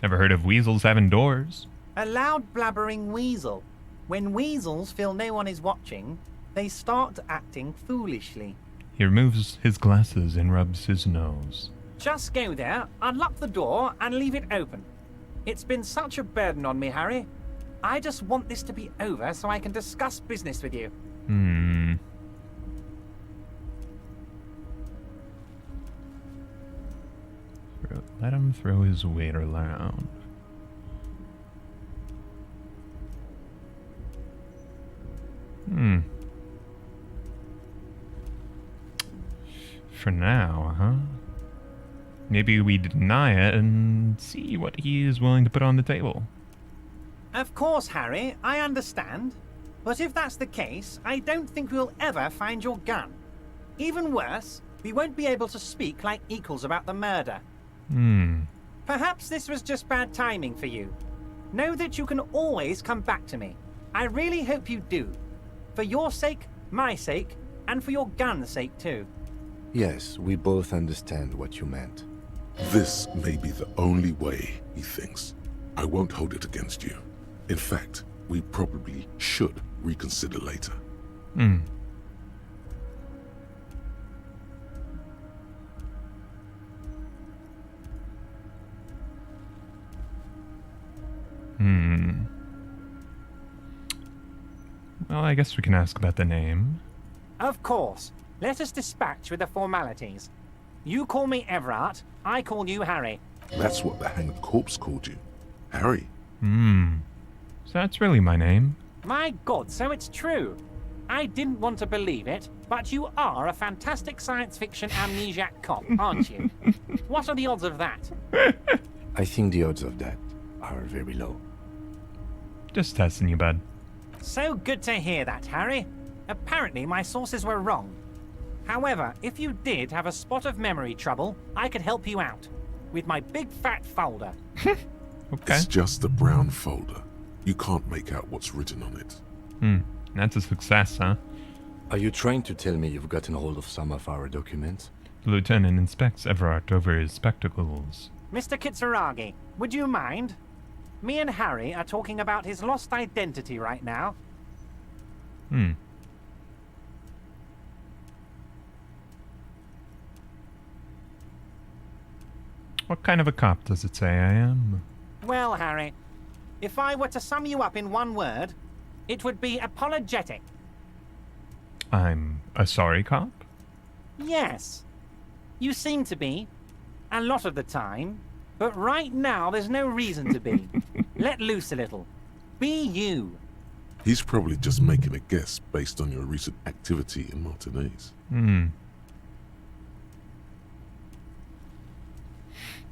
S1: Never heard of weasels having doors.
S11: A loud blabbering weasel. When weasels feel no one is watching, they start acting foolishly.
S1: He removes his glasses and rubs his nose.
S11: Just go there, unlock the door, and leave it open. It's been such a burden on me, Harry. I just want this to be over so I can discuss business with you.
S1: Let him throw his weight around. For now, huh? Maybe we deny it and see what he is willing to put on the table.
S11: Of course, Harry, I understand. But if that's the case, I don't think we'll ever find your gun. Even worse, we won't be able to speak like equals about the murder. Perhaps this was just bad timing for you. Know that you can always come back to me. I really hope you do. For your sake, my sake, and for your gun's sake too.
S4: Yes, we both understand what you meant.
S3: This may be the only way, he thinks. I won't hold it against you. In fact, we probably should reconsider later.
S1: Hmm. Hmm. Well, I guess we can ask about the name.
S11: Of course. Let us dispatch with the formalities. You call me Evrart, I call you Harry.
S3: That's what the hanged corpse called you. Harry.
S1: Hmm. So that's really my name.
S11: My God, so it's true. I didn't want to believe it, but you are a fantastic science fiction amnesiac cop, aren't you? What are the odds of that?
S4: I think the odds of that are very low.
S1: Just testing you, bud.
S11: So good to hear that, Harry. Apparently my sources were wrong. However, if you did have a spot of memory trouble, I could help you out. With my big fat folder.
S1: Okay.
S3: It's just a brown folder. You can't make out what's written on it.
S1: Hmm. That's a success, huh?
S4: Are you trying to tell me you've gotten hold of some of our documents?
S1: The lieutenant inspects Evrart over his spectacles.
S11: Mr. Kitsuragi, would you mind? Me and Harry are talking about his lost identity right now.
S1: Hmm. What kind of a cop does it say I am?
S11: Well, Harry, if I were to sum you up in one word, it would be apologetic.
S1: I'm a sorry cop?
S11: Yes. You seem to be. A lot of the time. But right now, there's no reason to be. Let loose a little. Be you.
S3: He's probably just making a guess based on your recent activity in Martinez.
S1: Hmm.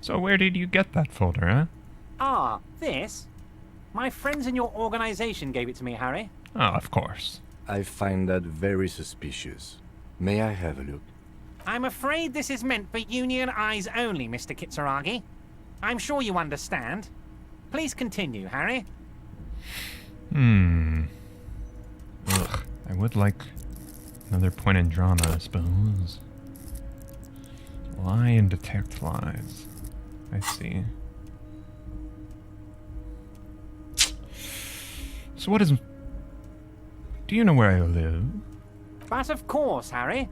S1: So where did you get that folder, huh?
S11: Ah, this? My friends in your organization gave it to me, Harry.
S1: Oh, of course.
S4: I find that very suspicious. May I have a look?
S11: I'm afraid this is meant for Union eyes only, Mr. Kitsuragi. I'm sure you understand. Please continue, Harry.
S1: Hmm. Ugh. I would like another point in drama, I suppose. Lie and detect lies. I see. So what is... Do you know where I live?
S11: But of course, Harry.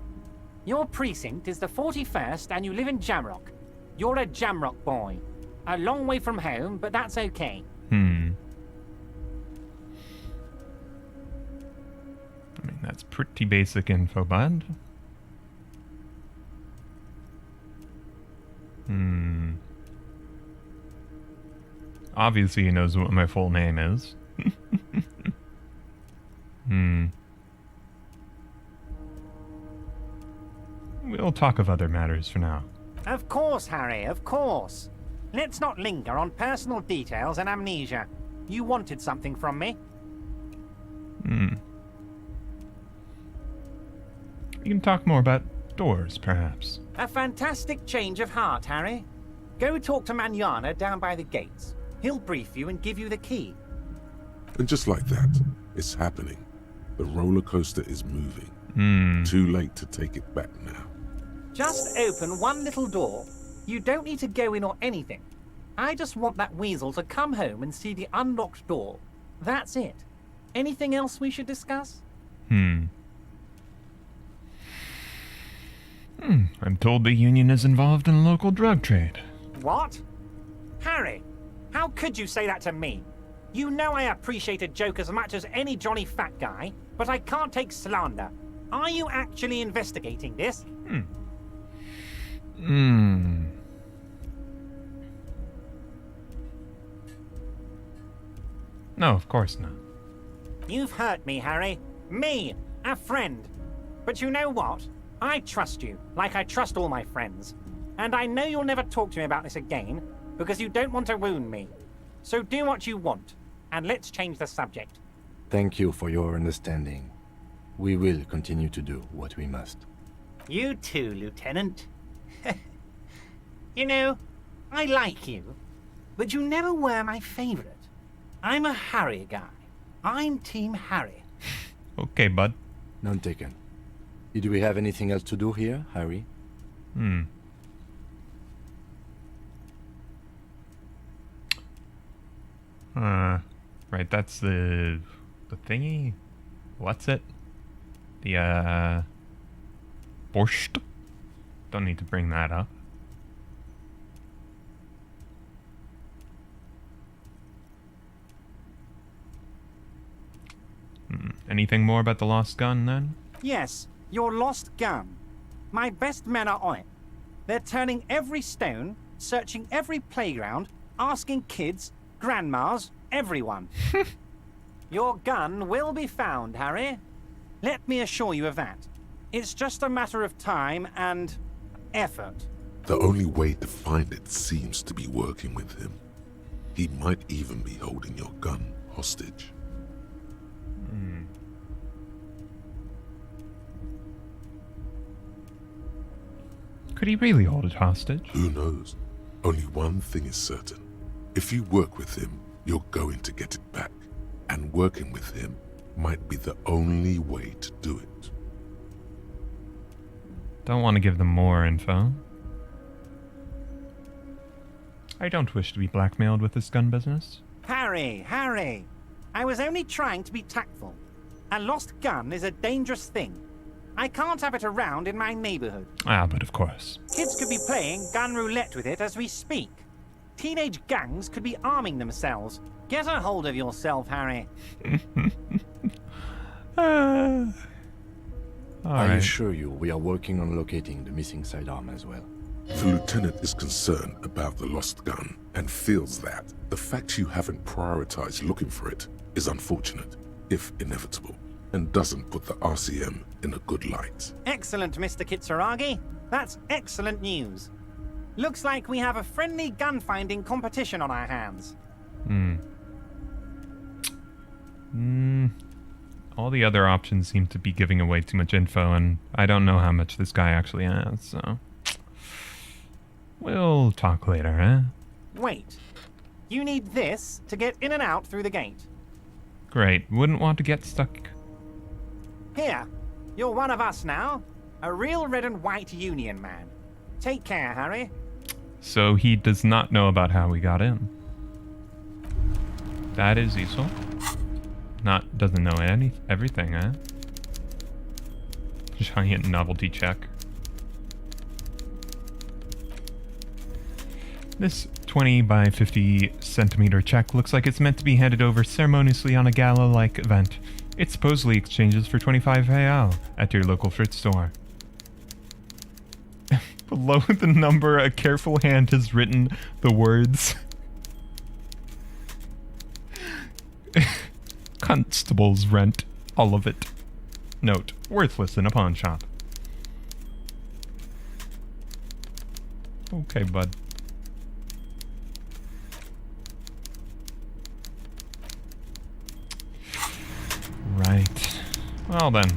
S11: Your precinct is the 41st and you live in Jamrock. You're a Jamrock boy. A long way from home, but that's okay.
S1: Hmm. I mean, that's pretty basic info, bud. Hmm. Obviously he knows what my full name is. Hmm. We'll talk of other matters for now.
S11: Of course, Harry, of course. Let's not linger on personal details and amnesia. You wanted something from me.
S1: Hmm. We can talk more about doors, perhaps.
S11: A fantastic change of heart, Harry. Go talk to Manana down by the gates. He'll brief you and give you the key.
S3: And just like that, it's happening. The roller coaster is moving.
S1: Hmm.
S3: Too late to take it back now.
S11: Just open one little door. You don't need to go in or anything. I just want that weasel to come home and see the unlocked door. That's it. Anything else we should discuss?
S1: I'm told the union is involved in local drug trade.
S11: What? Harry, how could you say that to me? You know I appreciate a joke as much as any Johnny Fat Guy, but I can't take slander. Are you actually investigating this?
S1: No, of course not.
S11: You've hurt me, Harry. Me, a friend. But you know what? I trust you, like I trust all my friends. And I know you'll never talk to me about this again, because you don't want to wound me. So do what you want, and let's change the subject.
S4: Thank you for your understanding. We will continue to do what we must.
S11: You too, Lieutenant. You know, I like you, but you never were my favorite. I'm a Harry guy. I'm Team Harry.
S1: Okay, bud.
S4: None taken. Did we have anything else to do here, Harry?
S1: Right, that's the thingy? What's it? The, Porch. Don't need to bring that up. Anything more about the lost gun, then?
S11: Yes, your lost gun. My best men are on it. They're turning every stone, searching every playground, asking kids, grandmas, everyone. Your gun will be found, Harry. Let me assure you of that. It's just a matter of time and effort.
S3: The only way to find it seems to be working with him. He might even be holding your gun hostage.
S1: Could he really hold it hostage?
S3: Who knows? Only one thing is certain. If you work with him, you're going to get it back. And working with him might be the only way to do it.
S1: Don't want to give them more info. I don't wish to be blackmailed with this gun business.
S11: Harry! I was only trying to be tactful. A lost gun is a dangerous thing. I can't have it around in my neighborhood.
S1: Ah, but of course.
S11: Kids could be playing gun roulette with it as we speak. Teenage gangs could be arming themselves. Get a hold of yourself, Harry.
S4: I
S1: Alright.
S4: assure you, we are working on locating the missing sidearm as well.
S3: The lieutenant is concerned about the lost gun and feels that the fact you haven't prioritized looking for it is unfortunate, if inevitable, and doesn't put the RCM in a good light.
S11: Excellent, Mr. Kitsuragi. That's excellent news. Looks like we have a friendly gun-finding competition on our hands.
S1: All the other options seem to be giving away too much info, and I don't know how much this guy actually has, so... We'll talk later, eh?
S11: Wait. You need this to get in and out through the gate.
S1: Great. Wouldn't want to get stuck.
S11: Here. You're one of us now. A real red and white union man. Take care, Harry.
S1: So he does not know about how we got in. That is useful. Doesn't know everything, eh? Giant novelty check. This 20 by 50 centimeter check looks like it's meant to be handed over ceremoniously on a gala-like event. It supposedly exchanges for 25 Haugen at your local fruit store. Below the number, a careful hand has written the words... Constable's rent. All of it. Note. Worthless in a pawn shop. Okay, bud. Right. Well then.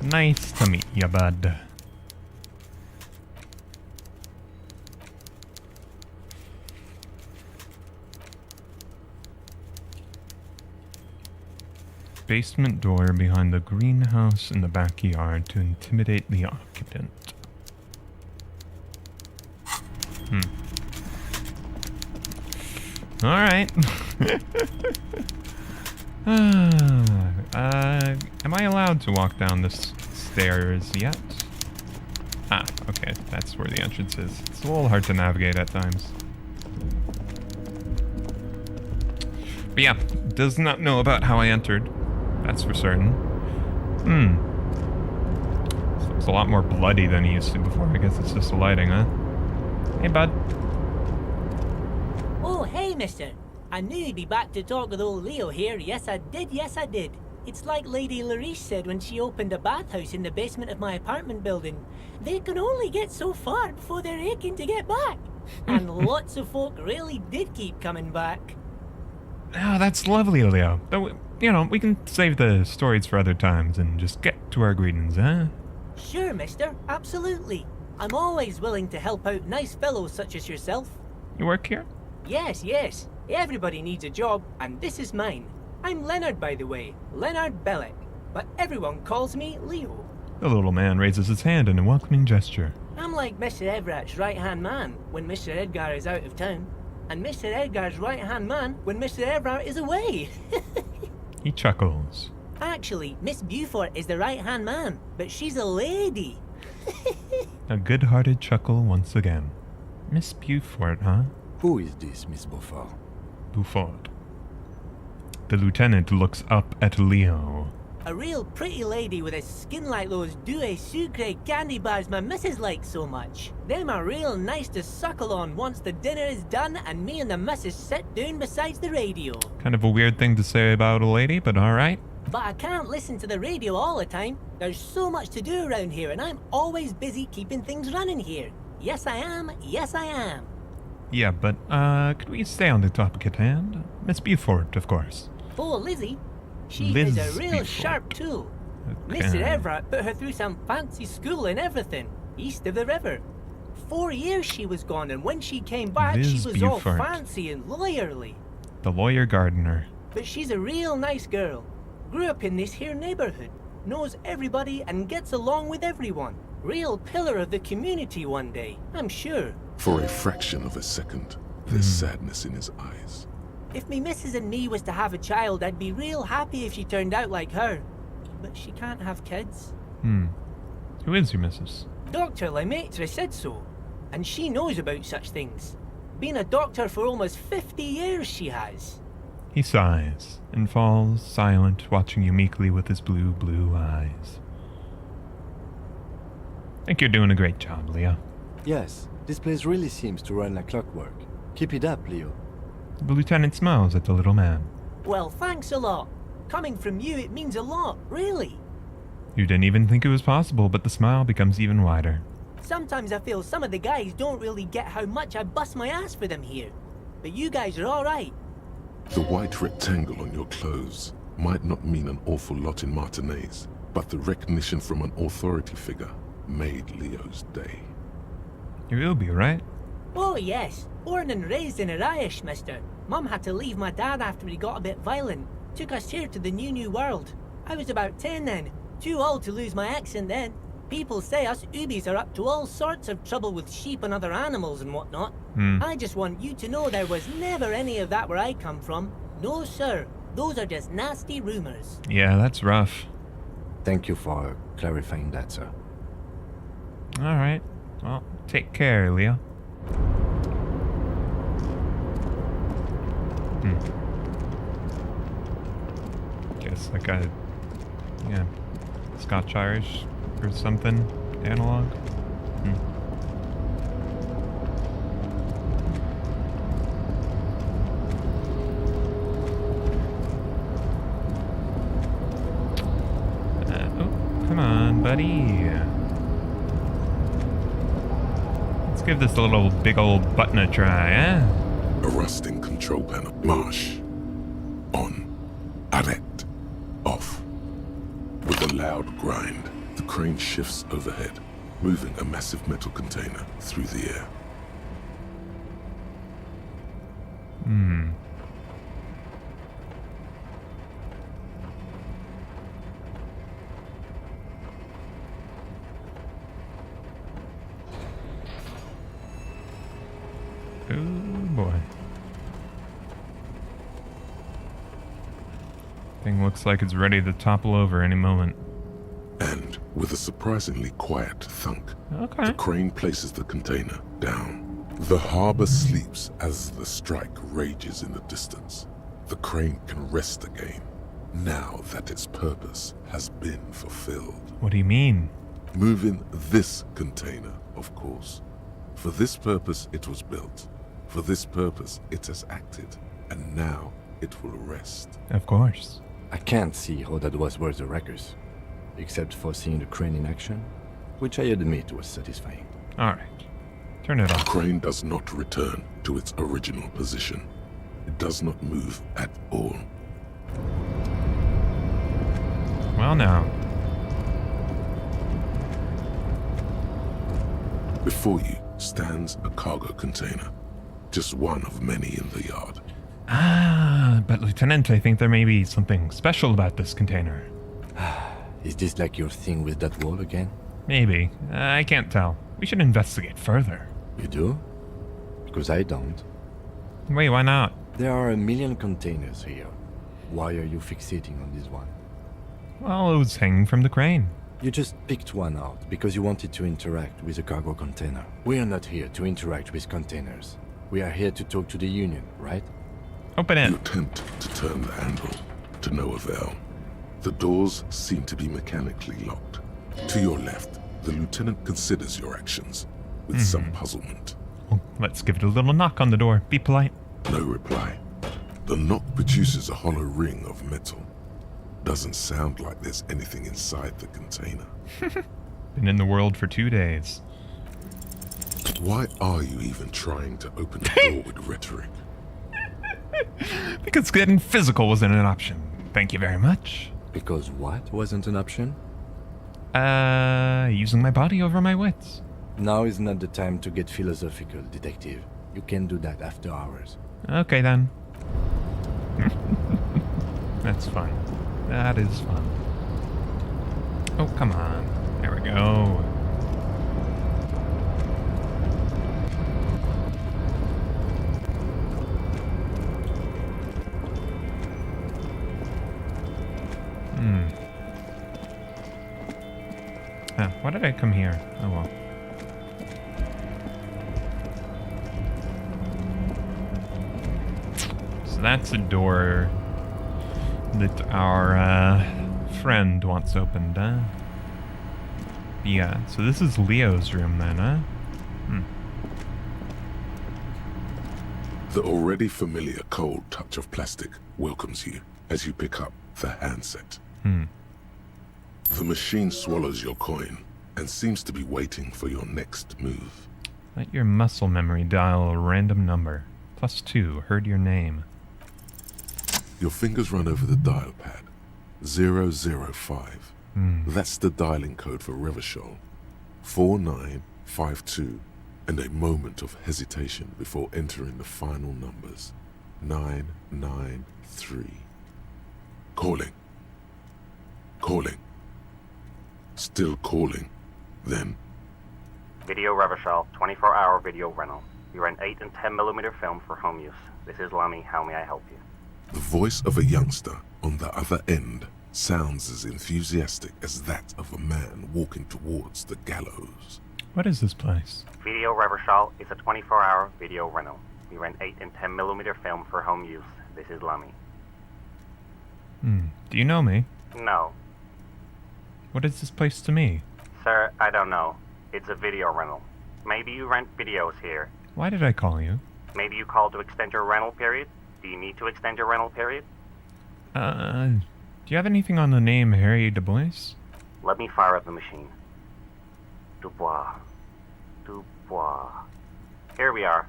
S1: Nice to meet ya, bud. Basement door behind the greenhouse in the backyard to intimidate the occupant. Alright. Am I allowed to walk down the stairs yet? Ah, okay, that's where the entrance is. It's a little hard to navigate at times. But yeah, does not know about how I entered. That's for certain. It's a lot more bloody than he used to before. I guess it's just the lighting, huh? Hey, bud.
S13: Oh, hey, mister. I knew you'd be back to talk with old Leo here. Yes, I did. It's like Lady Larice said when she opened a bathhouse in the basement of my apartment building. They can only get so far before they're aching to get back. And lots of folk really did keep coming back.
S1: Oh, that's lovely, Leo. But, we can save the stories for other times and just get to our greetings, huh?
S13: Sure, mister. Absolutely. I'm always willing to help out nice fellows such as yourself.
S1: You work here?
S13: Yes. Everybody needs a job, and this is mine. I'm Leonard, by the way. Leonard Bellick. But everyone calls me Leo.
S1: The little man raises his hand in a welcoming gesture.
S13: I'm like Mr. Evrat's right-hand man when Mr. Edgar is out of town. And Mr. Edgar's right-hand man when Mr. Evrart is away.
S1: He chuckles.
S13: Actually, Miss Beaufort is the right-hand man, but she's a lady.
S1: A good-hearted chuckle once again. Miss Beaufort, huh?
S4: Who is this, Miss Beaufort?
S1: Beaufort. The lieutenant looks up at Leo.
S13: A real pretty lady with a skin like those Douai Sucre candy bars my missus likes so much. Them are real nice to suckle on once the dinner is done and me and the missus sit down beside the radio.
S1: Kind of a weird thing to say about a lady, but alright.
S13: But I can't listen to the radio all the time. There's so much to do around here and I'm always busy keeping things running here. Yes, I am. Yes, I am.
S1: Yeah, but, could we stay on the topic at hand? Miss Beaufort, of course.
S13: Oh, Lizzie. She
S1: Liz
S13: is a real
S1: Beaufort.
S13: sharp tool.
S1: Okay.
S13: Mr. Evrart put her through some fancy school and everything, east of the river. 4 years she was gone, and when she came back,
S1: Liz
S13: she was all
S1: Beaufort.
S13: fancy and lawyerly.
S1: The lawyer gardener.
S13: But she's a real nice girl. Grew up in this here neighborhood, knows everybody and gets along with everyone. Real pillar of the community one day, I'm sure.
S3: For a fraction of a second, there's sadness in his eyes.
S13: If me missus and me was to have a child, I'd be real happy if she turned out like her. But she can't have kids.
S1: Who is your missus?
S13: Dr. Lemaitre said so, and she knows about such things. Been a doctor for almost 50 years, she has.
S1: He sighs and falls silent, watching you meekly with his blue eyes. Think you're doing a great job, Leo.
S4: Yes, this place really seems to run like clockwork. Keep it up, Leo.
S1: The lieutenant smiles at the little man.
S13: Well, thanks a lot. Coming from you, it means a lot, really.
S1: You didn't even think it was possible, but the smile becomes even wider.
S13: Sometimes I feel some of the guys don't really get how much I bust my ass for them here. But you guys are alright.
S3: The white rectangle on your clothes might not mean an awful lot in Martinez, but the recognition from an authority figure made Leo's day.
S1: You will be, right?
S13: Oh yes, born and raised in Irish, mister. Mum had to leave my dad after he got a bit violent. Took us here to the new world. I was about 10 then, too old to lose my accent then. People say us Ubis are up to all sorts of trouble with sheep and other animals and whatnot. I just want you to know there was never any of that where I come from. No sir, those are just nasty rumors.
S1: Yeah, that's rough.
S4: Thank you for clarifying that, sir.
S1: Alright. Well, take care, Leo. Guess like a, Scotch-Irish or something analog. Come on, buddy. Let's give this a little big old button a try, eh?
S3: A rusting control panel. Marsh. On. Arrête. Off. With a loud grind, the crane shifts overhead, moving a massive metal container through the air.
S1: Oh boy. Thing looks like it's ready to topple over any moment.
S3: And with a surprisingly quiet thunk, the crane places the container down. The harbor sleeps as the strike rages in the distance. The crane can rest again, now that its purpose has been fulfilled.
S1: What do you mean?
S3: Moving this container, of course. For this purpose it was built. For this purpose it has acted. And now it will rest.
S1: Of course.
S4: I can't see how that was worth the wreckers. Except for seeing the crane in action, which I admit was satisfying.
S1: Alright. Turn it off.
S3: The crane does not return to its original position. It does not move at all.
S1: Well now.
S3: Before you stands a cargo container. Just one of many in the yard.
S1: Ah, but Lieutenant, I think there may be something special about this container.
S4: Is this like your thing with that wall again?
S1: Maybe. I can't tell. We should investigate further.
S4: You do? Because I don't.
S1: Wait, why not?
S4: There are 1 million containers here. Why are you fixating on this one?
S1: Well, it was hanging from the crane.
S4: You just picked one out because you wanted to interact with a cargo container. We are not here to interact with containers. We are here to talk to the Union, right?
S1: Open it.
S3: You attempt to turn the handle, to no avail. The doors seem to be mechanically locked. To your left, the lieutenant considers your actions with some puzzlement.
S1: Well, let's give it a little knock on the door. Be polite.
S3: No reply. The knock produces a hollow ring of metal. Doesn't sound like there's anything inside the container.
S1: Been in the world for 2 days.
S3: Why are you even trying to open a door with rhetoric?
S1: Because getting physical wasn't an option. Thank you very much.
S4: Because what wasn't an option?
S1: Using my body over my wits.
S4: Now is not the time to get philosophical, detective. You can do that after hours.
S1: Okay then. That's fun. That is fun. Oh, come on. There we go. Why did I come here? Oh well. So that's a door that our friend wants opened, huh? Yeah, so this is Leo's room then, huh?
S3: The already familiar cold touch of plastic welcomes you as you pick up the handset. The machine swallows your coin and seems to be waiting for your next move.
S1: Let your muscle memory dial a random number. +2, heard your name.
S3: Your fingers run over the dial pad. 005. That's the dialing code for Revachol. 4952, and a moment of hesitation before entering the final numbers. 993. Calling. Calling. Still calling. Then.
S15: Video Revachol, 24-hour video rental. You rent 8 and 10mm film for home use. This is Lummy. How may I help you?
S3: The voice of a youngster on the other end sounds as enthusiastic as that of a man walking towards the gallows.
S1: What is this place?
S15: Video Revachol is a 24-hour video rental. We rent 8 and 10mm film for home use. This is Lummy.
S1: Do you know me?
S15: No.
S1: What is this place to me?
S15: Sir, I don't know. It's a video rental. Maybe you rent videos here.
S1: Why did I call you?
S15: Maybe you called to extend your rental period? Do you need to extend your rental period?
S1: Do you have anything on the name Harry Dubois?
S15: Let me fire up the machine. Dubois. Dubois. Here we are.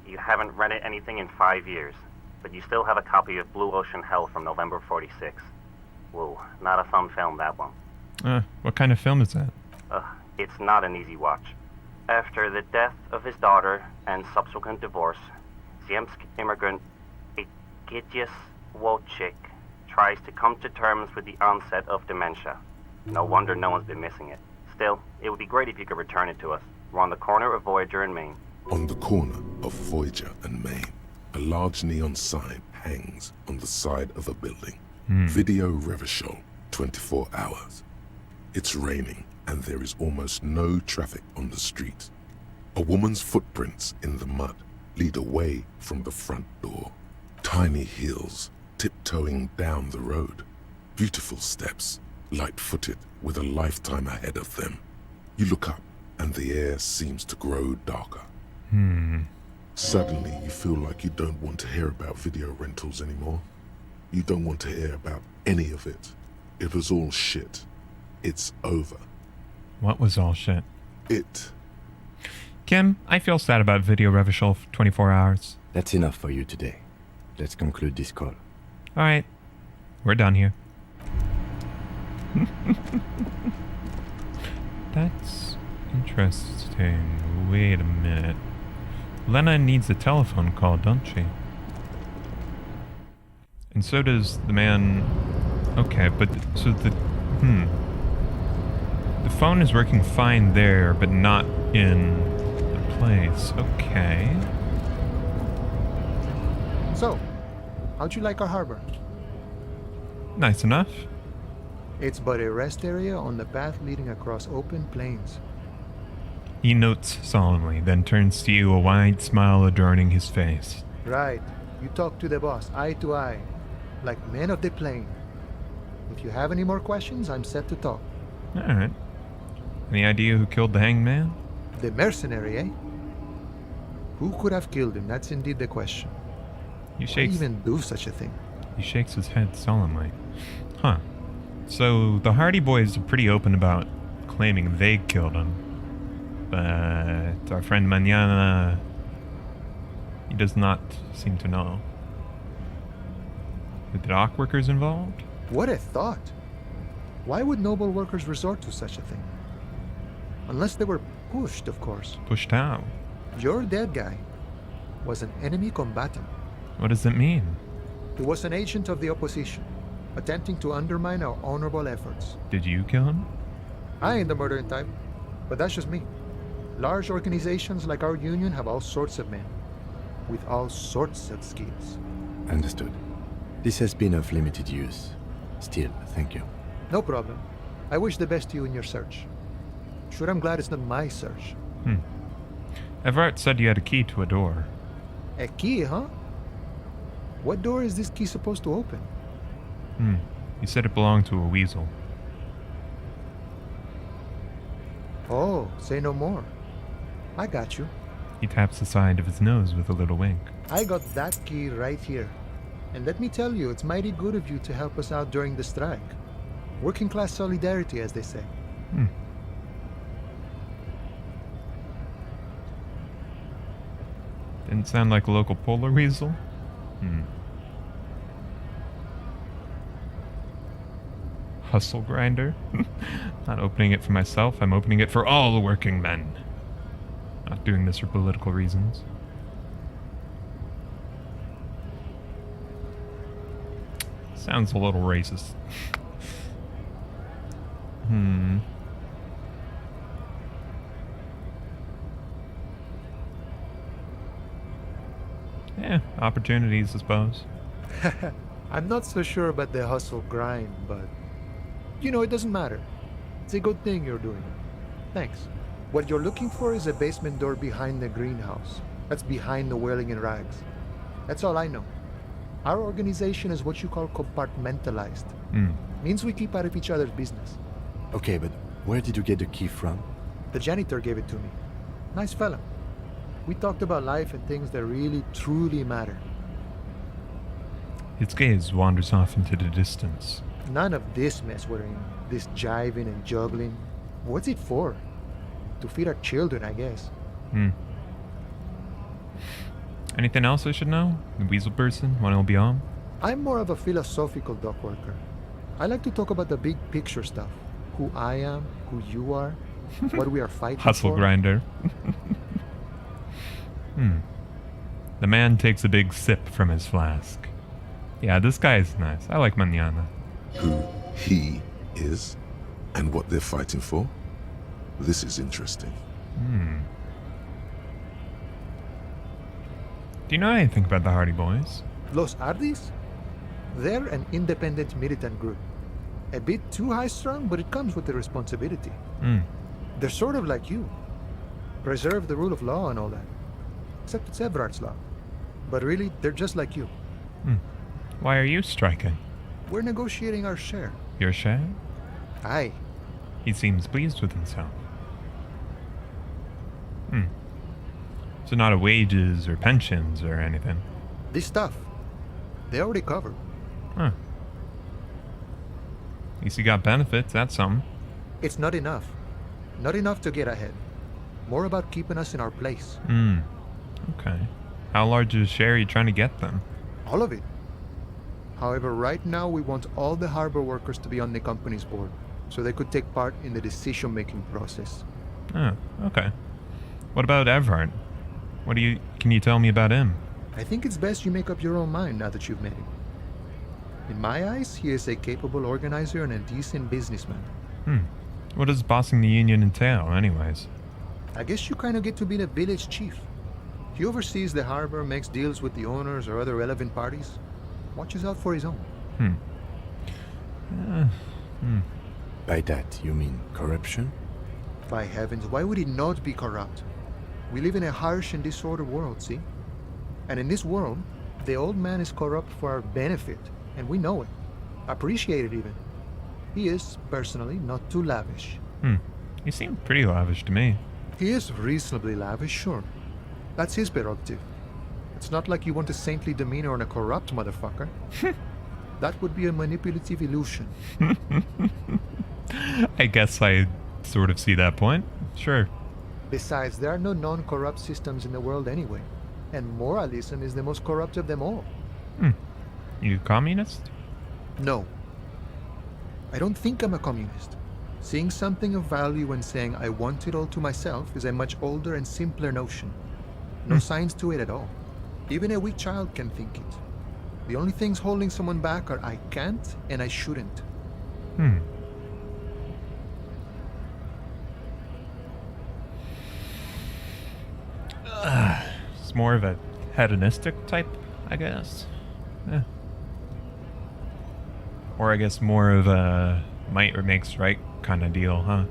S15: You haven't rented anything in 5 years, but you still have a copy of Blue Ocean Hell from November 46. Whoa, not a fun film, that one.
S1: What kind of film is that?
S15: It's not an easy watch. After the death of his daughter and subsequent divorce, Ziemsk immigrant Egidius Wojcik tries to come to terms with the onset of dementia. No wonder no one's been missing it. Still, it would be great if you could return it to us. We're on the corner of Voyager and Main.
S3: On the corner of Voyager and Main, a large neon sign hangs on the side of a building. Video Revachol, 24 hours. It's raining and there is almost no traffic on the street. A woman's footprints in the mud lead away from the front door. Tiny heels tiptoeing down the road. Beautiful steps, light-footed with a lifetime ahead of them. You look up and the air seems to grow darker. Suddenly you feel like you don't want to hear about video rentals anymore. You don't want to hear about any of it. It was all shit. It's over.
S1: What was all shit?
S3: It.
S1: Kim, I feel sad about Video Revachol for 24 hours.
S4: That's enough for you today. Let's conclude this call.
S1: Alright. We're done here. That's interesting. Wait a minute. Lena needs a telephone call, don't she? And so does the man... Okay, but so the... The phone is working fine there, but not in the place. Okay.
S2: So, how'd you like our harbor?
S1: Nice enough.
S2: It's but a rest area on the path leading across open plains.
S1: He notes solemnly, then turns to you, a wide smile adorning his face.
S2: Right. You talk to the boss, eye to eye, like men of the plain. If you have any more questions, I'm set to talk.
S1: Alright. Any idea who killed the hanged man?
S2: The mercenary, eh? Who could have killed him? That's indeed the question.
S1: He
S2: Why
S1: shakes.
S2: even do such a thing?
S1: He shakes his head solemnly. Huh. So the Hardie Boys are pretty open about claiming they killed him. But our friend Mañana, he does not seem to know. Are the dock workers involved?
S2: What a thought! Why would noble workers resort to such a thing? Unless they were pushed, of course.
S1: Pushed how?
S2: Your dead guy was an enemy combatant.
S1: What does it mean?
S2: He was an agent of the opposition, attempting to undermine our honorable efforts.
S1: Did you kill him?
S2: I ain't the murdering type, but that's just me. Large organizations like our union have all sorts of men, with all sorts of skills.
S4: Understood. This has been of limited use. Still, thank you.
S2: No problem. I wish the best to you in your search. Sure, I'm glad it's not my search.
S1: Evrart said you had a key to a door.
S2: A key, huh? What door is this key supposed to open?
S1: He said it belonged to a weasel.
S2: Oh, say no more. I got you.
S1: He taps the side of his nose with a little wink.
S2: I got that key right here. And let me tell you, it's mighty good of you to help us out during the strike. Working class solidarity, as they say.
S1: Didn't sound like a local polar weasel. Hustle grinder. Not opening it for myself, I'm opening it for all the working men. Not doing this for political reasons. Sounds a little racist. Yeah, opportunities, I suppose.
S2: I'm not so sure about the hustle grind, but... You know, it doesn't matter. It's a good thing you're doing. Thanks. What you're looking for is a basement door behind the greenhouse. That's behind the wailing in rags. That's all I know. Our organization is what you call compartmentalized. Means we keep out of each other's business.
S4: Okay, but where did you get the key from?
S2: The janitor gave it to me. Nice fella. We talked about life and things that really, truly matter.
S1: His gaze wanders off into the distance.
S2: None of this mess we're in. This jiving and juggling. What's it for? To feed our children, I guess.
S1: Anything else I should know? The weasel person? When I'll be on?
S2: I'm more of a philosophical dock worker. I like to talk about the big picture stuff. Who I am, who you are, what we are fighting
S1: Hustle
S2: for.
S1: grinder. The man takes a big sip from his flask. Yeah, this guy is nice. I like Mañana.
S3: Who he is and what they're fighting for? This is interesting.
S1: Do you know anything about the Hardie Boys?
S2: Los Hardis? They're an independent militant group. A bit too high-strung, but it comes with the responsibility. They're sort of like you. Preserve the rule of law and all that. Except it's Evrat's law. But really, they're just like you.
S1: Why are you striking?
S2: We're negotiating our share.
S1: Your share?
S2: Aye.
S1: He seems pleased with himself. So not a wages or pensions or anything?
S2: This stuff, they already covered.
S1: At least you got benefits, that's something.
S2: It's not enough. Not enough to get ahead. More about keeping us in our place.
S1: Okay. How large of a share are you trying to get then?
S2: All of it. However, right now we want all the harbor workers to be on the company's board, so they could take part in the decision-making process.
S1: Oh, okay. What about Evrart? Can you tell me about him?
S2: I think it's best you make up your own mind now that you've met him. In my eyes, he is a capable organizer and a decent businessman.
S1: What does bossing the union entail, anyways?
S2: I guess you kind of get to be the village chief. He oversees the harbor, makes deals with the owners or other relevant parties. Watches out for his own.
S4: By that, you mean corruption?
S2: By heavens, why would he not be corrupt? We live in a harsh and disordered world, see? And in this world, the old man is corrupt for our benefit, and we know it. Appreciate it even. He is, personally, not too lavish.
S1: He seemed pretty lavish to me.
S2: He is reasonably lavish, sure. That's his prerogative. It's not like you want a saintly demeanor on a corrupt motherfucker. That would be a manipulative illusion.
S1: I guess I sort of see that point. Sure.
S2: Besides, there are no non-corrupt systems in the world anyway. And moralism is the most corrupt of them all.
S1: You communist?
S2: No. I don't think I'm a communist. Seeing something of value and saying I want it all to myself is a much older and simpler notion. No science to it at all. Even a weak child can think it. The only things holding someone back are I can't and I shouldn't.
S1: It's more of a hedonistic type, I guess. Or I guess more of a might or makes right kind of deal, huh?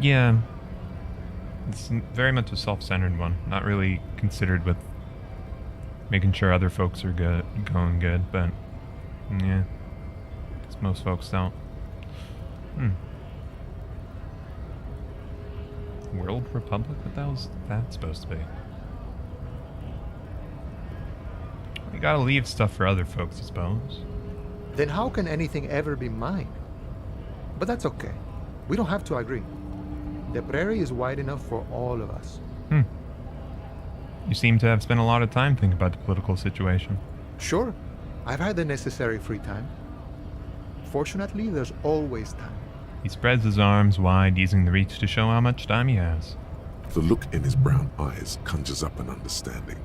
S1: Yeah, it's very much a self-centered one. Not really considered with making sure other folks are going good, but yeah, because most folks don't. World Republic? What was that supposed to be? You gotta leave stuff for other folks, I suppose.
S2: Then how can anything ever be mine? But that's okay. We don't have to agree. The prairie is wide enough for all of us.
S1: You seem to have spent a lot of time thinking about the political situation.
S2: Sure. I've had the necessary free time. Fortunately, there's always time.
S1: He spreads his arms wide, using the reach to show how much time he has.
S3: The look in his brown eyes conjures up an understanding.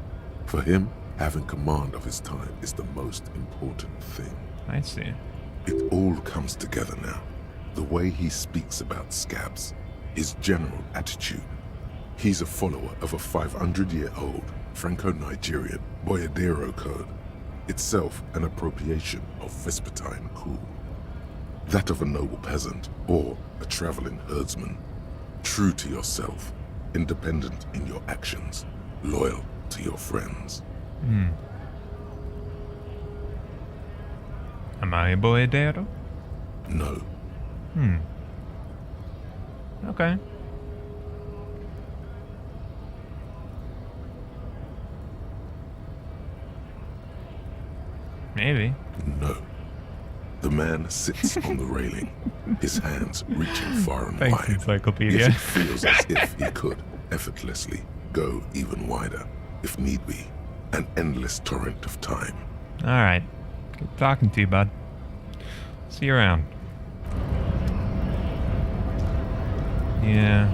S3: For him, having command of his time is the most important thing.
S1: I see.
S3: It all comes together now. The way he speaks about scabs, his general attitude. He's a follower of a 500-year-old Franco-Nigerian Boyadero code, itself an appropriation of Vespertine cool. That of a noble peasant or a traveling herdsman. True to yourself, independent in your actions, loyal to your friends.
S1: Am I a Boyadero?
S3: No.
S1: Okay. Maybe.
S3: No. The man sits on the railing, his hands reaching far and
S1: Thanks,
S3: wide.
S1: Encyclopedia.
S3: Yet it feels as if he could effortlessly go even wider, if need be. An endless torrent of time.
S1: Alright. Good talking to you, bud. See you around. Yeah.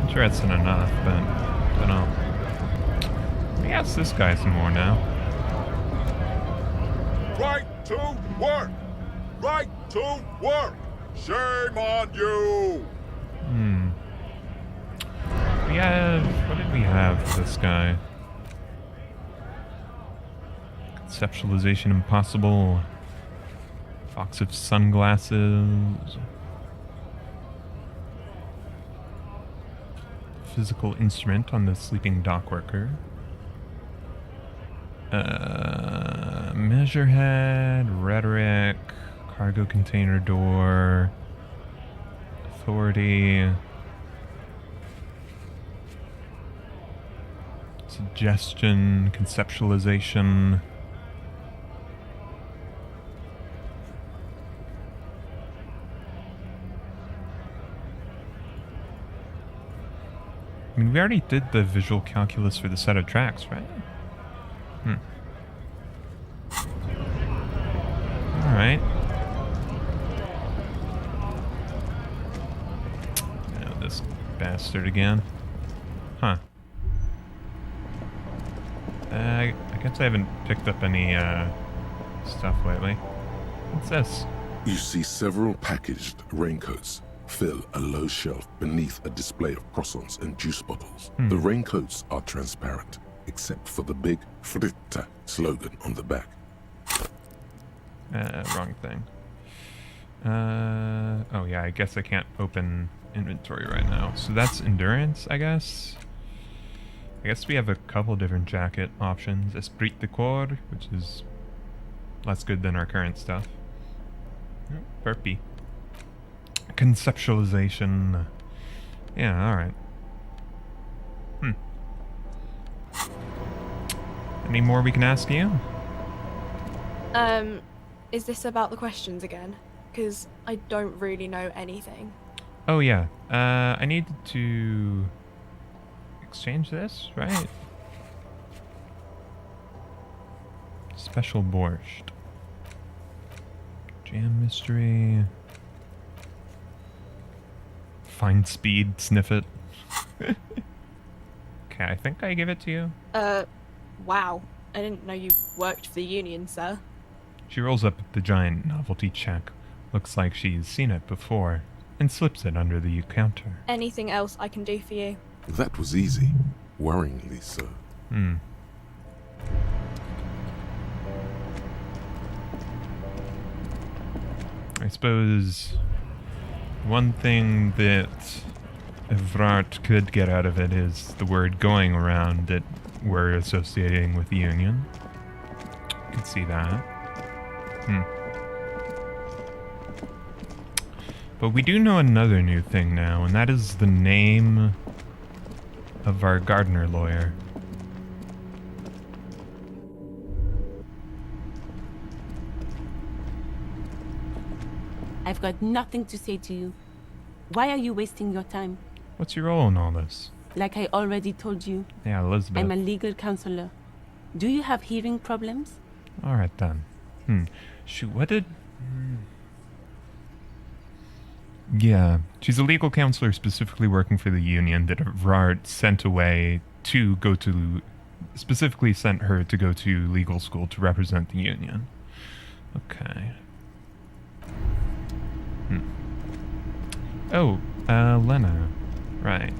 S1: I'm sure that's not enough, but I don't know. Let me ask this guy some more now.
S9: Right to work! Right to work! Shame on you!
S1: We have... What did we have for this guy? Conceptualization impossible. Box of sunglasses. Physical instrument on the sleeping dock worker. Measurehead, rhetoric, cargo container door, authority, suggestion, conceptualization. I mean, we already did the visual calculus for the set of tracks, right? Alright. Now this bastard again. Huh. I guess I haven't picked up any stuff lately. What's this?
S3: You see several packaged raincoats fill a low shelf beneath a display of croissants and juice bottles. The raincoats are transparent, except for the big Fritta slogan on the back.
S1: Wrong thing. Oh yeah, I guess I can't open inventory right now. So that's endurance, I guess. I guess we have a couple different jacket options. Esprit de corps, which is less good than our current stuff. Burpee. Conceptualization. Yeah, alright. Any more we can ask you?
S7: Is this about the questions again? Because I don't really know anything.
S1: Oh yeah. I need to exchange this, right? Special borscht. Jam mystery. Find speed, sniff it. Okay, I think I give it to you.
S7: Wow. I didn't know you worked for the union, sir.
S1: She rolls up the giant novelty check. Looks like she's seen it before, and slips it under the counter.
S7: Anything else I can do for you?
S3: That was easy. Worryingly so.
S1: I suppose one thing that Evrart could get out of it is the word going around that we're associating with the Union. I could see that. But we do know another new thing now, and that is the name of our gardener lawyer.
S8: I've got nothing to say to you. Why are you wasting your time?
S1: What's your role in all this?
S8: Like I already told you.
S1: Yeah, Elizabeth.
S8: I'm a legal counselor. Do you have hearing problems?
S1: Alright then. Shoot, what did... Yeah, she's a legal counselor specifically working for the union that Evrart sent away to go to... Specifically sent her to go to legal school to represent the union. Okay. Oh, Lena. Right.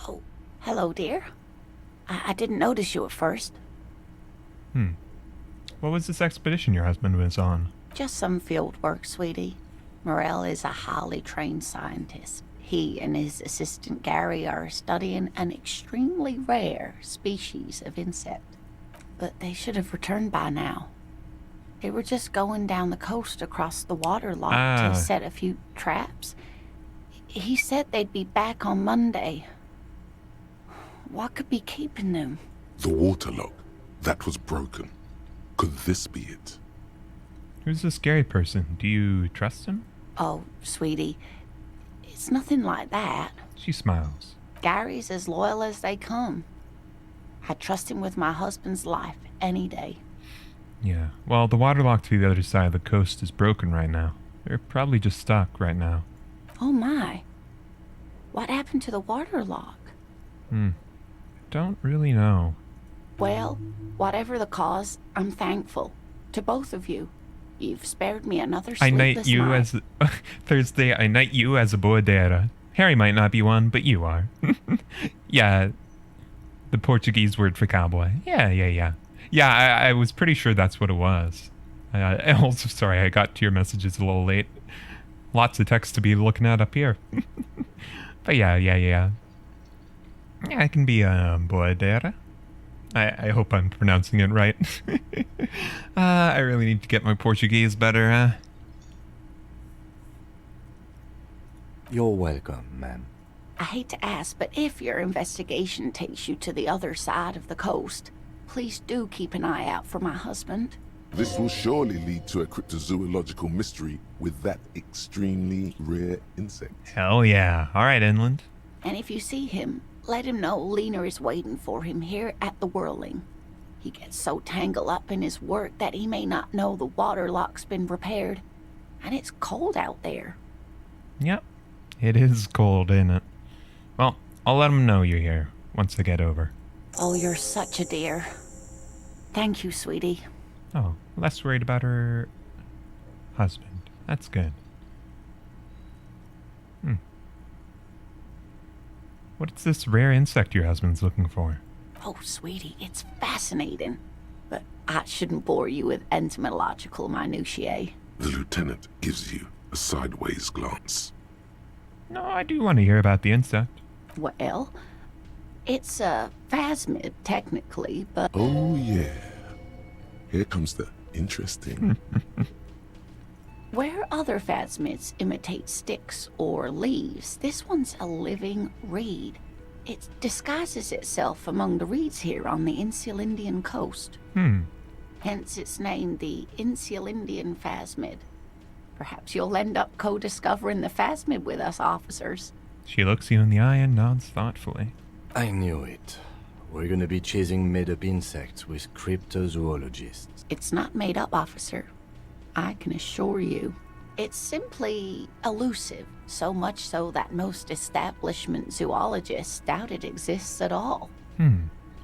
S22: Oh, hello, dear. I didn't notice you at first.
S1: What was this expedition your husband was on?
S22: Just some field work, sweetie. Morel is a highly trained scientist. He and his assistant Gary are studying an extremely rare species of insect. But they should have returned by now. They were just going down the coast across the waterlock to set a few traps. He said they'd be back on Monday. What could be keeping them?
S3: The waterlock. That was broken. Could this be it?
S1: Who's this scary person? Do you trust him?
S22: Oh, sweetie, it's nothing like that.
S1: She smiles.
S22: Gary's as loyal as they come. I'd trust him with my husband's life any day.
S1: Yeah, well, the waterlock to the other side of the coast is broken right now. They're probably just stuck right now.
S22: Oh my. What happened to the waterlock?
S1: Don't really know.
S22: Well, whatever the cause, I'm thankful. To both of you. You've spared me another sleepless
S1: I knight you
S22: night.
S1: as... Thursday, I knight you as a boadeira. Harry might not be one, but you are. Yeah, the Portuguese word for cowboy. Yeah. Yeah, I was pretty sure that's what it was. Also, sorry, I got to your messages a little late. Lots of text to be looking at up here. But yeah. Yeah, I can be a boadeira. I hope I'm pronouncing it right. I really need to get my Portuguese better,
S4: You're welcome, ma'am.
S22: I hate to ask, but if your investigation takes you to the other side of the coast, please do keep an eye out for my husband.
S3: This will surely lead to a cryptozoological mystery with that extremely rare insect.
S1: Hell yeah. Alright, Inland.
S22: And if you see him, let him know Lena is waiting for him here at the Whirling. He gets so tangled up in his work that he may not know the water lock's been repaired. And it's cold out there.
S1: Yep. It is cold, isn't it? Well, I'll let him know you're here once I get over.
S22: Oh, you're such a dear. Thank you, sweetie.
S1: Oh, less worried about her husband. That's good. What's this rare insect your husband's looking for?
S22: Oh, sweetie, it's fascinating. But I shouldn't bore you with entomological minutiae.
S3: The lieutenant gives you a sideways glance.
S1: No, I do want to hear about the insect.
S22: Well, it's a phasmid, technically, but...
S3: Oh, yeah. Here comes the interesting.
S22: Where other phasmids imitate sticks or leaves, this one's a living reed. It disguises itself among the reeds here on the Insular Indian coast. Hence its name, the Insular Indian phasmid. Perhaps you'll end up co-discovering the phasmid with us officers.
S1: She looks you in the eye and nods thoughtfully.
S4: I knew it. We're gonna be chasing made-up insects with cryptozoologists.
S22: It's not made up, officer. I can assure you. It's simply elusive, so much so that most establishment zoologists doubt it exists at all.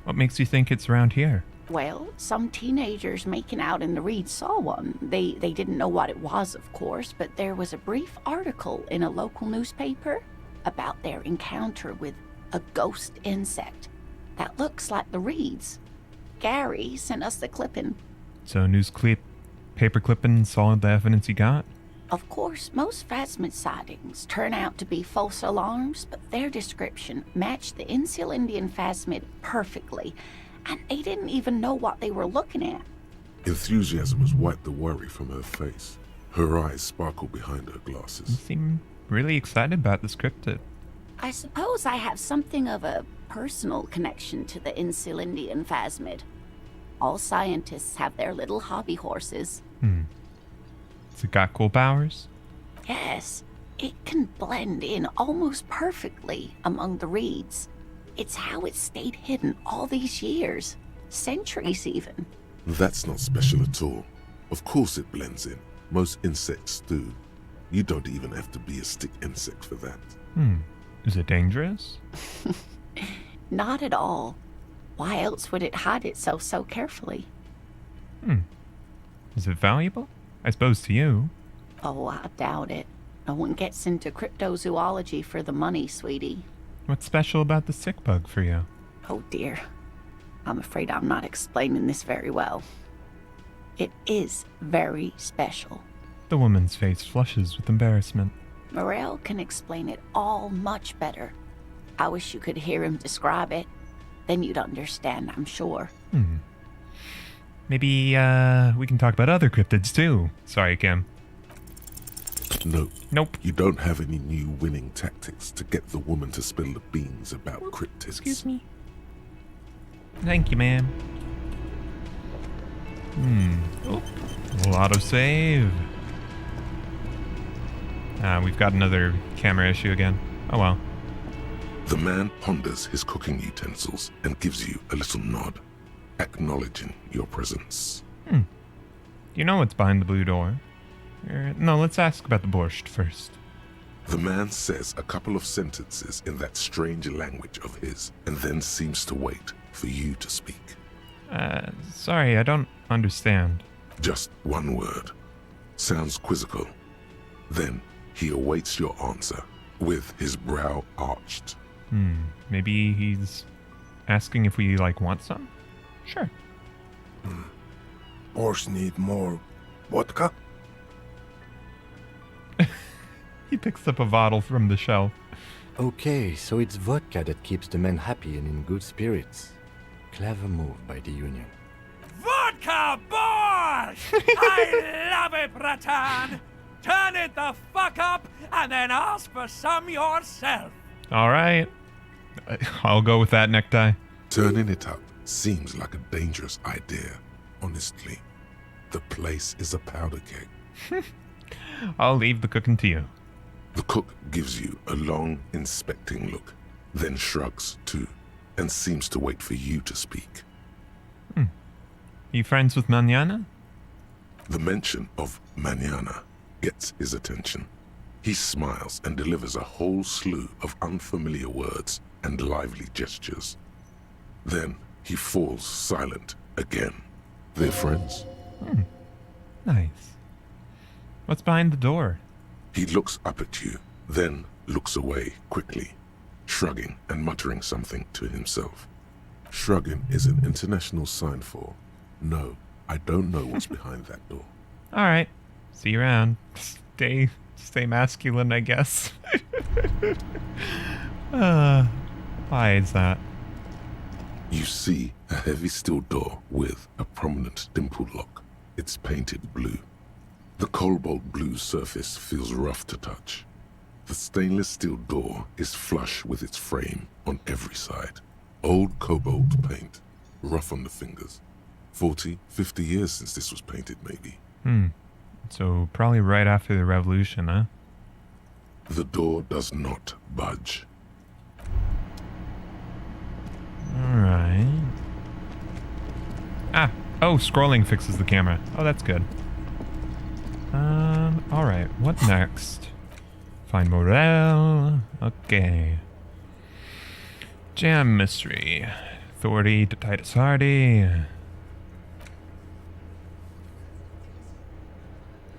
S1: What makes you think it's around here?
S22: Well, some teenagers making out in the reeds saw one. They didn't know what it was, of course, but there was a brief article in a local newspaper about their encounter with a ghost insect that looks like the reeds. Gary sent us the clipping.
S1: So paper clipping saw the evidence you got?
S22: Of course, most phasmid sightings turn out to be false alarms, but their description matched the Insular Indian phasmid perfectly, and they didn't even know what they were looking at.
S3: Enthusiasm has wiped the worry from her face. Her eyes sparkle behind her glasses.
S1: You seem really excited about this cryptid.
S22: I suppose I have something of a personal connection to the Insular Indian phasmid. All scientists have their little hobby horses.
S1: Has it got cool powers?
S22: Yes, it can blend in almost perfectly among the reeds. It's how it stayed hidden all these years, centuries even.
S3: That's not special at all. Of course it blends in. Most insects do. You don't even have to be a stick insect for that.
S1: Is it dangerous?
S22: Not at all. Why else would it hide itself so carefully?
S1: Is it valuable? I suppose to you.
S22: Oh, I doubt it. No one gets into cryptozoology for the money, sweetie.
S1: What's special about the sick bug for you?
S22: Oh dear. I'm afraid I'm not explaining this very well. It is very special.
S1: The woman's face flushes with embarrassment.
S22: Morel can explain it all much better. I wish you could hear him describe it. Then you'd understand, I'm sure.
S1: Maybe, we can talk about other cryptids, too. Sorry, Kim.
S3: No.
S1: Nope.
S3: You don't have any new winning tactics to get the woman to spill the beans about cryptids.
S1: Excuse me. Thank you, ma'am. Oh, autosave. We've got another camera issue again. Oh well.
S3: The man ponders his cooking utensils and gives you a little nod, acknowledging your presence.
S1: Do you know what's behind the blue door? No, let's ask about the borscht first.
S3: The man says a couple of sentences in that strange language of his, and then seems to wait for you to speak.
S1: Sorry, I don't understand.
S3: Just one word. Sounds quizzical. Then he awaits your answer, with his brow arched.
S1: Maybe he's asking if we, want some? Sure.
S20: Porch need more vodka?
S1: He picks up a bottle from the shelf.
S4: Okay, so it's vodka that keeps the men happy and in good spirits. Clever move by the Union.
S14: Vodka borscht! I love it, Bratan! Turn it the fuck up and then ask for some yourself.
S1: All right. I'll go with that, Necktie.
S3: Turning it up seems like a dangerous idea, honestly. The place is a powder keg.
S1: I'll leave the cooking to you.
S3: The cook gives you a long, inspecting look, then shrugs too, and seems to wait for you to speak.
S1: You friends with Mañana?
S3: The mention of Mañana gets his attention. He smiles and delivers a whole slew of unfamiliar words and lively gestures. Then he falls silent again. They're friends?
S1: Nice. What's behind the door?
S3: He looks up at you, then looks away quickly, shrugging and muttering something to himself. Shrugging is an international sign for, no, I don't know what's behind that door.
S1: Alright. See you around. Stay masculine, I guess. Why is that?
S3: You see a heavy steel door with a prominent dimple lock. It's painted blue. The cobalt blue surface feels rough to touch. The stainless steel door is flush with its frame on every side. Old cobalt paint, rough on the fingers. 40, 50 years since this was painted, maybe.
S1: So probably right after the revolution, huh?
S3: The door does not budge.
S1: Alright. Oh, scrolling fixes the camera. Oh, that's good. Alright, what next? Find Morel. Okay. Jam mystery. Authority to Titus Hardie.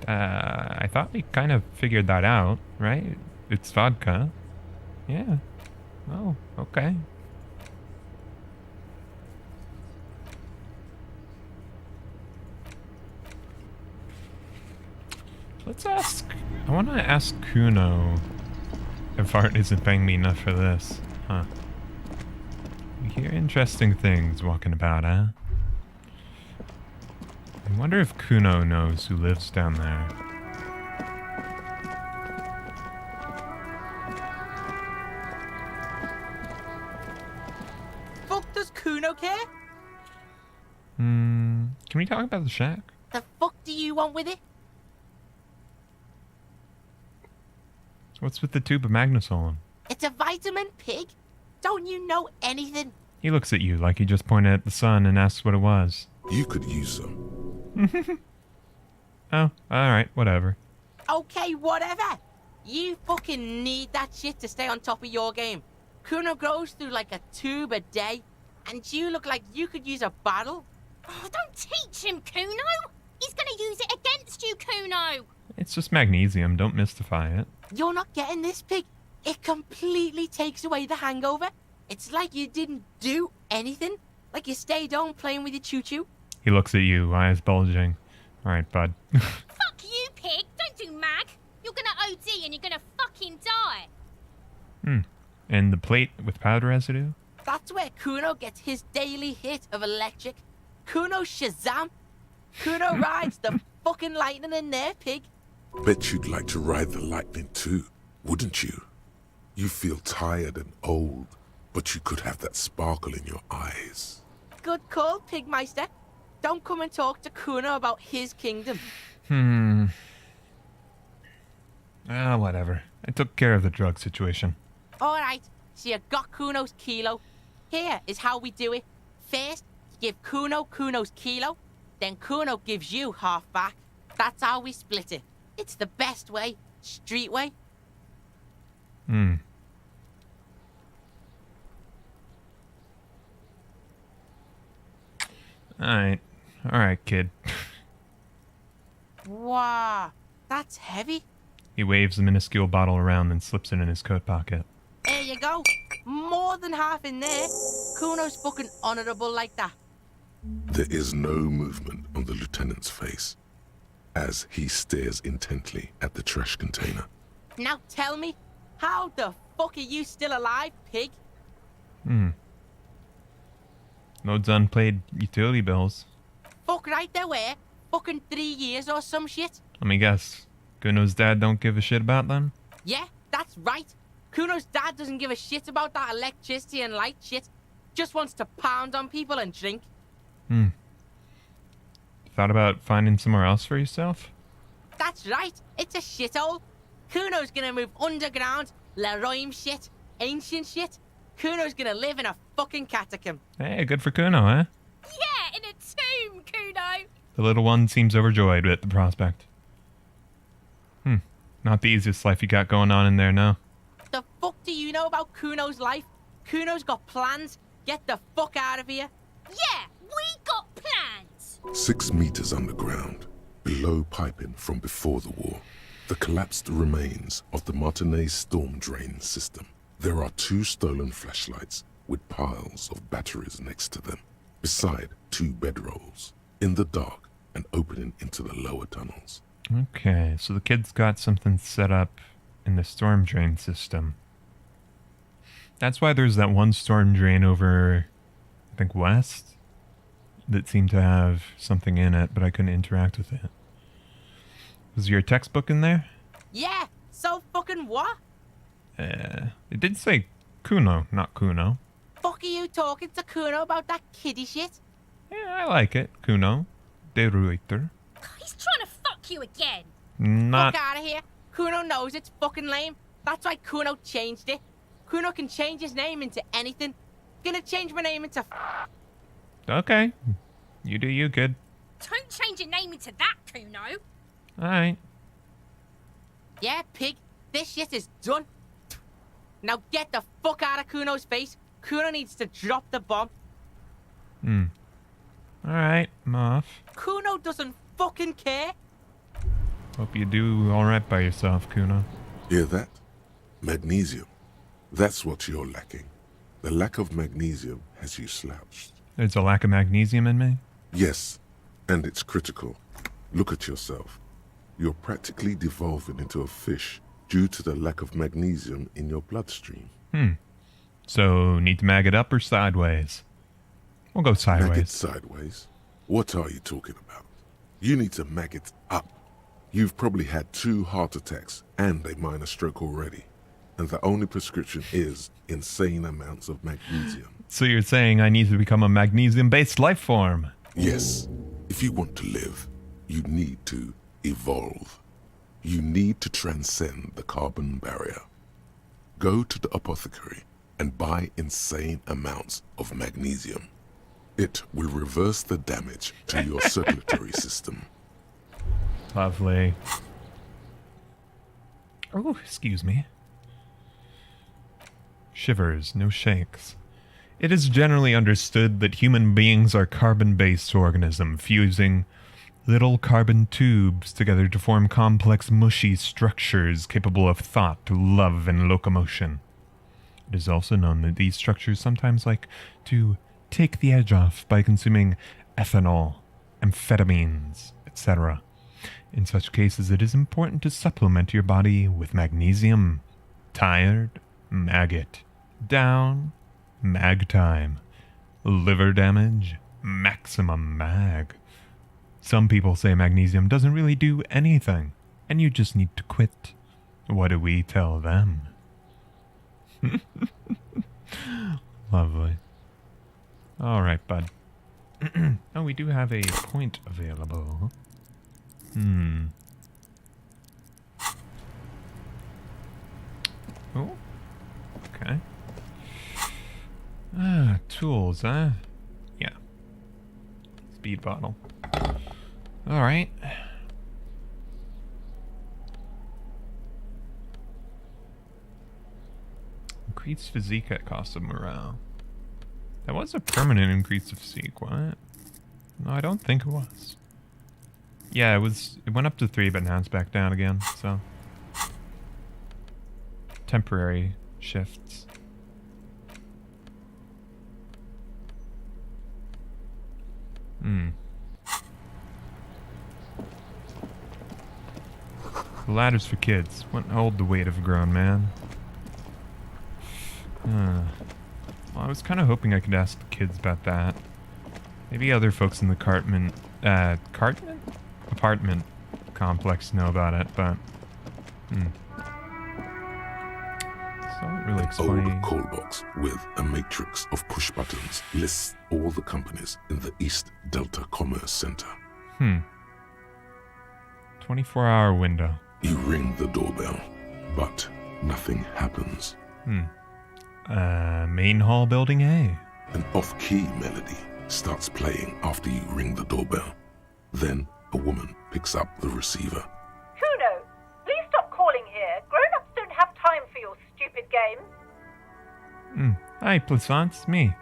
S1: I thought we kind of figured that out, right? It's vodka. Yeah. Oh, okay. Let's ask... I want to ask Kuno if Art isn't paying me enough for this. Huh. We hear interesting things walking about, huh? I wonder if Kuno knows who lives down there.
S6: Fuck does Kuno care?
S1: Can we talk about the shack?
S6: The fuck do you want with it?
S1: What's with the tube of Magnesolum?
S6: It's a vitamin, pig. Don't you know anything?
S1: He looks at you like he just pointed at the sun and asks what it was.
S3: You could use some.
S1: Oh, alright, whatever.
S6: Okay, whatever. You fucking need that shit to stay on top of your game. Kuno goes through like a tube a day, and you look like you could use a bottle.
S12: Oh, don't teach him, Kuno. He's gonna use it against you, Kuno.
S1: It's just magnesium, don't mystify it.
S6: You're not getting this, pig. It completely takes away the hangover. It's like you didn't do anything. Like you stayed home playing with your choo-choo.
S1: He looks at you, eyes bulging. Alright, bud.
S12: Fuck you, pig. Don't do mag. You're gonna OD and you're gonna fucking die.
S1: And the plate with powder residue?
S6: That's where Kuno gets his daily hit of electric. Kuno Shazam. Kuno rides the fucking lightning in there, pig.
S3: Bet you'd like to ride the lightning too, wouldn't you? You feel tired and old, but you could have that sparkle in your eyes.
S6: Good call, Pigmeister. Don't come and talk to Kuno about his kingdom.
S1: Whatever. I took care of the drug situation.
S6: Alright, so you got Kuno's kilo. Here is how we do it. First, you give Kuno Kuno's kilo, then Kuno gives you half back. That's how we split it. It's the best way. Street way.
S1: Alright, kid.
S6: Wow, that's heavy.
S1: He waves the minuscule bottle around and slips it in his coat pocket.
S6: There you go. More than half in there. Kuno's fucking honorable like that.
S3: There is no movement on the lieutenant's face as he stares intently at the trash container.
S6: Now tell me, how the fuck are you still alive, pig?
S1: Loads unpaid utility bills.
S6: Fuck right there were. Fucking 3 years or some shit.
S1: Let me guess. Kuno's dad don't give a shit about them?
S6: Yeah, that's right. Kuno's dad doesn't give a shit about that electricity and light shit. Just wants to pound on people and drink.
S1: Thought about finding somewhere else for yourself?
S6: That's right. It's a shithole. Kuno's gonna move underground, Leroy shit, ancient shit. Kuno's gonna live in a fucking catacomb.
S1: Hey, good for Kuno, huh?
S12: Yeah, in a tomb, Kuno.
S1: The little one seems overjoyed at the prospect. Not the easiest life you got going on in there now.
S6: The fuck do you know about Kuno's life? Kuno's got plans. Get the fuck out of here.
S12: Yeah, we got plans.
S3: 6 meters underground, below piping from before the war, the collapsed remains of the Martinez storm drain system. There are 2 stolen flashlights with piles of batteries next to them, beside 2 bedrolls, in the dark and opening into the lower tunnels.
S1: Okay, so the kid's got something set up in the storm drain system. That's why there's that one storm drain over, I think, west, that seemed to have something in it, but I couldn't interact with it. Was your textbook in there?
S6: Yeah, so fucking what?
S1: It did say Kuno, not Kuno.
S6: Fuck are you talking to Kuno about that kiddie shit?
S1: Yeah, I like it, Kuno. De Ruiter.
S12: He's trying to fuck you again.
S1: Not...
S6: Fuck out of here. Kuno knows it's fucking lame. That's why Kuno changed it. Kuno can change his name into anything. Gonna change my name into...
S1: Okay. You do you, kid.
S12: Don't change your name into that, Kuno.
S1: Alright.
S6: Yeah, pig. This shit is done. Now get the fuck out of Kuno's face. Kuno needs to drop the bomb.
S1: Alright, I'm off.
S6: Kuno doesn't fucking care.
S1: Hope you do alright by yourself, Kuno.
S3: Hear that? Magnesium. That's what you're lacking. The lack of magnesium has you slouched.
S1: There's a lack of magnesium in me?
S3: Yes, and it's critical. Look at yourself. You're practically devolving into a fish due to the lack of magnesium in your bloodstream.
S1: So, need to mag it up or sideways? We'll go sideways.
S3: Mag it sideways? What are you talking about? You need to mag it up. You've probably had 2 heart attacks and a minor stroke already. And the only prescription is insane amounts of magnesium.
S1: So you're saying I need to become a magnesium-based life form?
S3: Yes. If you want to live, you need to evolve. You need to transcend the carbon barrier. Go to the apothecary and buy insane amounts of magnesium. It will reverse the damage to your circulatory system.
S1: Lovely. Oh, excuse me. Shivers, no shakes. It is generally understood that human beings are carbon-based organisms, fusing little carbon tubes together to form complex, mushy structures capable of thought, love, and locomotion. It is also known that these structures sometimes like to take the edge off by consuming ethanol, amphetamines, etc. In such cases, it is important to supplement your body with magnesium. Tired? Maggot. Down? Mag time. Liver damage? Maximum mag. Some people say magnesium doesn't really do anything, and you just need to quit. What do we tell them? Lovely. Alright, bud. Oh, we do have a point available. Oh. Okay. Tools, huh? Yeah. Speed bottle. Alright. Increased physique at cost of morale. That was a permanent increase of physique, what? No, I don't think it was. Yeah, it went up to 3, but now it's back down again, so. Temporary shifts. The ladder's for kids. Wouldn't hold the weight of a grown man. Well, I was kind of hoping I could ask the kids about that. Maybe other folks in the apartment complex know about it, but so it really explain.
S3: Old call box with a matrix of push buttons lists all the companies in the East Delta Commerce Center.
S1: 24-hour window.
S3: You ring the doorbell, but nothing happens.
S1: Main hall building A.
S3: An off-key melody starts playing after you ring the doorbell. Then a woman picks up the receiver.
S17: Kuno, please stop calling here. Grown-ups don't have time for your stupid games.
S1: Hi, Plaisance, it's me.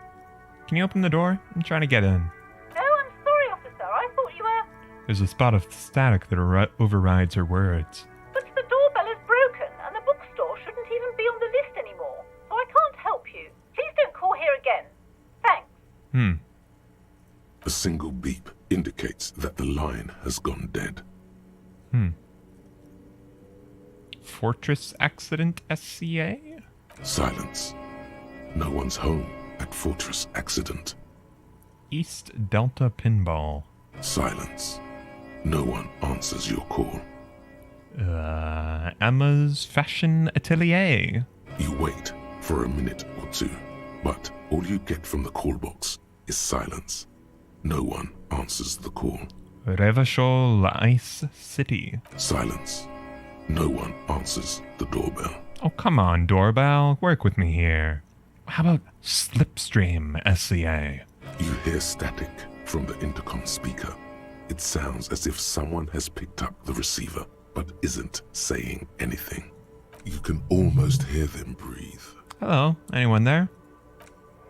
S1: Can you open the door? I'm trying to get in.
S17: No, I'm sorry, officer. I thought you were...
S1: There's a spot of static that overrides her words.
S17: But the doorbell is broken, and the bookstore shouldn't even be on the list anymore. So I can't help you. Please don't call here again. Thanks.
S3: A single beep indicates that the line has gone dead.
S1: Fortress Accident SCA?
S3: Silence. No one's home at Fortress Accident.
S1: East Delta Pinball.
S3: Silence. No one answers your call.
S1: Emma's Fashion Atelier.
S3: You wait for a minute or two, but all you get from the call box is silence. No one answers the call.
S1: Revachol Ice City.
S3: Silence. No one answers the doorbell.
S1: Oh, come on, doorbell. Work with me here. How about Slipstream SCA?
S3: You hear static from the intercom speaker. It sounds as if someone has picked up the receiver, but isn't saying anything. You can almost hear them breathe.
S1: Hello, anyone there?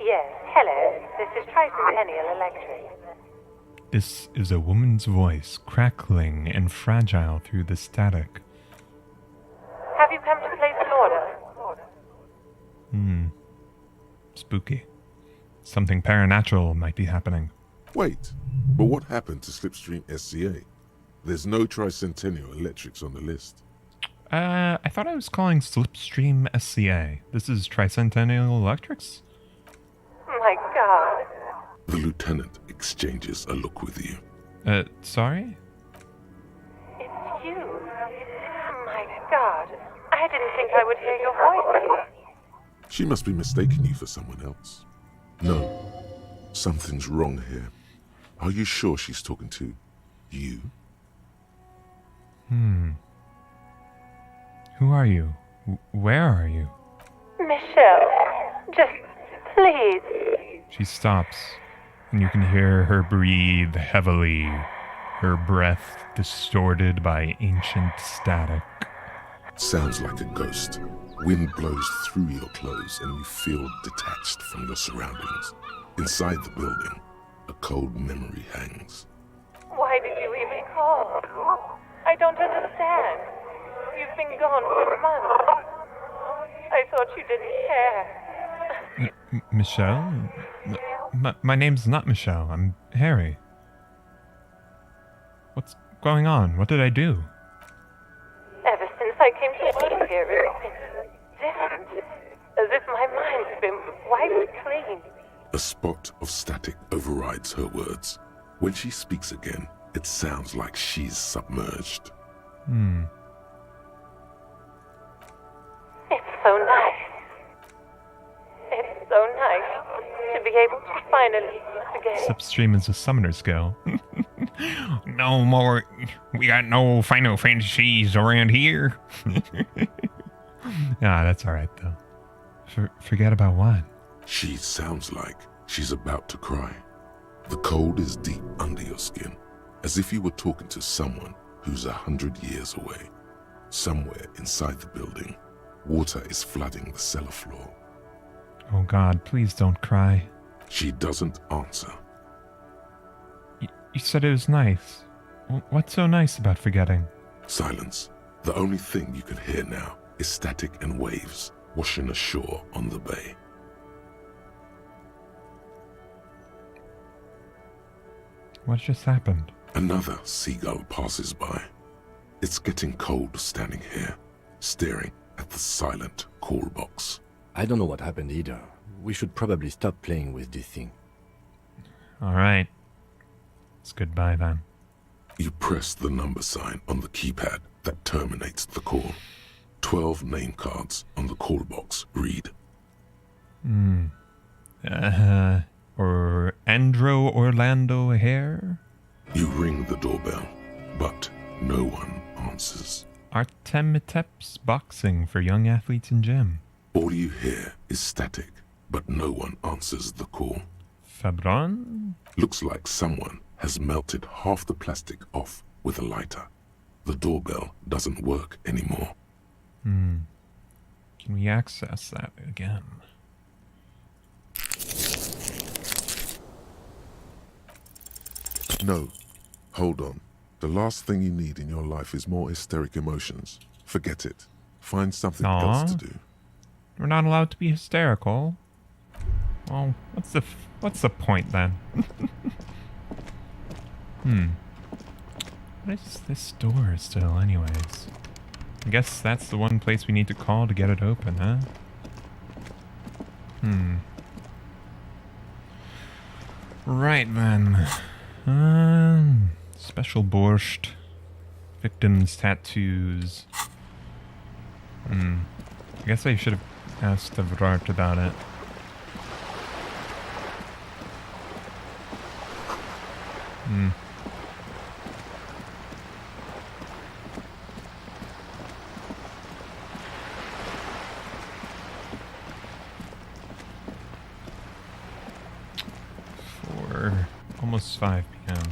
S17: Yes, hello. This is Tricentennial Electric.
S1: This is a woman's voice, crackling and fragile through the static.
S17: Have you come to place an order?
S1: Spooky. Something paranatural might be happening.
S3: Wait, but what happened to Slipstream SCA? There's no Tricentennial Electrics on the list.
S1: I thought I was calling Slipstream SCA. This is Tricentennial Electrics?
S17: My God.
S3: The lieutenant exchanges a look with you.
S1: Sorry?
S17: It's you. My God. I didn't think I would hear your voice.
S3: She must be mistaking you for someone else. No, something's wrong here. Are you sure she's talking to you?
S1: Who are you? Where are you?
S17: Michelle, just please.
S1: She stops, and you can hear her breathe heavily, her breath distorted by ancient static.
S3: Sounds like a ghost. Wind blows through your clothes and you feel detached from your surroundings. Inside the building, a cold memory hangs.
S17: Why did you even call? I don't understand. You've been gone for months. I thought you didn't care.
S1: Michelle? My name's not Michelle. I'm Harry. What's going on? What did I do?
S17: Ever since I came to live here, it's been different. As if my mind's been wiped clean.
S3: A spot of static overrides her words. When she speaks again, it sounds like she's submerged.
S17: It's so nice. It's so nice to be able to finally forget.
S1: Slipstream is a summoner skill. No more. We got no Final Fantasies around here. That's alright though. Forget about what?
S3: She sounds like she's about to cry. The cold is deep under your skin, as if you were talking to someone who's 100 years away. Somewhere inside the building, water is flooding the cellar floor.
S1: Oh God, please don't cry.
S3: She doesn't answer.
S1: You said it was nice. What's so nice about forgetting?
S3: Silence. The only thing you can hear now is static and waves washing ashore on the bay.
S1: What just happened?
S3: Another seagull passes by. It's getting cold standing here, staring at the silent call box.
S4: I don't know what happened either. We should probably stop playing with this thing.
S1: Alright. It's goodbye then.
S3: You press the number sign on the keypad that terminates the call. 12 name cards on the call box read.
S1: Or Andro Orlando Hare?
S3: You ring the doorbell, but no one answers.
S1: Artemitep's Boxing for young athletes in gym.
S3: All you hear is static, but no one answers the call.
S1: Fabron?
S3: Looks like someone has melted half the plastic off with a lighter. The doorbell doesn't work anymore.
S1: Can we access that again?
S3: No. Hold on. The last thing you need in your life is more hysteric emotions. Forget it. Find something else to do.
S1: We're not allowed to be hysterical. Well, what's the point then? What is this door still, anyways? I guess that's the one place we need to call to get it open, huh? Right then. Special borscht. Victims' tattoos. I guess I should have asked Evrart about it. Almost 5 p.m.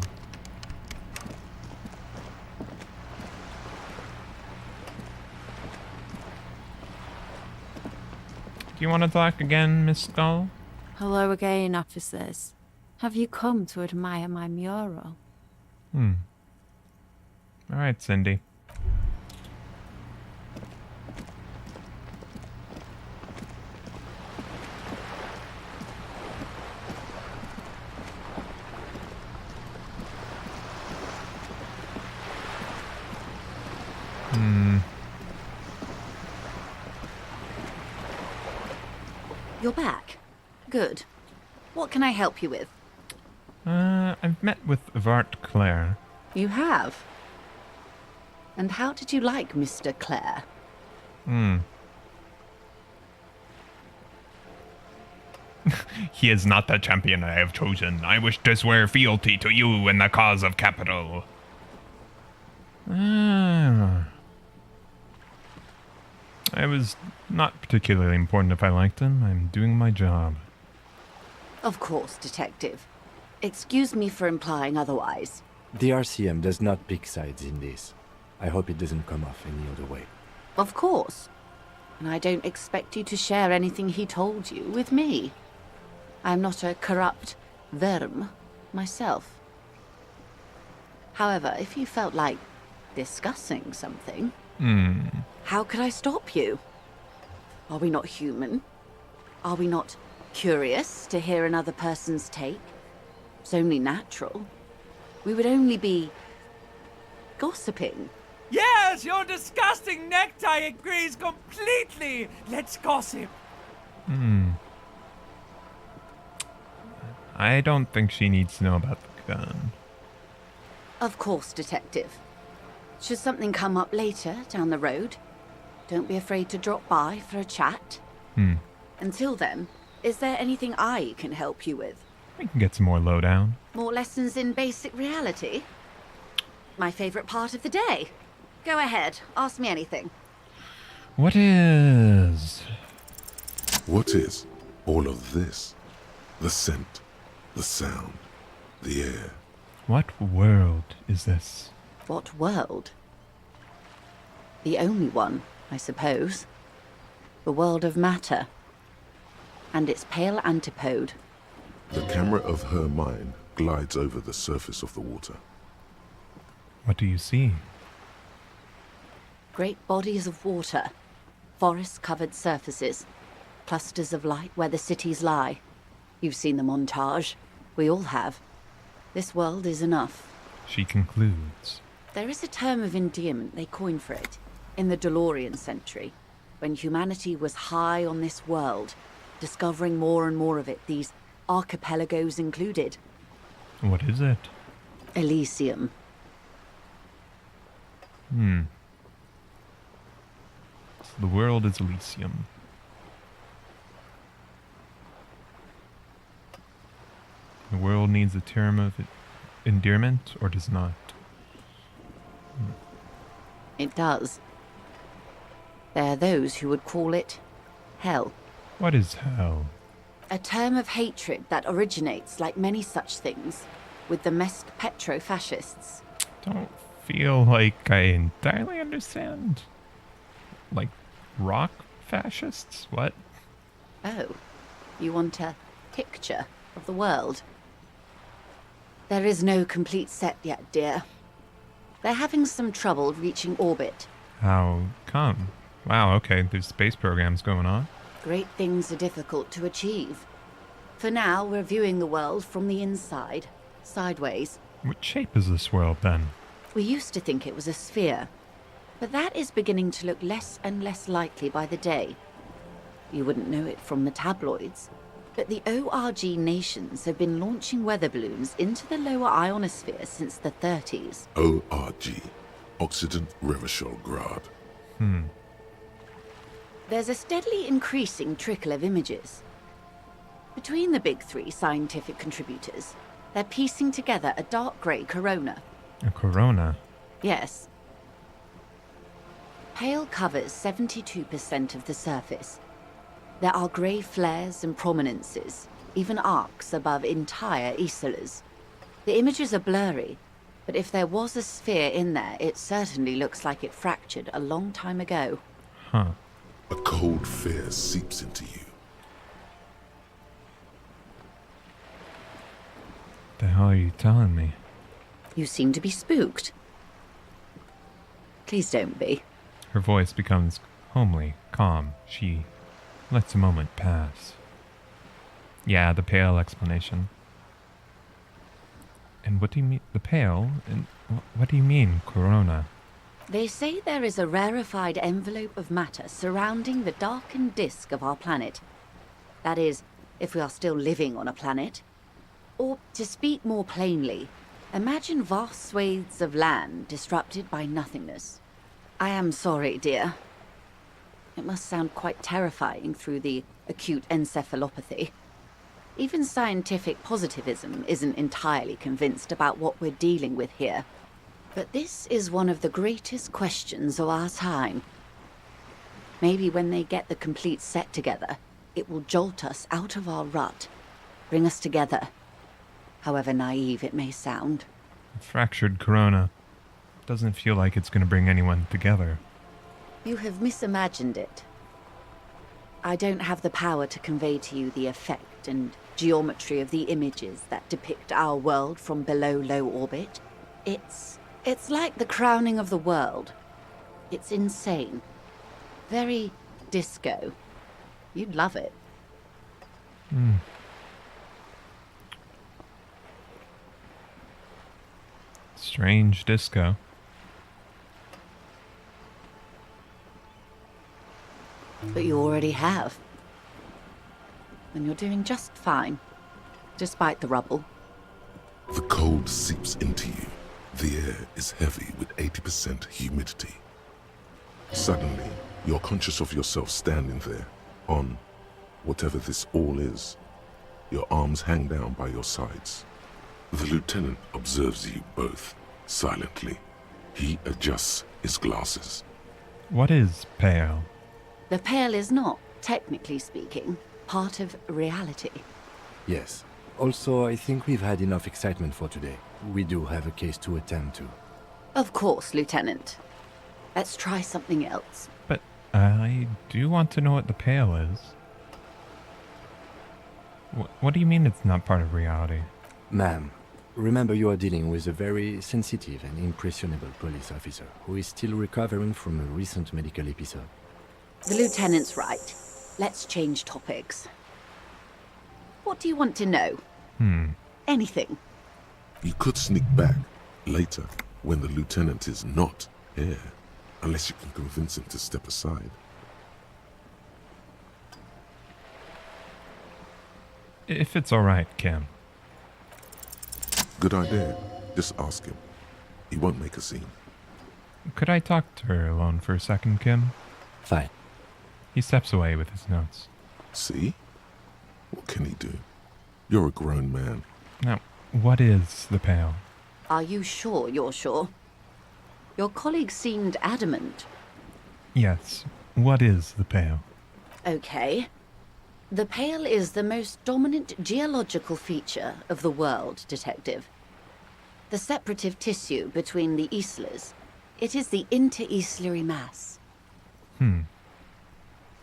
S1: Do you want to talk again, Miss Skull?
S22: Hello again, officers. Have you come to admire my mural?
S1: Alright, Cindy.
S22: You're back. Good. What can I help you with?
S1: I've met with Evrart Clare.
S22: You have? And how did you like Mr. Clare?
S1: He is not the champion I have chosen. I wish to swear fealty to you in the cause of capital. It was not particularly important if I liked him. I'm doing my job.
S22: Of course, Detective. Excuse me for implying otherwise.
S4: The RCM does not pick sides in this. I hope it doesn't come off any other way.
S22: Of course. And I don't expect you to share anything he told you with me. I'm not a corrupt verm myself. However, if you felt like discussing something, how could I stop you? Are we not human? Are we not curious to hear another person's take? It's only natural. We would only be gossiping.
S14: Yes, your disgusting necktie agrees completely. Let's gossip.
S1: I don't think she needs to know about the gun.
S22: Of course, Detective. Should something come up later down the road, don't be afraid to drop by for a chat. Until then, is there anything I can help you with?
S1: We can get some more lowdown.
S22: More lessons in basic reality? My favorite part of the day. Go ahead, ask me anything.
S1: What is
S3: all of this? The scent, the sound, the air.
S1: What world is this?
S22: What world? The only one, I suppose. The world of matter. And its pale antipode.
S3: The camera of her mind glides over the surface of the water.
S1: What do you see?
S22: Great bodies of water. Forest-covered surfaces. Clusters of light where the cities lie. You've seen the montage. We all have. This world is enough.
S1: She concludes.
S22: There is a term of endearment they coined for it in the DeLorean century, when humanity was high on this world, discovering more and more of it, these archipelagos included.
S1: What is it?
S22: Elysium.
S1: So the world is Elysium. The world needs a term of endearment, or does not?
S22: It does. There are those who would call it Hell.
S1: What is hell?
S22: A term of hatred that originates, like many such things, with the Mesk petro-fascists.
S1: Don't feel like I entirely understand. Like, rock fascists? What?
S22: Oh, you want a picture of the world? There is no complete set yet, dear. They're having some trouble reaching orbit.
S1: How come? Wow, okay, there's space programs going on.
S22: Great things are difficult to achieve. For now, we're viewing the world from the inside, sideways.
S1: What shape is this world, then?
S22: We used to think it was a sphere, but that is beginning to look less and less likely by the day. You wouldn't know it from the tabloids, but the ORG nations have been launching weather balloons into the lower ionosphere since the 30s.
S3: ORG, Occident Revischolgrad.
S22: There's a steadily increasing trickle of images. Between the big three scientific contributors, they're piecing together a dark grey corona.
S1: A corona?
S22: Yes. Pale covers 72% of the surface. There are grey flares and prominences, even arcs above entire isolas. The images are blurry, but if there was a sphere in there, it certainly looks like it fractured a long time ago.
S1: Huh.
S3: A cold fear seeps into you.
S1: The hell are you telling me?
S22: You seem to be spooked. Please don't be.
S1: Her voice becomes homely, calm. She lets a moment pass. Yeah, the pale explanation. And what do you mean, the pale? And what do you mean, corona?
S22: They say there is a rarefied envelope of matter surrounding the darkened disk of our planet. That is, if we are still living on a planet. Or, to speak more plainly, imagine vast swathes of land disrupted by nothingness. I am sorry, dear. It must sound quite terrifying through the acute encephalopathy. Even scientific positivism isn't entirely convinced about what we're dealing with here. But this is one of the greatest questions of our time. Maybe when they get the complete set together, it will jolt us out of our rut, bring us together, however naive it may sound.
S1: A fractured corona. Doesn't feel like it's going to bring anyone together.
S22: You have misimagined it. I don't have the power to convey to you the effect and geometry of the images that depict our world from below low orbit. It's like the crowning of the world. It's insane. Very disco. You'd love it.
S1: Strange disco.
S22: But you already have. And you're doing just fine, despite the rubble.
S3: The cold seeps into you. The air is heavy with 80% humidity. Suddenly, you're conscious of yourself standing there, on whatever this all is. Your arms hang down by your sides. The lieutenant observes you both, silently. He adjusts his glasses.
S1: What is pale?
S22: The pale is not, technically speaking, part of reality.
S4: Yes. Also, I think we've had enough excitement for today. We do have a case to attend to.
S22: Of course, Lieutenant. Let's try something else.
S1: But I do want to know what the pale is. What do you mean it's not part of reality?
S4: Ma'am, remember you are dealing with a very sensitive and impressionable police officer who is still recovering from a recent medical episode.
S22: The Lieutenant's right. Let's change topics. What do you want to know? Anything.
S3: You could sneak back later when the lieutenant is not here, unless you can convince him to step aside.
S1: If it's alright, Kim.
S3: Good idea. Just ask him. He won't make a scene.
S1: Could I talk to her alone for a second, Kim?
S4: Fine.
S1: He steps away with his notes.
S3: See? What can he do? You're a grown man.
S1: Now, what is the pale?
S22: Are you sure you're sure? Your colleague seemed adamant.
S1: Yes, what is the pale?
S22: Okay. The Pale is the most dominant geological feature of the world, Detective. The separative tissue between the islas. It is the inter-islary mass.
S1: And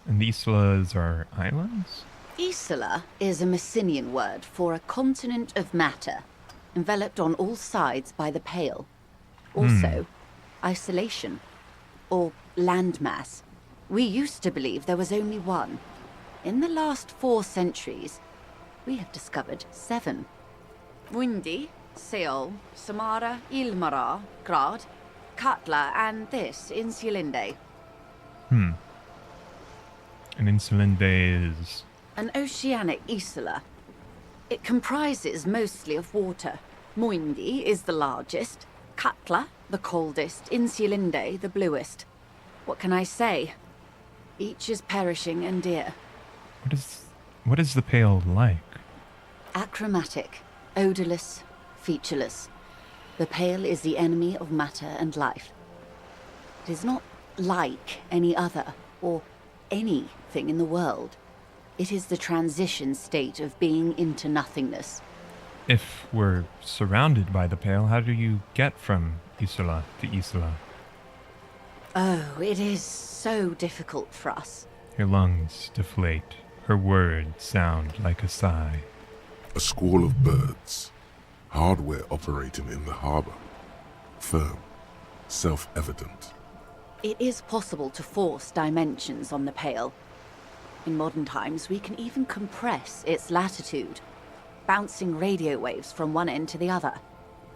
S1: the islas are islands?
S22: Isla is a Messinian word for a continent of matter, enveloped on all sides by the Pale. Also, isolation, or landmass. We used to believe there was only one. In the last 4 centuries, we have discovered 7. Windy, Seol, Samara, Ilmara, Grad, Katla, and this, Insulinde.
S1: An Insulinde is...
S22: An oceanic isla. It comprises mostly of water. Muindi is the largest, Katla the coldest, Insulinde the bluest. What can I say? Each is perishing and dear.
S1: What is the Pale like?
S22: Achromatic, odorless, featureless. The Pale is the enemy of matter and life. It is not like any other, or anything in the world. It is the transition state of being into nothingness.
S1: If we're surrounded by the Pale, how do you get from Isla to Isla?
S22: Oh, it is so difficult for us.
S1: Her lungs deflate. Her words sound like a sigh.
S3: A squall of birds. Hardware operating in the harbor. Firm. Self-evident.
S22: It is possible to force dimensions on the Pale. In modern times, we can even compress its latitude, bouncing radio waves from one end to the other,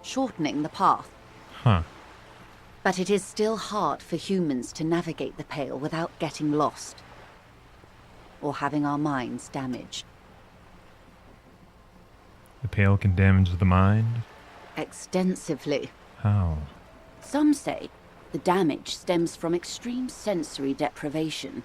S22: shortening the path. But it is still hard for humans to navigate the Pale without getting lost, or having our minds damaged.
S1: The Pale can damage the mind?
S22: Extensively.
S1: How?
S22: Some say the damage stems from extreme sensory deprivation.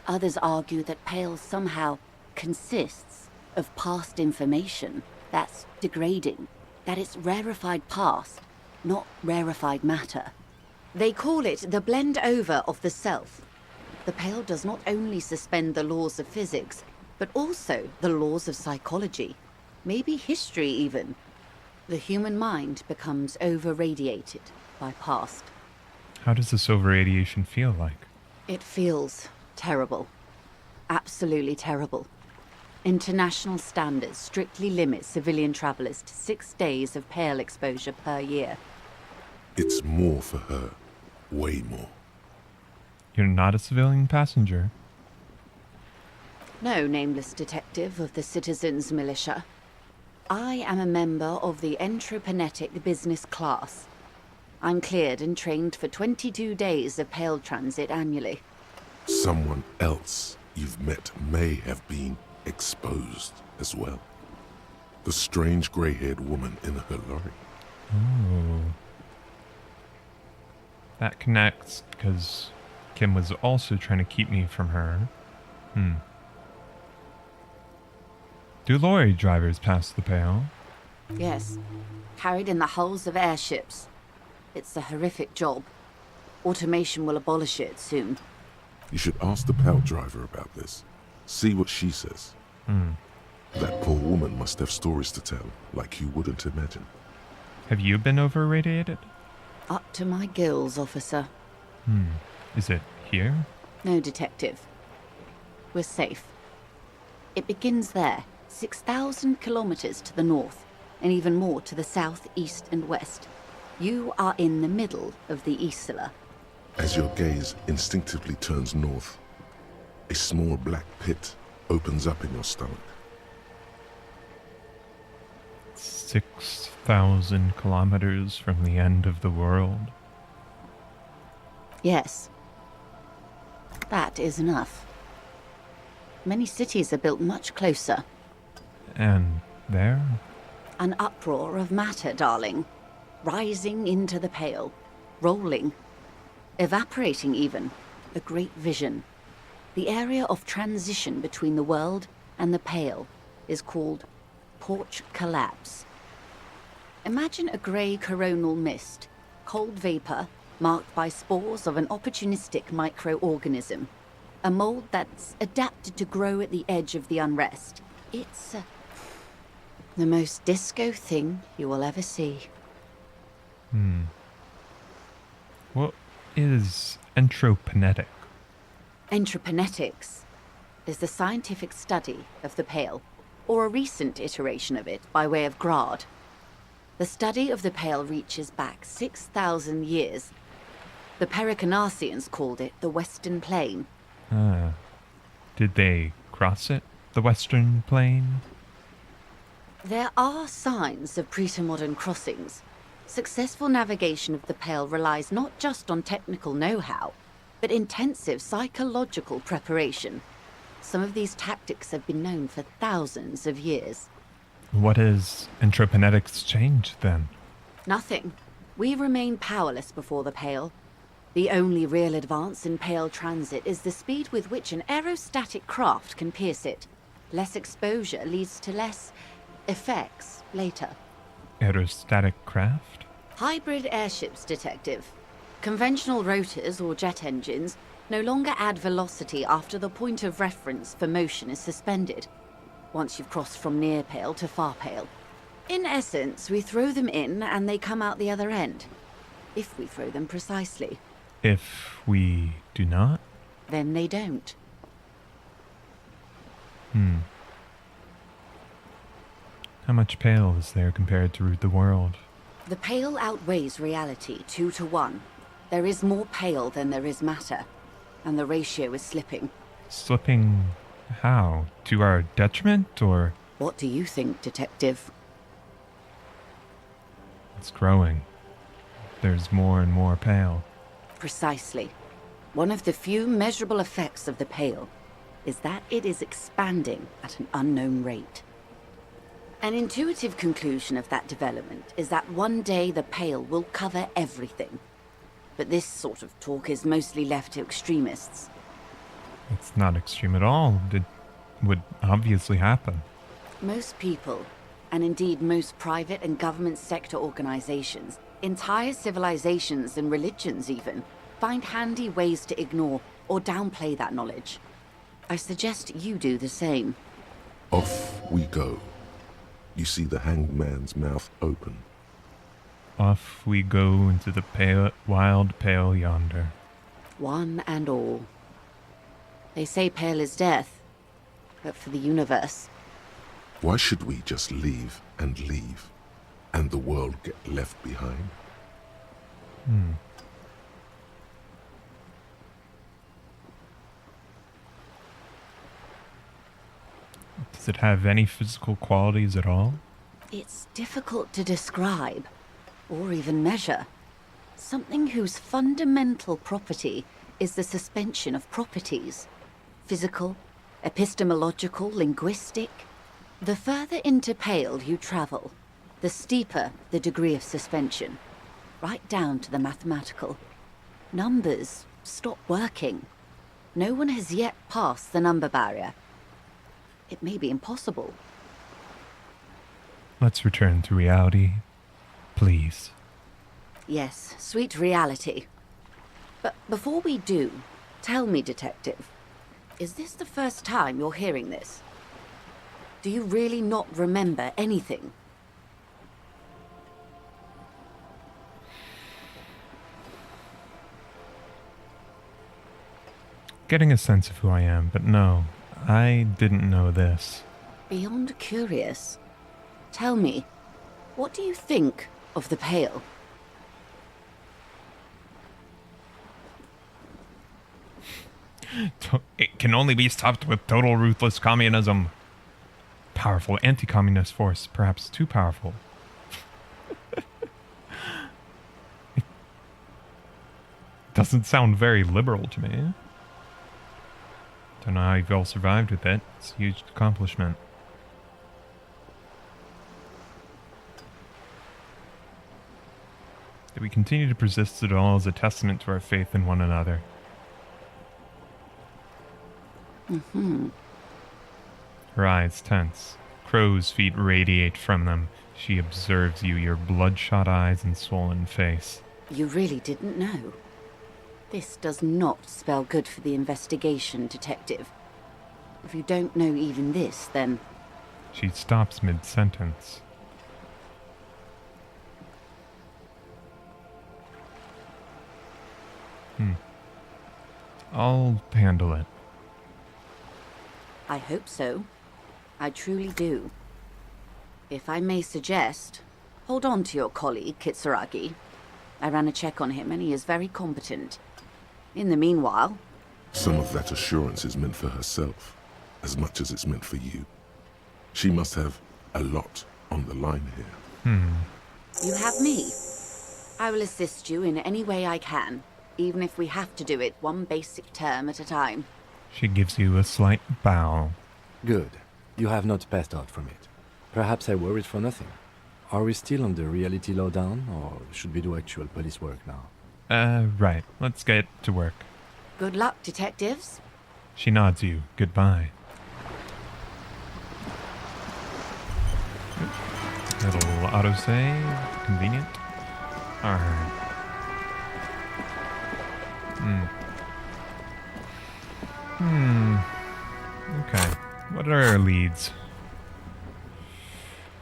S22: Others argue that Pale somehow consists of past information that's degrading, that it's rarefied past, not rarefied matter. They call it the blend over of the self. The Pale does not only suspend the laws of physics, but also the laws of psychology, maybe history even. The human mind becomes over-radiated by past.
S1: How does this over-radiation feel like?
S22: It feels terrible. Absolutely terrible. International standards strictly limit civilian travelers to 6 days of Pale exposure per year.
S3: It's more for her. Way more.
S1: You're not a civilian passenger.
S22: No, nameless detective of the Citizens Militia. I am a member of the Entropanetic Business Class. I'm cleared and trained for 22 days of Pale transit annually.
S3: Someone else you've met may have been exposed as well. The strange grey-haired woman in her lorry.
S1: Oh. That connects, because Kim was also trying to keep me from her. Do lorry drivers pass the Pale?
S22: Yes. Carried in the hulls of airships. It's a horrific job. Automation will abolish it soon.
S3: You should ask the Pale driver about this. See what she says. That poor woman must have stories to tell, like you wouldn't imagine.
S1: Have you been over-radiated?
S22: Up to my gills, officer.
S1: Is it here?
S22: No, detective. We're safe. It begins there, 6,000 kilometers to the north, and even more to the south, east, and west. You are in the middle of the Isla.
S3: As your gaze instinctively turns north, a small black pit opens up in your stomach.
S1: 6,000 kilometers from the end of the world.
S22: Yes. That is enough. Many cities are built much closer.
S1: And there?
S22: An uproar of matter, darling. Rising into the Pale. Rolling. Evaporating even. A great vision. The area of transition between the world and the Pale is called Porch Collapse. Imagine a grey coronal mist, cold vapor, marked by spores of an opportunistic microorganism.
S18: A mold that's adapted to grow at the edge of the unrest. It's the most disco thing you will ever see.
S1: What is entropinetic?
S18: Entroponetics is the scientific study of the Pale, or a recent iteration of it by way of Grad. The study of the Pale reaches back 6,000 years. The Pericarnassians called it the Western Plain.
S1: Did they cross it, the Western Plain?
S18: There are signs of pre-modern crossings. Successful navigation of the Pale relies not just on technical know-how, but intensive psychological preparation. Some of these tactics have been known for thousands of years.
S1: What has entroponetics changed, then?
S18: Nothing. We remain powerless before the Pale. The only real advance in Pale transit is the speed with which an aerostatic craft can pierce it. Less exposure leads to less effects later.
S1: Aerostatic craft?
S18: Hybrid airships, Detective. Conventional rotors or jet engines no longer add velocity after the point of reference for motion is suspended, once you've crossed from near Pale to far Pale. In essence, we throw them in and they come out the other end. If we throw them precisely.
S1: If we do not?
S18: Then they don't.
S1: How much Pale is there compared to the world?
S18: The Pale outweighs reality 2 to 1. There is more Pale than there is matter, and the ratio is slipping.
S1: Slipping how? To our detriment, or?
S18: What do you think, Detective?
S1: It's growing. There's more and more Pale.
S18: Precisely. One of the few measurable effects of the Pale is that it is expanding at an unknown rate. An intuitive conclusion of that development is that one day the Pale will cover everything. But this sort of talk is mostly left to extremists.
S1: It's not extreme at all. It would obviously happen.
S18: Most people, and indeed most private and government sector organizations, entire civilizations and religions even, find handy ways to ignore or downplay that knowledge. I suggest you do the same.
S3: Off we go. You see the hanged man's mouth open.
S1: Off we go into the wild Pale yonder.
S18: One and all. They say Pale is death, but for the universe.
S3: Why should we just leave, and the world get left behind?
S1: Does it have any physical qualities at all?
S18: It's difficult to describe, or even measure. Something whose fundamental property is the suspension of properties. Physical, epistemological, linguistic. The further into Pale you travel, the steeper the degree of suspension, right down to the mathematical. Numbers stop working. No one has yet passed the number barrier. It may be impossible.
S1: Let's return to reality, please.
S18: Yes, sweet reality. But before we do, tell me, Detective, is this the first time you're hearing this? Do you really not remember anything?
S1: Getting a sense of who I am, but no, I didn't know this.
S18: Beyond curious. Tell me, what do you think of the Pale?
S1: It can only be stopped with total ruthless communism. Powerful anti-communist force, perhaps too powerful. It doesn't sound very liberal to me. Don't know how you've all survived with it. It's a huge accomplishment. That we continue to persist at all is a testament to our faith in one another. Her eyes tense. Crow's feet radiate from them. She observes you, your bloodshot eyes and swollen face.
S18: You really didn't know? This does not spell good for the investigation, Detective. If you don't know even this, then...
S1: She stops mid-sentence. I'll handle it.
S18: I hope so. I truly do. If I may suggest, hold on to your colleague, Kitsuragi. I ran a check on him and he is very competent. In the meanwhile...
S3: Some of that assurance is meant for herself, as much as it's meant for you. She must have a lot on the line here.
S18: You have me. I will assist you in any way I can, even if we have to do it one basic term at a time.
S1: She gives you a slight bow.
S4: Good. You have not passed out from it. Perhaps I worried for nothing. Are we still on the reality lowdown, or should we do actual police work now?
S1: Right. Let's get to work.
S18: Good luck, detectives.
S1: She nods you goodbye. Little autosave. Convenient. Alright. Okay. What are our leads?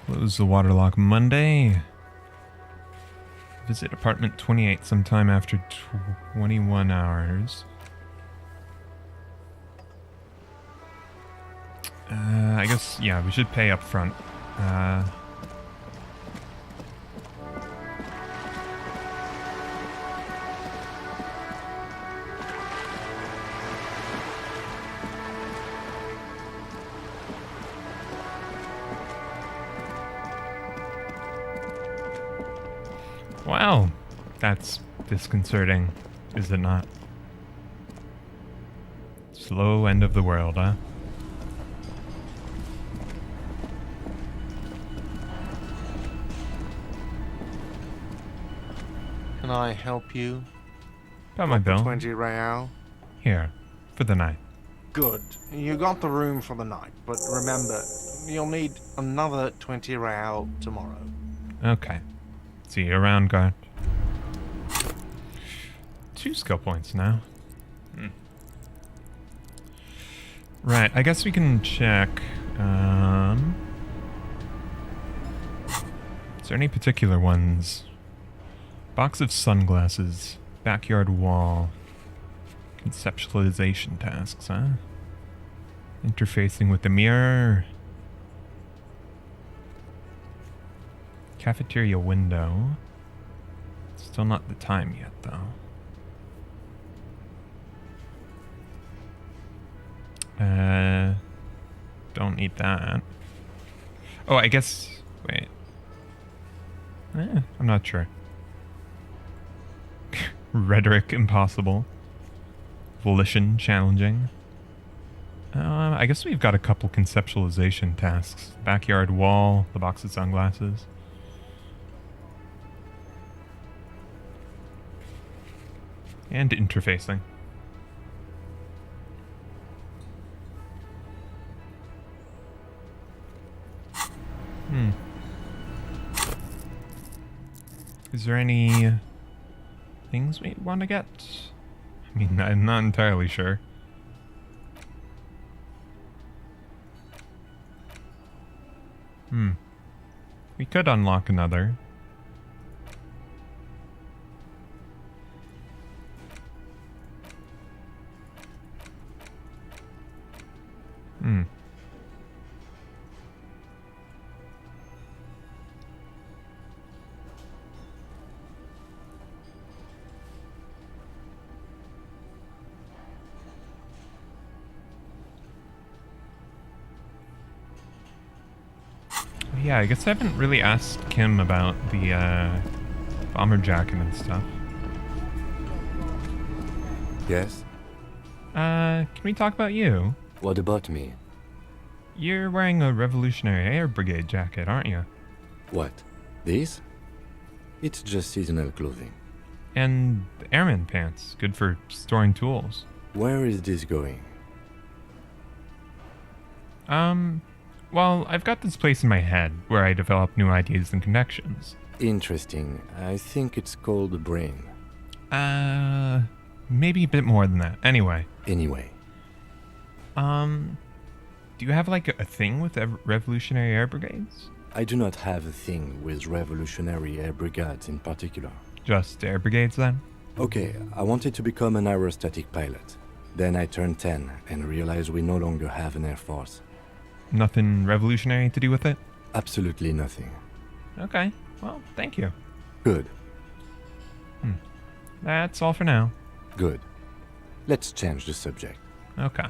S1: Close the waterlock Monday. Visit apartment 28 sometime after 21 hours. I guess, yeah, we should pay up front. Wow, that's disconcerting, is it not? Slow end of the world, huh?
S16: Can I help you?
S1: Got my bill.
S16: 20 real.
S1: Here, for the night.
S16: Good. You got the room for the night, but remember, you'll need another 20 real tomorrow.
S1: Okay. See you around, guard. 2 skill points now. Right, I guess we can check. Is there any particular ones? Box of sunglasses. Backyard wall. Conceptualization tasks, huh? Interfacing with the mirror. Cafeteria window. Still not the time yet, though. Don't need that. Oh, I guess... Wait. I'm not sure. Rhetoric impossible. Volition challenging. I guess we've got a couple conceptualization tasks. Backyard wall, the box of sunglasses. And interfacing. Is there any things we want to get? I mean, I'm not entirely sure. We could unlock another. Yeah, I guess I haven't really asked Kim about the bomber jacket and stuff.
S4: Yes?
S1: Can we talk about you?
S4: What about me?
S1: You're wearing a Revolutionary Air Brigade jacket, aren't you?
S4: What? This? It's just seasonal clothing.
S1: And airman pants, good for storing tools.
S4: Where is this going?
S1: Well, I've got this place in my head where I develop new ideas and connections.
S4: Interesting. I think it's called the brain.
S1: maybe a bit more than that. Anyway. Do you have like a thing with Revolutionary Air Brigades?
S4: I do not have a thing with Revolutionary Air Brigades in particular.
S1: Just Air Brigades then?
S4: Okay, I wanted to become an aerostatic pilot. Then I turned 10 and realized we no longer have an air force.
S1: Nothing revolutionary to do with it?
S4: Absolutely nothing.
S1: Okay, well, thank you.
S4: Good.
S1: That's all for now.
S4: Good. Let's change the subject.
S1: Okay.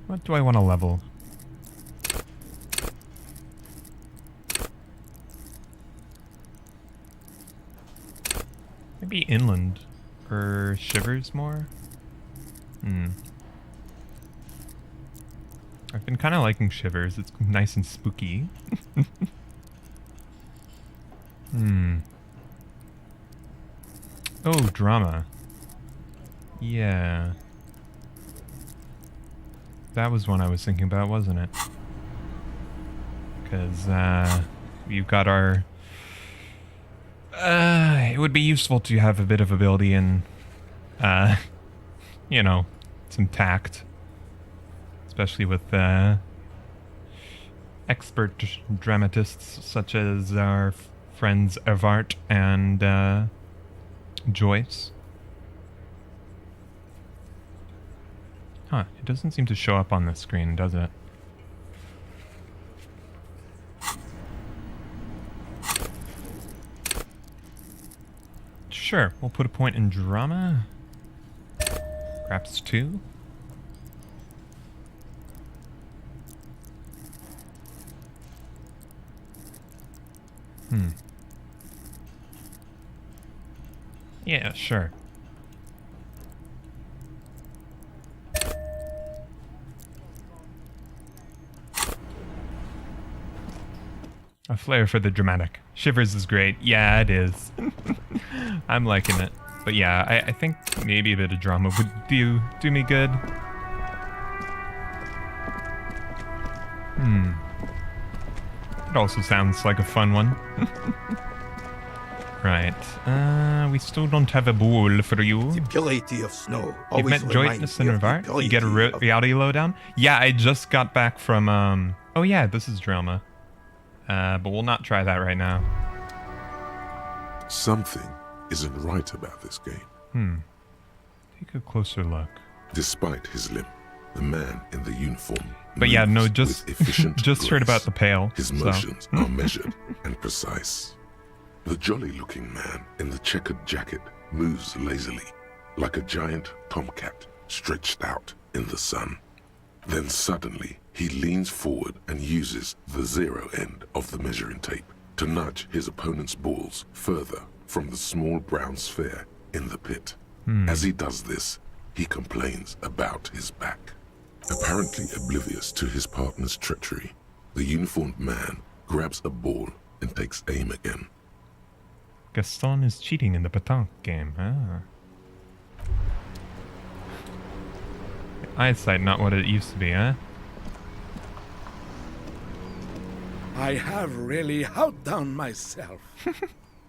S1: What do I want to level? Maybe inland or Shivers more? I've been kind of liking Shivers. It's nice and spooky. Oh, drama. Yeah. That was one I was thinking about, wasn't it? Because we've got our... it would be useful to have a bit of ability and, you know, some tact. Especially with expert dramatists such as our friends Evrart and Joyce. Huh, it doesn't seem to show up on the screen, does it? Sure, we'll put a point in drama. Perhaps 2. Yeah, sure. A flair for the dramatic. Shivers is great. Yeah, it is. I'm liking it. But yeah, I think maybe a bit of drama would do me good. It also sounds like a fun one. Right. We still don't have a bowl for you.
S19: The purity of snow.
S1: You've met Joyce and Evrart? You get a reality lowdown? Yeah, I just got back from, oh yeah, this is drama. But we'll not try that right now.
S3: Something isn't right about this game.
S1: Take a closer look.
S3: Despite his limp, the man in the uniform
S1: but yeah, no,
S3: moves
S1: just
S3: with efficient
S1: just heard
S3: grace.
S1: about the pail.
S3: His motions are measured and precise. The jolly-looking man in the checkered jacket moves lazily, like a giant tomcat stretched out in the sun. Then suddenly, he leans forward and uses the zero end of the measuring tape to nudge his opponent's balls further from the small brown sphere in the pit. As he does this, he complains about his back. Apparently oblivious to his partner's treachery, the uniformed man grabs a ball and takes aim again.
S1: Gaston is cheating in the pétanque game. Eyesight not what it used to be, huh?
S5: I have really outdone myself.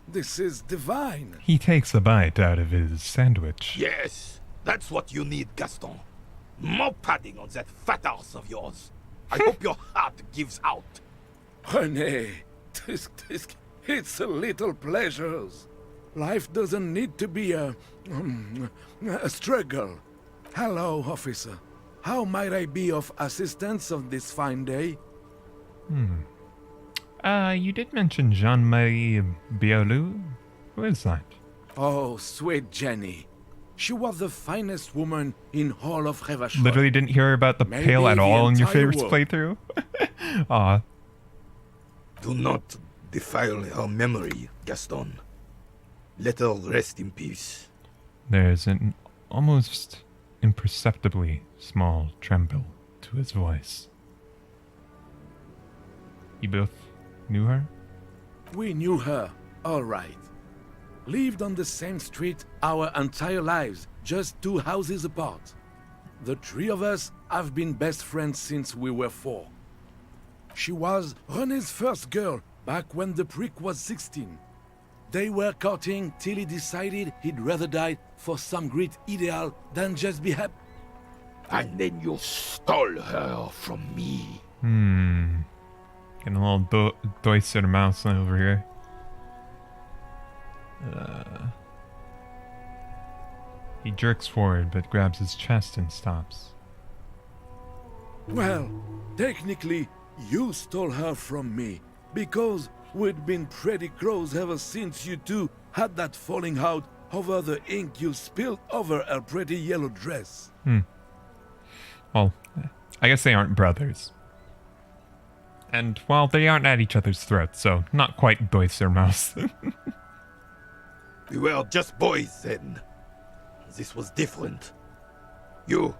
S5: This is divine.
S1: He takes a bite out of his sandwich.
S19: Yes, that's what you need, Gaston. More padding on that fat arse of yours. I hope your heart gives out.
S5: René, it's a little pleasures. Life doesn't need to be a struggle. Hello, officer. How might I be of assistance on this fine day?
S1: You did mention Jean-Marie Bialou. Who is that?
S5: Oh, sweet Jenny. She was the finest woman in all of Revachol.
S1: Literally didn't hear about the
S5: Maybe
S1: pail at
S5: the
S1: all in your
S5: entire
S1: first
S5: world.
S1: playthrough? Aw.
S19: Do not defile her memory, Gaston. Let her rest in peace.
S1: There's an almost imperceptibly small tremble to his voice. You both knew her?
S14: We knew her, all right. Lived on the same street our entire lives, just 2 houses apart. The 3 of us have been best friends since we were 4. She was René's first girl back when the prick was 16. They were courting till he decided he'd rather die for some great ideal than just be happy.
S19: And then you stole her from me.
S1: Getting a little Dova-Syndrome over here. He jerks forward but grabs his chest and stops.
S14: Well, technically, you stole her from me, because we'd been pretty close ever since you two had that falling out over the ink you spilled over her pretty yellow dress.
S1: Well, I guess they aren't brothers. And, well, they aren't at each other's throats, so not quite Dova-Syndrome.
S19: We were just boys then. This was different. You.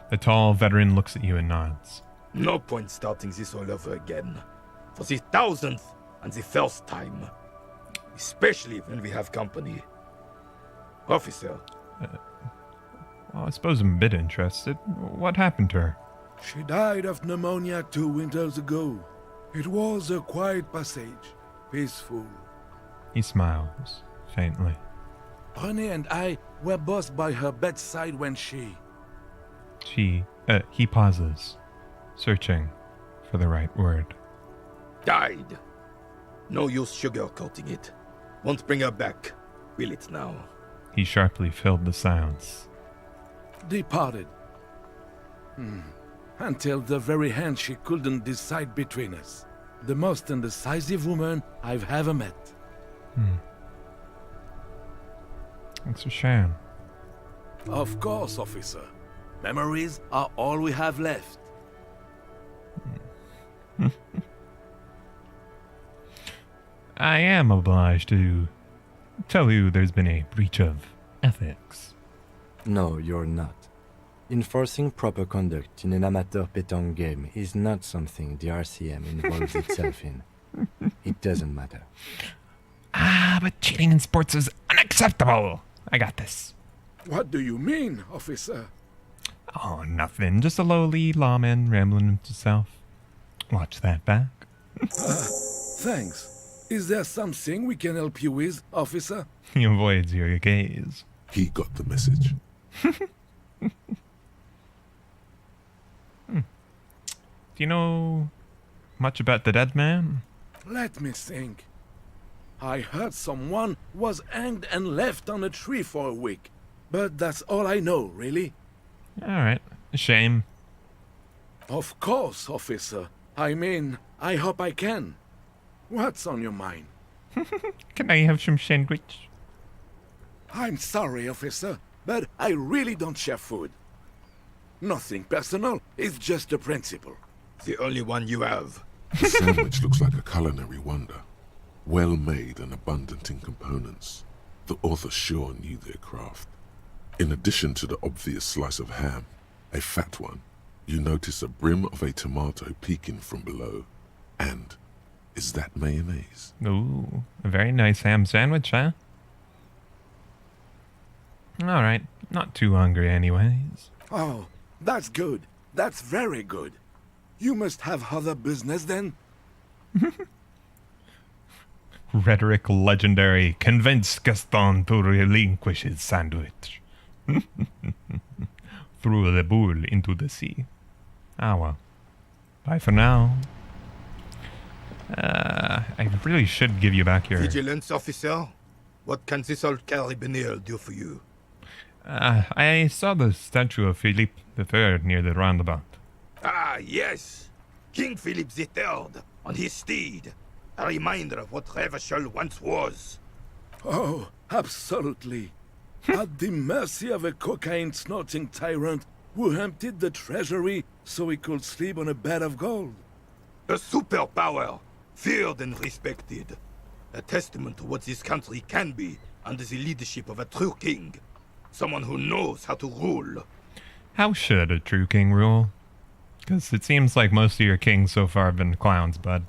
S1: The tall veteran looks at you and nods.
S19: No point starting this all over again. For the 1000th and the first time. Especially when we have company. Officer.
S1: Well, I suppose I'm a bit interested. What happened to her?
S14: She died of pneumonia 2 winters ago. It was a quiet passage. Peaceful.
S1: He smiles, faintly.
S14: René and I were both by her bedside when
S1: He pauses, searching for the right word.
S19: Died. No use sugarcoating it. Won't bring her back, will it now?
S1: He sharply filled the silence.
S14: Departed. Until the very end she couldn't decide between us. The most indecisive woman I've ever met.
S1: It's a shame.
S14: Of course, officer. Memories are all we have left.
S1: I am obliged to tell you there's been a breach of ethics.
S4: No, you're not. Enforcing proper conduct in an amateur pétanque game is not something the RCM involves itself in. It doesn't matter.
S1: But cheating in sports is unacceptable. I got this.
S14: What do you mean, officer?
S1: Oh, nothing. Just a lowly lawman rambling to himself. Watch that back.
S14: Thanks. Is there something we can help you with, officer?
S1: He avoids your gaze.
S3: He got the message.
S1: Do you know much about the dead man?
S14: Let me think. I heard someone was hanged and left on a tree for a week. But that's all I know, really.
S1: Alright. A shame.
S14: Of course, officer. I mean, I hope I can. What's on your mind?
S1: Can I have some sandwich?
S14: I'm sorry, officer, but I really don't share food. Nothing personal, it's just a principle.
S19: The only one you have.
S3: The sandwich looks like a culinary wonder. Well made and abundant in components. The author sure knew their craft. In addition to the obvious slice of ham, a fat one, you notice a brim of a tomato peeking from below. And is that mayonnaise?
S1: Ooh, a very nice ham sandwich, huh? Alright, not too hungry anyways.
S14: Oh, that's good. That's very good. You must have other business then?
S1: Rhetoric legendary. Convince Gaston to relinquish his sandwich. Threw the bull into the sea. Ah well. Bye for now. I really should give you back your...
S19: Vigilance officer? What can this old carabinier do for you?
S1: I saw the statue of Philippe III near the roundabout.
S19: Ah, yes. King Philip III on his steed. A reminder of what Revachol once was.
S14: Oh, absolutely. At the mercy of a cocaine-snorting tyrant who emptied the treasury so he could sleep on a bed of gold.
S19: A superpower. feared and respected. A testament to what this country can be under the leadership of a true king. Someone who knows how to rule.
S1: How should a true king rule? Because it seems like most of your kings so far have been clowns, bud.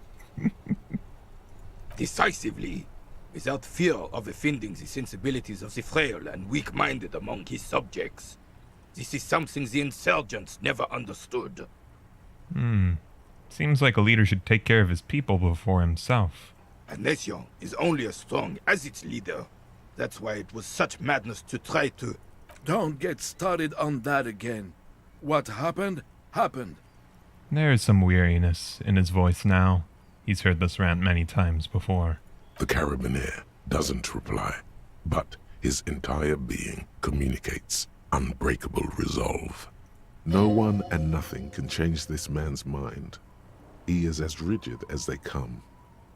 S19: Decisively, without fear of offending the sensibilities of the frail and weak-minded among his subjects. This is something the insurgents never understood.
S1: Seems like a leader should take care of his people before himself.
S19: A nation is only as strong as its leader. That's why it was such madness to try to...
S14: Don't get started on that again. What happened, happened.
S1: There is some weariness in his voice now. He's heard this rant many times before.
S3: The carabiner doesn't reply, but his entire being communicates unbreakable resolve. No one and nothing can change this man's mind. He is as rigid as they come,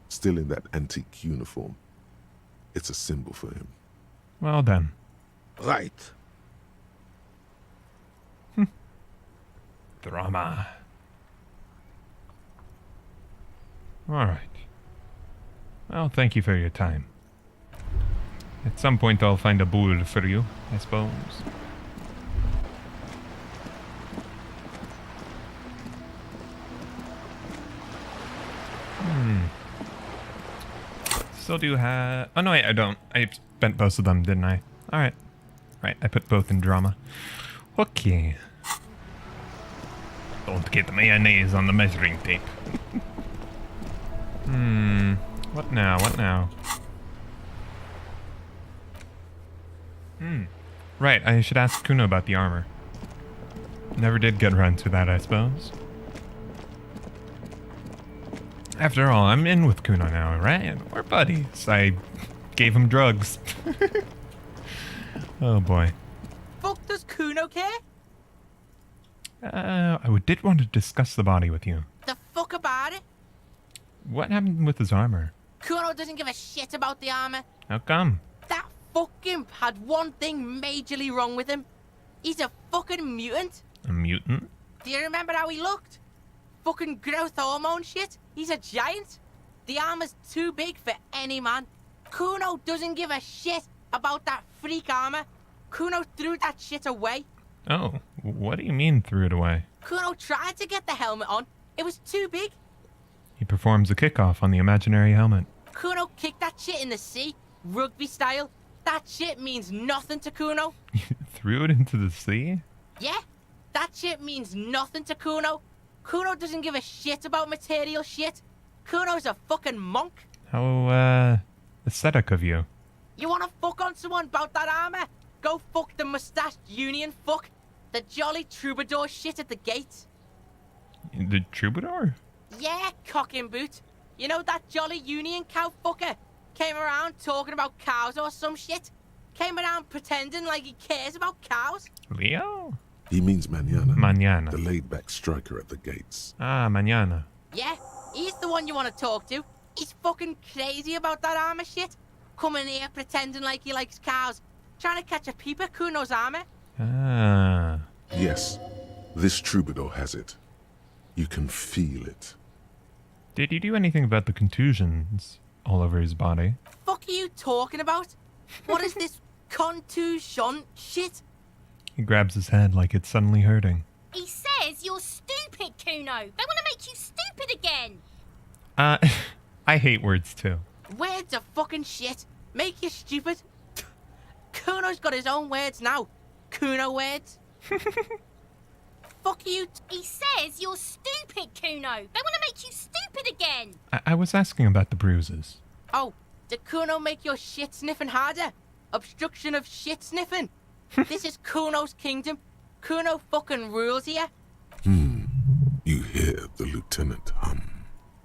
S3: still in that antique uniform. It's a symbol for him.
S1: Well then.
S19: Right.
S1: Drama. Alright. Well, thank you for your time. At some point I'll find a bull for you, I suppose. Still do have... Oh no, wait, I don't. I spent both of them, didn't I? Alright. Right, I put both in drama. Okay. Don't get mayonnaise on the measuring tape. What now? What now? Right, I should ask Kuno about the armor. Never did get around to that, I suppose. After all, I'm in with Kuno now, right? We're buddies. I gave him drugs. Oh boy.
S6: Fuck does Kuno care?
S1: I did want to discuss the body with you.
S6: The fuck about it?
S1: What happened with his armor?
S6: Kuno doesn't give a shit about the armor.
S1: How come?
S6: That fucking had one thing majorly wrong with him. He's a fucking mutant.
S1: A mutant?
S6: Do you remember how he looked? Fucking growth hormone shit. He's a giant. The armor's too big for any man. Kuno doesn't give a shit about that freak armor. Kuno threw that shit away.
S1: Oh, what do you mean threw it away?
S6: Kuno tried to get the helmet on. It was too big.
S1: He performs a kickoff on the imaginary helmet.
S6: Kuno kicked that shit in the sea, rugby style. That shit means nothing to Kuno.
S1: Threw it into the sea?
S6: Yeah, that shit means nothing to Kuno. Kuno doesn't give a shit about material shit. Kuno's a fucking monk.
S1: How, aesthetic of you.
S6: You wanna fuck on someone about that armor? Go fuck the mustached union fuck. The jolly troubadour shit at the gate.
S1: The troubadour?
S6: Yeah, cock in boot. You know that jolly union cow fucker? Came around talking about cows or some shit. Came around pretending like he cares about cows.
S1: Leo?
S3: He means Mañana.
S1: Mañana.
S3: The laid-back striker at the gates.
S1: Ah, Mañana.
S6: Yeah, he's the one you want to talk to. He's fucking crazy about that armor shit. Coming here pretending like he likes cows. Trying to catch a peep at Kuno's armor.
S1: Ah.
S3: Yes, this troubadour has it. You can feel it.
S1: Did you do anything about the contusions all over his body?
S6: Fuck are you talking about? What is this contusion shit?
S1: He grabs his head like it's suddenly hurting.
S12: He says you're stupid, Kuno. They want to make you stupid again.
S1: I hate words too.
S6: Words are fucking shit. Make you stupid. Kuno's got his own words now. Kuno words. Fuck you.
S12: He says you're stupid, Kuno. They want to make you stupid again.
S1: I was asking about the bruises.
S6: Oh, did Kuno make your shit sniffing harder? Obstruction of shit sniffing. This is Kuno's kingdom. Kuno fucking rules here.
S3: You hear the lieutenant hum.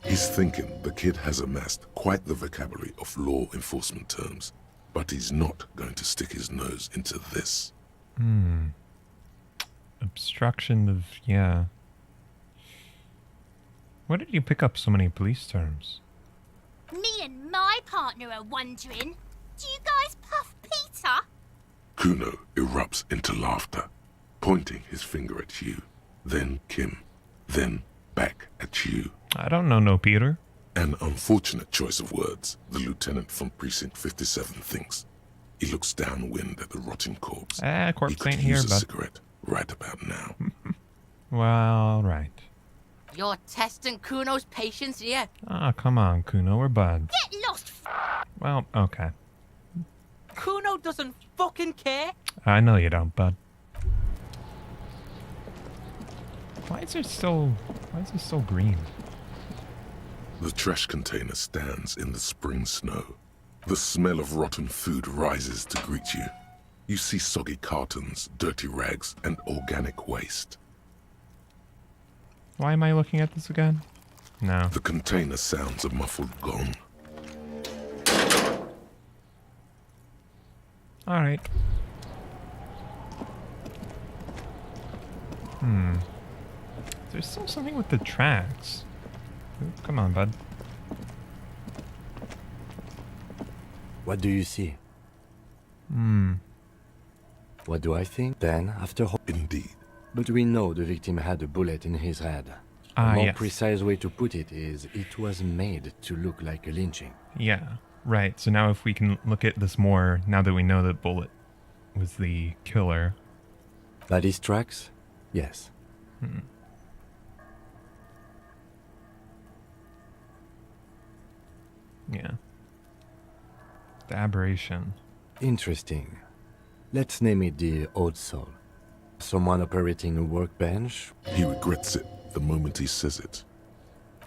S3: He's thinking the kid has amassed quite the vocabulary of law enforcement terms, but he's not going to stick his nose into this.
S1: Obstruction of, yeah. Where did you pick up so many police terms?
S12: Me and my partner are wondering, do you guys puff Peter?
S3: Kuno erupts into laughter, pointing his finger at you, then Kim, then back at you.
S1: I don't know no Peter.
S3: An unfortunate choice of words, the lieutenant from Precinct 57 thinks. He looks downwind at the rotting corpse.
S1: Corpse
S3: he could
S1: ain't
S3: use
S1: here,
S3: a
S1: bud.
S3: cigarette right about now.
S1: Well, right.
S6: You're testing Kuno's patience here.
S1: Ah, come on, Kuno, we're buds.
S6: Get lost.
S1: Well, okay.
S6: Kuno doesn't fucking care.
S1: I know you don't, bud. Why is it still green?
S3: The trash container stands in the spring snow. The smell of rotten food rises to greet you. You see soggy cartons, dirty rags, and organic waste.
S1: Why am I looking at this again? No.
S3: The container sounds a muffled gong.
S1: Alright. There's still something with the tracks. Ooh, come on, bud.
S4: What do you see? What do I think? Then, after
S3: Indeed.
S4: But we know the victim had a bullet in his head.
S1: Ah,
S4: A more
S1: yes.
S4: precise way to put it is, it was made to look like a lynching.
S1: Yeah, right. So now if we can look at this more, now that we know that Bullet was the killer.
S4: Body tracks? Yes.
S1: Yeah. The aberration.
S4: Interesting. Let's name it the Old Soul. Someone operating a workbench?
S3: He regrets it the moment he says it.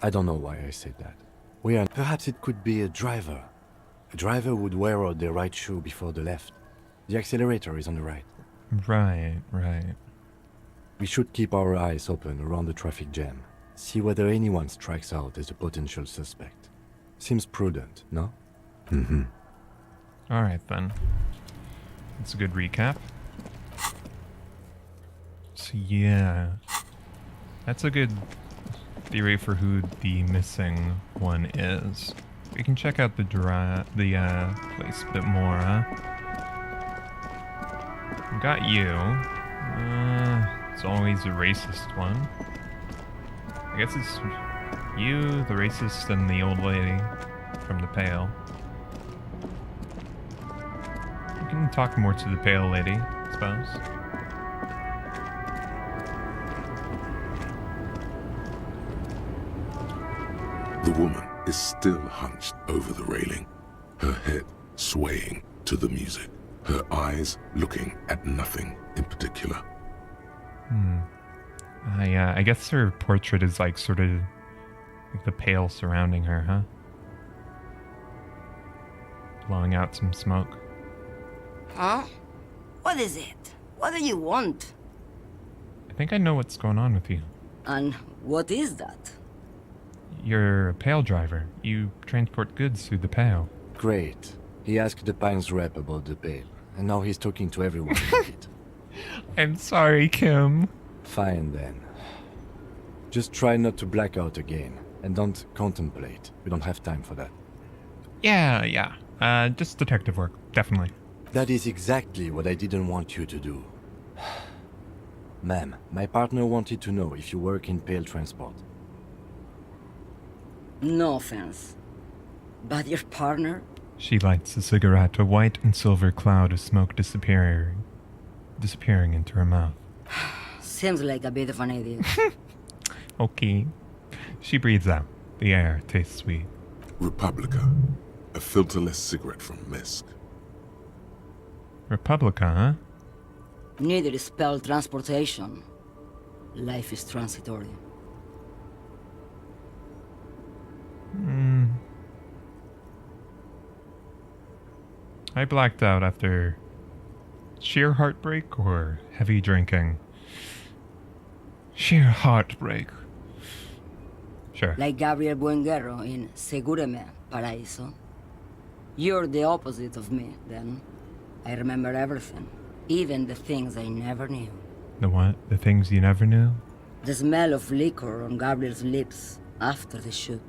S4: I don't know why I said that. Perhaps it could be a driver. A driver would wear out the right shoe before the left. The accelerator is on the right.
S1: Right, right.
S4: We should keep our eyes open around the traffic jam. See whether anyone strikes out as a potential suspect. Seems prudent, no?
S1: Alright then. That's a good recap. So yeah. That's a good theory for who the missing one is. We can check out the place a bit more, huh? We got you. It's always a racist one. I guess it's you, the racist, and the old lady from the Pale. We can talk more to the Pale lady, I suppose.
S3: The woman is still hunched over the railing, her head swaying to the music, her eyes looking at nothing in particular.
S1: I guess her portrait is like sort of like the Pale surrounding her, huh? Blowing out some smoke.
S10: Huh? What is it? What do you want?
S1: I think I know what's going on with you.
S10: And what is that?
S1: You're a Pale driver. You transport goods through the Pale.
S4: Great. He asked the Pines rep about the Pale, and now he's talking to everyone about it.
S1: I'm sorry, Kim.
S4: Fine then. Just try not to black out again, and don't contemplate. We don't have time for that.
S1: Yeah. Just detective work, definitely.
S4: That is exactly what I didn't want you to do. Ma'am, my partner wanted to know if you work in Pale transport.
S10: No offense. But your partner?
S1: She lights a cigarette, a white and silver cloud of smoke disappearing into her mouth.
S10: Seems like a bit of an idiot.
S1: Okay. She breathes out. The air tastes sweet.
S3: Republica, a filterless cigarette from Misk.
S1: Republica, huh?
S10: Neither is spelled transportation. Life is transitory.
S1: I blacked out after sheer heartbreak or heavy drinking. Sheer heartbreak. Sure.
S10: Like Gabriel Buenguerro in Segúreme, Paraíso. You're the opposite of me, then. I remember everything, even the things I never knew.
S1: The what? The things you never knew?
S10: The smell of liquor on Gabriel's lips after the shoot.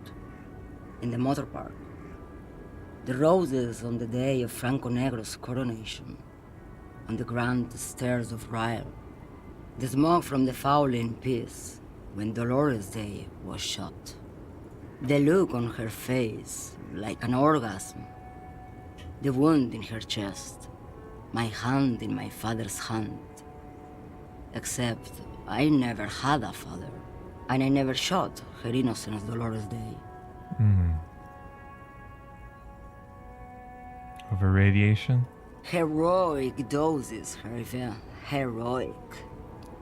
S10: In the motor park. The roses on the day of Franco Negro's coronation. On the grand stairs of Ryle. The smoke from the Fowling piece when Dolores Day was shot. The look on her face, like an orgasm. The wound in her chest. My hand in my father's hand. Except I never had a father, and I never shot her innocent Dolores Day.
S1: Over radiation?
S10: Heroic doses, Hervé. Heroic.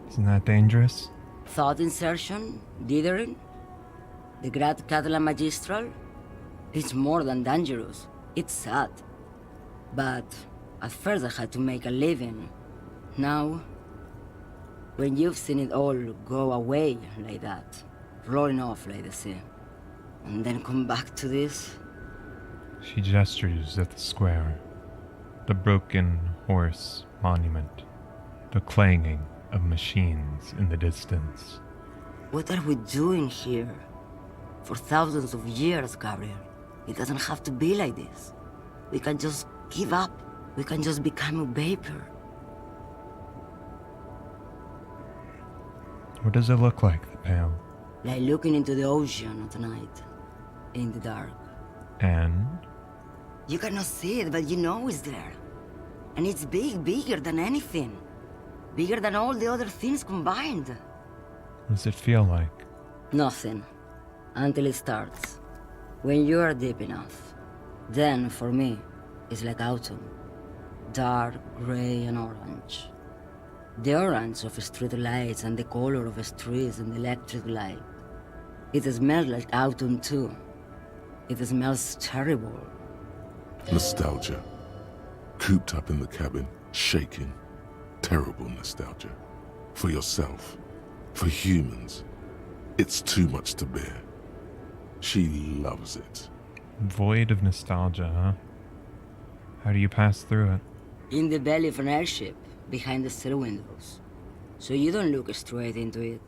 S1: Isn't that dangerous?
S10: Thought insertion? Dithering? The Grad Catalan Magistral? It's more than dangerous. It's sad. But at first I had to make a living. Now, when you've seen it all go away like that, rolling off like the sea, and then come back to this...
S1: She gestures at the square. The broken horse monument. The clanging of machines in the distance.
S10: What are we doing here? For thousands of years, Gabriel. It doesn't have to be like this. We can just give up. We can just become a vapor.
S1: What does it look like, the Pale?
S10: Like looking into the ocean at night. In the dark.
S1: And?
S10: You cannot see it, but you know it's there. And it's big, bigger than anything. Bigger than all the other things combined.
S1: What does it feel like?
S10: Nothing. Until it starts. When you are deep enough. Then, for me, it's like autumn. Dark, gray, and orange. The orange of street lights and the color of streets and electric light. It smells like autumn too. It smells terrible.
S3: Nostalgia. Cooped up in the cabin, shaking. Terrible nostalgia. For yourself. For humans. It's too much to bear. She loves it.
S1: Void of nostalgia, huh? How do you pass through it?
S10: In the belly of an airship, behind the stair windows. So you don't look straight into it.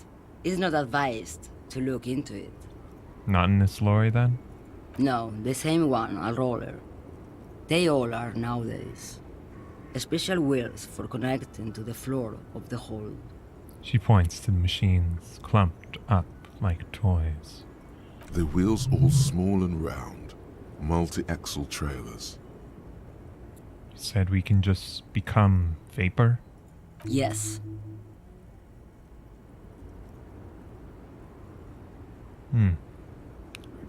S10: It's not advised to look into it.
S1: Not in this lorry, then?
S10: No, the same one, a roller. They all are nowadays. Special wheels for connecting to the floor of the hold.
S1: She points to the machines, clumped up like toys.
S3: The wheels all small and round, multi-axle trailers.
S1: You said we can just become vapor?
S10: Yes.
S1: I'd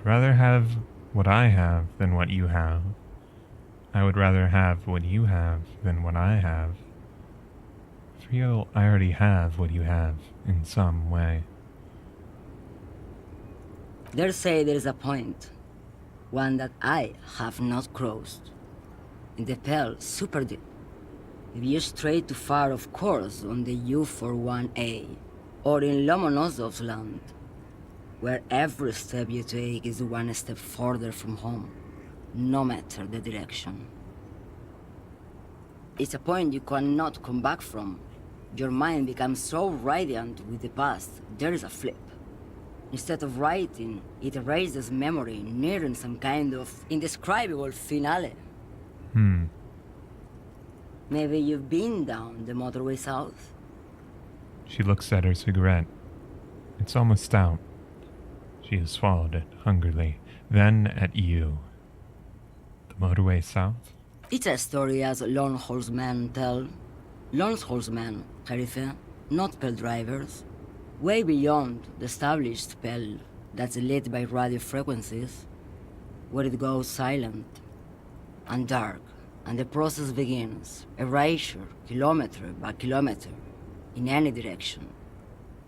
S1: rather have what I have than what you have. I would rather have what you have than what I have. I feel I already have what you have in some way.
S10: They say there is a point. One that I have not crossed. In the Pale, super deep. If you stray too far, of course, on the U41A, or in Lomonosov's land, where every step you take is one step further from home, no matter the direction. It's a point you cannot come back from. Your mind becomes so radiant with the past, there is a flip. Instead of writing, it erases memory, nearing some kind of indescribable finale. Maybe you've been down the motorway south?
S1: She looks at her cigarette. It's almost out. She has swallowed it hungrily. Then at you. The motorway south?
S10: It's a story as lone horsemen tell. Lone horsemen, Jerife, not Pale drivers. Way beyond the established Pale that's lit by radio frequencies, where it goes silent and dark, and the process begins, erasure, kilometer by kilometer, in any direction.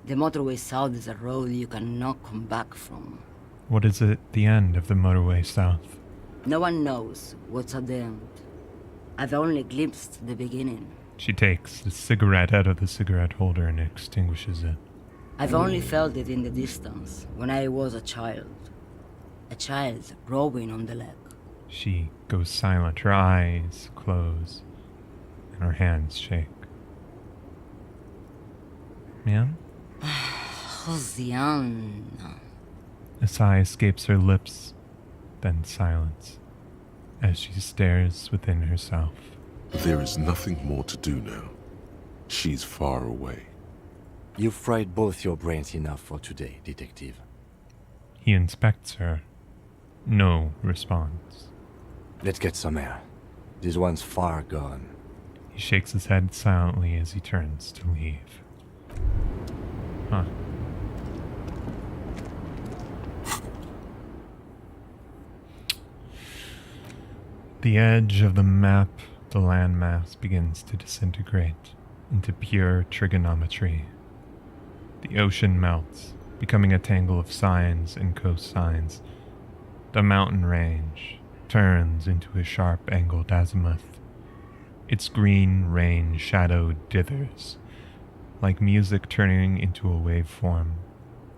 S10: The motorway south is a road you cannot come back from.
S1: What is at the end of the motorway south?
S10: No one knows what's at the end. I've only glimpsed the beginning.
S1: She takes the cigarette out of the cigarette holder and extinguishes it.
S10: I've only felt it in the distance, when I was a child. A child rowing on the lake.
S1: She goes silent, her eyes close, and her hands shake. Ma'am?
S10: Josiana.
S1: A sigh escapes her lips, then silence, as she stares within herself.
S3: There is nothing more to do now. She's far away.
S4: You've fried both your brains enough for today, Detective.
S1: He inspects her. No response.
S4: Let's get some air. This one's far gone.
S1: He shakes his head silently as he turns to leave. Huh. The edge of the map, the landmass begins to disintegrate into pure trigonometry. The ocean melts, becoming a tangle of sines and cosines. The mountain range turns into a sharp-angled azimuth. Its green range shadow dithers, like music turning into a waveform,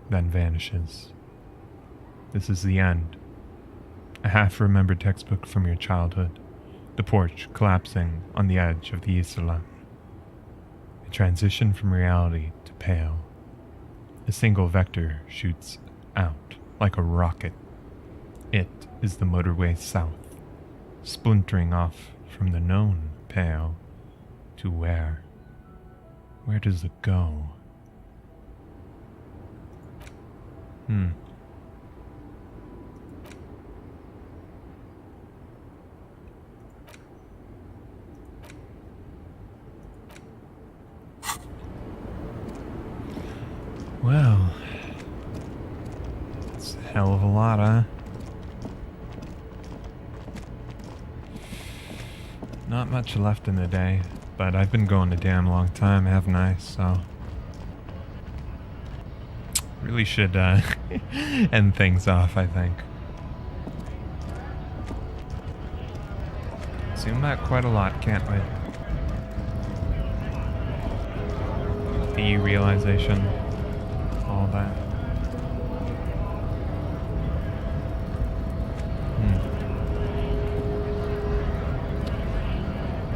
S1: then vanishes. This is the end. A half-remembered textbook from your childhood, the porch collapsing on the edge of the ISAo. A transition from reality to pale. A single vector shoots out like a rocket. It is the motorway south, splintering off from the known pale to where? Where does it go? Well, it's a hell of a lot, huh? Not much left in the day, but I've been going a damn long time, haven't I? So really should end things off, I think. Zoom out quite a lot, can't we? The realization, all that.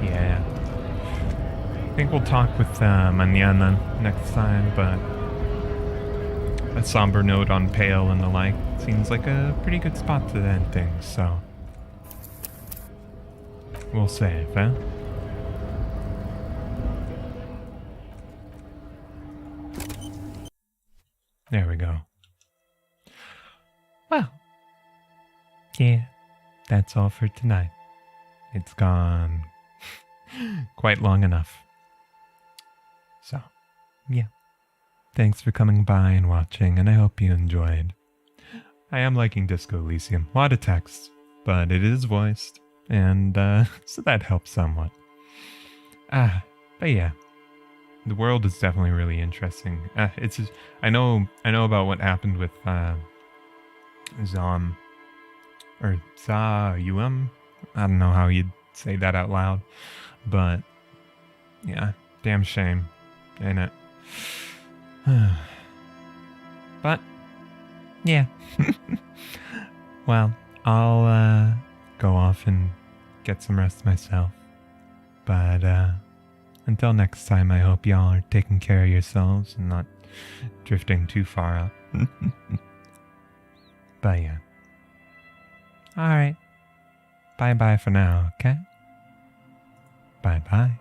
S1: Yeah. I think we'll talk with Mañana next time, but a somber note on Pale and the like seems like a pretty good spot to end things, so we'll save, eh? There we go. Well, yeah, that's all for tonight. It's gone quite long enough. So, yeah. Thanks for coming by and watching, and I hope you enjoyed. I am liking Disco Elysium. A lot of text, but it is voiced, and so that helps somewhat. But yeah. The world is definitely really interesting. It's just, I know about what happened with Zom or Za-Yum. I don't know how you'd say that out loud, but yeah, damn shame, ain't it? But yeah, well, I'll go off and get some rest myself. But until next time, I hope y'all are taking care of yourselves and not drifting too far out. But yeah. Alright. Bye-bye for now, okay? Bye-bye.